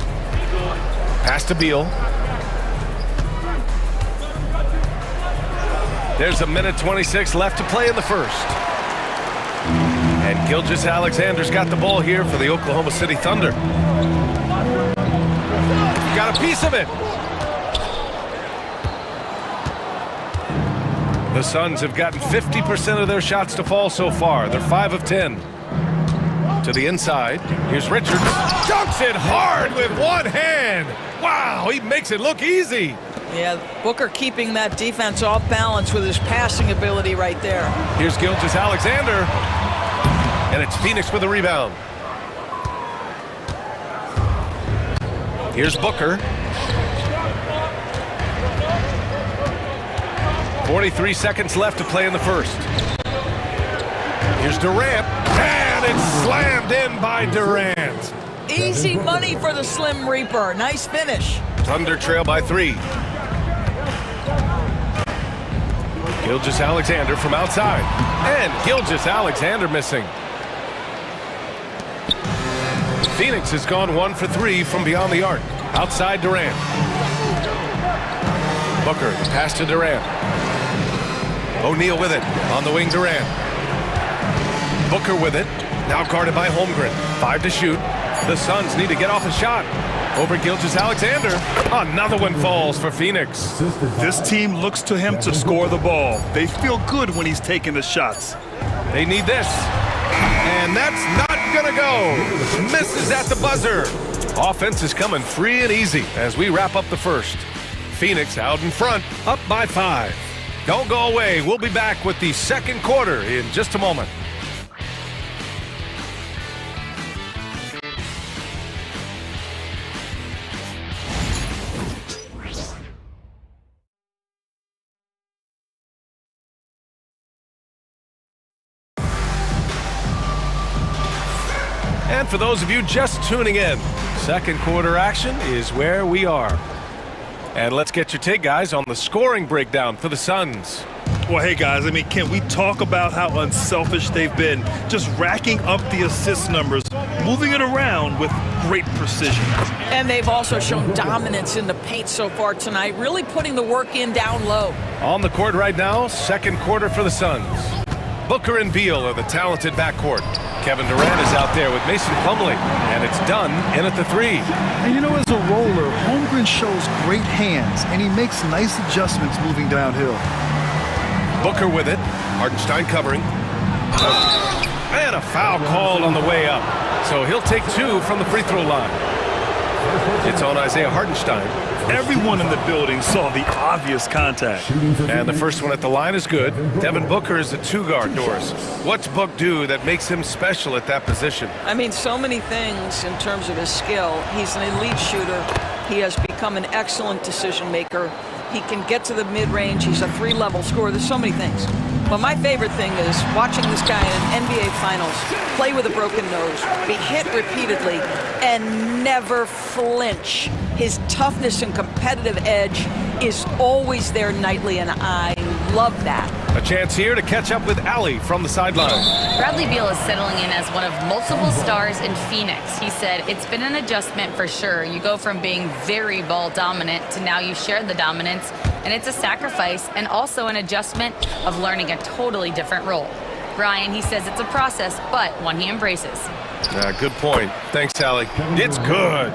Pass to Beal. There's 1:26 left to play in the first. And Gilgeous-Alexander's got the ball here for the Oklahoma City Thunder. Got a piece of it. The Suns have gotten 50% of their shots to fall so far. They're 5 of 10. To the inside. Here's Richards. Dunks it hard with one hand. Wow, he makes it look easy. Yeah, Booker keeping that defense off balance with his passing ability right there. Here's Gilgeous-Alexander. And it's Phoenix with the rebound. Here's Booker. 43 seconds left to play in the first. Here's Durant, and it's slammed in by Durant. Easy money for the Slim Reaper. Nice finish. Thunder trail by 3. Gilgeous-Alexander from outside. And Gilgeous-Alexander missing. Phoenix has gone 1 for 3 from beyond the arc. Outside Durant. Booker, pass to Durant. O'Neal with it. On the wing, Durant. Booker with it. Now guarded by Holmgren. 5 to shoot. The Suns need to get off a shot. Over Gilgeous-Alexander. Another one falls for Phoenix. This team looks to him to score the ball. They feel good when he's taking the shots. They need this. And that's not gonna go. Misses at the buzzer. Offense is coming free and easy as we wrap up the first. Phoenix out in front, up by 5. Don't go away. We'll be back with the second quarter in just a moment. And for those of you just tuning in, second quarter action is where we are. And let's get your take, guys, on the scoring breakdown for the Suns. Well, hey, guys, I mean, can we talk about how unselfish they've been? Just racking up the assist numbers, moving it around with great precision. And they've also shown dominance in the paint so far tonight, really putting the work in down low. On the court right now, second quarter for the Suns. Booker and Beal are the talented backcourt. Kevin Durant is out there with Mason Plumlee, and it's done in at the 3. And you know, as a roller, Holmgren shows great hands, and he makes nice adjustments moving downhill. Booker with it. Hartenstein covering. And a foul called on the way up. So he'll take 2 from the free throw line. It's on Isaiah Hartenstein. Everyone in the building saw the obvious contact. And the first one at the line is good. Devin Booker is the 2-guard, Doris. What's Book do that makes him special at that position? I mean, so many things in terms of his skill. He's an elite shooter. He has become an excellent decision maker. He can get to the mid-range. He's a 3-level scorer. There's so many things. But my favorite thing is watching this guy in NBA Finals play with a broken nose, be hit repeatedly, and never flinch. His toughness and competitive edge is always there nightly, and I love that. A chance here to catch up with Allie from the sideline. Bradley Beal is settling in as one of multiple stars in Phoenix. He said, it's been an adjustment for sure. You go from being very ball dominant to now you share the dominance, and it's a sacrifice and also an adjustment of learning a totally different role. Brian, he says it's a process, but one he embraces. Good point. Thanks, Allie. It's good.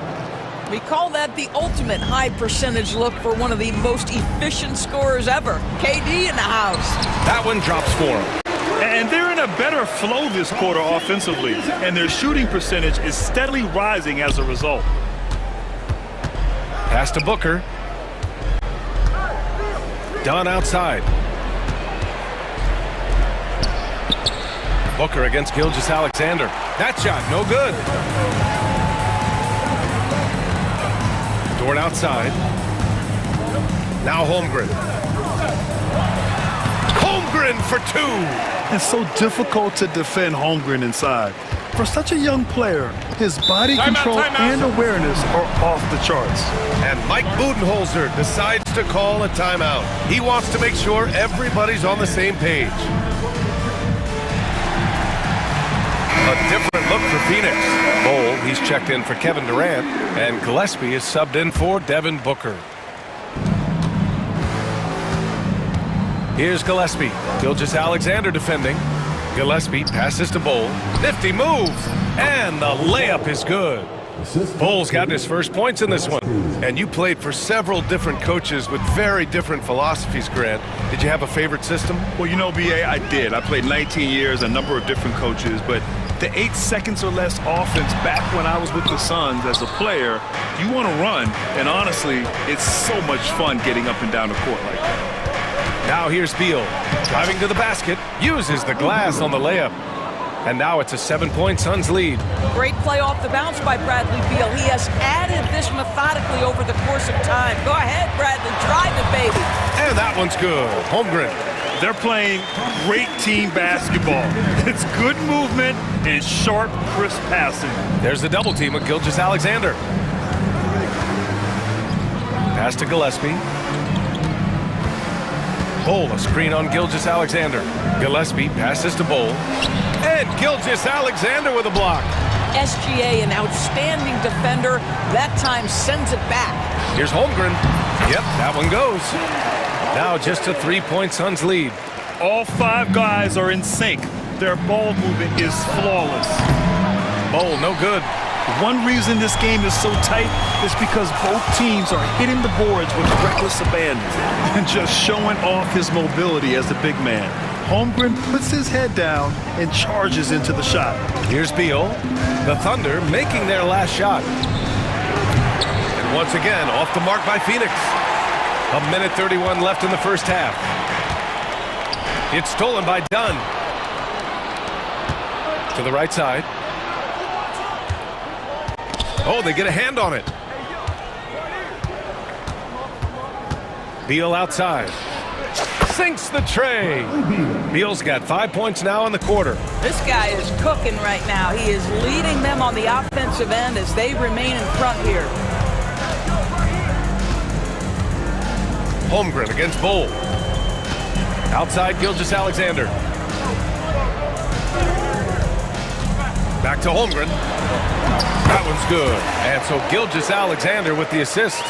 We call that the ultimate high percentage look for one of the most efficient scorers ever. KD in the house. That one drops for him. And they're in a better flow this quarter offensively, and their shooting percentage is steadily rising as a result. Pass to Booker. Dunn outside. Booker against Gilgeous-Alexander. That shot, no good. Dort outside. Now Holmgren. Holmgren for 2. It's so difficult to defend Holmgren inside. For such a young player, his body control and awareness are off the charts. And Mike Budenholzer decides to call a timeout. He wants to make sure everybody's on the same page. A different look for Phoenix. Bol, he's checked in for Kevin Durant, and Gillespie is subbed in for Devin Booker. Here's Gillespie. Gilgeous-Alexander defending. Gillespie passes to Bol. Nifty move, and the layup is good. Bol's gotten his first points in this one. And you played for several different coaches with very different philosophies, Grant. Did you have a favorite system? Well, you know, BA, I did. I played 19 years, a number of different coaches, but The 8 seconds or less offense back when I was with the Suns as a player, you want to run, and honestly, it's so much fun getting up and down the court like that. Now here's Beal, driving to the basket, uses the glass on the layup. And now it's a 7-point Suns lead. Great play off the bounce by Bradley Beal. He has added this methodically over the course of time. Go ahead, Bradley, drive it, baby. And that one's good. Holmgren. They're playing great team basketball. It's good movement and sharp, crisp passing. There's the double team with Gilgeous-Alexander. Pass to Gillespie. Bol, a screen on Gilgeous-Alexander. Gillespie passes to Bol. And Gilgeous-Alexander with a block. SGA, an outstanding defender, that time sends it back. Here's Holmgren. Yep, that one goes. Now just a 3-point Suns lead. All 5 guys are in sync. Their ball movement is flawless. Bol, no good. One reason this game is so tight is because both teams are hitting the boards with reckless abandon and just showing off his mobility as a big man. Holmgren puts his head down and charges into the shot. Here's Beal. The Thunder making their last shot. And once again, off the mark by Phoenix. 1:31 left in the first half. It's stolen by Dunn. To the right side. Oh, they get a hand on it. Beal outside. Sinks the tray. Beal's got 5 points now in the quarter. This guy is cooking right now. He is leading them on the offensive end as they remain in front here. Holmgren against Bol. Outside Gilgeous-Alexander. Back to Holmgren. That one's good. And so Gilgeous-Alexander with the assist.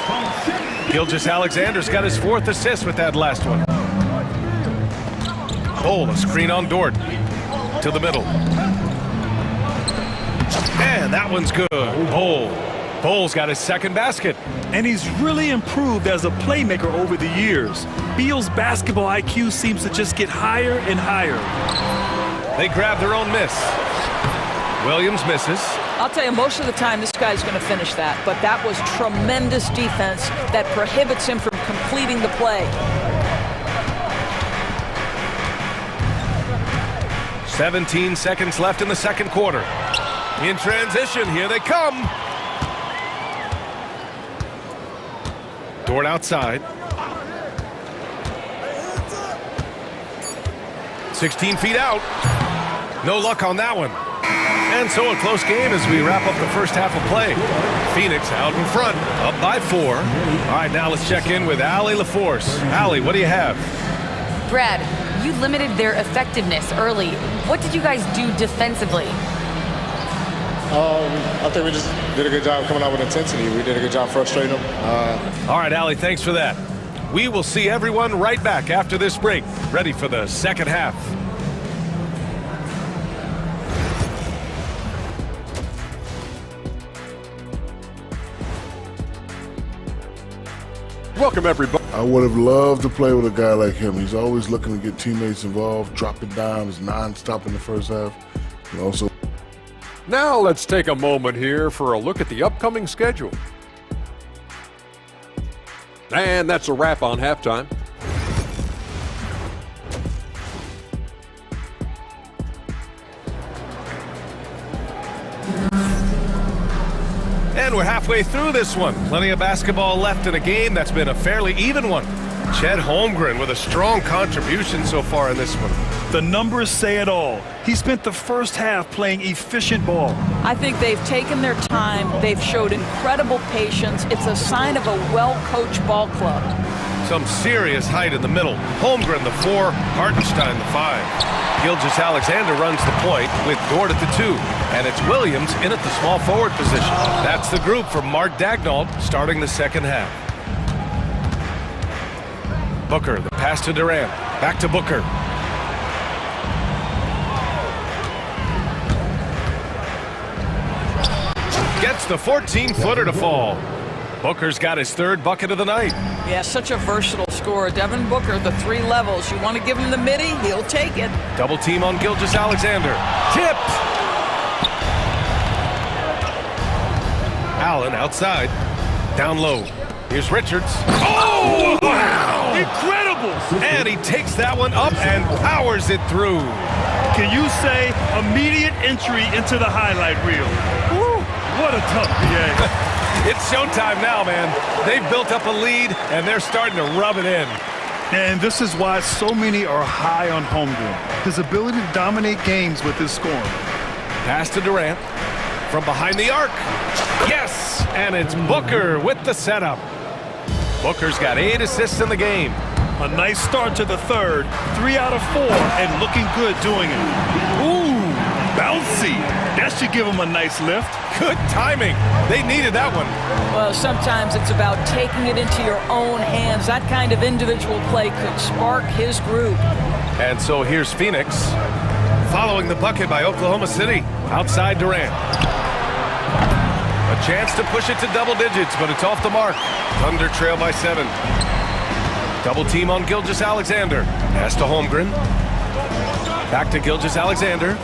Gilgeous-Alexander's got his 4th assist with that last one. Bol, a screen on Dort. To the middle. And that one's good. Bol's got his 2nd basket. And he's really improved as a playmaker over the years. Beal's basketball IQ seems to just get higher and higher. They grab their own miss. Williams misses. I'll tell you, most of the time this guy's going to finish that, but that was tremendous defense that prohibits him from completing the play. 17 seconds left in the second quarter. In transition, here they come. Dort outside. 16 feet out. No luck on that one. And so a close game as we wrap up the first half of play. Phoenix out in front, up by 4. All right, now let's check in with Allie LaForce. Allie, what do you have? Brad, you limited their effectiveness early. What did you guys do defensively? I think we just did a good job coming out with intensity. We did a good job frustrating them. All right, Allie, thanks for that. We will see everyone right back after this break, ready for the second half. Welcome, everybody. I would have loved to play with a guy like him. He's always looking to get teammates involved, dropping dimes, non-stop in the first half, and also. Now let's take a moment here for a look at the upcoming schedule. And that's a wrap on halftime. And we're halfway through this one. Plenty of basketball left in a game that's been a fairly even one. Chet Holmgren with a strong contribution so far in this one. The numbers say it all. He spent the first half playing efficient ball. I think they've taken their time. They've showed incredible patience. It's a sign of a well-coached ball club. Some serious height in the middle. Holmgren the 4, Hartenstein the 5. Gilgeous-Alexander runs the point with Dort at the 2. And it's Williams in at the small forward position. That's the group for Mark Daignault starting the second half. Booker, the pass to Durant. Back to Booker. Gets the 14-footer to fall. Booker's got his 3rd bucket of the night. Yeah, such a versatile scorer. Devin Booker, the 3 levels. You want to give him the midi, he'll take it. Double team on Gilgeous-Alexander. Tipped! Allen outside. Down low. Here's Richards. Oh, wow! Incredible! And he takes that one up and powers it through. Can you say immediate entry into the highlight reel? Woo, what a tough PA. It's showtime now, man. They've built up a lead, and they're starting to rub it in. And this is why so many are high on Holmgren. His ability to dominate games with his scoring. Pass to Durant. From behind the arc. Yes! And it's Booker with the setup. Booker's got 8 assists in the game. A nice start to the third. 3 out of 4, and looking good doing it. Ooh, bouncy. That should give him a nice lift. Good timing. They needed that one. Well, sometimes it's about taking it into your own hands. That kind of individual play could spark his group. And so here's Phoenix. Following the bucket by Oklahoma City. Outside Durant. A chance to push it to double digits, but it's off the mark. Thunder trail by 7. Double team on Gilgeous-Alexander. Pass to Holmgren. Back to Gilgeous-Alexander.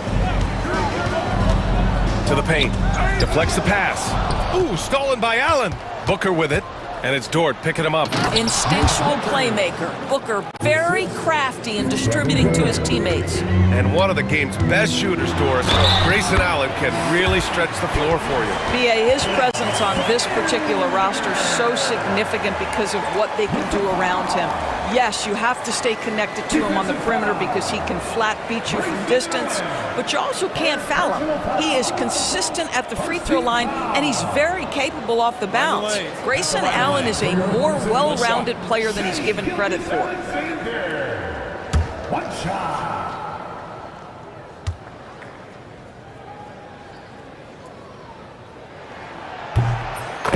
To the paint. Deflects the pass. Ooh, stolen by Allen. Booker with it. And it's Dort picking him up. Instinctual playmaker. Booker very crafty in distributing to his teammates. And one of the game's best shooters, Doris. Grayson Allen can really stretch the floor for you. B.A., his presence on this particular roster is so significant because of what they can do around him. Yes, you have to stay connected to him on the perimeter because he can flat beat you from distance, but you also can't foul him. He is consistent at the free throw line, and he's very capable off the bounce. Grayson Allen is a more well-rounded player than he's given credit for. One shot.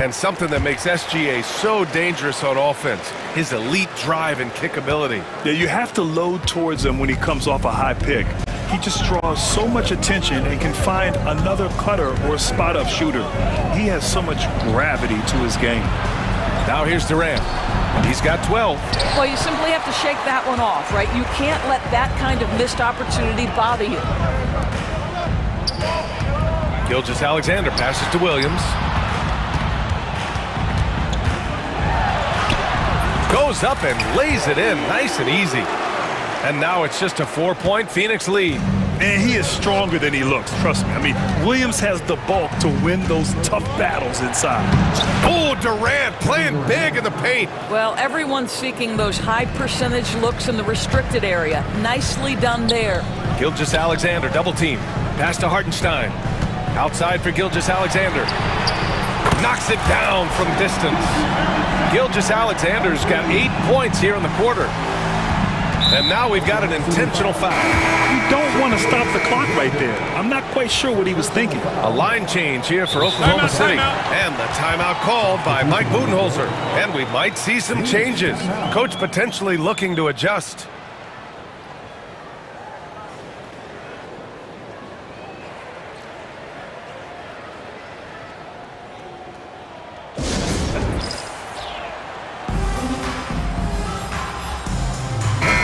And something that makes SGA so dangerous on offense, his elite drive and kick ability. Yeah, you have to load towards him when he comes off a high pick. He just draws so much attention and can find another cutter or spot-up shooter. He has so much gravity to his game. Now here's Durant. He's got 12. Well, you simply have to shake that one off, right? You can't let that kind of missed opportunity bother you. Gilgeous-Alexander passes to Williams. Goes up and lays it in nice and easy. And now it's just a 4-point Phoenix lead. Man, he is stronger than he looks, trust me. I mean, Williams has the bulk to win those tough battles inside. Oh, Durant playing big in the paint. Well, everyone's seeking those high percentage looks in the restricted area. Nicely done there. Gilgeous-Alexander double team. Pass to Hartenstein. Outside for Gilgeous-Alexander. Knocks it down from distance. Gilgeous-Alexander's got 8 points here in the quarter. And now we've got an intentional foul. You don't want to stop the clock right there. I'm not quite sure what he was thinking. A line change here for Oklahoma City. And the timeout called by Mike Budenholzer. And we might see some changes. Coach potentially looking to adjust.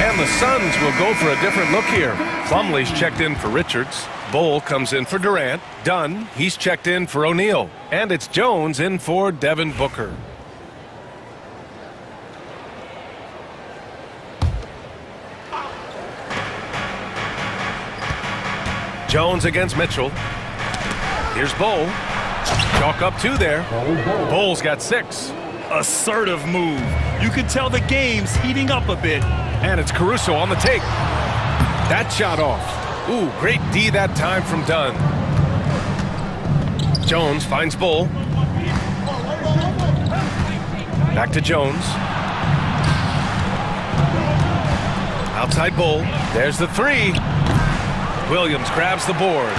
And the Suns will go for a different look here. Plumlee's checked in for Richards. Bowl comes in for Durant. Dunn, he's checked in for O'Neal. And it's Jones in for Devin Booker. Jones against Mitchell. Here's Bowl. Chalk up 2 there. Bowl's got 6. Assertive move. You can tell the game's heating up a bit. And it's Caruso on the take. That shot off. Ooh, great D that time from Dunn. Jones finds Bull. Back to Jones. Outside Bull. There's the 3. Williams grabs the board.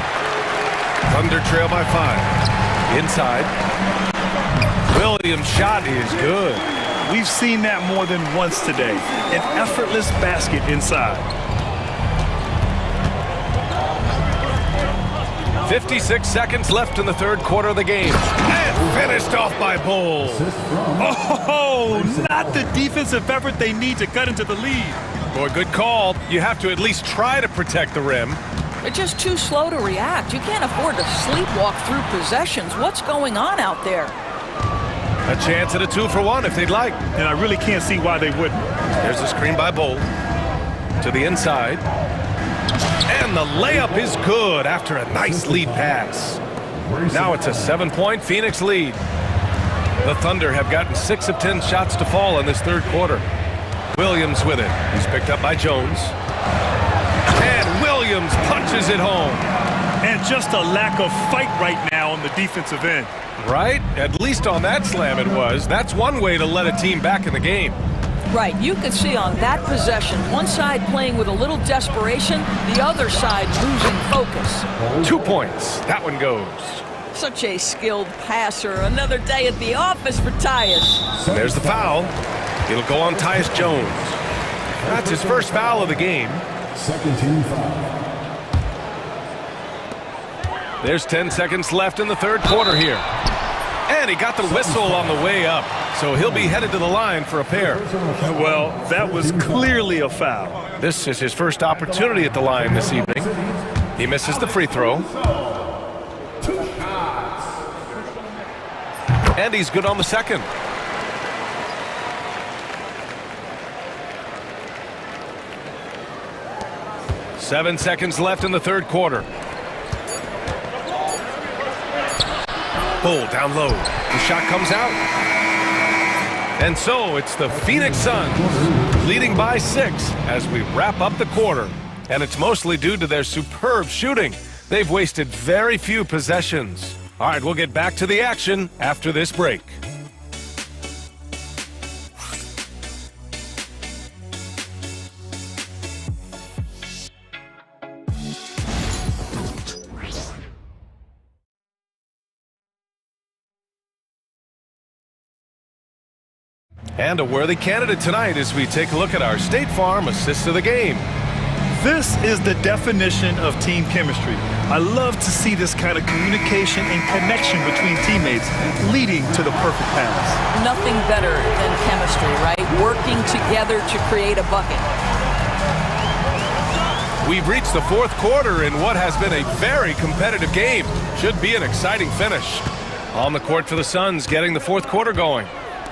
Thunder trail by 5. Inside. Williams' shot is good. We've seen that more than once today. An effortless basket inside. 56 seconds left in the third quarter of the game. And finished off by Bull. Oh, not the defensive effort they need to cut into the lead. Boy, good call. You have to at least try to protect the rim. They're just too slow to react. You can't afford to sleepwalk through possessions. What's going on out there? A chance at a 2-for-1 if they'd like. And I really can't see why they wouldn't. There's a screen by Bolt. To the inside. And the layup is good after a nice lead pass. Now it's a 7-point Phoenix lead. The Thunder have gotten 6 of 10 shots to fall in this third quarter. Williams with it. He's picked up by Jones. And Williams punches it home. And just a lack of fight right now on the defensive end. Right? At least on that slam it was. That's one way to let a team back in the game. Right, you could see on that possession, one side playing with a little desperation, the other side losing focus. 2 points. That one goes. Such a skilled passer. Another day at the office for Tyus. There's the foul. It'll go on Tyus Jones. That's his first foul of the game. Second team foul. There's 10 seconds left in the third quarter here. And he got the whistle on the way up. So he'll be headed to the line for a pair. Well, that was clearly a foul. This is his first opportunity at the line this evening. He misses the free throw. And he's good on the second. Seven seconds left in the third quarter. Bull down low. The shot comes out. And so it's the Phoenix Suns leading by 6 as we wrap up the quarter. And it's mostly due to their superb shooting. They've wasted very few possessions. All right, we'll get back to the action after this break. And a worthy candidate tonight as we take a look at our State Farm assist of the game. This is the definition of team chemistry. I love to see this kind of communication and connection between teammates leading to the perfect pass. Nothing better than chemistry, right? Working together to create a bucket. We've reached the fourth quarter in what has been a very competitive game. Should be an exciting finish. On the court for the Suns, getting the fourth quarter going.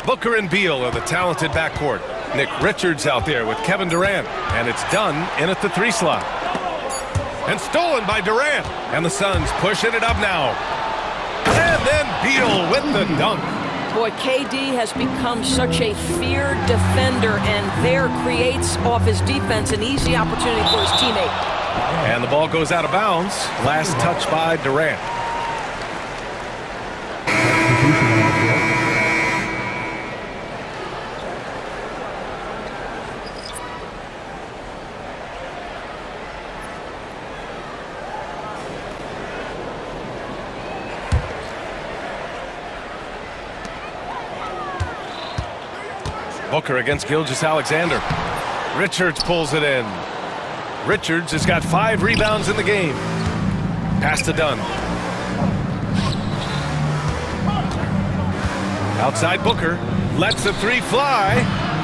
Booker and Beal are the talented backcourt. Nick Richards out there with Kevin Durant. And it's done in at the 3 slot. And stolen by Durant. And the Suns pushing it up now. And then Beal with the dunk. Boy, KD has become such a feared defender, and there creates off his defense an easy opportunity for his teammate. And the ball goes out of bounds. Last touch by Durant. Booker against Gilgeous-Alexander. Richards pulls it in. Richards has got 5 rebounds in the game. Pass to Dunn. Outside Booker. Lets the 3 fly.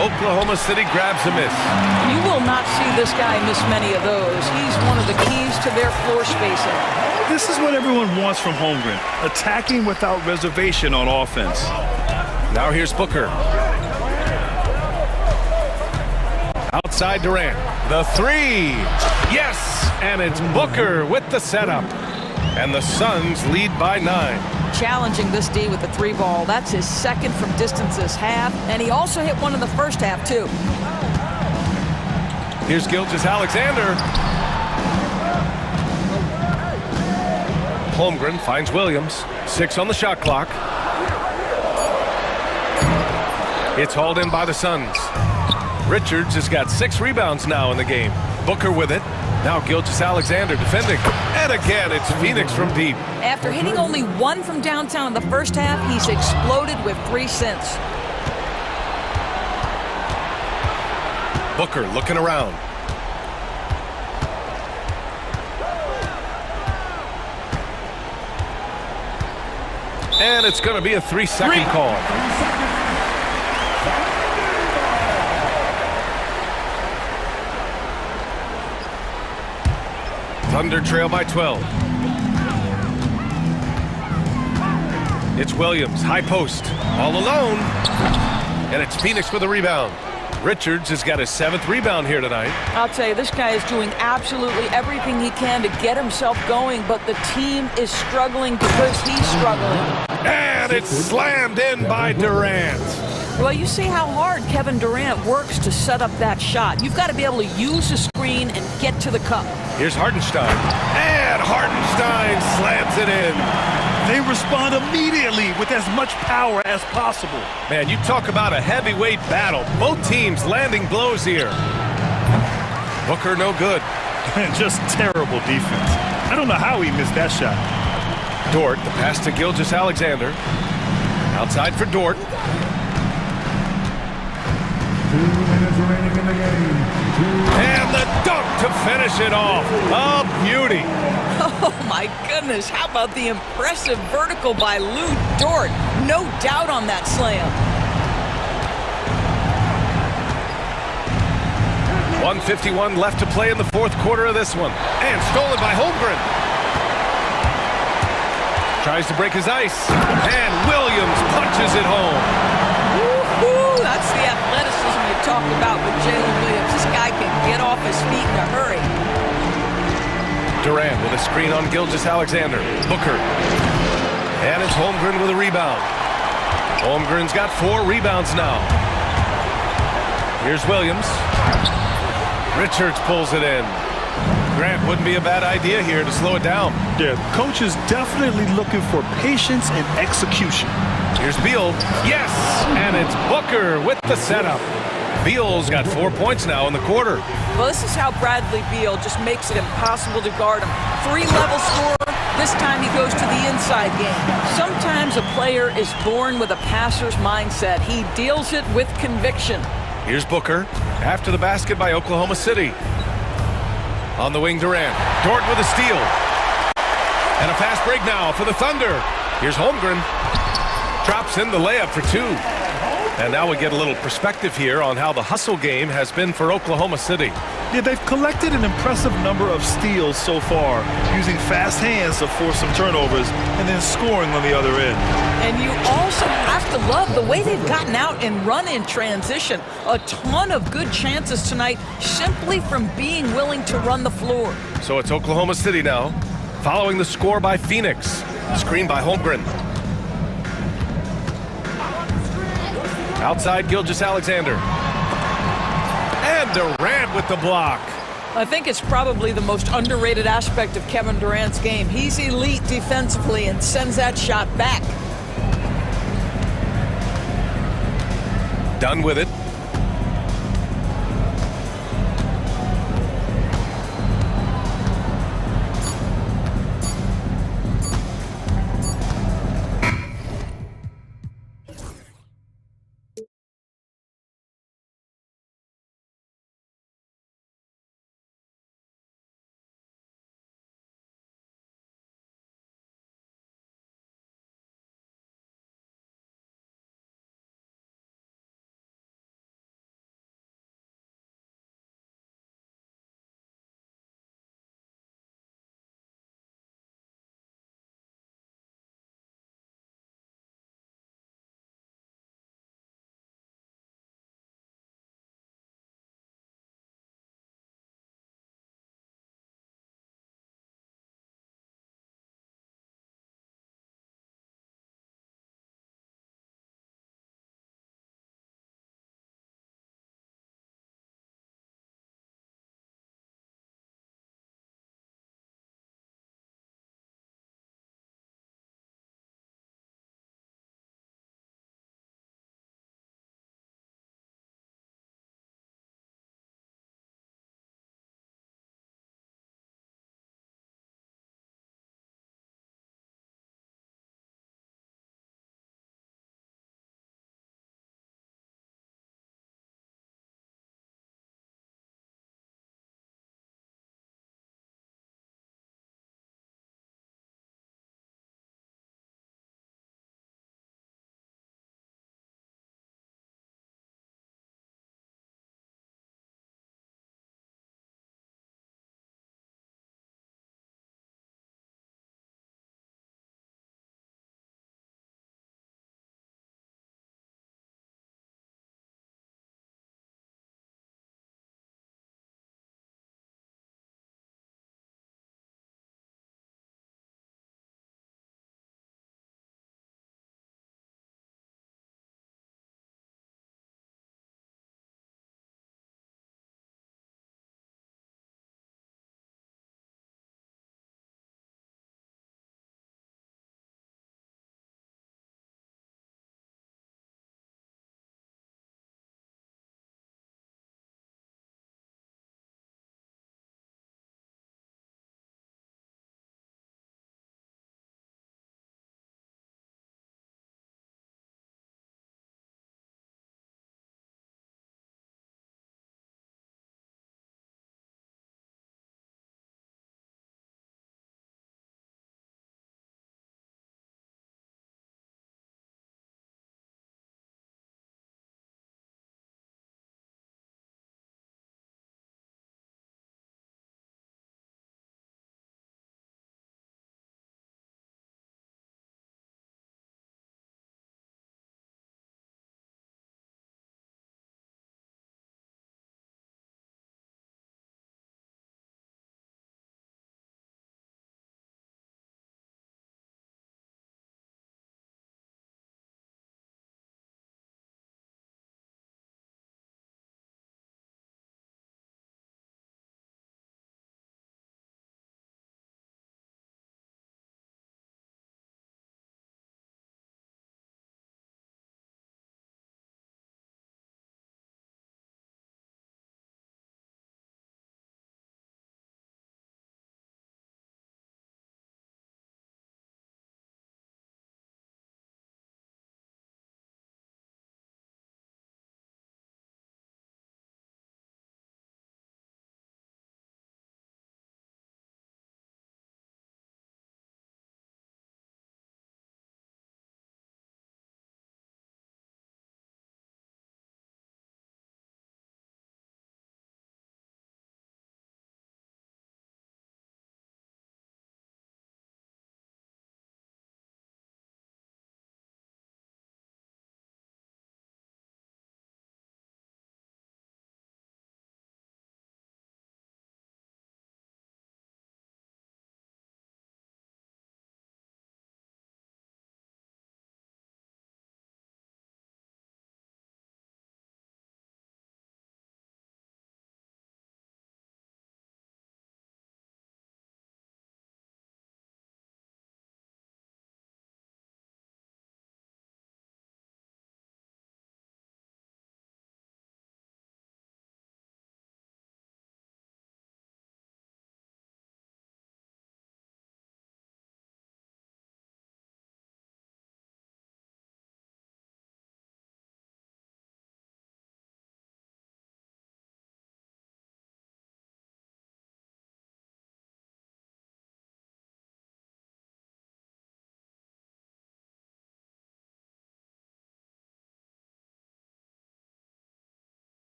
Oklahoma City grabs a miss. You will not see this guy miss many of those. He's one of the keys to their floor spacing. This is what everyone wants from Holmgren. Attacking without reservation on offense. Now here's Booker. Outside Durant. The 3. Yes! And it's Booker with the setup. And the Suns lead by 9. Challenging this D with the 3 ball. That's his second from distance this half. And he also hit one in the first half, too. Here's Gilgeous-Alexander. Holmgren finds Williams. 6 on the shot clock. It's hauled in by the Suns. Richards has got 6 rebounds now in the game. Booker with it. Now Gilgeous-Alexander defending. And again, it's Phoenix from deep. After hitting only 1 from downtown in the first half, he's exploded with 3 since. Booker looking around. And it's going to be a 3-second call. Thunder trail by 12. It's Williams, high post, all alone. And it's Phoenix with a rebound. Richards has got his 7th rebound here tonight. I'll tell you, this guy is doing absolutely everything he can to get himself going, but the team is struggling because he's struggling. And it's slammed in by Durant. Well, you see how hard Kevin Durant works to set up that shot. You've got to be able to use the screen and get to the cup. Here's Hartenstein. And Hartenstein slams it in. They respond immediately with as much power as possible. Man, you talk about a heavyweight battle. Both teams landing blows here. Booker no good. Just terrible defense. I don't know how he missed that shot. Dort, the pass to Gilgeous-Alexander. Outside for Dort. 2 minutes remaining in the game. And the dunk to finish it off. A beauty. Oh my goodness, how about the impressive vertical by Lou Dort? No doubt on that slam. 1:51 left to play in the 4th quarter of this one. And stolen by Holmgren. Tries to break his ice. And Williams punches it home. Woo-hoo, that's the athleticism you talked about with Jalen Williams. This guy can get off his feet in a hurry. Durant with a screen on Gilgeous-Alexander. Booker. And it's Holmgren with a rebound. Holmgren's got 4 rebounds now. Here's Williams. Richards pulls it in. Grant wouldn't be a bad idea here to slow it down. Yeah, coach is definitely looking for patience and execution. Here's Beal. Yes! And it's Booker with the setup. Beal's got 4 points now in the quarter. Well, this is how Bradley Beal just makes it impossible to guard him. 3-level scorer. This time he goes to the inside game. Sometimes a player is born with a passer's mindset. He deals it with conviction. Here's Booker after the basket by Oklahoma City. On the wing, Durant. Dort with a steal. And a fast break now for the Thunder. Here's Holmgren. Drops in the layup for 2. And now we get a little perspective here on how the hustle game has been for Oklahoma City. Yeah, they've collected an impressive number of steals so far, using fast hands to force some turnovers and then scoring on the other end. And you also have to love the way they've gotten out and run in transition. A ton of good chances tonight simply from being willing to run the floor. So it's Oklahoma City now, following the score by Phoenix. Screen by Holmgren. Outside Gilgeous-Alexander. And Durant with the block. I think it's probably the most underrated aspect of Kevin Durant's game. He's elite defensively and sends that shot back. Done with it.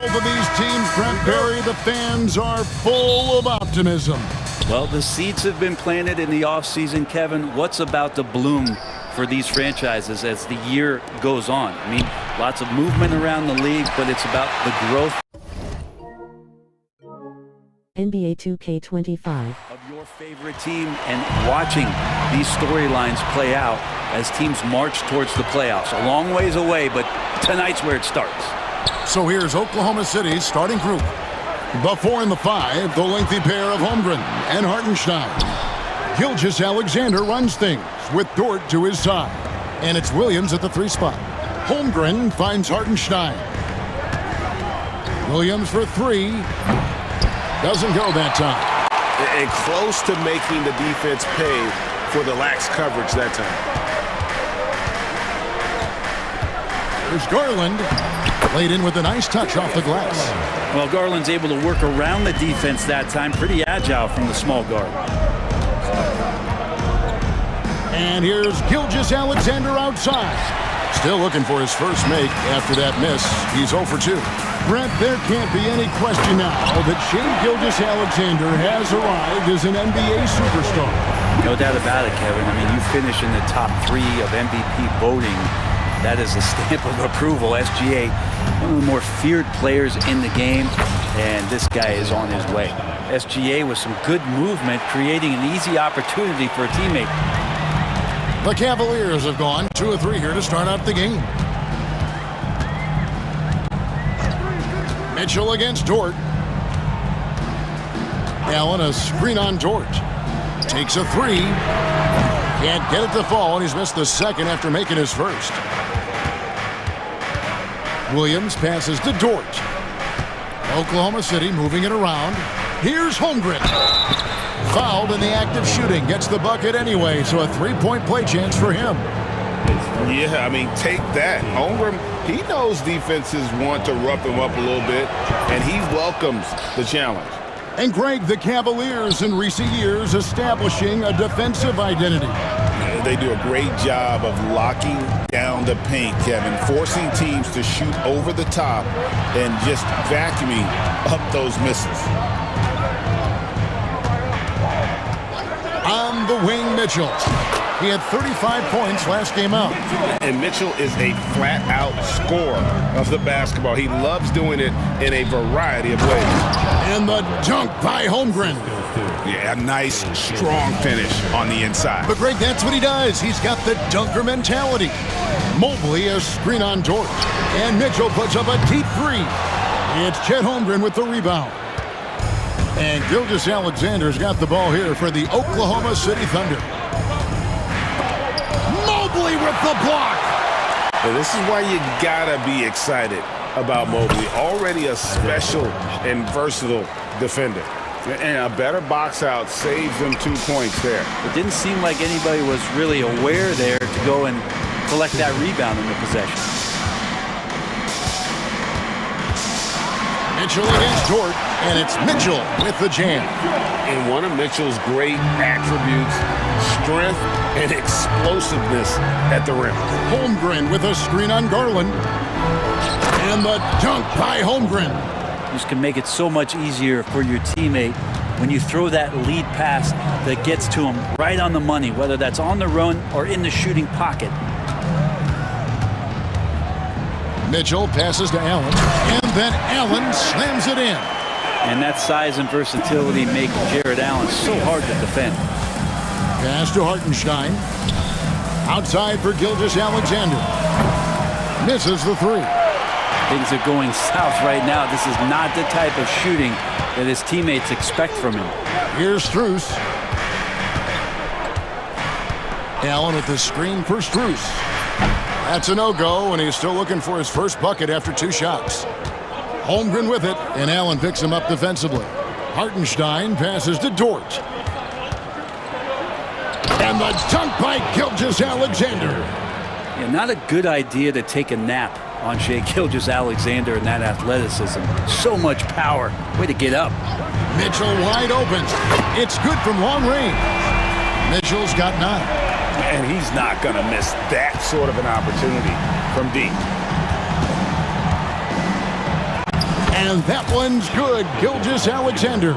Both of these teams, Brent Berry, the fans are full of optimism. Well, the seeds have been planted in the offseason, Kevin. What's about to bloom for these franchises as the year goes on? I mean, lots of movement around the league, but it's about the growth NBA 2K25 of your favorite team and watching these storylines play out as teams march towards the playoffs. A long ways away, but tonight's where it starts. So here's Oklahoma City's starting group. The 4 and the 5, the lengthy pair of Holmgren and Hartenstein. Gilgeous-Alexander runs things with Dort to his side. And it's Williams at the 3 spot. Holmgren finds Hartenstein. Williams for 3. Doesn't go that time. And close to making the defense pay for the lax coverage that time. There's Garland. Laid in with a nice touch off the glass. Well, Garland's able to work around the defense that time. Pretty agile from the small guard. And here's Gilgeous-Alexander outside. Still looking for his first make after that miss. He's 0 for 2. Brent, there can't be any question now that Shai Gilgeous-Alexander has arrived as an NBA superstar. No doubt about it, Kevin. I mean, you finish in the top 3 of MVP voting. That is a stamp of approval. SGA, one of the more feared players in the game, and this guy is on his way. SGA with some good movement, creating an easy opportunity for a teammate. The Cavaliers have gone 2 of 3 here to start out the game. Mitchell against Dort. Allen, a screen on Dort. Takes a 3. Can't get it to fall, and he's missed the second after making his first. Williams passes to Dort. Oklahoma City moving it around. Here's Holmgren. Fouled in the act of shooting. Gets the bucket anyway, so a 3-point play chance for him. Yeah, I mean, take that. Holmgren, he knows defenses want to rough him up a little bit, and he welcomes the challenge. And Greg, the Cavaliers in recent years establishing a defensive identity. They do a great job of locking down the paint, Kevin, forcing teams to shoot over the top and just vacuuming up those misses. On the wing, Mitchell. He had 35 points last game out. And Mitchell is a flat-out scorer of the basketball. He loves doing it in a variety of ways. And the dunk by Holmgren. Yeah, a nice, strong finish on the inside. But Greg, that's what he does. He's got the dunker mentality. Mobley a screen on Dort. And Mitchell puts up a deep 3. It's Chet Holmgren with the rebound. And Gilgeous-Alexander's got the ball here for the Oklahoma City Thunder. Mobley with the block. And this is why you gotta be excited about Mobley. Already a special and versatile defender. And a better box out saves them 2 points there. It didn't seem like anybody was really aware there to go and collect that rebound in the possession. Mitchell against Dort, and it's Mitchell with the jam. And one of Mitchell's great attributes, strength and explosiveness at the rim. Holmgren with a screen on Garland. And the dunk by Holmgren. This can make it so much easier for your teammate when you throw that lead pass that gets to him right on the money, whether that's on the run or in the shooting pocket. Mitchell passes to Allen, and then Allen slams it in. And that size and versatility make Jared Allen so hard to defend. Pass to Hartenstein. Outside for Gilgeous-Alexander. Misses the 3. Things are going south right now. This is not the type of shooting that his teammates expect from him. Here's Strus. Allen with the screen for Strus. That's a no-go, and he's still looking for his first bucket after 2 shots. Holmgren with it, and Allen picks him up defensively. Hartenstein passes to Dort. And the dunk by Gilgeous-Alexander. Yeah, not a good idea to take a nap on Shai Gilgeous-Alexander and that athleticism. So much power. Way to get up. Mitchell wide open. It's good from long range. Mitchell's got 9. And he's not going to miss that sort of an opportunity from deep. And that one's good. Gilgeous-Alexander.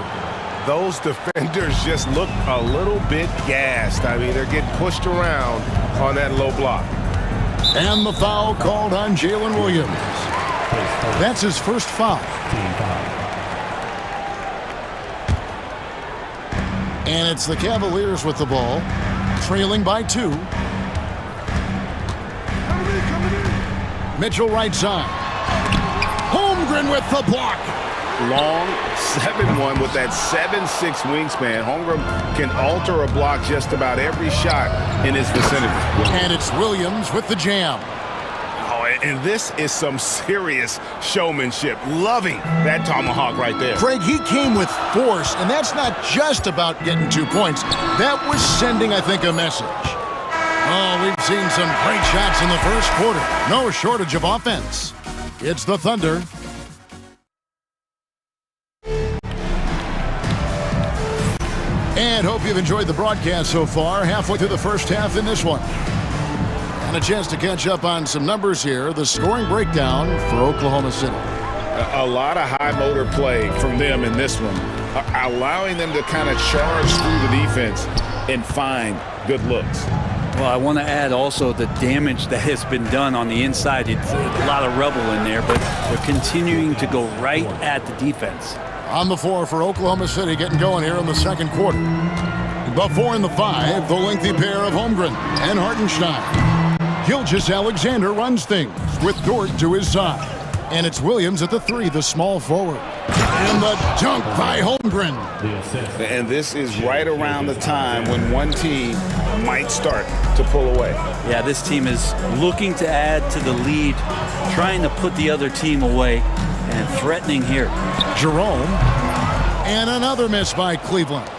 Those defenders just look a little bit gassed. I mean, they're getting pushed around on that low block. And the foul called on Jalen Williams. That's his first foul. And it's the Cavaliers with the ball, trailing by 2. Mitchell right side. Holmgren with the block. Long 7-1 with that 7'6" wingspan. Holmgren can alter a block just about every shot in his vicinity. And it's Williams with the jam. Oh, and this is some serious showmanship. Loving that tomahawk right there. Craig, he came with force, and that's not just about getting 2 points. That was sending, I think, a message. Oh, we've seen some great shots in the first quarter. No shortage of offense. It's the Thunder. And hope you've enjoyed the broadcast so far. Halfway through the first half in this one. And a chance to catch up on some numbers here. The scoring breakdown for Oklahoma City. A lot of high motor play from them in this one. Allowing them to kind of charge through the defense and find good looks. Well, I want to add also the damage that has been done on the inside. It's a lot of rubble in there, but they're continuing to go right at the defense. On the floor for Oklahoma City, getting going here in the second quarter. The 4 and the 5, the lengthy pair of Holmgren and Hartenstein. Gilgeous-Alexander runs things with Dort to his side. And it's Williams at the 3, the small forward. And the dunk by Holmgren. And this is right around the time when one team might start to pull away. Yeah, this team is looking to add to the lead, trying to put the other team away, and threatening here. Jerome. And another miss by Cleveland.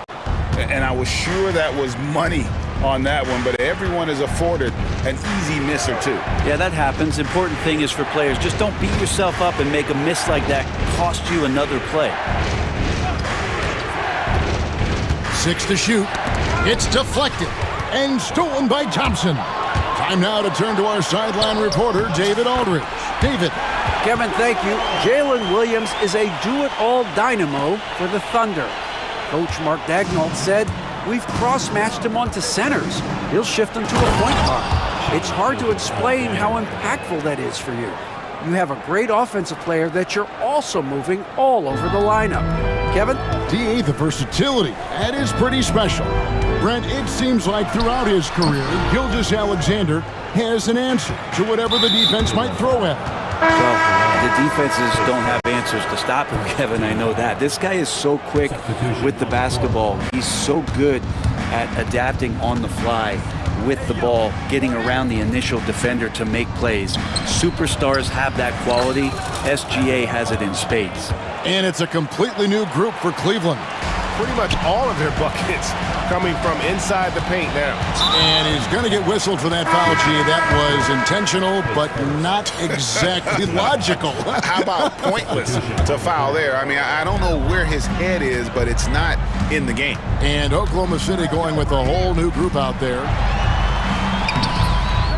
And I was sure that was money on that one, but everyone is afforded an easy miss or 2. Yeah, that happens. Important thing is for players, just don't beat yourself up and make a miss like that cost you another play. 6 to shoot. It's deflected and stolen by Thompson. Time now to turn to our sideline reporter, David Aldridge. David. Kevin, thank you. Jalen Williams is a do-it-all dynamo for the Thunder. Coach Mark Daigneault said, "We've cross-matched him onto centers. He'll shift him to a point guard. It's hard to explain how impactful that is for you. You have a great offensive player that you're also moving all over the lineup." Kevin? DA, the versatility. That is pretty special. Brent, it seems like throughout his career, Gilgeous-Alexander has an answer to whatever the defense might throw at him. Well, the defenses don't have answers to stop him, Kevin. I know that. This guy is so quick with the basketball. He's so good at adapting on the fly with the ball, getting around the initial defender to make plays. Superstars have that quality. SGA has it in spades. And it's a completely new group for Cleveland. Pretty much all of their buckets coming from inside the paint now. And he's going to get whistled for that foul, G. That was intentional, but not exactly logical. How about pointless to foul there? I mean, I don't know where his head is, but it's not in the game. And Oklahoma City going with a whole new group out there.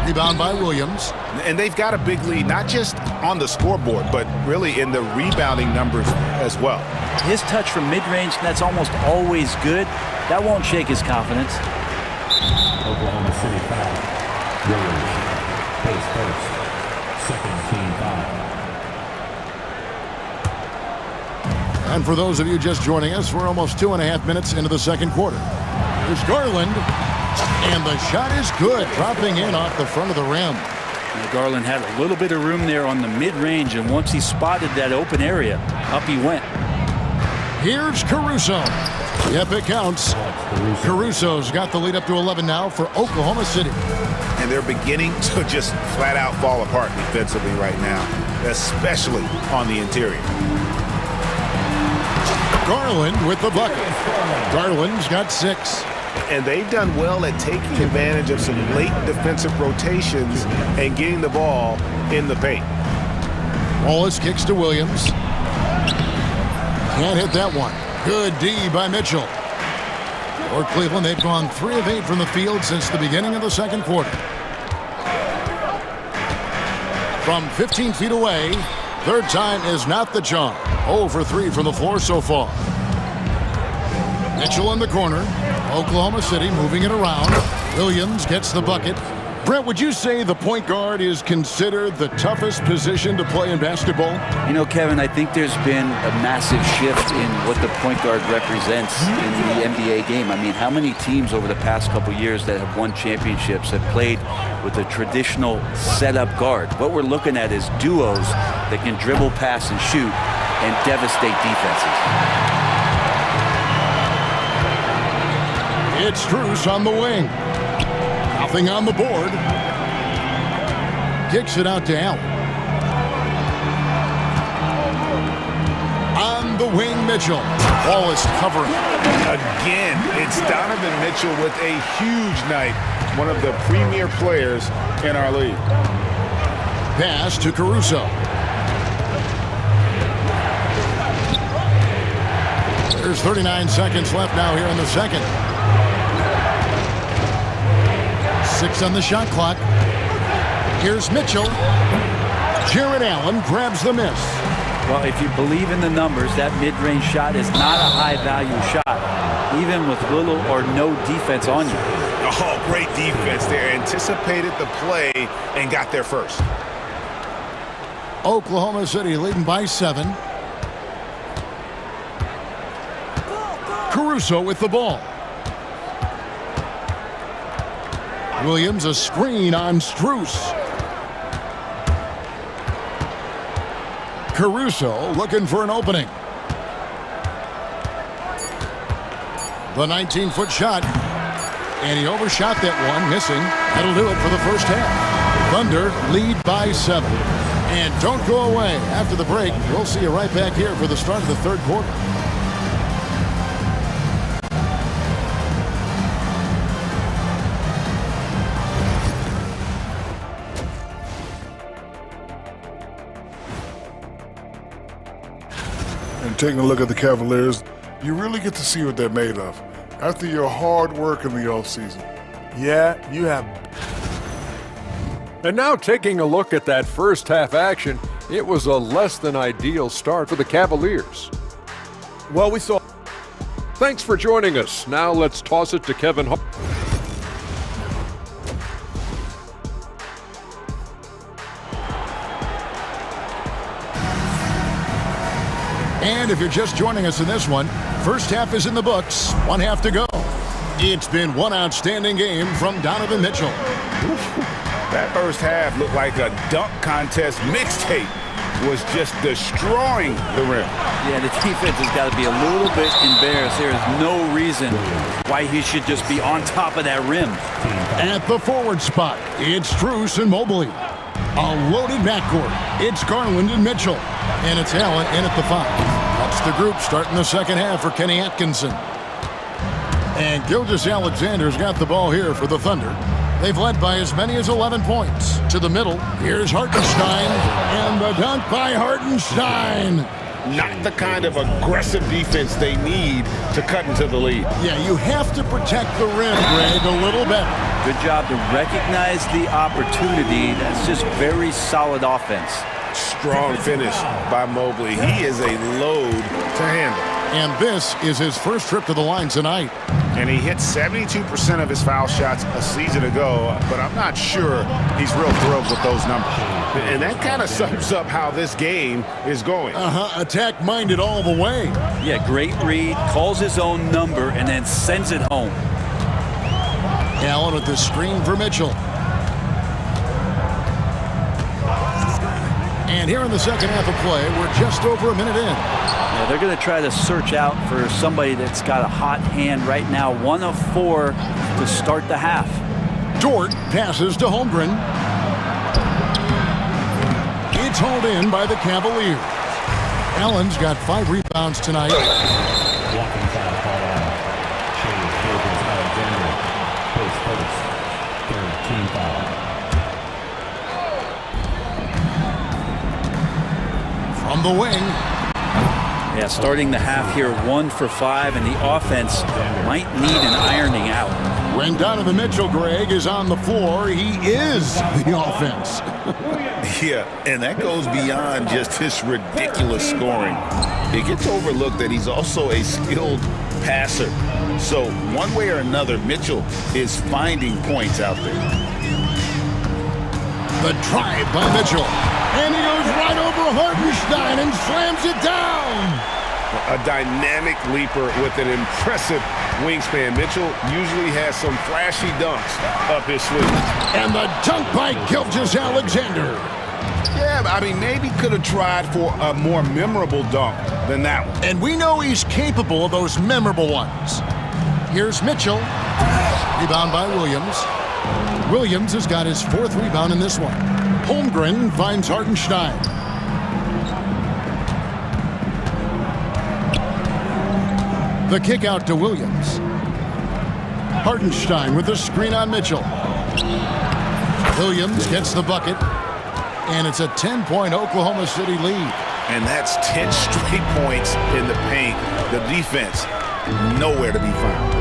Rebound by Williams. And they've got a big lead, not just on the scoreboard, but really in the rebounding numbers as well. His touch from mid-range, that's almost always good. That won't shake his confidence. Oklahoma City foul. Williams pays first. Second team foul. And for those of you just joining us, we're almost 2.5 minutes into the second quarter. There's Garland. And the shot is good, dropping in off the front of the rim. Now Garland had a little bit of room there on the mid-range, and once he spotted that open area, up he went. Here's Caruso. Yep, it counts. Caruso's got the lead up to 11 now for Oklahoma City. And they're beginning to just flat out fall apart defensively right now, especially on the interior. Garland with the bucket. Garland's got 6. And they've done well at taking advantage of some late defensive rotations and getting the ball in the paint. Wallace kicks to Williams. Can't hit that one. Good D by Mitchell. For Cleveland, they've gone 3 of 8 from the field since the beginning of the second quarter. From 15 feet away, third time is not the charm. 0 for 3 from the floor so far. Mitchell in the corner. Oklahoma City moving it around. Williams gets the bucket. Brent, would you say the point guard is considered the toughest position to play in basketball? You know, Kevin, I think there's been a massive shift in what the point guard represents in the NBA game. I mean, how many teams over the past couple years that have won championships have played with a traditional setup guard? What we're looking at is duos that can dribble, pass, and shoot and devastate defenses. It's Strus on the wing. Nothing on the board. Kicks it out to Allen. On the wing, Mitchell. Ball is covering. Again, it's Donovan Mitchell with a huge night. One of the premier players in our league. Pass to Caruso. There's 39 seconds left now here in the second. 6 on the shot clock. Here's Mitchell. Jared Allen grabs the miss. Well, if you believe in the numbers, that mid-range shot is not a high-value shot, even with little or no defense on you. Oh, great defense there. Anticipated the play and got there first. Oklahoma City leading by 7. Caruso with the ball. Williams, a screen on Strus. Caruso looking for an opening. The 19-foot shot. And he overshot that one, missing. That'll do it for the first half. Thunder lead by 7. And don't go away. After the break, we'll see you right back here for the start of the third quarter. And taking a look at the Cavaliers, you really get to see what they're made of after your hard work in the offseason. Yeah, you have. And now taking a look at that first half action, it was a less than ideal start for the Cavaliers. Well, we saw. Thanks for joining us. Now let's toss it to Kevin. And if you're just joining us in this one, first half is in the books, 1 half to go. It's been one outstanding game from Donovan Mitchell. That first half looked like a dunk contest mixtape. Was just destroying the rim. Yeah, the defense has got to be a little bit embarrassed. There is no reason why he should just be on top of that rim. At the forward spot, it's Strus and Mobley. A loaded backcourt. It's Garland and Mitchell. And it's Allen in at the 5. That's the group starting the second half for Kenny Atkinson. And Gilgeous-Alexander's got the ball here for the Thunder. They've led by as many as 11 points. To the middle, here's Hartenstein. And the dunk by Hartenstein. Not the kind of aggressive defense they need to cut into the lead. Yeah, you have to protect the rim, Greg, a little better. Good job to recognize the opportunity. That's just very solid offense. Strong finish by Mobley. He is a load to handle. And this is his first trip to the line tonight. And he hit 72% of his foul shots a season ago, but I'm not sure he's real thrilled with those numbers. And that kind of sums up how this game is going. Attack-minded all the way. Yeah, great read, calls his own number, and then sends it home. Allen with the screen for Mitchell. And here in the second half of play, we're just over a minute in. Yeah, they're going to try to search out for somebody that's got a hot hand right now. 1 of 4 to start the half. Dort passes to Holmgren. It's hauled in by the Cavaliers. Allen's got 5 rebounds tonight. Walking foul called on Gilgeous-Alexander. First, third team foul. From the wing. Yeah, starting the half here 1 for 5, and the offense might need an ironing out. When Donovan Mitchell, Greg, is on the floor, he is the offense. Yeah, and that goes beyond just his ridiculous scoring. It gets overlooked that he's also a skilled passer. So one way or another, Mitchell is finding points out there. The drive by Mitchell. And he goes right over Hartenstein and slams it down. A dynamic leaper with an impressive wingspan. Mitchell usually has some flashy dunks up his sleeve. And the dunk by Gilgeous-Alexander. Yeah, I mean, maybe could have tried for a more memorable dunk than that one. And we know he's capable of those memorable ones. Here's Mitchell. Rebound by Williams. Williams has got his 4th rebound in this one. Holmgren finds Hartenstein. The kick out to Williams. Hartenstein with the screen on Mitchell. Williams gets the bucket. And it's a 10-point Oklahoma City lead. And that's 10 straight points in the paint. The defense, nowhere to be found.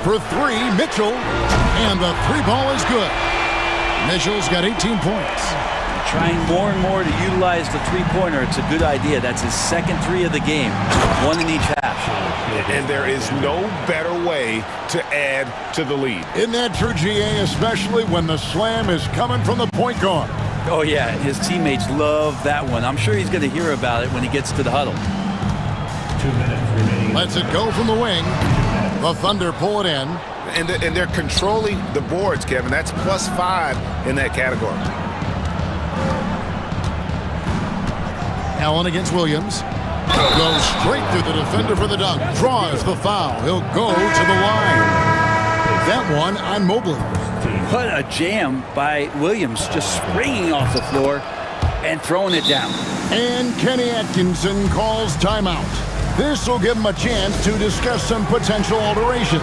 For 3, Mitchell. And the 3-ball is good. Mitchell's got 18 points. Trying more and more to utilize the three-pointer. It's a good idea. That's his 2nd 3 of the game. 1 in each half. And there is no better way to add to the lead. Isn't that true, GA, especially when the slam is coming from the point guard? Oh, yeah. His teammates love that one. I'm sure he's going to hear about it when he gets to the huddle. 2 minutes remaining. Lets it go from the wing. The Thunder pull it in. And they're controlling the boards, Kevin. That's +5 in that category. Allen against Williams. Goes straight through the defender for the dunk. Draws the foul. He'll go to the line. That one on Mobley. What a jam by Williams, just springing off the floor and throwing it down. And Kenny Atkinson calls timeout. This will give him a chance to discuss some potential alterations.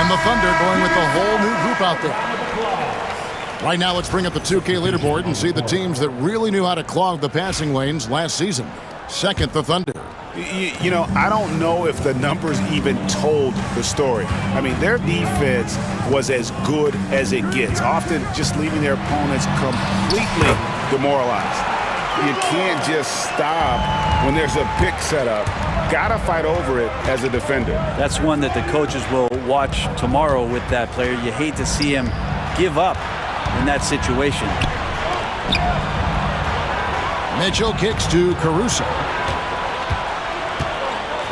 And the Thunder going with the whole new group out there. Right now, let's bring up the 2K leaderboard and see the teams that really knew how to clog the passing lanes last season. Second, the Thunder. You know, I don't know if the numbers even told the story. I mean, their defense was as good as it gets, often just leaving their opponents completely demoralized. You can't just stop when there's a pick set up. Gotta fight over it as a defender. That's one that the coaches will watch tomorrow with that player. You hate to see him give up in that situation. Mitchell kicks to Caruso.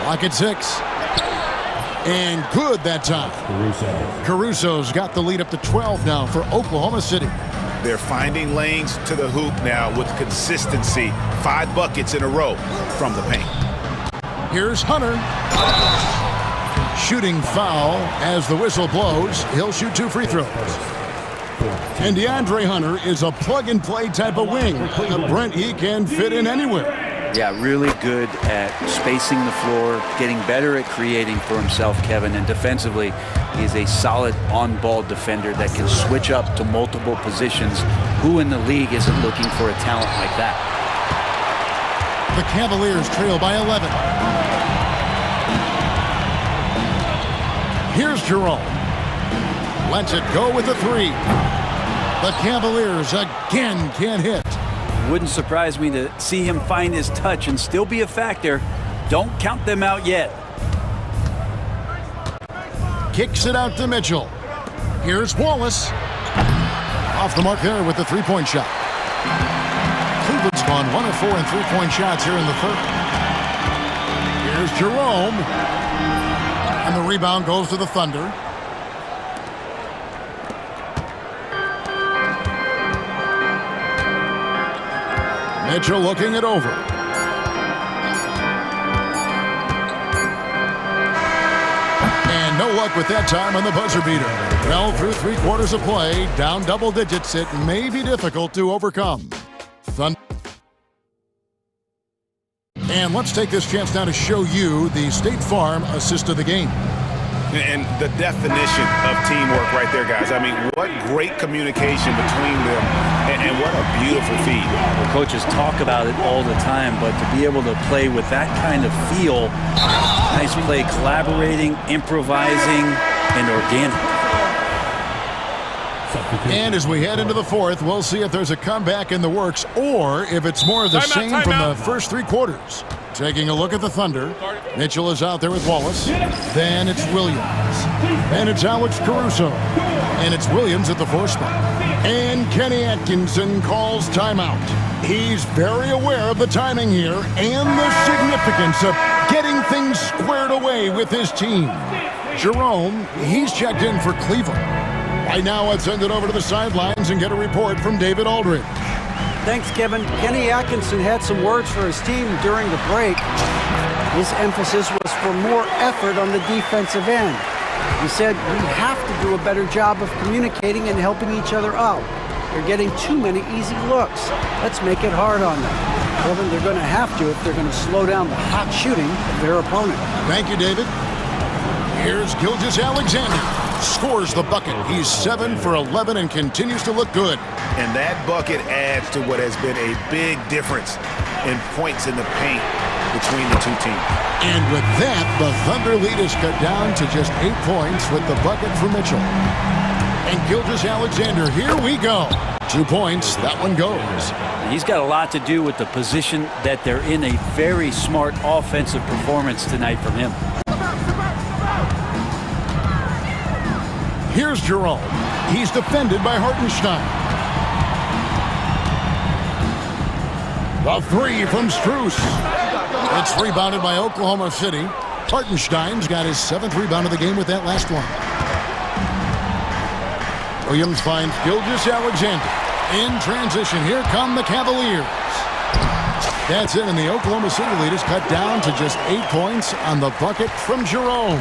Clock at 6. And good that time. Caruso's got the lead up to 12 now for Oklahoma City. They're finding lanes to the hoop now with consistency. 5 buckets in a row from the paint. Here's Hunter. Shooting foul as the whistle blows. He'll shoot 2 free throws. And DeAndre Hunter is a plug-and-play type of wing. Brent, he can fit in anywhere. Yeah, really good at spacing the floor, getting better at creating for himself, Kevin. And defensively, he's a solid on-ball defender that can switch up to multiple positions. Who in the league isn't looking for a talent like that? The Cavaliers trail by 11. Here's Jerome. Lets it go with a 3. The Cavaliers again can't hit. Wouldn't surprise me to see him find his touch and still be a factor. Don't count them out yet. Kicks it out to Mitchell. Here's Wallace. Off the mark there with the 3-point shot. Cleveland's gone 1 of 4 in 3-point shots here in the 3rd. Here's Jerome. And the rebound goes to the Thunder. Mitchell looking it over. And no luck with that time on the buzzer beater. Well, through 3 quarters of play, down double digits, it may be difficult to overcome. And let's take this chance now to show you the State Farm assist of the game. And the definition of teamwork right there, guys. I mean, what great communication between them, and what a beautiful feed. The coaches talk about it all the time, but to be able to play with that kind of feel, nice play, collaborating, improvising, and organic. And as we head into the fourth, we'll see if there's a comeback in the works or if it's more of the same from the first three quarters. Taking a look at the Thunder. Mitchell is out there with Wallace. Then it's Williams. Then it's Alex Caruso. And it's Williams at the 4 spot. And Kenny Atkinson calls timeout. He's very aware of the timing here and the significance of getting things squared away with his team. Jerome, he's checked in for Cleveland. Right now, let's send it over to the sidelines and get a report from David Aldridge. Thanks, Kevin. Kenny Atkinson had some words for his team during the break. His emphasis was for more effort on the defensive end. He said, we have to do a better job of communicating and helping each other out. They're getting too many easy looks. Let's make it hard on them. Kevin, they're going to have to if they're going to slow down the hot shooting of their opponent. Thank you, David. Here's Gilgeous-Alexander. Scores the bucket. He's 7 for 11 and continues to look good. And that bucket adds to what has been a big difference in points in the paint between the two teams. And with that, the Thunder lead is cut down to just 8 points with the bucket for Mitchell. And Gilgeous-Alexander, here we go. 2 points, that one goes. He's got a lot to do with the position that they're in. A very smart offensive performance tonight from him. Here's Jerome. He's defended by Hartenstein. The 3 from Strus. It's rebounded by Oklahoma City. Hartenstein's got his 7th rebound of the game with that last one. Williams finds Gilgeous-Alexander. In transition, here come the Cavaliers. That's it, and the Oklahoma City lead is cut down to just 8 points on the bucket from Jerome.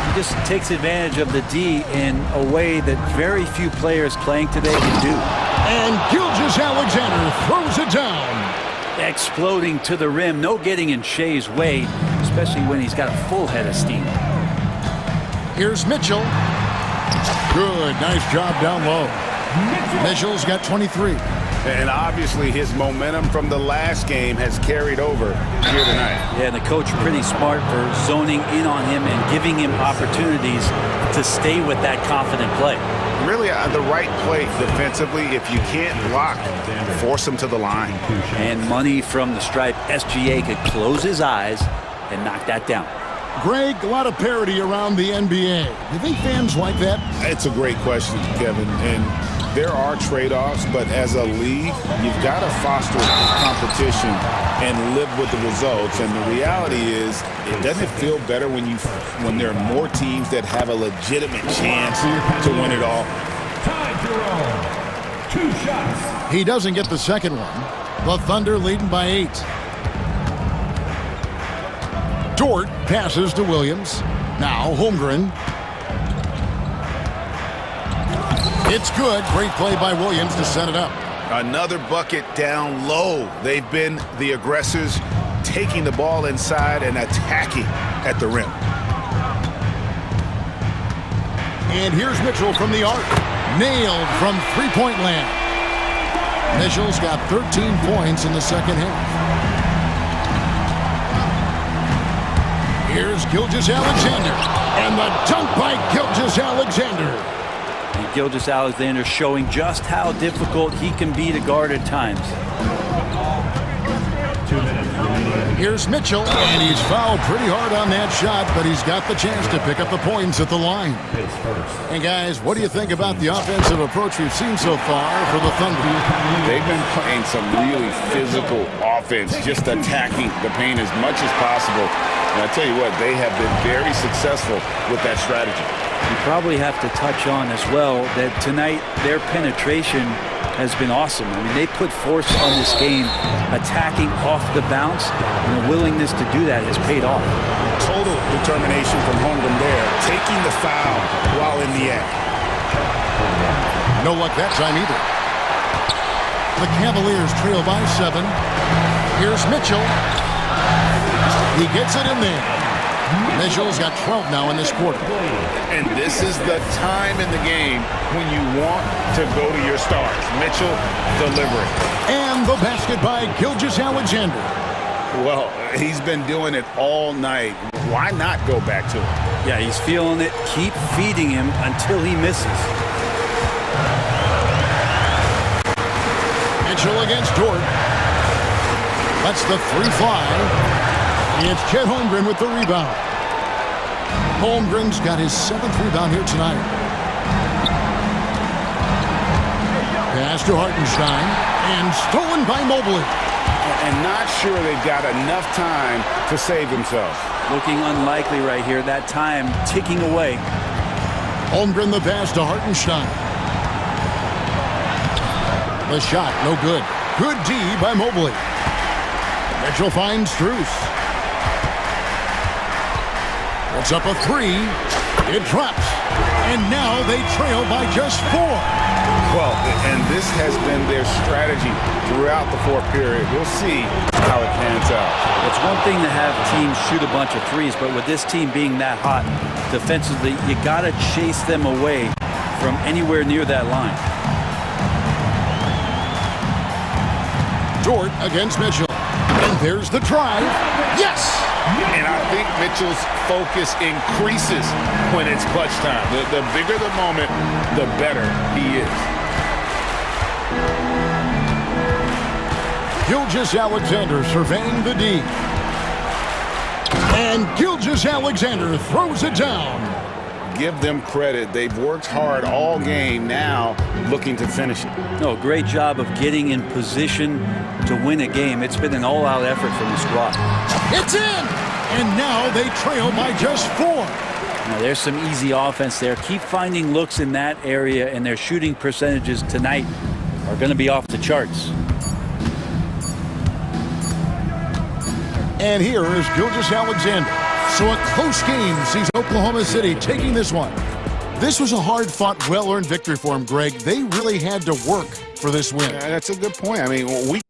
He just takes advantage of the D in a way that very few players playing today can do. And Gilgeous-Alexander throws it down. Exploding to the rim. No getting in Shea's way, especially when he's got a full head of steam. Here's Mitchell. Good, nice job down low. Mitchell's got 23. And obviously his momentum from the last game has carried over here tonight. Yeah, the coach pretty smart for zoning in on him and giving him opportunities to stay with that confident play. Really the right play defensively. If you can't block, force him to the line. And money from the stripe. SGA could close his eyes and knock that down. Greg, a lot of parity around the NBA. Do you think fans like that? It's a great question, Kevin. And there are trade-offs, but as a league, you've got to foster competition and live with the results. And the reality is, it doesn't feel better when there are more teams that have a legitimate chance to win it all. Ty Jerome, 2 shots. He doesn't get the second one. The Thunder leading by 8. Dort passes to Williams. Now Holmgren. It's good. Great play by Williams to set it up. Another bucket down low. They've been the aggressors, taking the ball inside and attacking at the rim. And here's Mitchell from the arc. Nailed from three-point land. Mitchell's got 13 points in the second half. Here's Gilgeous-Alexander. And the dunk by Gilgeous-Alexander. And Gilgeous-Alexander showing just how difficult he can be to guard at times. 2 minutes remaining. Here's Mitchell, and he's fouled pretty hard on that shot, but he's got the chance to pick up the points at the line. And guys, what do you think about the offensive approach we've seen so far for the Thunder? They've been playing some really physical offense, just attacking the paint as much as possible. And I tell you what, they have been very successful with that strategy. You probably have to touch on as well that tonight their penetration has been awesome. I mean, they put force on this game, attacking off the bounce, and the willingness to do that has paid off. Total determination from Holmgren there, taking the foul while in the act. No luck that time either. The Cavaliers trail by 7. Here's Mitchell. He gets it in there. Mitchell's got 12 now in this quarter. And this is the time in the game when you want to go to your stars. Mitchell delivering. And the basket by Gilgeous-Alexander. Well, he's been doing it all night. Why not go back to it? Yeah, he's feeling it. Keep feeding him until he misses. Mitchell against Dort. Lets the three fly. It's Chet Holmgren with the rebound. Holmgren's got his 7th rebound here tonight. Pass to Hartenstein, and stolen by Mobley. And not sure they've got enough time to save themselves. Looking unlikely right here. That time ticking away. Holmgren the pass to Hartenstein. The shot, no good. Good D by Mobley. Mitchell finds Strus. Puts up a three. It drops. And now they trail by just 4. Well, and this has been their strategy throughout the fourth period. We'll see how it pans out. It's one thing to have teams shoot a bunch of threes, but with this team being that hot defensively, you got to chase them away from anywhere near that line. Dort against Mitchell. And there's the drive. Yes! And I think Mitchell's focus increases when it's clutch time. The bigger the moment, the better he is. Gilgeous-Alexander surveying the D. And Gilgeous-Alexander throws it down. Give them credit. They've worked hard all game, now looking to finish it. No, great job of getting in position to win a game. It's been an all-out effort from the squad. It's in! And now they trail by just 4. Now, there's some easy offense there. Keep finding looks in that area, and their shooting percentages tonight are going to be off the charts. And here is Gilgeous-Alexander. So a close game sees Oklahoma City taking this one. This was a hard-fought, well-earned victory for them, Greg. They really had to work for this win. Yeah, that's a good point. I mean, we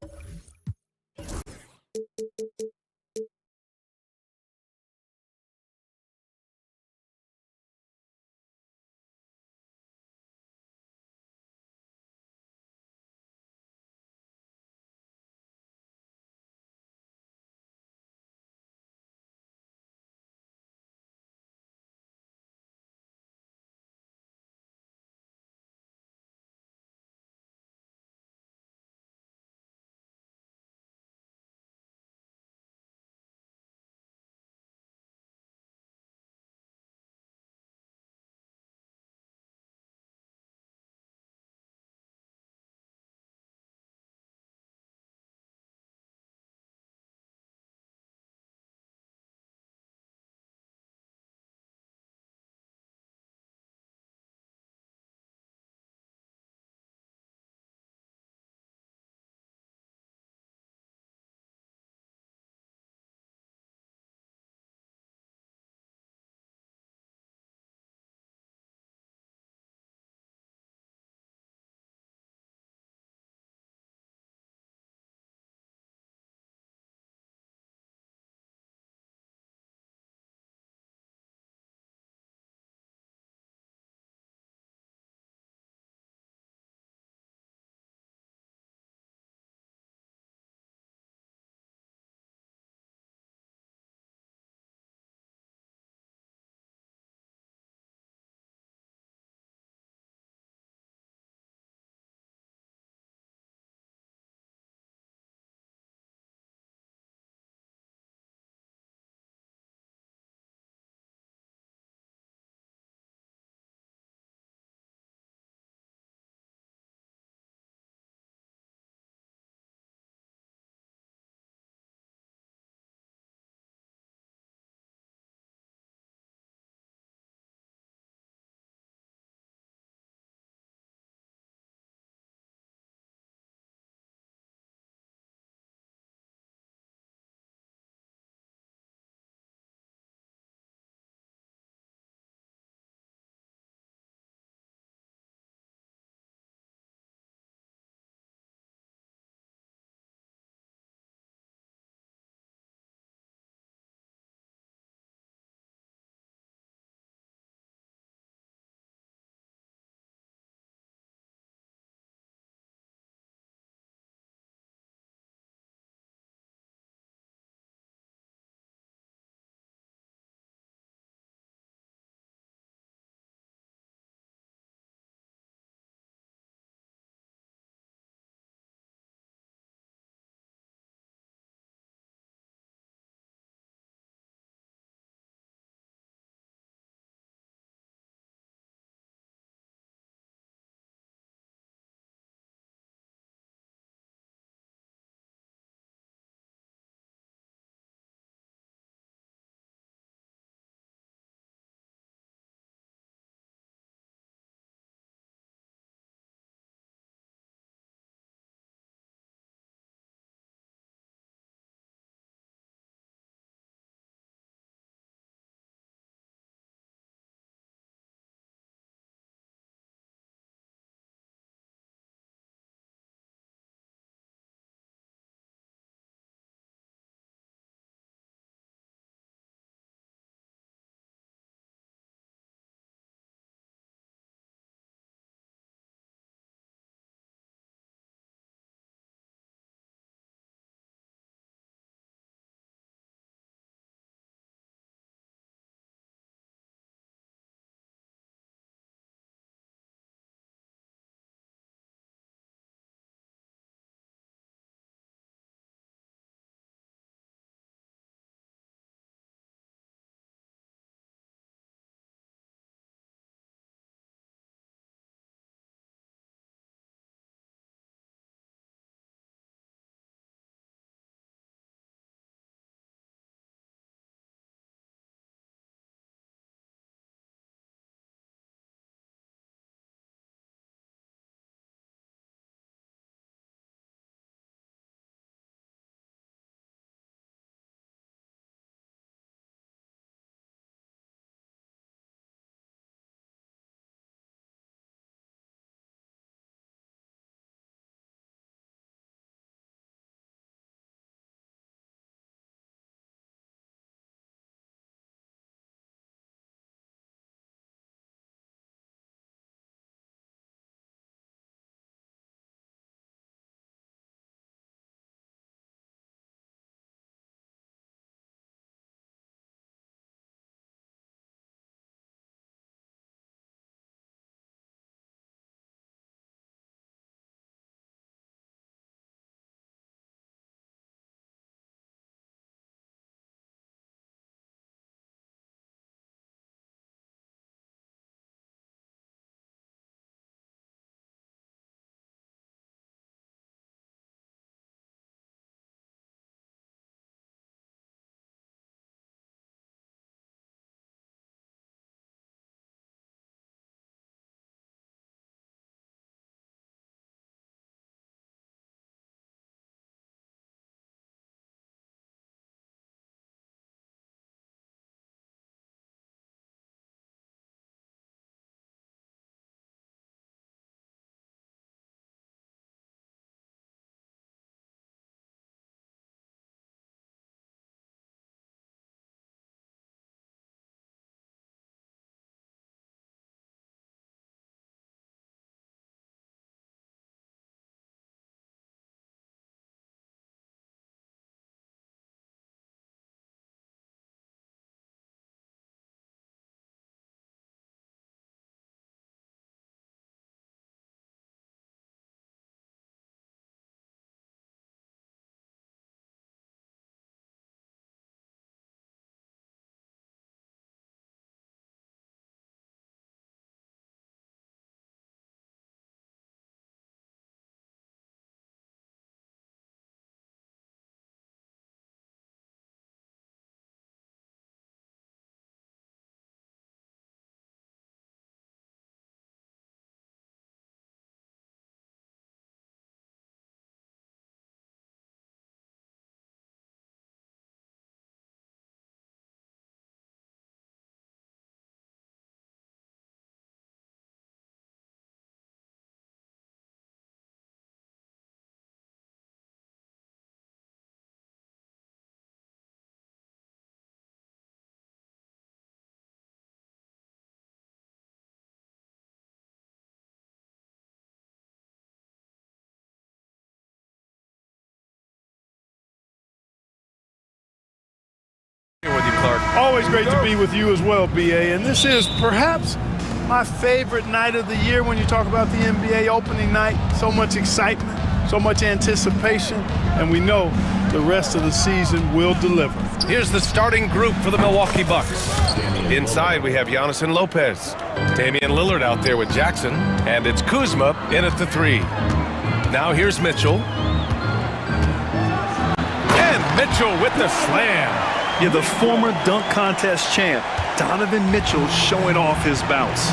Always great to be with you as well, BA. And this is perhaps my favorite night of the year when you talk about the NBA opening night. So much excitement, so much anticipation, and we know the rest of the season will deliver. Here's the starting group for the Milwaukee Bucks. Inside, we have Giannis and Lopez. Damian Lillard out there with Jackson, and it's Kuzma in at the 3. Now here's Mitchell. And Mitchell with the slam. Yeah, the former dunk contest champ, Donovan Mitchell, showing off his bounce.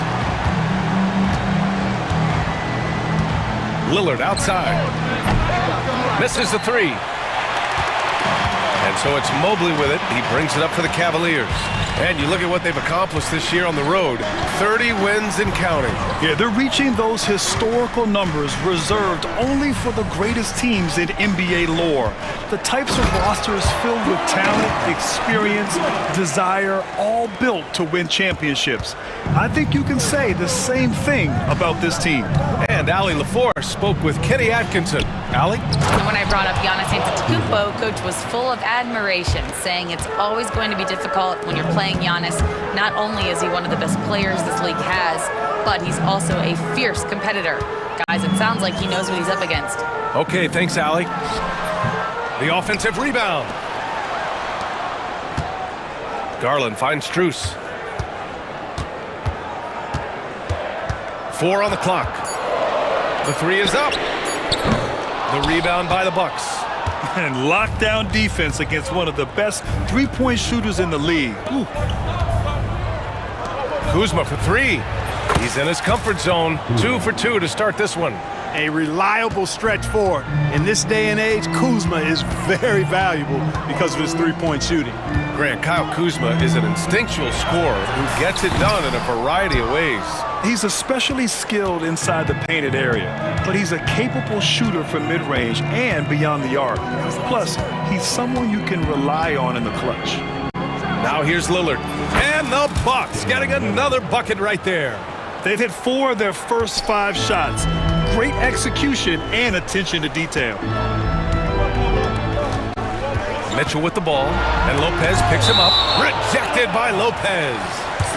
Lillard outside. Misses the 3. And so it's Mobley with it. He brings it up for the Cavaliers. And you look at what they've accomplished this year on the road. 30 wins and counting. Yeah, they're reaching those historical numbers reserved only for the greatest teams in NBA lore. The types of rosters filled with talent, experience, desire, all built to win championships. I think you can say the same thing about this team. And Allie LaForce spoke with Kenny Atkinson. Allie? When I brought up Giannis Antetokounmpo, Coach was full of admiration, saying it's always going to be difficult when you're playing Giannis. Not only is he one of the best players this league has, but he's also a fierce competitor. Guys, it sounds like he knows what he's up against. Okay, thanks, Allie. The offensive rebound. Garland finds Strus. 4 on the clock. The 3 is up. The rebound by the Bucks. And lockdown defense against one of the best three-point shooters in the league. Ooh. Kuzma for 3. He's in his comfort zone. 2 for 2 to start this one. A reliable stretch forward. In this day and age, Kuzma is very valuable because of his three-point shooting. Grant, Kyle Kuzma is an instinctual scorer who gets it done in a variety of ways. He's especially skilled inside the painted area, but he's a capable shooter from mid-range and beyond the arc. Plus, he's someone you can rely on in the clutch. Now here's Lillard. And the Bucks getting another bucket right there. They've hit 4 of their first 5 shots. Great execution and attention to detail. Mitchell with the ball, and Lopez picks him up. Rejected by Lopez.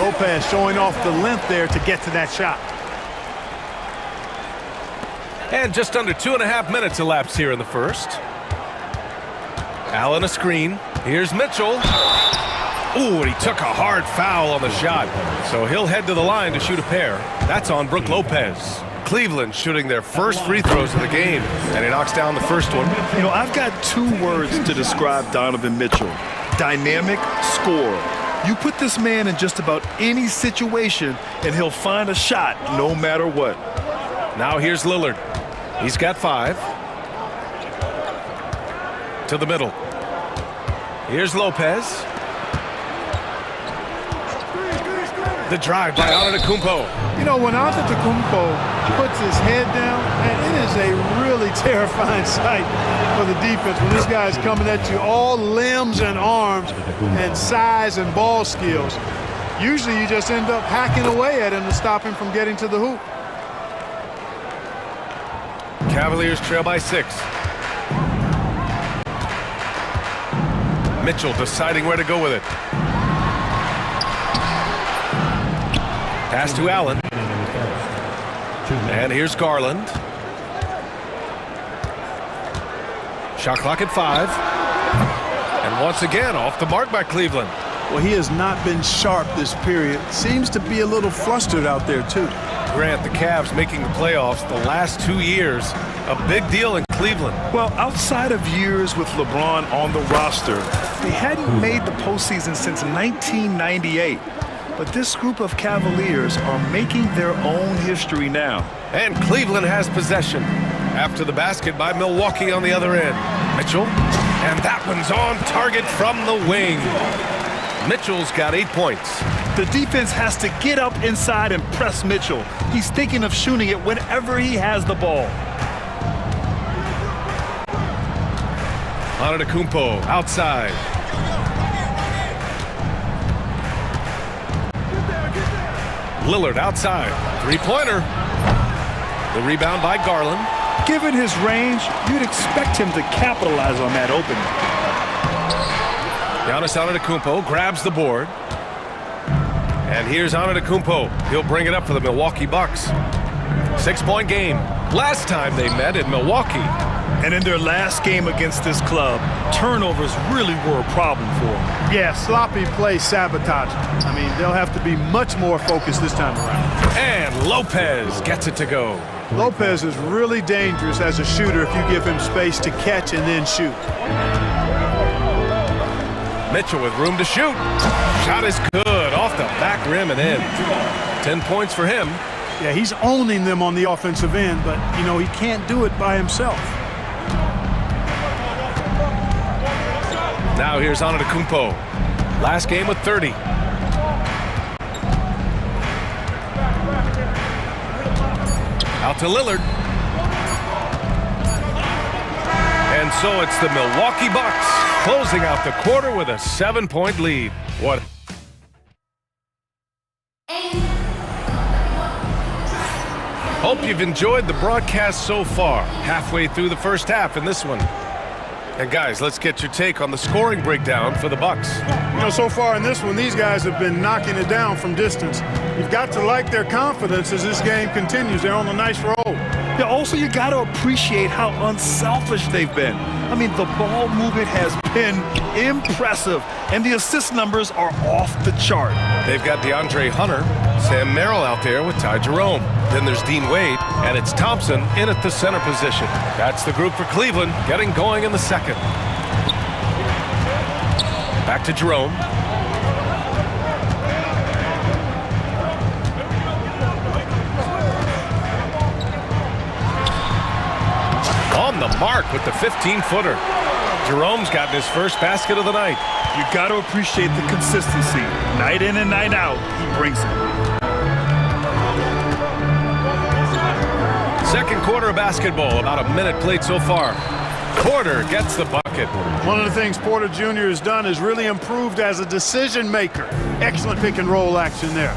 Lopez showing off the length there to get to that shot. And just under 2.5 minutes elapsed here in the first. Allen a screen. Here's Mitchell. Ooh, and he took a hard foul on the shot. So he'll head to the line to shoot a pair. That's on Brook Lopez. Cleveland shooting their first free throws of the game, and he knocks down the first one. You know, I've got 2 words to describe Donovan Mitchell. Dynamic scorer. You put this man in just about any situation, and he'll find a shot no matter what. Now here's Lillard. He's got 5. To the middle. Here's Lopez. The drive by Antetokounmpo. You know, when Antetokounmpo puts his head down, man, it is a really terrifying sight for the defense when this guy's coming at you, all limbs and arms and size and ball skills. Usually you just end up hacking away at him to stop him from getting to the hoop. Cavaliers trail by 6. Mitchell deciding where to go with it. Pass to Allen. And here's Garland. Shot clock at 5. And once again, off the mark by Cleveland. Well, he has not been sharp this period. Seems to be a little flustered out there, too. Grant, the Cavs making the playoffs the last 2 years. A big deal in Cleveland. Well, outside of years with LeBron on the roster, they hadn't made the postseason since 1998. But this group of Cavaliers are making their own history now. And Cleveland has possession after the basket by Milwaukee on the other end. Mitchell, and that one's on target from the wing. Mitchell's got 8 points. The defense has to get up inside and press Mitchell. He's thinking of shooting it whenever he has the ball. Antetokounmpo outside. Lillard outside. 3-pointer. The rebound by Garland. Given his range, you'd expect him to capitalize on that opening. Giannis Antetokounmpo grabs the board. And here's Antetokounmpo. He'll bring it up for the Milwaukee Bucks. 6-point game. Last time they met in Milwaukee. And in their last game against this club, turnovers really were a problem for them. Yeah, sloppy play sabotage. I mean, they'll have to be much more focused this time around. And Lopez gets it to go. Lopez is really dangerous as a shooter if you give him space to catch and then shoot. Mitchell with room to shoot. Shot is good off the back rim and in. 10 points for him. Yeah, he's owning them on the offensive end, but, you know, he can't do it by himself. Now here's Antetokounmpo. Last game with 30. Out to Lillard. And so it's the Milwaukee Bucks closing out the quarter with a 7-point lead. What? Hope you've enjoyed the broadcast so far. Halfway through the first half in this one. And guys, let's get your take on the scoring breakdown for the Bucks. You know, so far in this one, these guys have been knocking it down from distance. You've got to like their confidence as this game continues. They're on a nice roll. Yeah, also you got to appreciate how unselfish they've been. I mean, the ball movement has been impressive, and the assist numbers are off the chart. They've got DeAndre Hunter, Sam Merrill out there with Ty Jerome. Then there's Dean Wade, and it's Thompson in at the center position. That's the group for Cleveland, getting going in the second. Back to Jerome. On the mark with the 15-footer. Jerome's gotten his first basket of the night. You got to appreciate the consistency. Night in and night out, he brings it. Second quarter of basketball, about a minute played so far. Porter gets the bucket. One of the things Porter Jr. has done is really improved as a decision maker. Excellent pick and roll action there.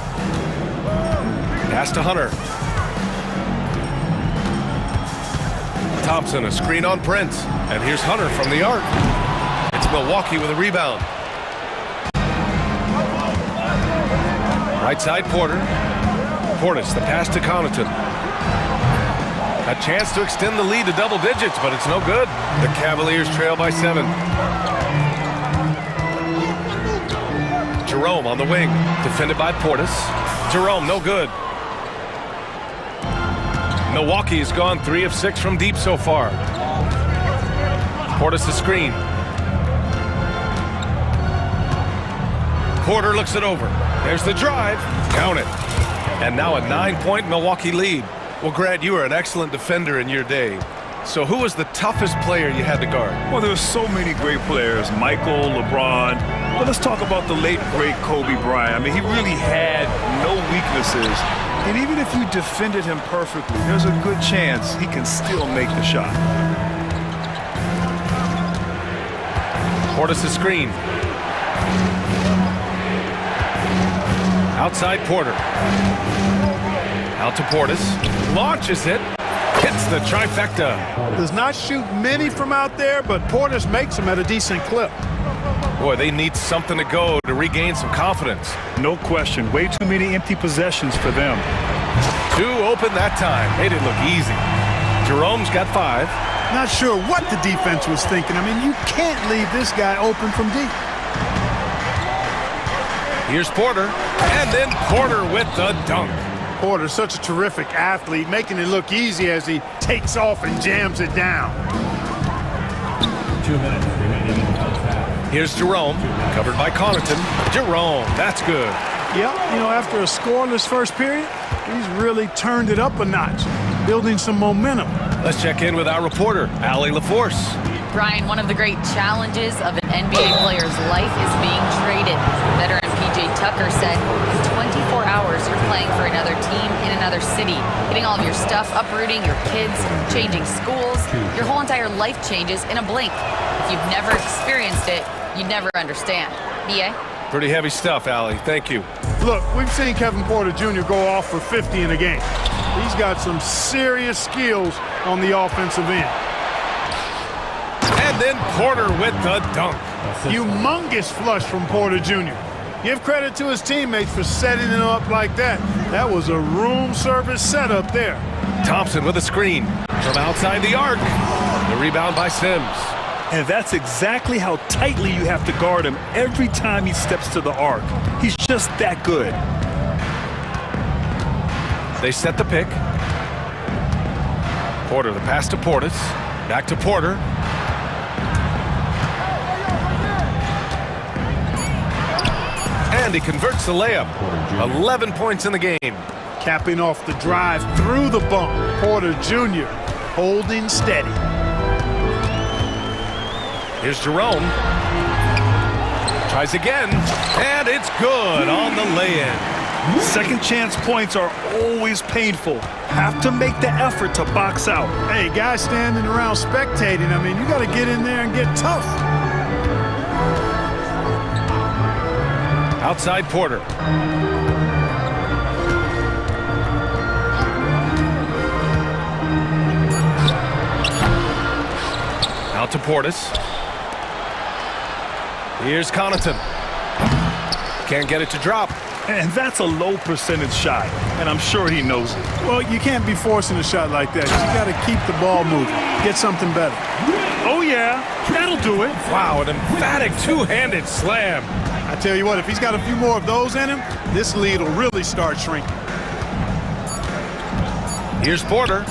Pass to Hunter. Thompson, a screen on Prince. And here's Hunter from the arc. It's Milwaukee with a rebound. Right side, Porter. Portis, the pass to Connaughton. A chance to extend the lead to double digits, but it's no good. The Cavaliers trail by 7. Jerome on the wing, defended by Portis. Jerome, no good. Milwaukee has gone 3 of 6 from deep so far. Portis the screen. Porter looks it over. There's the drive. Count it. And now a 9-point Milwaukee lead. Well, Grant, you were an excellent defender in your day. So who was the toughest player you had to guard? Well, there's so many great players. Michael, LeBron. But let's talk about the late, great Kobe Bryant. I mean, he really had no weaknesses. And even if you defended him perfectly, there's a good chance he can still make the shot. Portis the screen. Outside Porter. Out to Portis. Launches it. Hits the trifecta. Does not shoot many from out there, but Portis makes them at a decent clip. Boy, they need something to go to regain some confidence. No question. Way too many empty possessions for them. 2 open that time. Made it look easy. Jerome's got 5. Not sure what the defense was thinking. I mean, you can't leave this guy open from deep. Here's Porter. And then Porter with the dunk. Porter's such a terrific athlete, making it look easy as he takes off and jams it down. 2 minutes remaining in the first half. Here's Jerome, covered by Connaughton. Jerome, that's good. Yep, you know, after a scoreless first period, he's really turned it up a notch, building some momentum. Let's check in with our reporter, Allie LaForce. Brian, one of the great challenges of an NBA player's life is being traded. Veteran PJ Tucker said, in 24 hours, you're playing for another team in another city, getting all of your stuff, uprooting your kids, changing schools. Your whole entire life changes in a blink. If you've never experienced it, you'd never understand. BA? Pretty heavy stuff, Allie. Thank you. Look, we've seen Kevin Porter Jr. go off for 50 in a game. He's got some serious skills on the offensive end. And And then Porter with the dunk. Humongous flush from Porter Jr. Give credit to his teammates for setting it up like that. That was a room service setup there. Thompson with a screen from outside the arc. The rebound by Sims. And that's exactly how tightly you have to guard him every time he steps to the arc. He's just that good. They set the pick. Porter, the pass to Portis. Back to Porter. And he converts the layup. 11 points in the game. Capping off the drive through the bump. Porter Jr. holding steady. Here's Jerome. Tries again. And it's good on the lay-in. Second chance points are always painful. Have to make the effort to box out. Hey, guys standing around spectating, I mean, you got to get in there and get tough. Outside Porter. Out to Portis. Here's Connaughton. Can't get it to drop. And that's a low percentage shot, and I'm sure he knows it. Well, you can't be forcing a shot like that. You got to keep the ball moving. Get something better. Oh, yeah. That'll do it. Wow, an emphatic two-handed slam. I tell you what, if he's got a few more of those in him, this lead will really start shrinking. Here's Porter.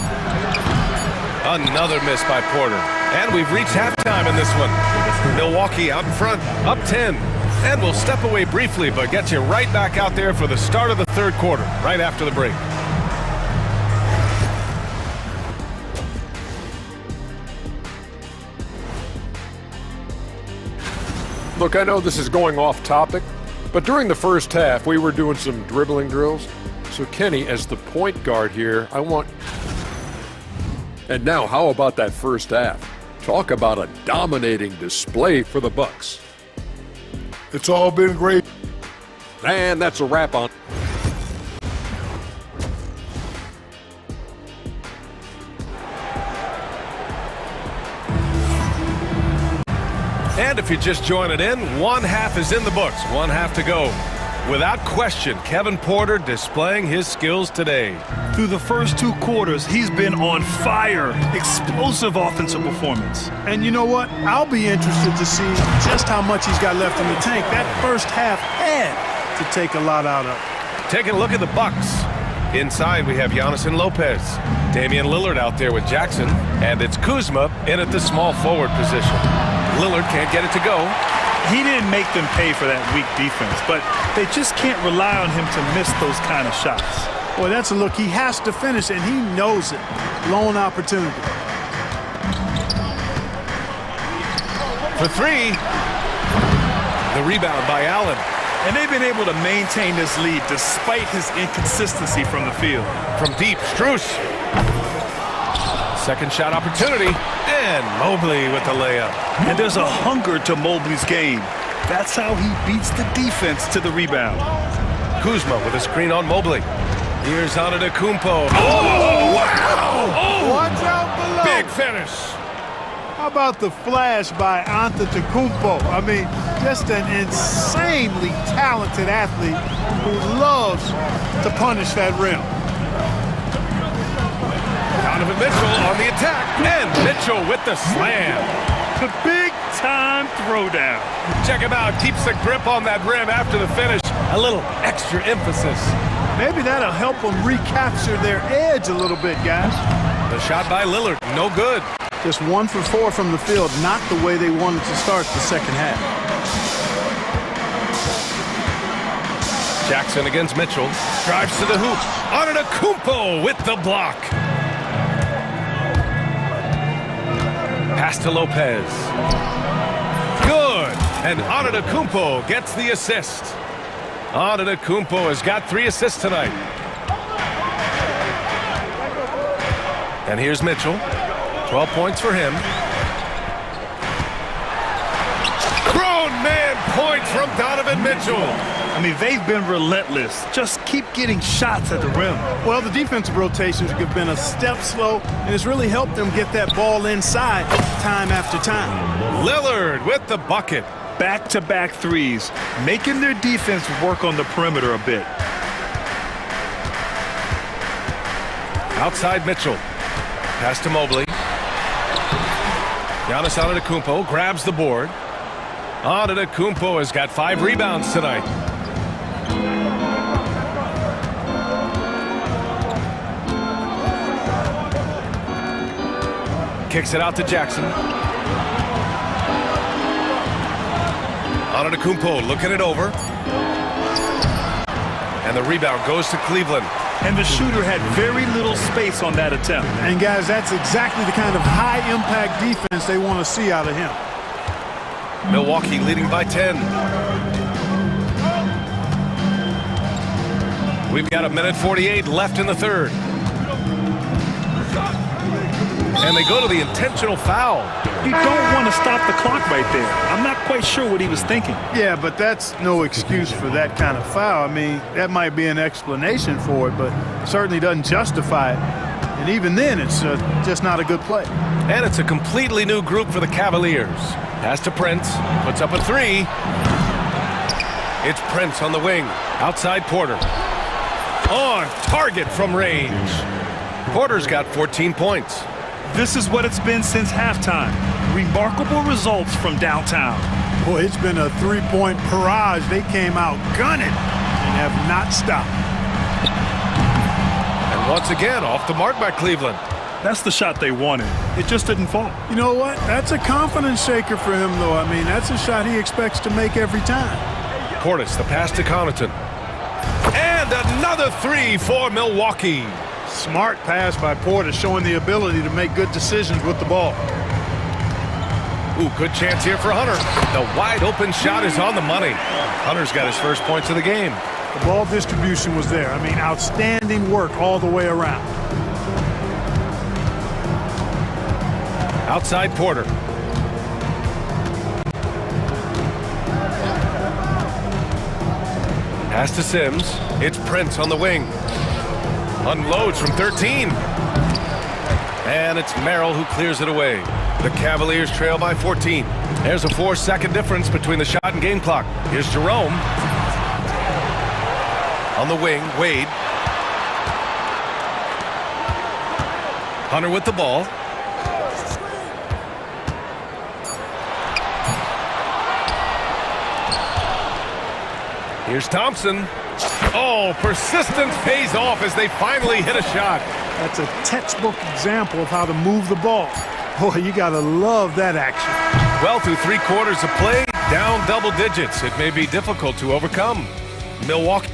Another miss by Porter. And we've reached halftime in this one. Milwaukee out in front, up 10. And we'll step away briefly, but get you right back out there for the start of the third quarter, right after the break. Look, I know this is going off topic, but during the first half, we were doing some dribbling drills. So Kenny, as the point guard here, I want... And now, how about that first half? Talk about a dominating display for the Bucks. It's all been great. And that's a wrap on. And if you're just joining in, one half is in the books, one half to go. Without question, Kevin Porter displaying his skills today. Through the first two quarters, he's been on fire. Explosive offensive performance. And you know what? I'll be interested to see just how much he's got left in the tank. That first half had to take a lot out of it. Taking a look at the Bucks. Inside, we have Giannis and Lopez. Damian Lillard out there with Jackson. And it's Kuzma in at the small forward position. Lillard can't get it to go. He didn't make them pay for that weak defense, but they just can't rely on him to miss those kind of shots. Well, that's a look he has to finish, and he knows it. Lone opportunity. For three. The rebound by Allen. And they've been able to maintain this lead despite his inconsistency from the field. From deep, Strus. Second shot opportunity, and Mobley with the layup. And there's a hunger to Mobley's game. That's how he beats the defense to the rebound. Kuzma with a screen on Mobley. Here's Antetokounmpo. Oh, wow! Oh, watch out below. Big finish. How about the flash by Antetokounmpo? I mean, just an insanely talented athlete who loves to punish that rim. Donovan Mitchell on the attack, and Mitchell with the slam. The big-time throwdown. Check him out, keeps the grip on that rim after the finish. A little extra emphasis. Maybe that'll help them recapture their edge a little bit, guys. The shot by Lillard, no good. Just 1 for 4 from the field, not the way they wanted to start the second half. Jackson against Mitchell, drives to the hoop. Antetokounmpo with the block. Pass to Lopez. Good. And Antetokounmpo gets the assist. Antetokounmpo has got 3 assists tonight. And here's Mitchell. 12 points for him. Grown man points from Donovan Mitchell. I mean, they've been relentless. Just keep getting shots at the rim. Well, the defensive rotations have been a step slow, and it's really helped them get that ball inside time after time. Lillard with the bucket. Back-to-back threes, making their defense work on the perimeter a bit. Outside Mitchell. Pass to Mobley. Giannis Antetokounmpo grabs the board. Antetokounmpo has got 5 rebounds tonight. Kicks it out to Jackson. Antetokounmpo looking it over. And the rebound goes to Cleveland. And the shooter had very little space on that attempt. And guys, that's exactly the kind of high-impact defense they want to see out of him. Milwaukee leading by 10. We've got 1:48 left in the third. And they go to the intentional foul. You don't want to stop the clock right there. I'm not quite sure what he was thinking. Yeah, but that's no excuse for that kind of foul. I mean, that might be an explanation for it, but it certainly doesn't justify it. And even then, it's just not a good play. And it's a completely new group for the Cavaliers. Pass to Prince. Puts up a 3. It's Prince on the wing. Outside Porter. On target from range. Porter's got 14 points. This is what it's been since halftime. Remarkable results from downtown. Boy, it's been a three-point barrage. They came out gunning and have not stopped. And once again, off the mark by Cleveland. That's the shot they wanted. It just didn't fall. You know what? That's a confidence shaker for him, though. I mean, that's a shot he expects to make every time. Portis, the pass to Connaughton. And another 3 for Milwaukee. Smart pass by Porter, showing the ability to make good decisions with the ball. Ooh, good chance here for Hunter. The wide open shot is on the money. Hunter's got his first points of the game. The ball distribution was there. I mean, outstanding work all the way around. Outside Porter. Pass to Sims. It's Prince on the wing. Unloads from 13. And it's Merrill who clears it away. The Cavaliers trail by 14. There's a 4-second difference between the shot and game clock. Here's Jerome. On the wing, Wade. Hunter with the ball. Here's Thompson. Oh, persistence pays off as they finally hit a shot. That's a textbook example of how to move the ball. Boy, you gotta love that action. Well, through 3 quarters of play, down double digits. It may be difficult to overcome. Milwaukee.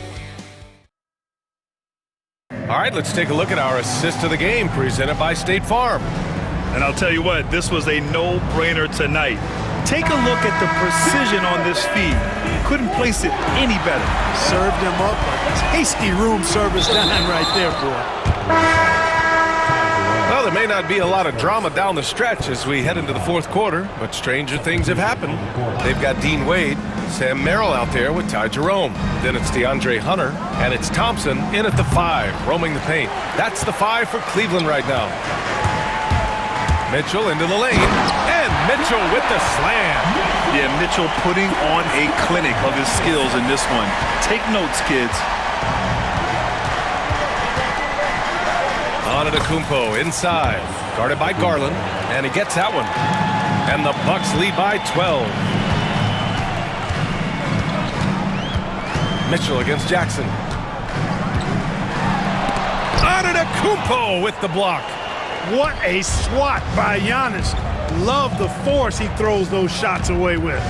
All right, let's take a look at our assist of the game presented by State Farm. And I'll tell you what, this was a no-brainer tonight. Take a look at the precision on this feed. Couldn't place it any better. Served him up a tasty room service dime right there, boy. Well, there may not be a lot of drama down the stretch as we head into the 4th quarter, but stranger things have happened. They've got Dean Wade, Sam Merrill out there with Ty Jerome. Then it's DeAndre Hunter, and it's Thompson in at the 5, roaming the paint. That's the 5 for Cleveland right now. Mitchell into the lane, and Mitchell with the slam. Yeah, Mitchell putting on a clinic of his skills in this one. Take notes, kids. Antetokounmpo inside, guarded by Garland, and he gets that one. And the Bucks lead by 12. Mitchell against Jackson. Antetokounmpo with the block. What a swat by Giannis. Love the force he throws those shots away with.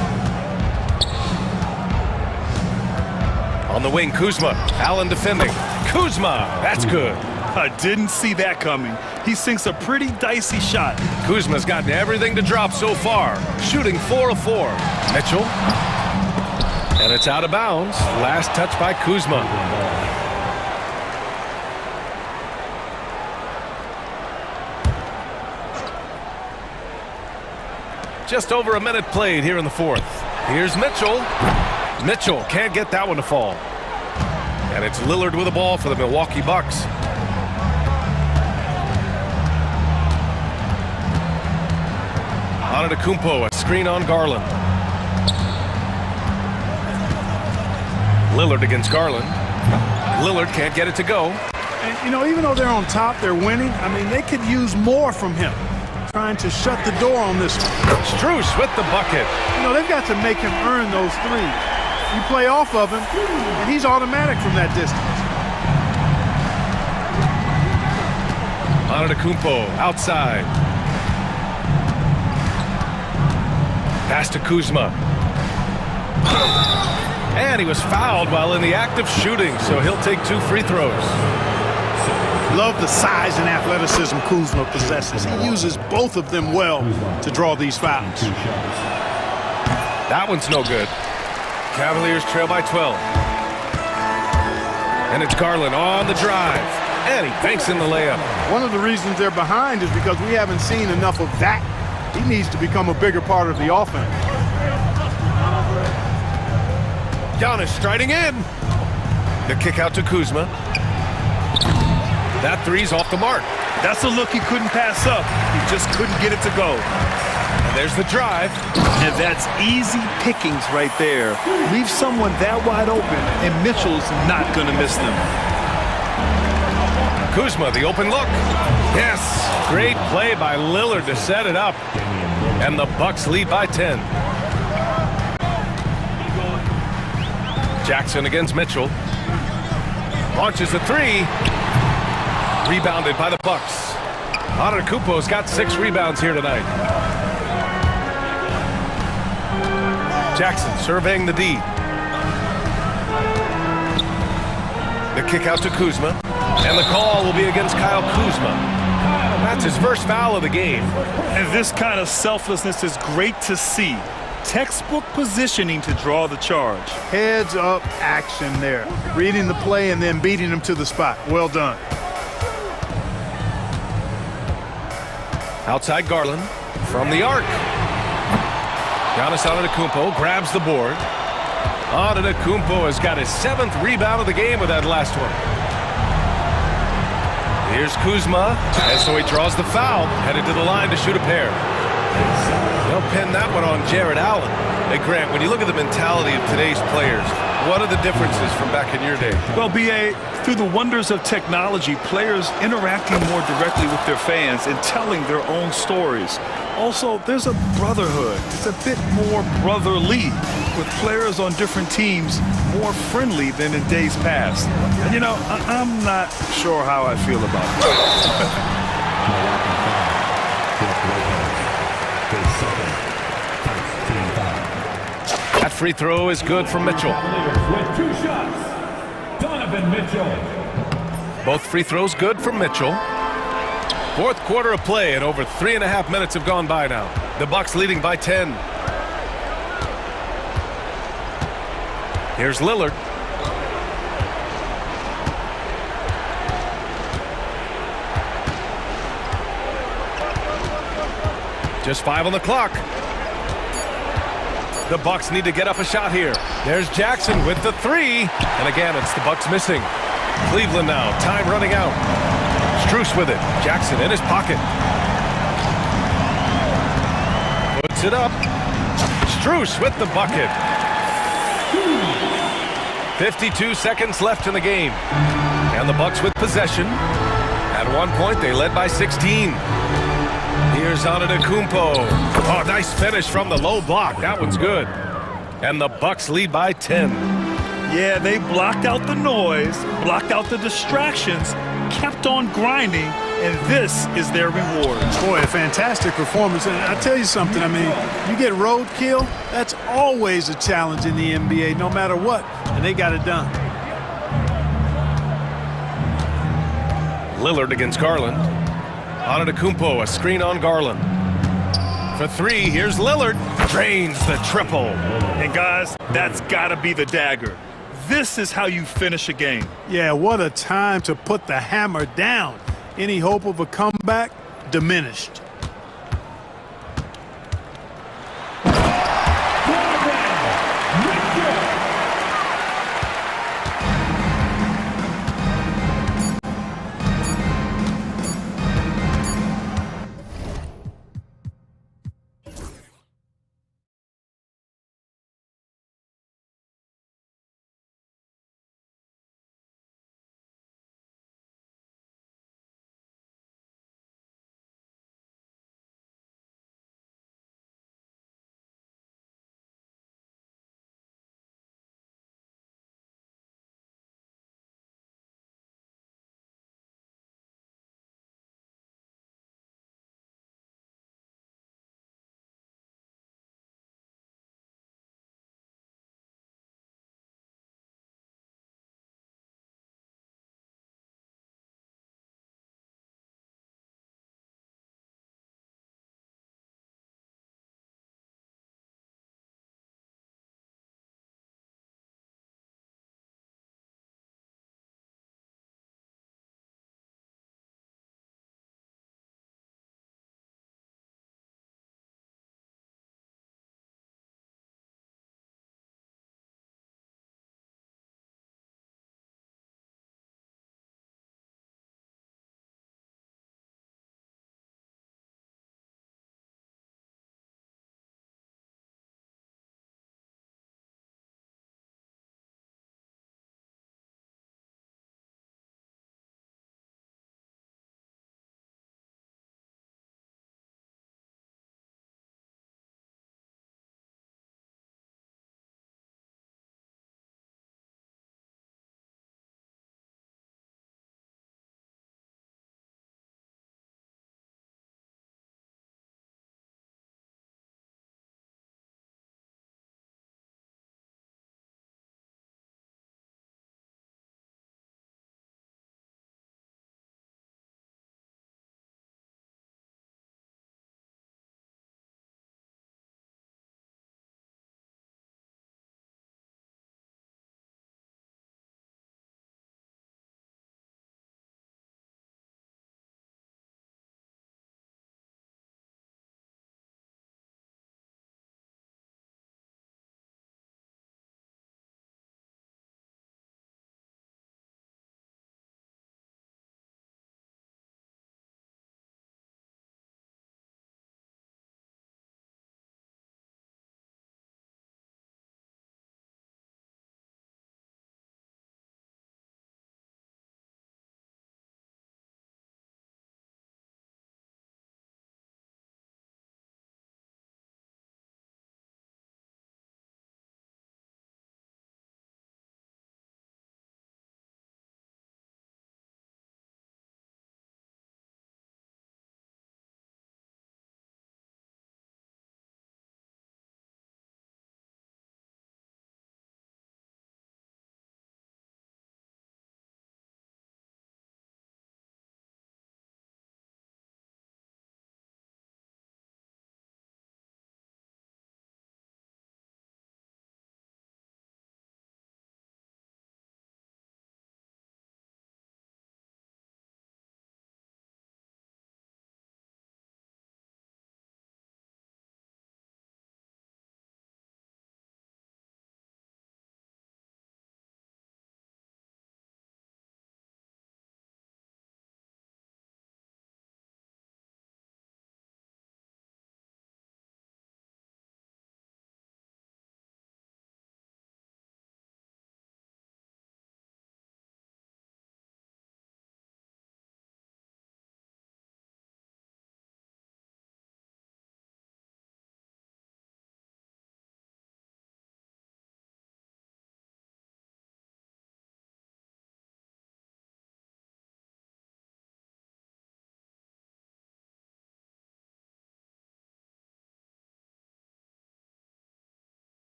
On the wing, Kuzma. Allen defending. Kuzma, that's good. I didn't see that coming. He sinks a pretty dicey shot. Kuzma's gotten everything to drop so far. Shooting 4 of 4. Mitchell. And it's out of bounds. Last touch by Kuzma. Just over a minute played here in the 4th. Here's Mitchell. Mitchell can't get that one to fall. And it's Lillard with the ball for the Milwaukee Bucks. Antetokounmpo, a screen on Garland. Lillard against Garland. Lillard can't get it to go. And, you know, even though they're on top, they're winning. I mean, they could use more from him. Trying to shut the door on this one. Strus with the bucket. You know, they've got to make him earn those threes. You play off of him, and he's automatic from that distance. Antetokounmpo outside. Pass to Kuzma. And he was fouled while in the act of shooting, so he'll take 2 free throws. Love the size and athleticism Kuzma possesses. He uses both of them well to draw these fouls. That one's no good. Cavaliers trail by 12. And it's Garland on the drive. And he banks in the layup. One of the reasons they're behind is because we haven't seen enough of that. He needs to become a bigger part of the offense. Giannis striding in. The kick out to Kuzma. That three's off the mark. That's a look he couldn't pass up. He just couldn't get it to go. And there's the drive. And that's easy pickings right there. Leave someone that wide open, and Mitchell's not going to miss them. Kuzma, the open look. Yes, great play by Lillard to set it up. And the Bucks lead by 10. Jackson against Mitchell. Launches a three. Rebounded by the Bucks. Antetokounmpo's got 6 rebounds here tonight. Jackson surveying the D. The kick out to Kuzma. And the call will be against Kyle Kuzma. That's his first foul of the game. And this kind of selflessness is great to see. Textbook positioning to draw the charge. Heads up action there. Reading the play and then beating him to the spot. Well done. Outside Garland from the arc. Giannis Antetokounmpo grabs the board. Antetokounmpo has got his 7th rebound of the game with that last one. Here's Kuzma, and so he draws the foul, headed to the line to shoot a pair. They'll pin that one on Jared Allen. Hey, Grant, when you look at the mentality of today's players, what are the differences from back in your day? Well, B.A., through the wonders of technology, players interacting more directly with their fans and telling their own stories. Also, there's a brotherhood. It's a bit more brotherly, with players on different teams more friendly than in days past. And, you know, I'm not sure how I feel about it. That free throw is good for Mitchell. With 2 shots, Donovan Mitchell. Both free throws good for Mitchell. 4th quarter of play, and over 3.5 minutes have gone by now. The Bucks leading by 10. Here's Lillard. Just 5 on the clock. The Bucks need to get up a shot here. There's Jackson with the 3. And again, it's the Bucks missing. Cleveland now, time running out. Strus with it. Jackson in his pocket. Puts it up. Strus with the bucket. 52 seconds left in the game. And the Bucks with possession. At one point, they led by 16. Here's Antetokounmpo. Oh, nice finish from the low block. That one's good. And the Bucks lead by 10. Yeah, they blocked out the noise, blocked out the distractions, kept on grinding, and this is their reward. Boy, a fantastic performance. And I tell you something, I mean, you get roadkill, that's always a challenge in the NBA, no matter what, and they got it done. Lillard against Garland. Antetokounmpo, a screen on Garland. For 3, here's Lillard. Drains the triple. And guys, that's gotta be the dagger. This is how you finish a game. Yeah, what a time to put the hammer down. Any hope of a comeback diminished.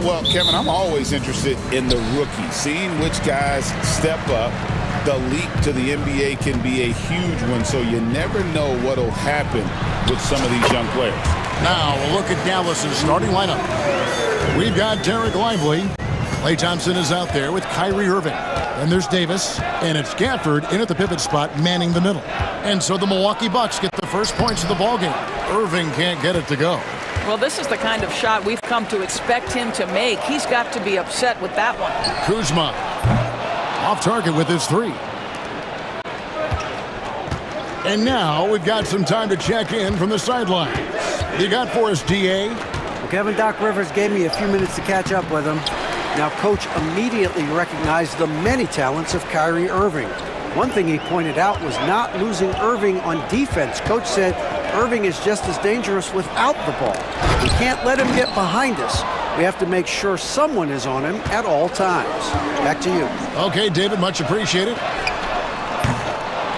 Well, Kevin, I'm always interested in the rookies, seeing which guys step up. The leap to the NBA can be a huge one, so you never know what will happen with some of these young players. Now we'll look at Dallas's starting lineup. We've got Derek Lively. Klay Thompson is out there with Kyrie Irving. And there's Davis, and it's Gafford in at the pivot spot, manning the middle. And so the Milwaukee Bucks get the first points of the ballgame. Irving can't get it to go. Well, this is the kind of shot we've come to expect him to make. He's got to be upset with that one. Kuzma off target with his three. And now we've got some time to check in from the sidelines. You got for us, D.A.? Well, Kevin, Doc Rivers gave me a few minutes to catch up with him. Now, Coach immediately recognized the many talents of Kyrie Irving. One thing he pointed out was not losing Irving on defense. Coach said Irving is just as dangerous without the ball. We can't let him get behind us. We have to make sure someone is on him at all times. Back to you. Okay, David, much appreciated.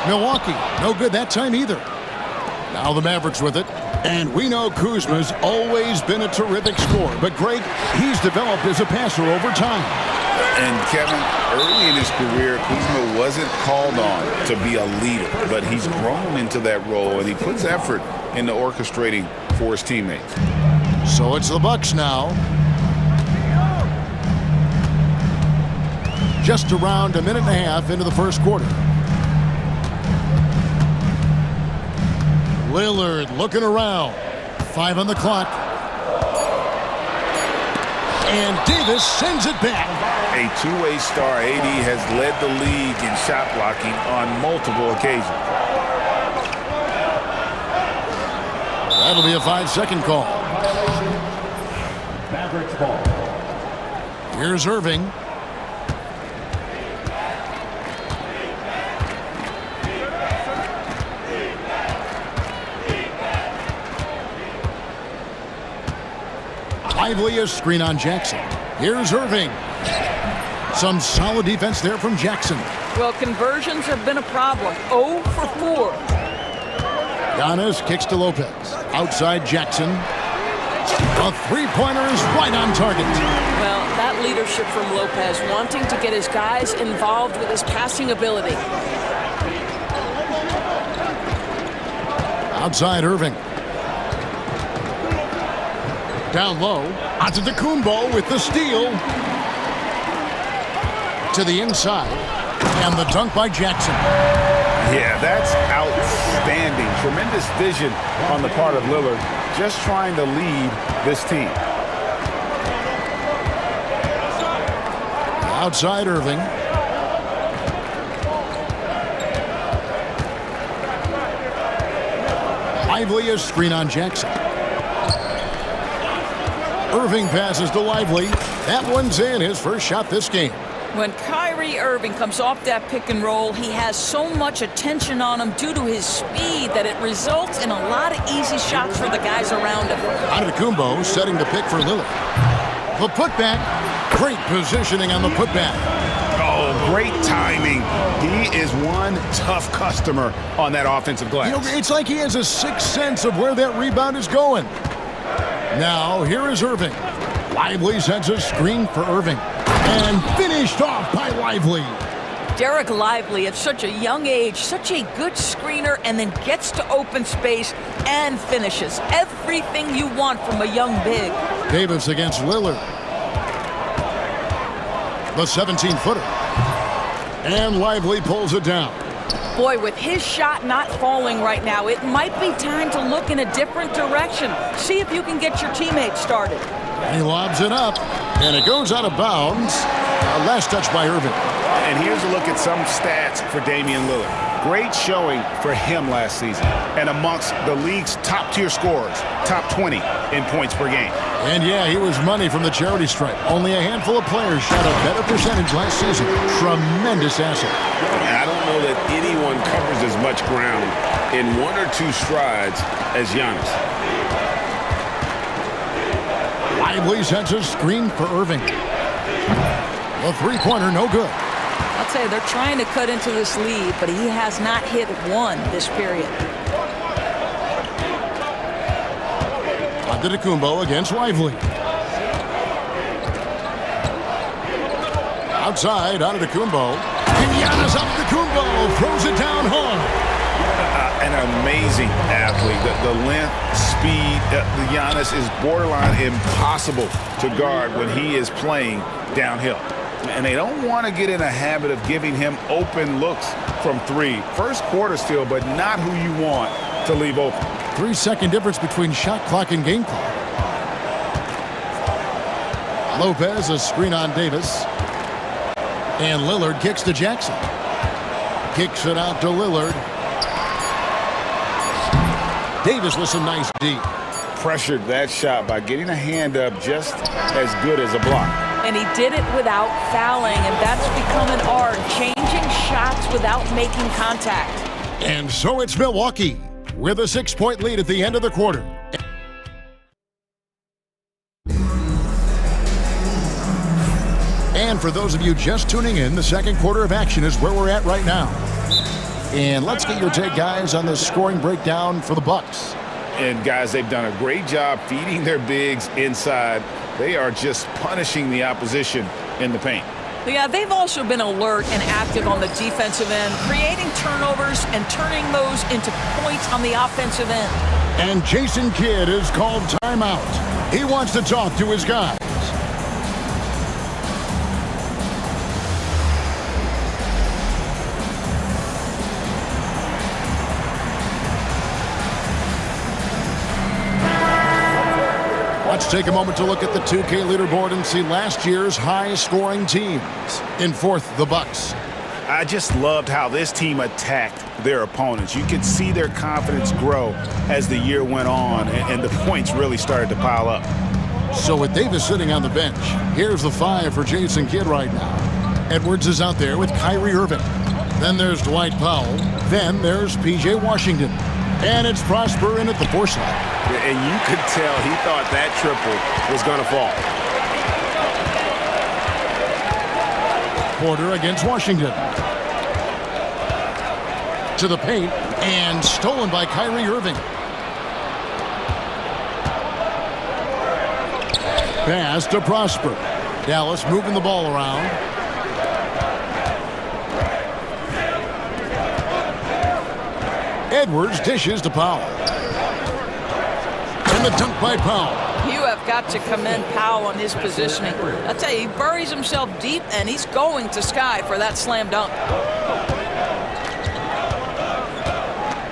Milwaukee, no good that time either. Now the Mavericks with it. And we know Kuzma's always been a terrific scorer. But, Greg, he's developed as a passer over time. And, Kevin, early in his career, Kuzma wasn't called on to be a leader. But he's grown into that role, and he puts effort into orchestrating for his teammates. So it's the Bucks now. Just around a minute and a half into the first quarter. Lillard looking around. 5 on the clock. And Davis sends it back. A two-way star, AD has led the league in shot blocking on multiple occasions. That'll be a 5-second call. Mavericks ball. Here's Irving. Lively a screen on Jackson. Here's Irving. Some solid defense there from Jackson. Well, conversions have been a problem. 0 for 4. Giannis kicks to Lopez. Outside Jackson. A three-pointer is right on target. Well, that leadership from Lopez, wanting to get his guys involved with his passing ability. Outside Irving. Down low, onto the Kumbo with the steal. To the inside, and the dunk by Jackson. Yeah, that's outstanding. Tremendous vision on the part of Lillard, just trying to lead this team. Outside Irving. Lively a screen on Jackson. Irving passes to Lively. That one's in, his first shot this game. When Kyrie Irving comes off that pick and roll, he has so much attention on him due to his speed that it results in a lot of easy shots for the guys around him. Antetokounmpo setting the pick for Lillard. The putback. Great positioning on the putback. Oh, great timing. He is one tough customer on that offensive glass. You know, it's like he has a sixth sense of where that rebound is going. Now, here is Irving. Lively sends a screen for Irving. And finished off by Lively. Derek Lively, at such a young age, such a good screener, and then gets to open space and finishes. Everything you want from a young big. Davis against Lillard. The 17-footer. And Lively pulls it down. Boy, with his shot not falling right now, it might be time to look in a different direction. See if you can get your teammates started. He lobs it up, and it goes out of bounds. Last touch by Irving. And here's a look at some stats for Damian Lillard. Great showing for him last season, and amongst the league's top-tier scorers, top 20 in points per game. And yeah, he was money from the charity stripe. Only a handful of players shot a better percentage last season. Tremendous asset. I don't know that anyone covers as much ground in 1 or 2 strides as Giannis. Lively sends a screen for Irving. The three-pointer, no good. I'll tell you, they're trying to cut into this lead, but he has not hit one this period. Antetokounmpo against Lively. Outside, Antetokounmpo. And Giannis Antetokounmpo throws it down hard. An amazing athlete. The length, speed, the Giannis is borderline impossible to guard when he is playing downhill. And they don't want to get in a habit of giving him open looks from three. First quarter still, but not who you want to leave open. 3-second difference between shot clock and game clock. Lopez, a screen on Davis. And Lillard kicks to Jackson. Kicks it out to Lillard. Davis with some nice deep. Pressured that shot by getting a hand up just as good as a block. And he did it without fouling, and that's become an art, changing shots without making contact. And so it's Milwaukee with a 6-point lead at the end of the quarter. And for those of you just tuning in, the second quarter of action is where we're at right now. And let's get your take, guys, on the scoring breakdown for the Bucks. And, guys, they've done a great job feeding their bigs inside. They are just punishing the opposition in the paint. Yeah, they've also been alert and active on the defensive end, creating turnovers and turning those into points on the offensive end. And Jason Kidd is called timeout. He wants to talk to his guys. Let's take a moment to look at the 2K leaderboard and see last year's high-scoring teams. In fourth, the Bucks. I just loved how this team attacked their opponents. You could see their confidence grow as the year went on, and the points really started to pile up. So with Davis sitting on the bench, here's the 5 for Jason Kidd right now. Edwards is out there with Kyrie Irving. Then there's Dwight Powell. Then there's P.J. Washington. And it's Prosper in at the 4 slot. And you could tell he thought that triple was going to fall. Porter against Washington. To the paint, and stolen by Kyrie Irving. Pass to Prosper. Dallas moving the ball around. Edwards dishes to Powell. And the dunk by Powell. You have got to commend Powell on his positioning. I'll tell you, he buries himself deep, and he's going to sky for that slam dunk.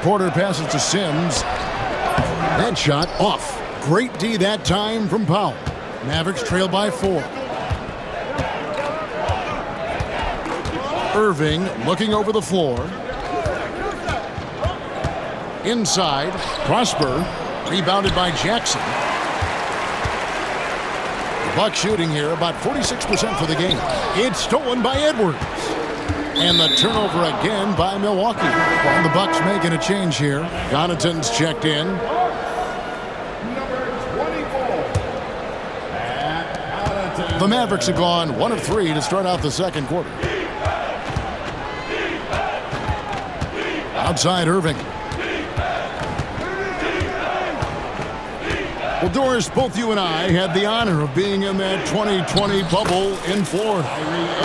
Porter passes to Sims. That shot off. Great D that time from Powell. Mavericks trail by 4. Irving looking over the floor. Inside, Prosper, rebounded by Jackson. The Bucks shooting here about 46% for the game. It's stolen by Edwards. And the turnover again by Milwaukee. And the Bucks making a change here. Connaughton's checked in. The Mavericks have gone 1 of 3 to start out the second quarter. Outside Irving. Well, Doris, both you and I had the honor of being in that 2020 bubble in Florida.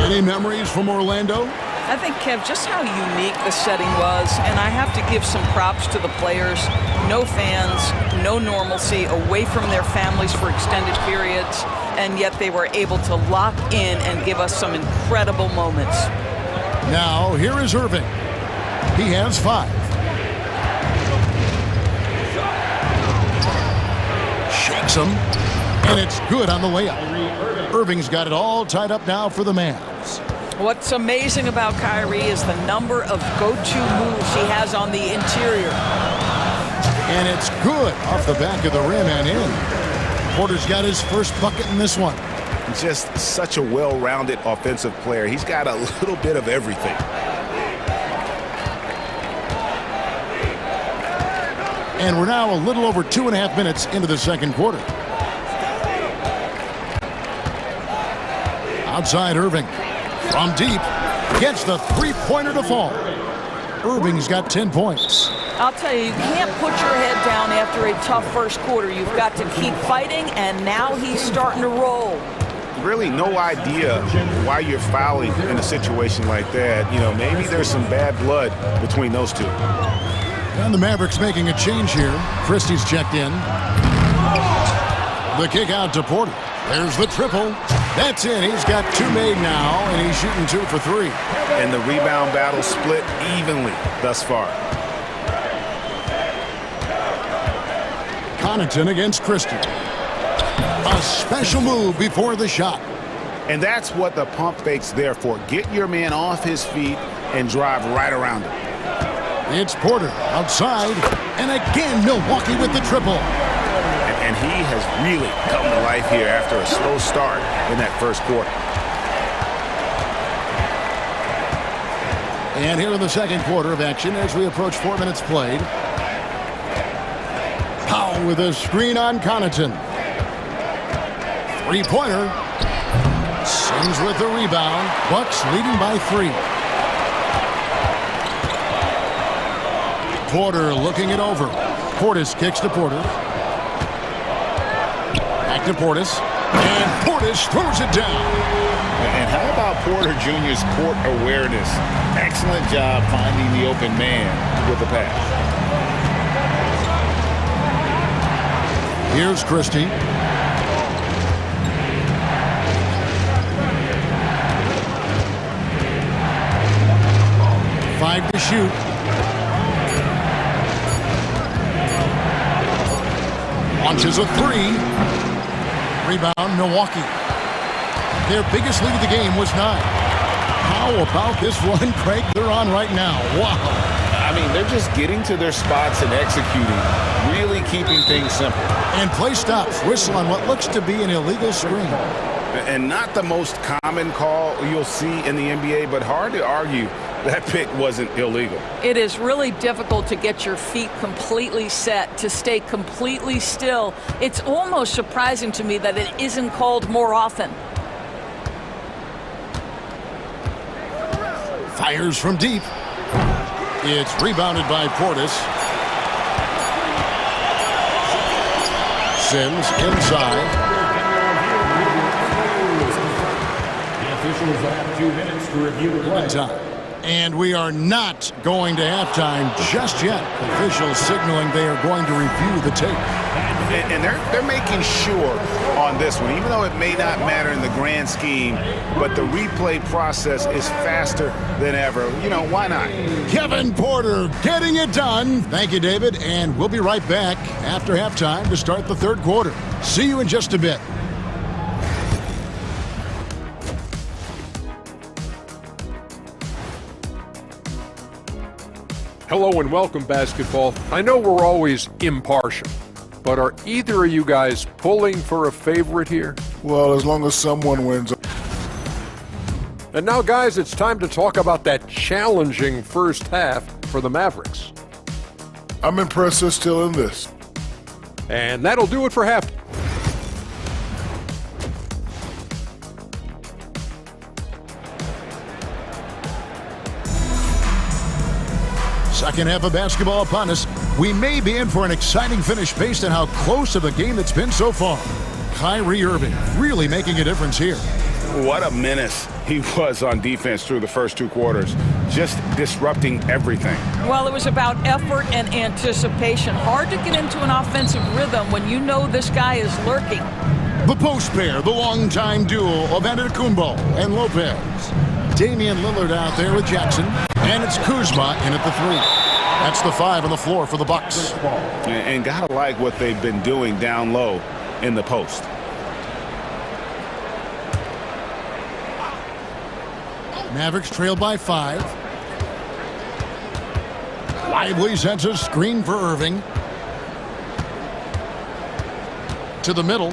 Any memories from Orlando? I think, Kev, just how unique the setting was, and I have to give some props to the players. No fans, no normalcy, away from their families for extended periods, and yet they were able to lock in and give us some incredible moments. Now, here is Irving. He has 5. Shakes him, and it's good on the layup. Irving's got it all tied up now for the Mavs. What's amazing about Kyrie is the number of go-to moves he has on the interior. And it's good off the back of the rim and in. Porter's got his first bucket in this one. Just such a well-rounded offensive player. He's got a little bit of everything. And we're now a little over 2.5 minutes into the second quarter. Outside Irving. From deep. Gets the 3-pointer to fall. Irving's got 10 points. I'll tell you, you can't put your head down after a tough first quarter. You've got to keep fighting, and now he's starting to roll. really no idea why you're fouling in a situation like that. You know, maybe there's some bad blood between those two. And the Mavericks making a change here. Christie's checked in. The kick out to Porter. There's the triple. That's in. He's got 2 made now, and he's shooting 2 for 3. And the rebound battle split evenly thus far. Connaughton against Christie. A special move before the shot. And that's what the pump fake's there for. Get your man off his feet and drive right around him. It's Porter outside, and again Milwaukee with the triple. And he has really come to life here after a slow start in that first quarter. And here in the second quarter of action as we approach 4 minutes played. Powell with a screen on Connaughton. Three-pointer. Sims with the rebound. Bucks leading by 3. Porter looking it over. Portis kicks to Porter. Back to Portis. And Portis throws it down. And how about Porter Jr.'s court awareness? Excellent job finding the open man with the pass. Here's Christie. Five to shoot. Launches a 3. Rebound, Milwaukee. Their biggest lead of the game was 9. How about this run, Craig, they're on right now? Wow. I mean, they're just getting to their spots and executing, really keeping things simple. And play stops. Whistle on what looks to be an illegal screen. And not the most common call you'll see in the NBA, but hard to argue that pick wasn't illegal. It is really difficult to get your feet completely set, to stay completely still. It's almost surprising to me that it isn't called more often. Fires from deep. It's rebounded by Portis. Sims inside. The officials have 2 minutes to review the play. And we are not going to halftime just yet. Officials signaling they are going to review the tape. And they're making sure on this one, even though it may not matter in the grand scheme, but the replay process is faster than ever. You know, why not? Kevin Porter getting it done. Thank you, David. And we'll be right back after halftime to start the third quarter. See you in just a bit. Hello and welcome, basketball. I know we're always impartial, but are either of you guys pulling for a favorite here? Well, as long as someone wins. And now, guys, it's time to talk about that challenging first half for the Mavericks. I'm impressed they're still in this. And that'll do it for half. Second half of basketball upon us. We may be in for an exciting finish based on how close of a game it's been so far. Kyrie Irving really making a difference here. What a menace he was on defense through the first 2 quarters, just disrupting everything. Well, it was about effort and anticipation. Hard to get into an offensive rhythm when you know this guy is lurking. The post pair, the longtime duo of Antetokounmpo and Lopez. Damian Lillard out there with Jackson, and it's Kuzma in at the 3. That's the 5 on the floor for the Bucks. And gotta like what they've been doing down low in the post. Mavericks trail by 5. Lively sends a screen for Irving. To the middle.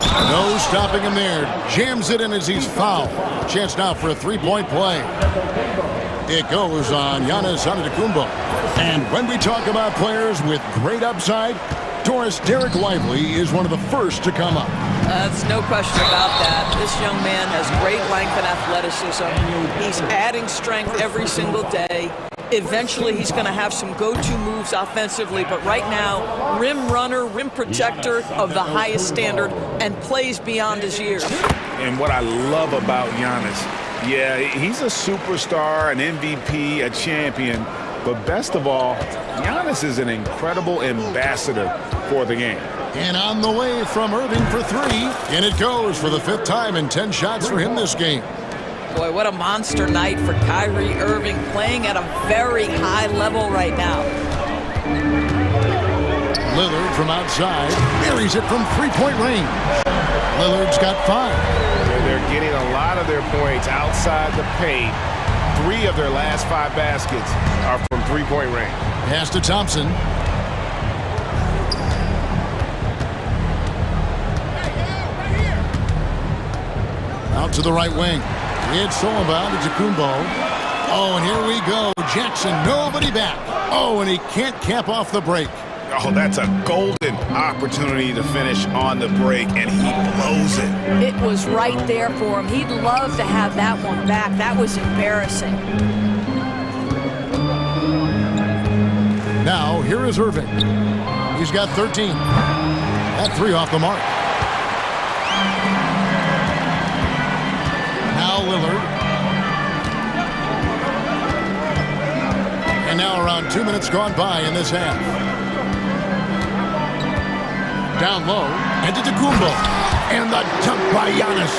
No stopping him there. Jams it in as he's fouled. Chance now for a 3-point play. It goes on Giannis Antetokounmpo. And when we talk about players with great upside, Taurus Derek Lively is one of the first to come up. That's no question about that. This young man has great length and athleticism. He's adding strength every single day. Eventually, he's going to have some go-to moves offensively, but right now, rim runner, rim protector of the highest standard, and plays beyond his years. And what I love about Giannis, yeah, he's a superstar, an MVP, a champion, but best of all, Giannis is an incredible ambassador for the game. And on the way from Irving for three, and it goes for the 5th time in 10 shots for him this game. Boy, what a monster night for Kyrie Irving, playing at a very high level right now. Lillard from outside buries it from three-point range. Lillard's got 5. They're getting a lot of their points outside the paint. 3 of their last 5 baskets are from three-point range. Pass to Thompson. Out to the right wing. It's Solomon to Kumbo. Oh, and here we go. Jackson, nobody back. Oh, and he can't cap off the break. Oh, that's a golden opportunity to finish on the break, and he blows it. It was right there for him. He'd love to have that one back. That was embarrassing. Now, here is Irving. He's got 13. That 3 off the mark. Now Lillard. And now around 2 minutes gone by in this half. Down low, and to Kumbo. And the dunk by Giannis.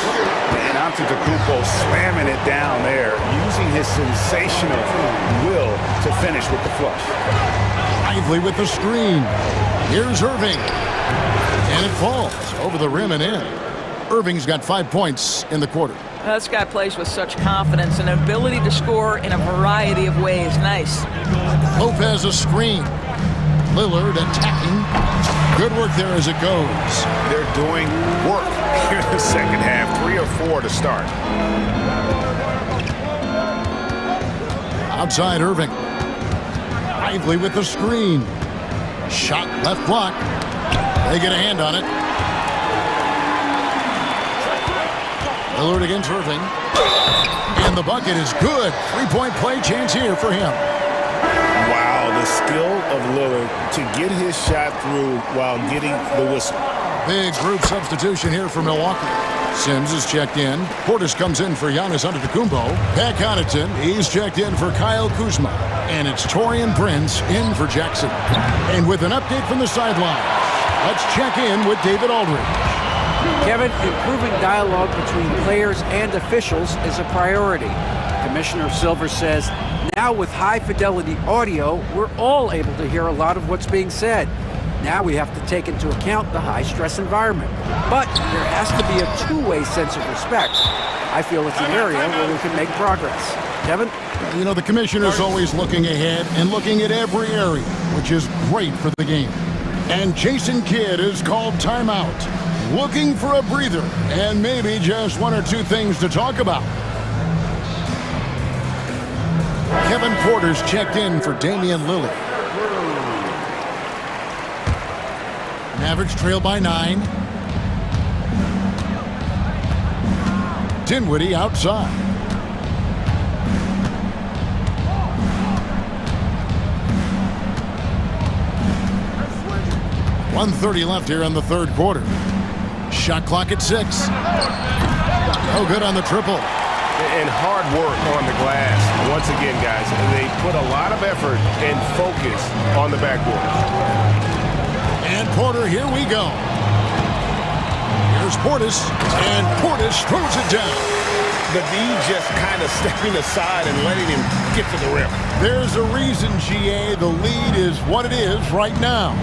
And Antetokounmpo slamming it down there, using his sensational will to finish with the flush. Lively with the screen. Here's Irving. And it falls over the rim and in. Irving's got 5 points in the quarter. This guy plays with such confidence and an ability to score in a variety of ways. Nice. Lopez a screen. Lillard attacking. Good work there as it goes. They're doing work here in the second half. 3 or 4 to start. Outside Irving. Lively with the screen. Shot left block. They get a hand on it. Lillard against Irving. And the bucket is good. 3-point play chance here for him. Wow, the skill of Lillard to get his shot through while getting the whistle. Big group substitution here for Milwaukee. Sims is checked in. Portis comes in for Giannis Antetokounmpo. Pat Connaughton, he's checked in for Kyle Kuzma. And it's Taurean Prince in for Jackson. And with an update from the sideline, let's check in with David Aldridge. Kevin, improving dialogue between players and officials is a priority. Commissioner Silver says, now with high-fidelity audio, we're all able to hear a lot of what's being said. Now we have to take into account the high-stress environment. But there has to be a two-way sense of respect. I feel it's an area where we can make progress. Kevin? You know, the commissioner's always looking ahead and looking at every area, which is great for the game. And Jason Kidd is called timeout, looking for a breather and maybe just 1 or 2 things to talk about. Kevin Porter's checked in for Damian Lillard. Mavericks trail by 9. Dinwiddie outside. .130 left here in the third quarter. Shot clock at 6. No good on the triple. And hard work on the glass. Once again, guys, they put a lot of effort and focus on the backboard. And Porter, here we go. Here's Portis, and Portis throws it down. The D just kind of stepping aside and letting him get to the rim. There's a reason, GA, the lead is what it is right now.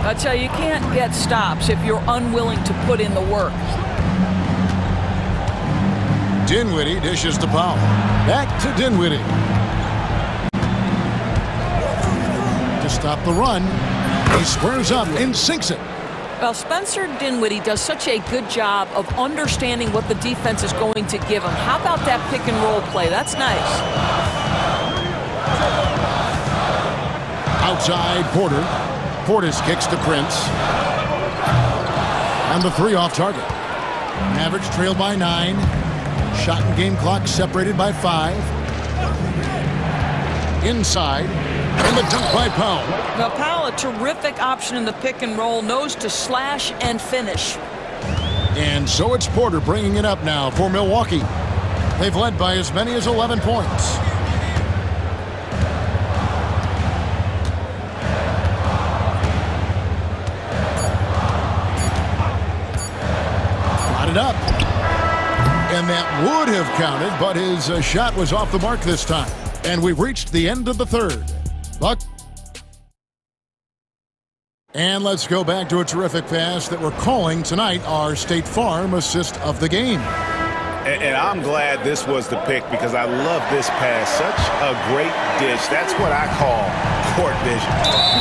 I tell you, you can't get stops if you're unwilling to put in the work. Dinwiddie dishes to Powell. Back to Dinwiddie. To stop the run, he squares up and sinks it. Well, Spencer Dinwiddie does such a good job of understanding what the defense is going to give him. How about that pick and roll play? That's nice. Outside Porter. Portis kicks to Prince. And the 3 off target. Mavericks trail by 9. Shot and game clock separated by 5. Inside. And the dunk by Powell. Now, Powell, a terrific option in the pick and roll, knows to slash and finish. And so it's Porter bringing it up now for Milwaukee. They've led by as many as 11 points. Got it up. And that would have counted, but his shot was off the mark this time. And we've reached the end of the third. Buck. And let's go back to a terrific pass that we're calling tonight our State Farm assist of the game. And I'm glad this was the pick because I love this pass. Such a great dish. That's what I call court vision.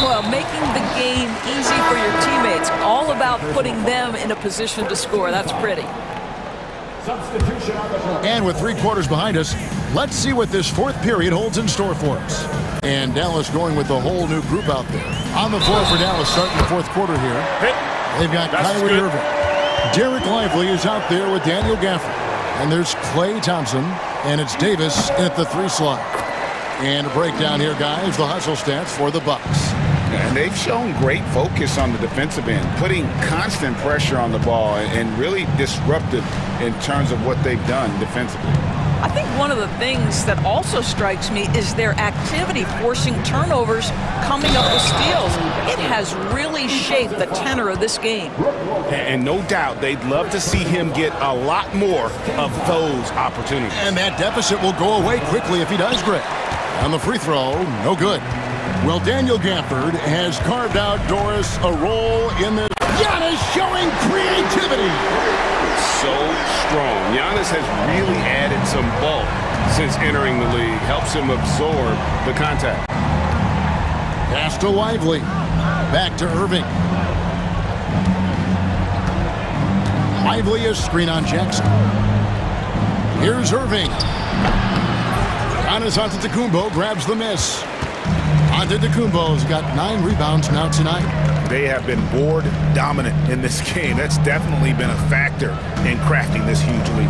Well, making the game easy for your teammates. All about putting them in a position to score. That's pretty. And with 3 quarters behind us, let's see what this fourth period holds in store for us. And Dallas going with the whole new group out there. On the floor for Dallas starting the fourth quarter here. They've got Kyrie Irving. Derek Lively is out there with Daniel Gafford. And there's Klay Thompson. And it's Davis at the 3 slot. And a breakdown here, guys, the hustle stats for the Bucks. And they've shown great focus on the defensive end, putting constant pressure on the ball and really disruptive in terms of what they've done defensively. I think one of the things that also strikes me is their activity forcing turnovers, coming up with steals. It has really shaped the tenor of this game. And no doubt they'd love to see him get a lot more of those opportunities. And that deficit will go away quickly if he does, Greg. On the free throw, no good. Well, Daniel Gafford has carved out Doris a role in this. Giannis showing creativity. So strong. Giannis has really added some bulk since entering the league. Helps him absorb the contact. Pass to Lively. Back to Irving. Lively is screen on Jackson. Here's Irving. Giannis Antetokounmpo grabs the miss. Antetokounmpo's got 9 rebounds now tonight. They have been board dominant in this game. That's definitely been a factor in crafting this huge lead.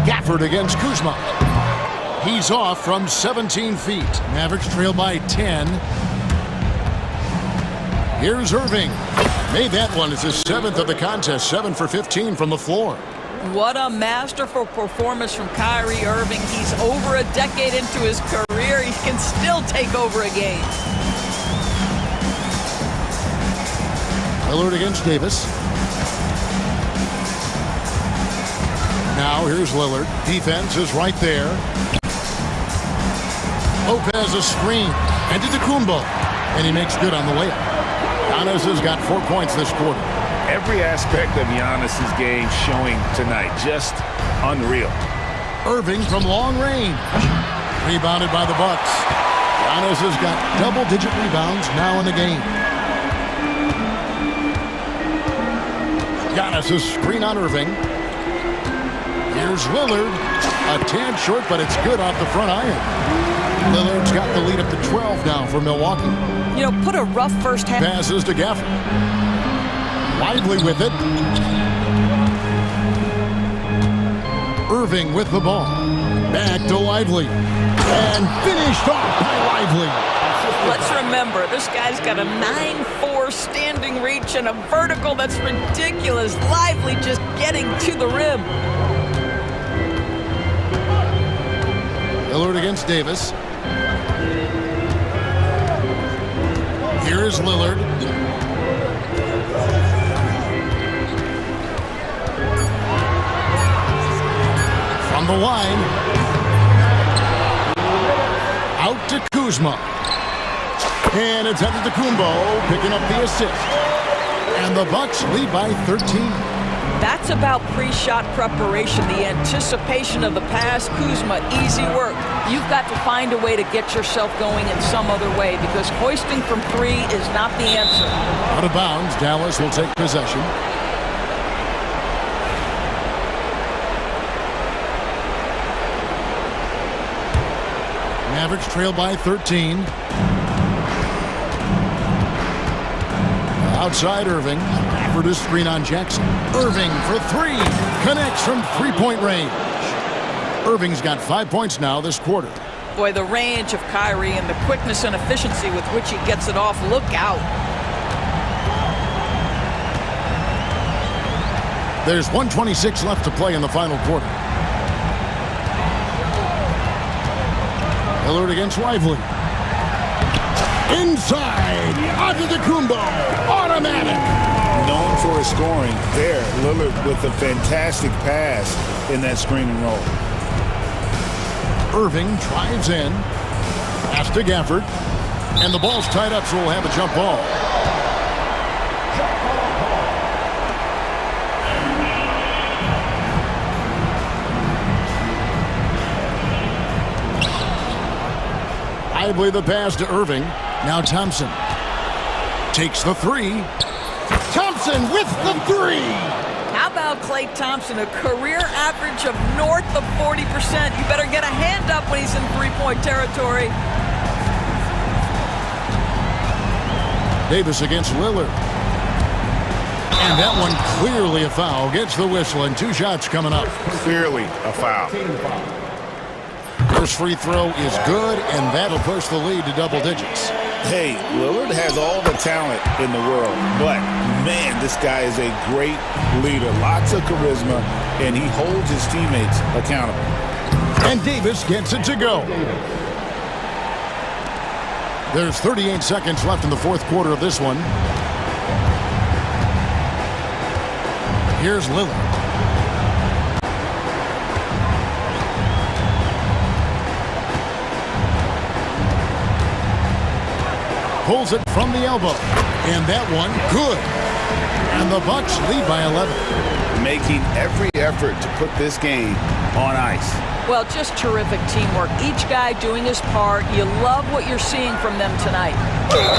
Gafford against Kuzma. He's off from 17 feet. Mavericks trail by 10. Here's Irving. Made that one as his 7th of the contest. 7 for 15 from the floor. What a masterful performance from Kyrie Irving. He's over a decade into his career. He can still take over a game. Lillard against Davis. Now here's Lillard. Defense is right there. Lopez a screen. And Antetokounmpo. And he makes good on the layup. Giannis has got 4 points this quarter. Every aspect of Giannis's game showing tonight. Just unreal. Irving from long range. Rebounded by the Bucks. Giannis has got double-digit rebounds now in the game. Giannis' screen on Irving. Here's Lillard. A tad short, but it's good off the front iron. Lillard's got the lead up to 12 now for Milwaukee. You know, put a rough first half. Passes to Gafford. Lively with it. Irving with the ball. Back to Lively. And finished off by Lively. Let's remember, this guy's got a 9'4" standing reach and a vertical that's ridiculous. Lively just getting to the rim. Lillard against Davis. Here's Lillard. From the line. Out to Kuzma. And it's Antetokounmpo picking up the assist. And the Bucks lead by 13. That's about pre-shot preparation, the anticipation of the pass. Kuzma, easy work. You've got to find a way to get yourself going in some other way because hoisting from 3 is not the answer. Out of bounds, Dallas will take possession. Mavericks trail by 13. Outside Irving. For the screen on Jackson. Irving for 3. Connects from 3-point range. Irving's got 5 points now this quarter. Boy, the range of Kyrie and the quickness and efficiency with which he gets it off. Look out. There's 1:26 left to play in the final quarter. Lillard against Lively. Inside, Antetokounmpo, automatic. Known for his scoring there, Lillard with a fantastic pass in that screen and roll. Irving drives in, pass to Gafford, and the ball's tied up, so we'll have a jump ball. Lively the pass to Irving. Now Thompson takes the three. Thompson with the three. How about Klay Thompson, a career average of north of 40%. You better get a hand up when he's in three-point territory. Davis against Lillard. And that one clearly a foul. Gets the whistle, and 2 shots coming up. Clearly a foul. First free throw is good, and that'll push the lead to double digits. Hey, Lillard has all the talent in the world, but man, this guy is a great leader. Lots of charisma, and he holds his teammates accountable. And Davis gets it to go. There's 38 seconds left in the fourth quarter of this one. Here's Lillard. Pulls it from the elbow. And that one, good. And the Bucks lead by 11. Making every effort to put this game on ice. Well, just terrific teamwork. Each guy doing his part. You love what you're seeing from them tonight.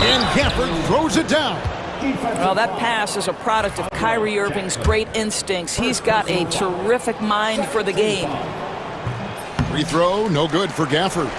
And Gafford throws it down. Well, that pass is a product of Kyrie Irving's great instincts. He's got a terrific mind for the game. Free throw, no good for Gafford.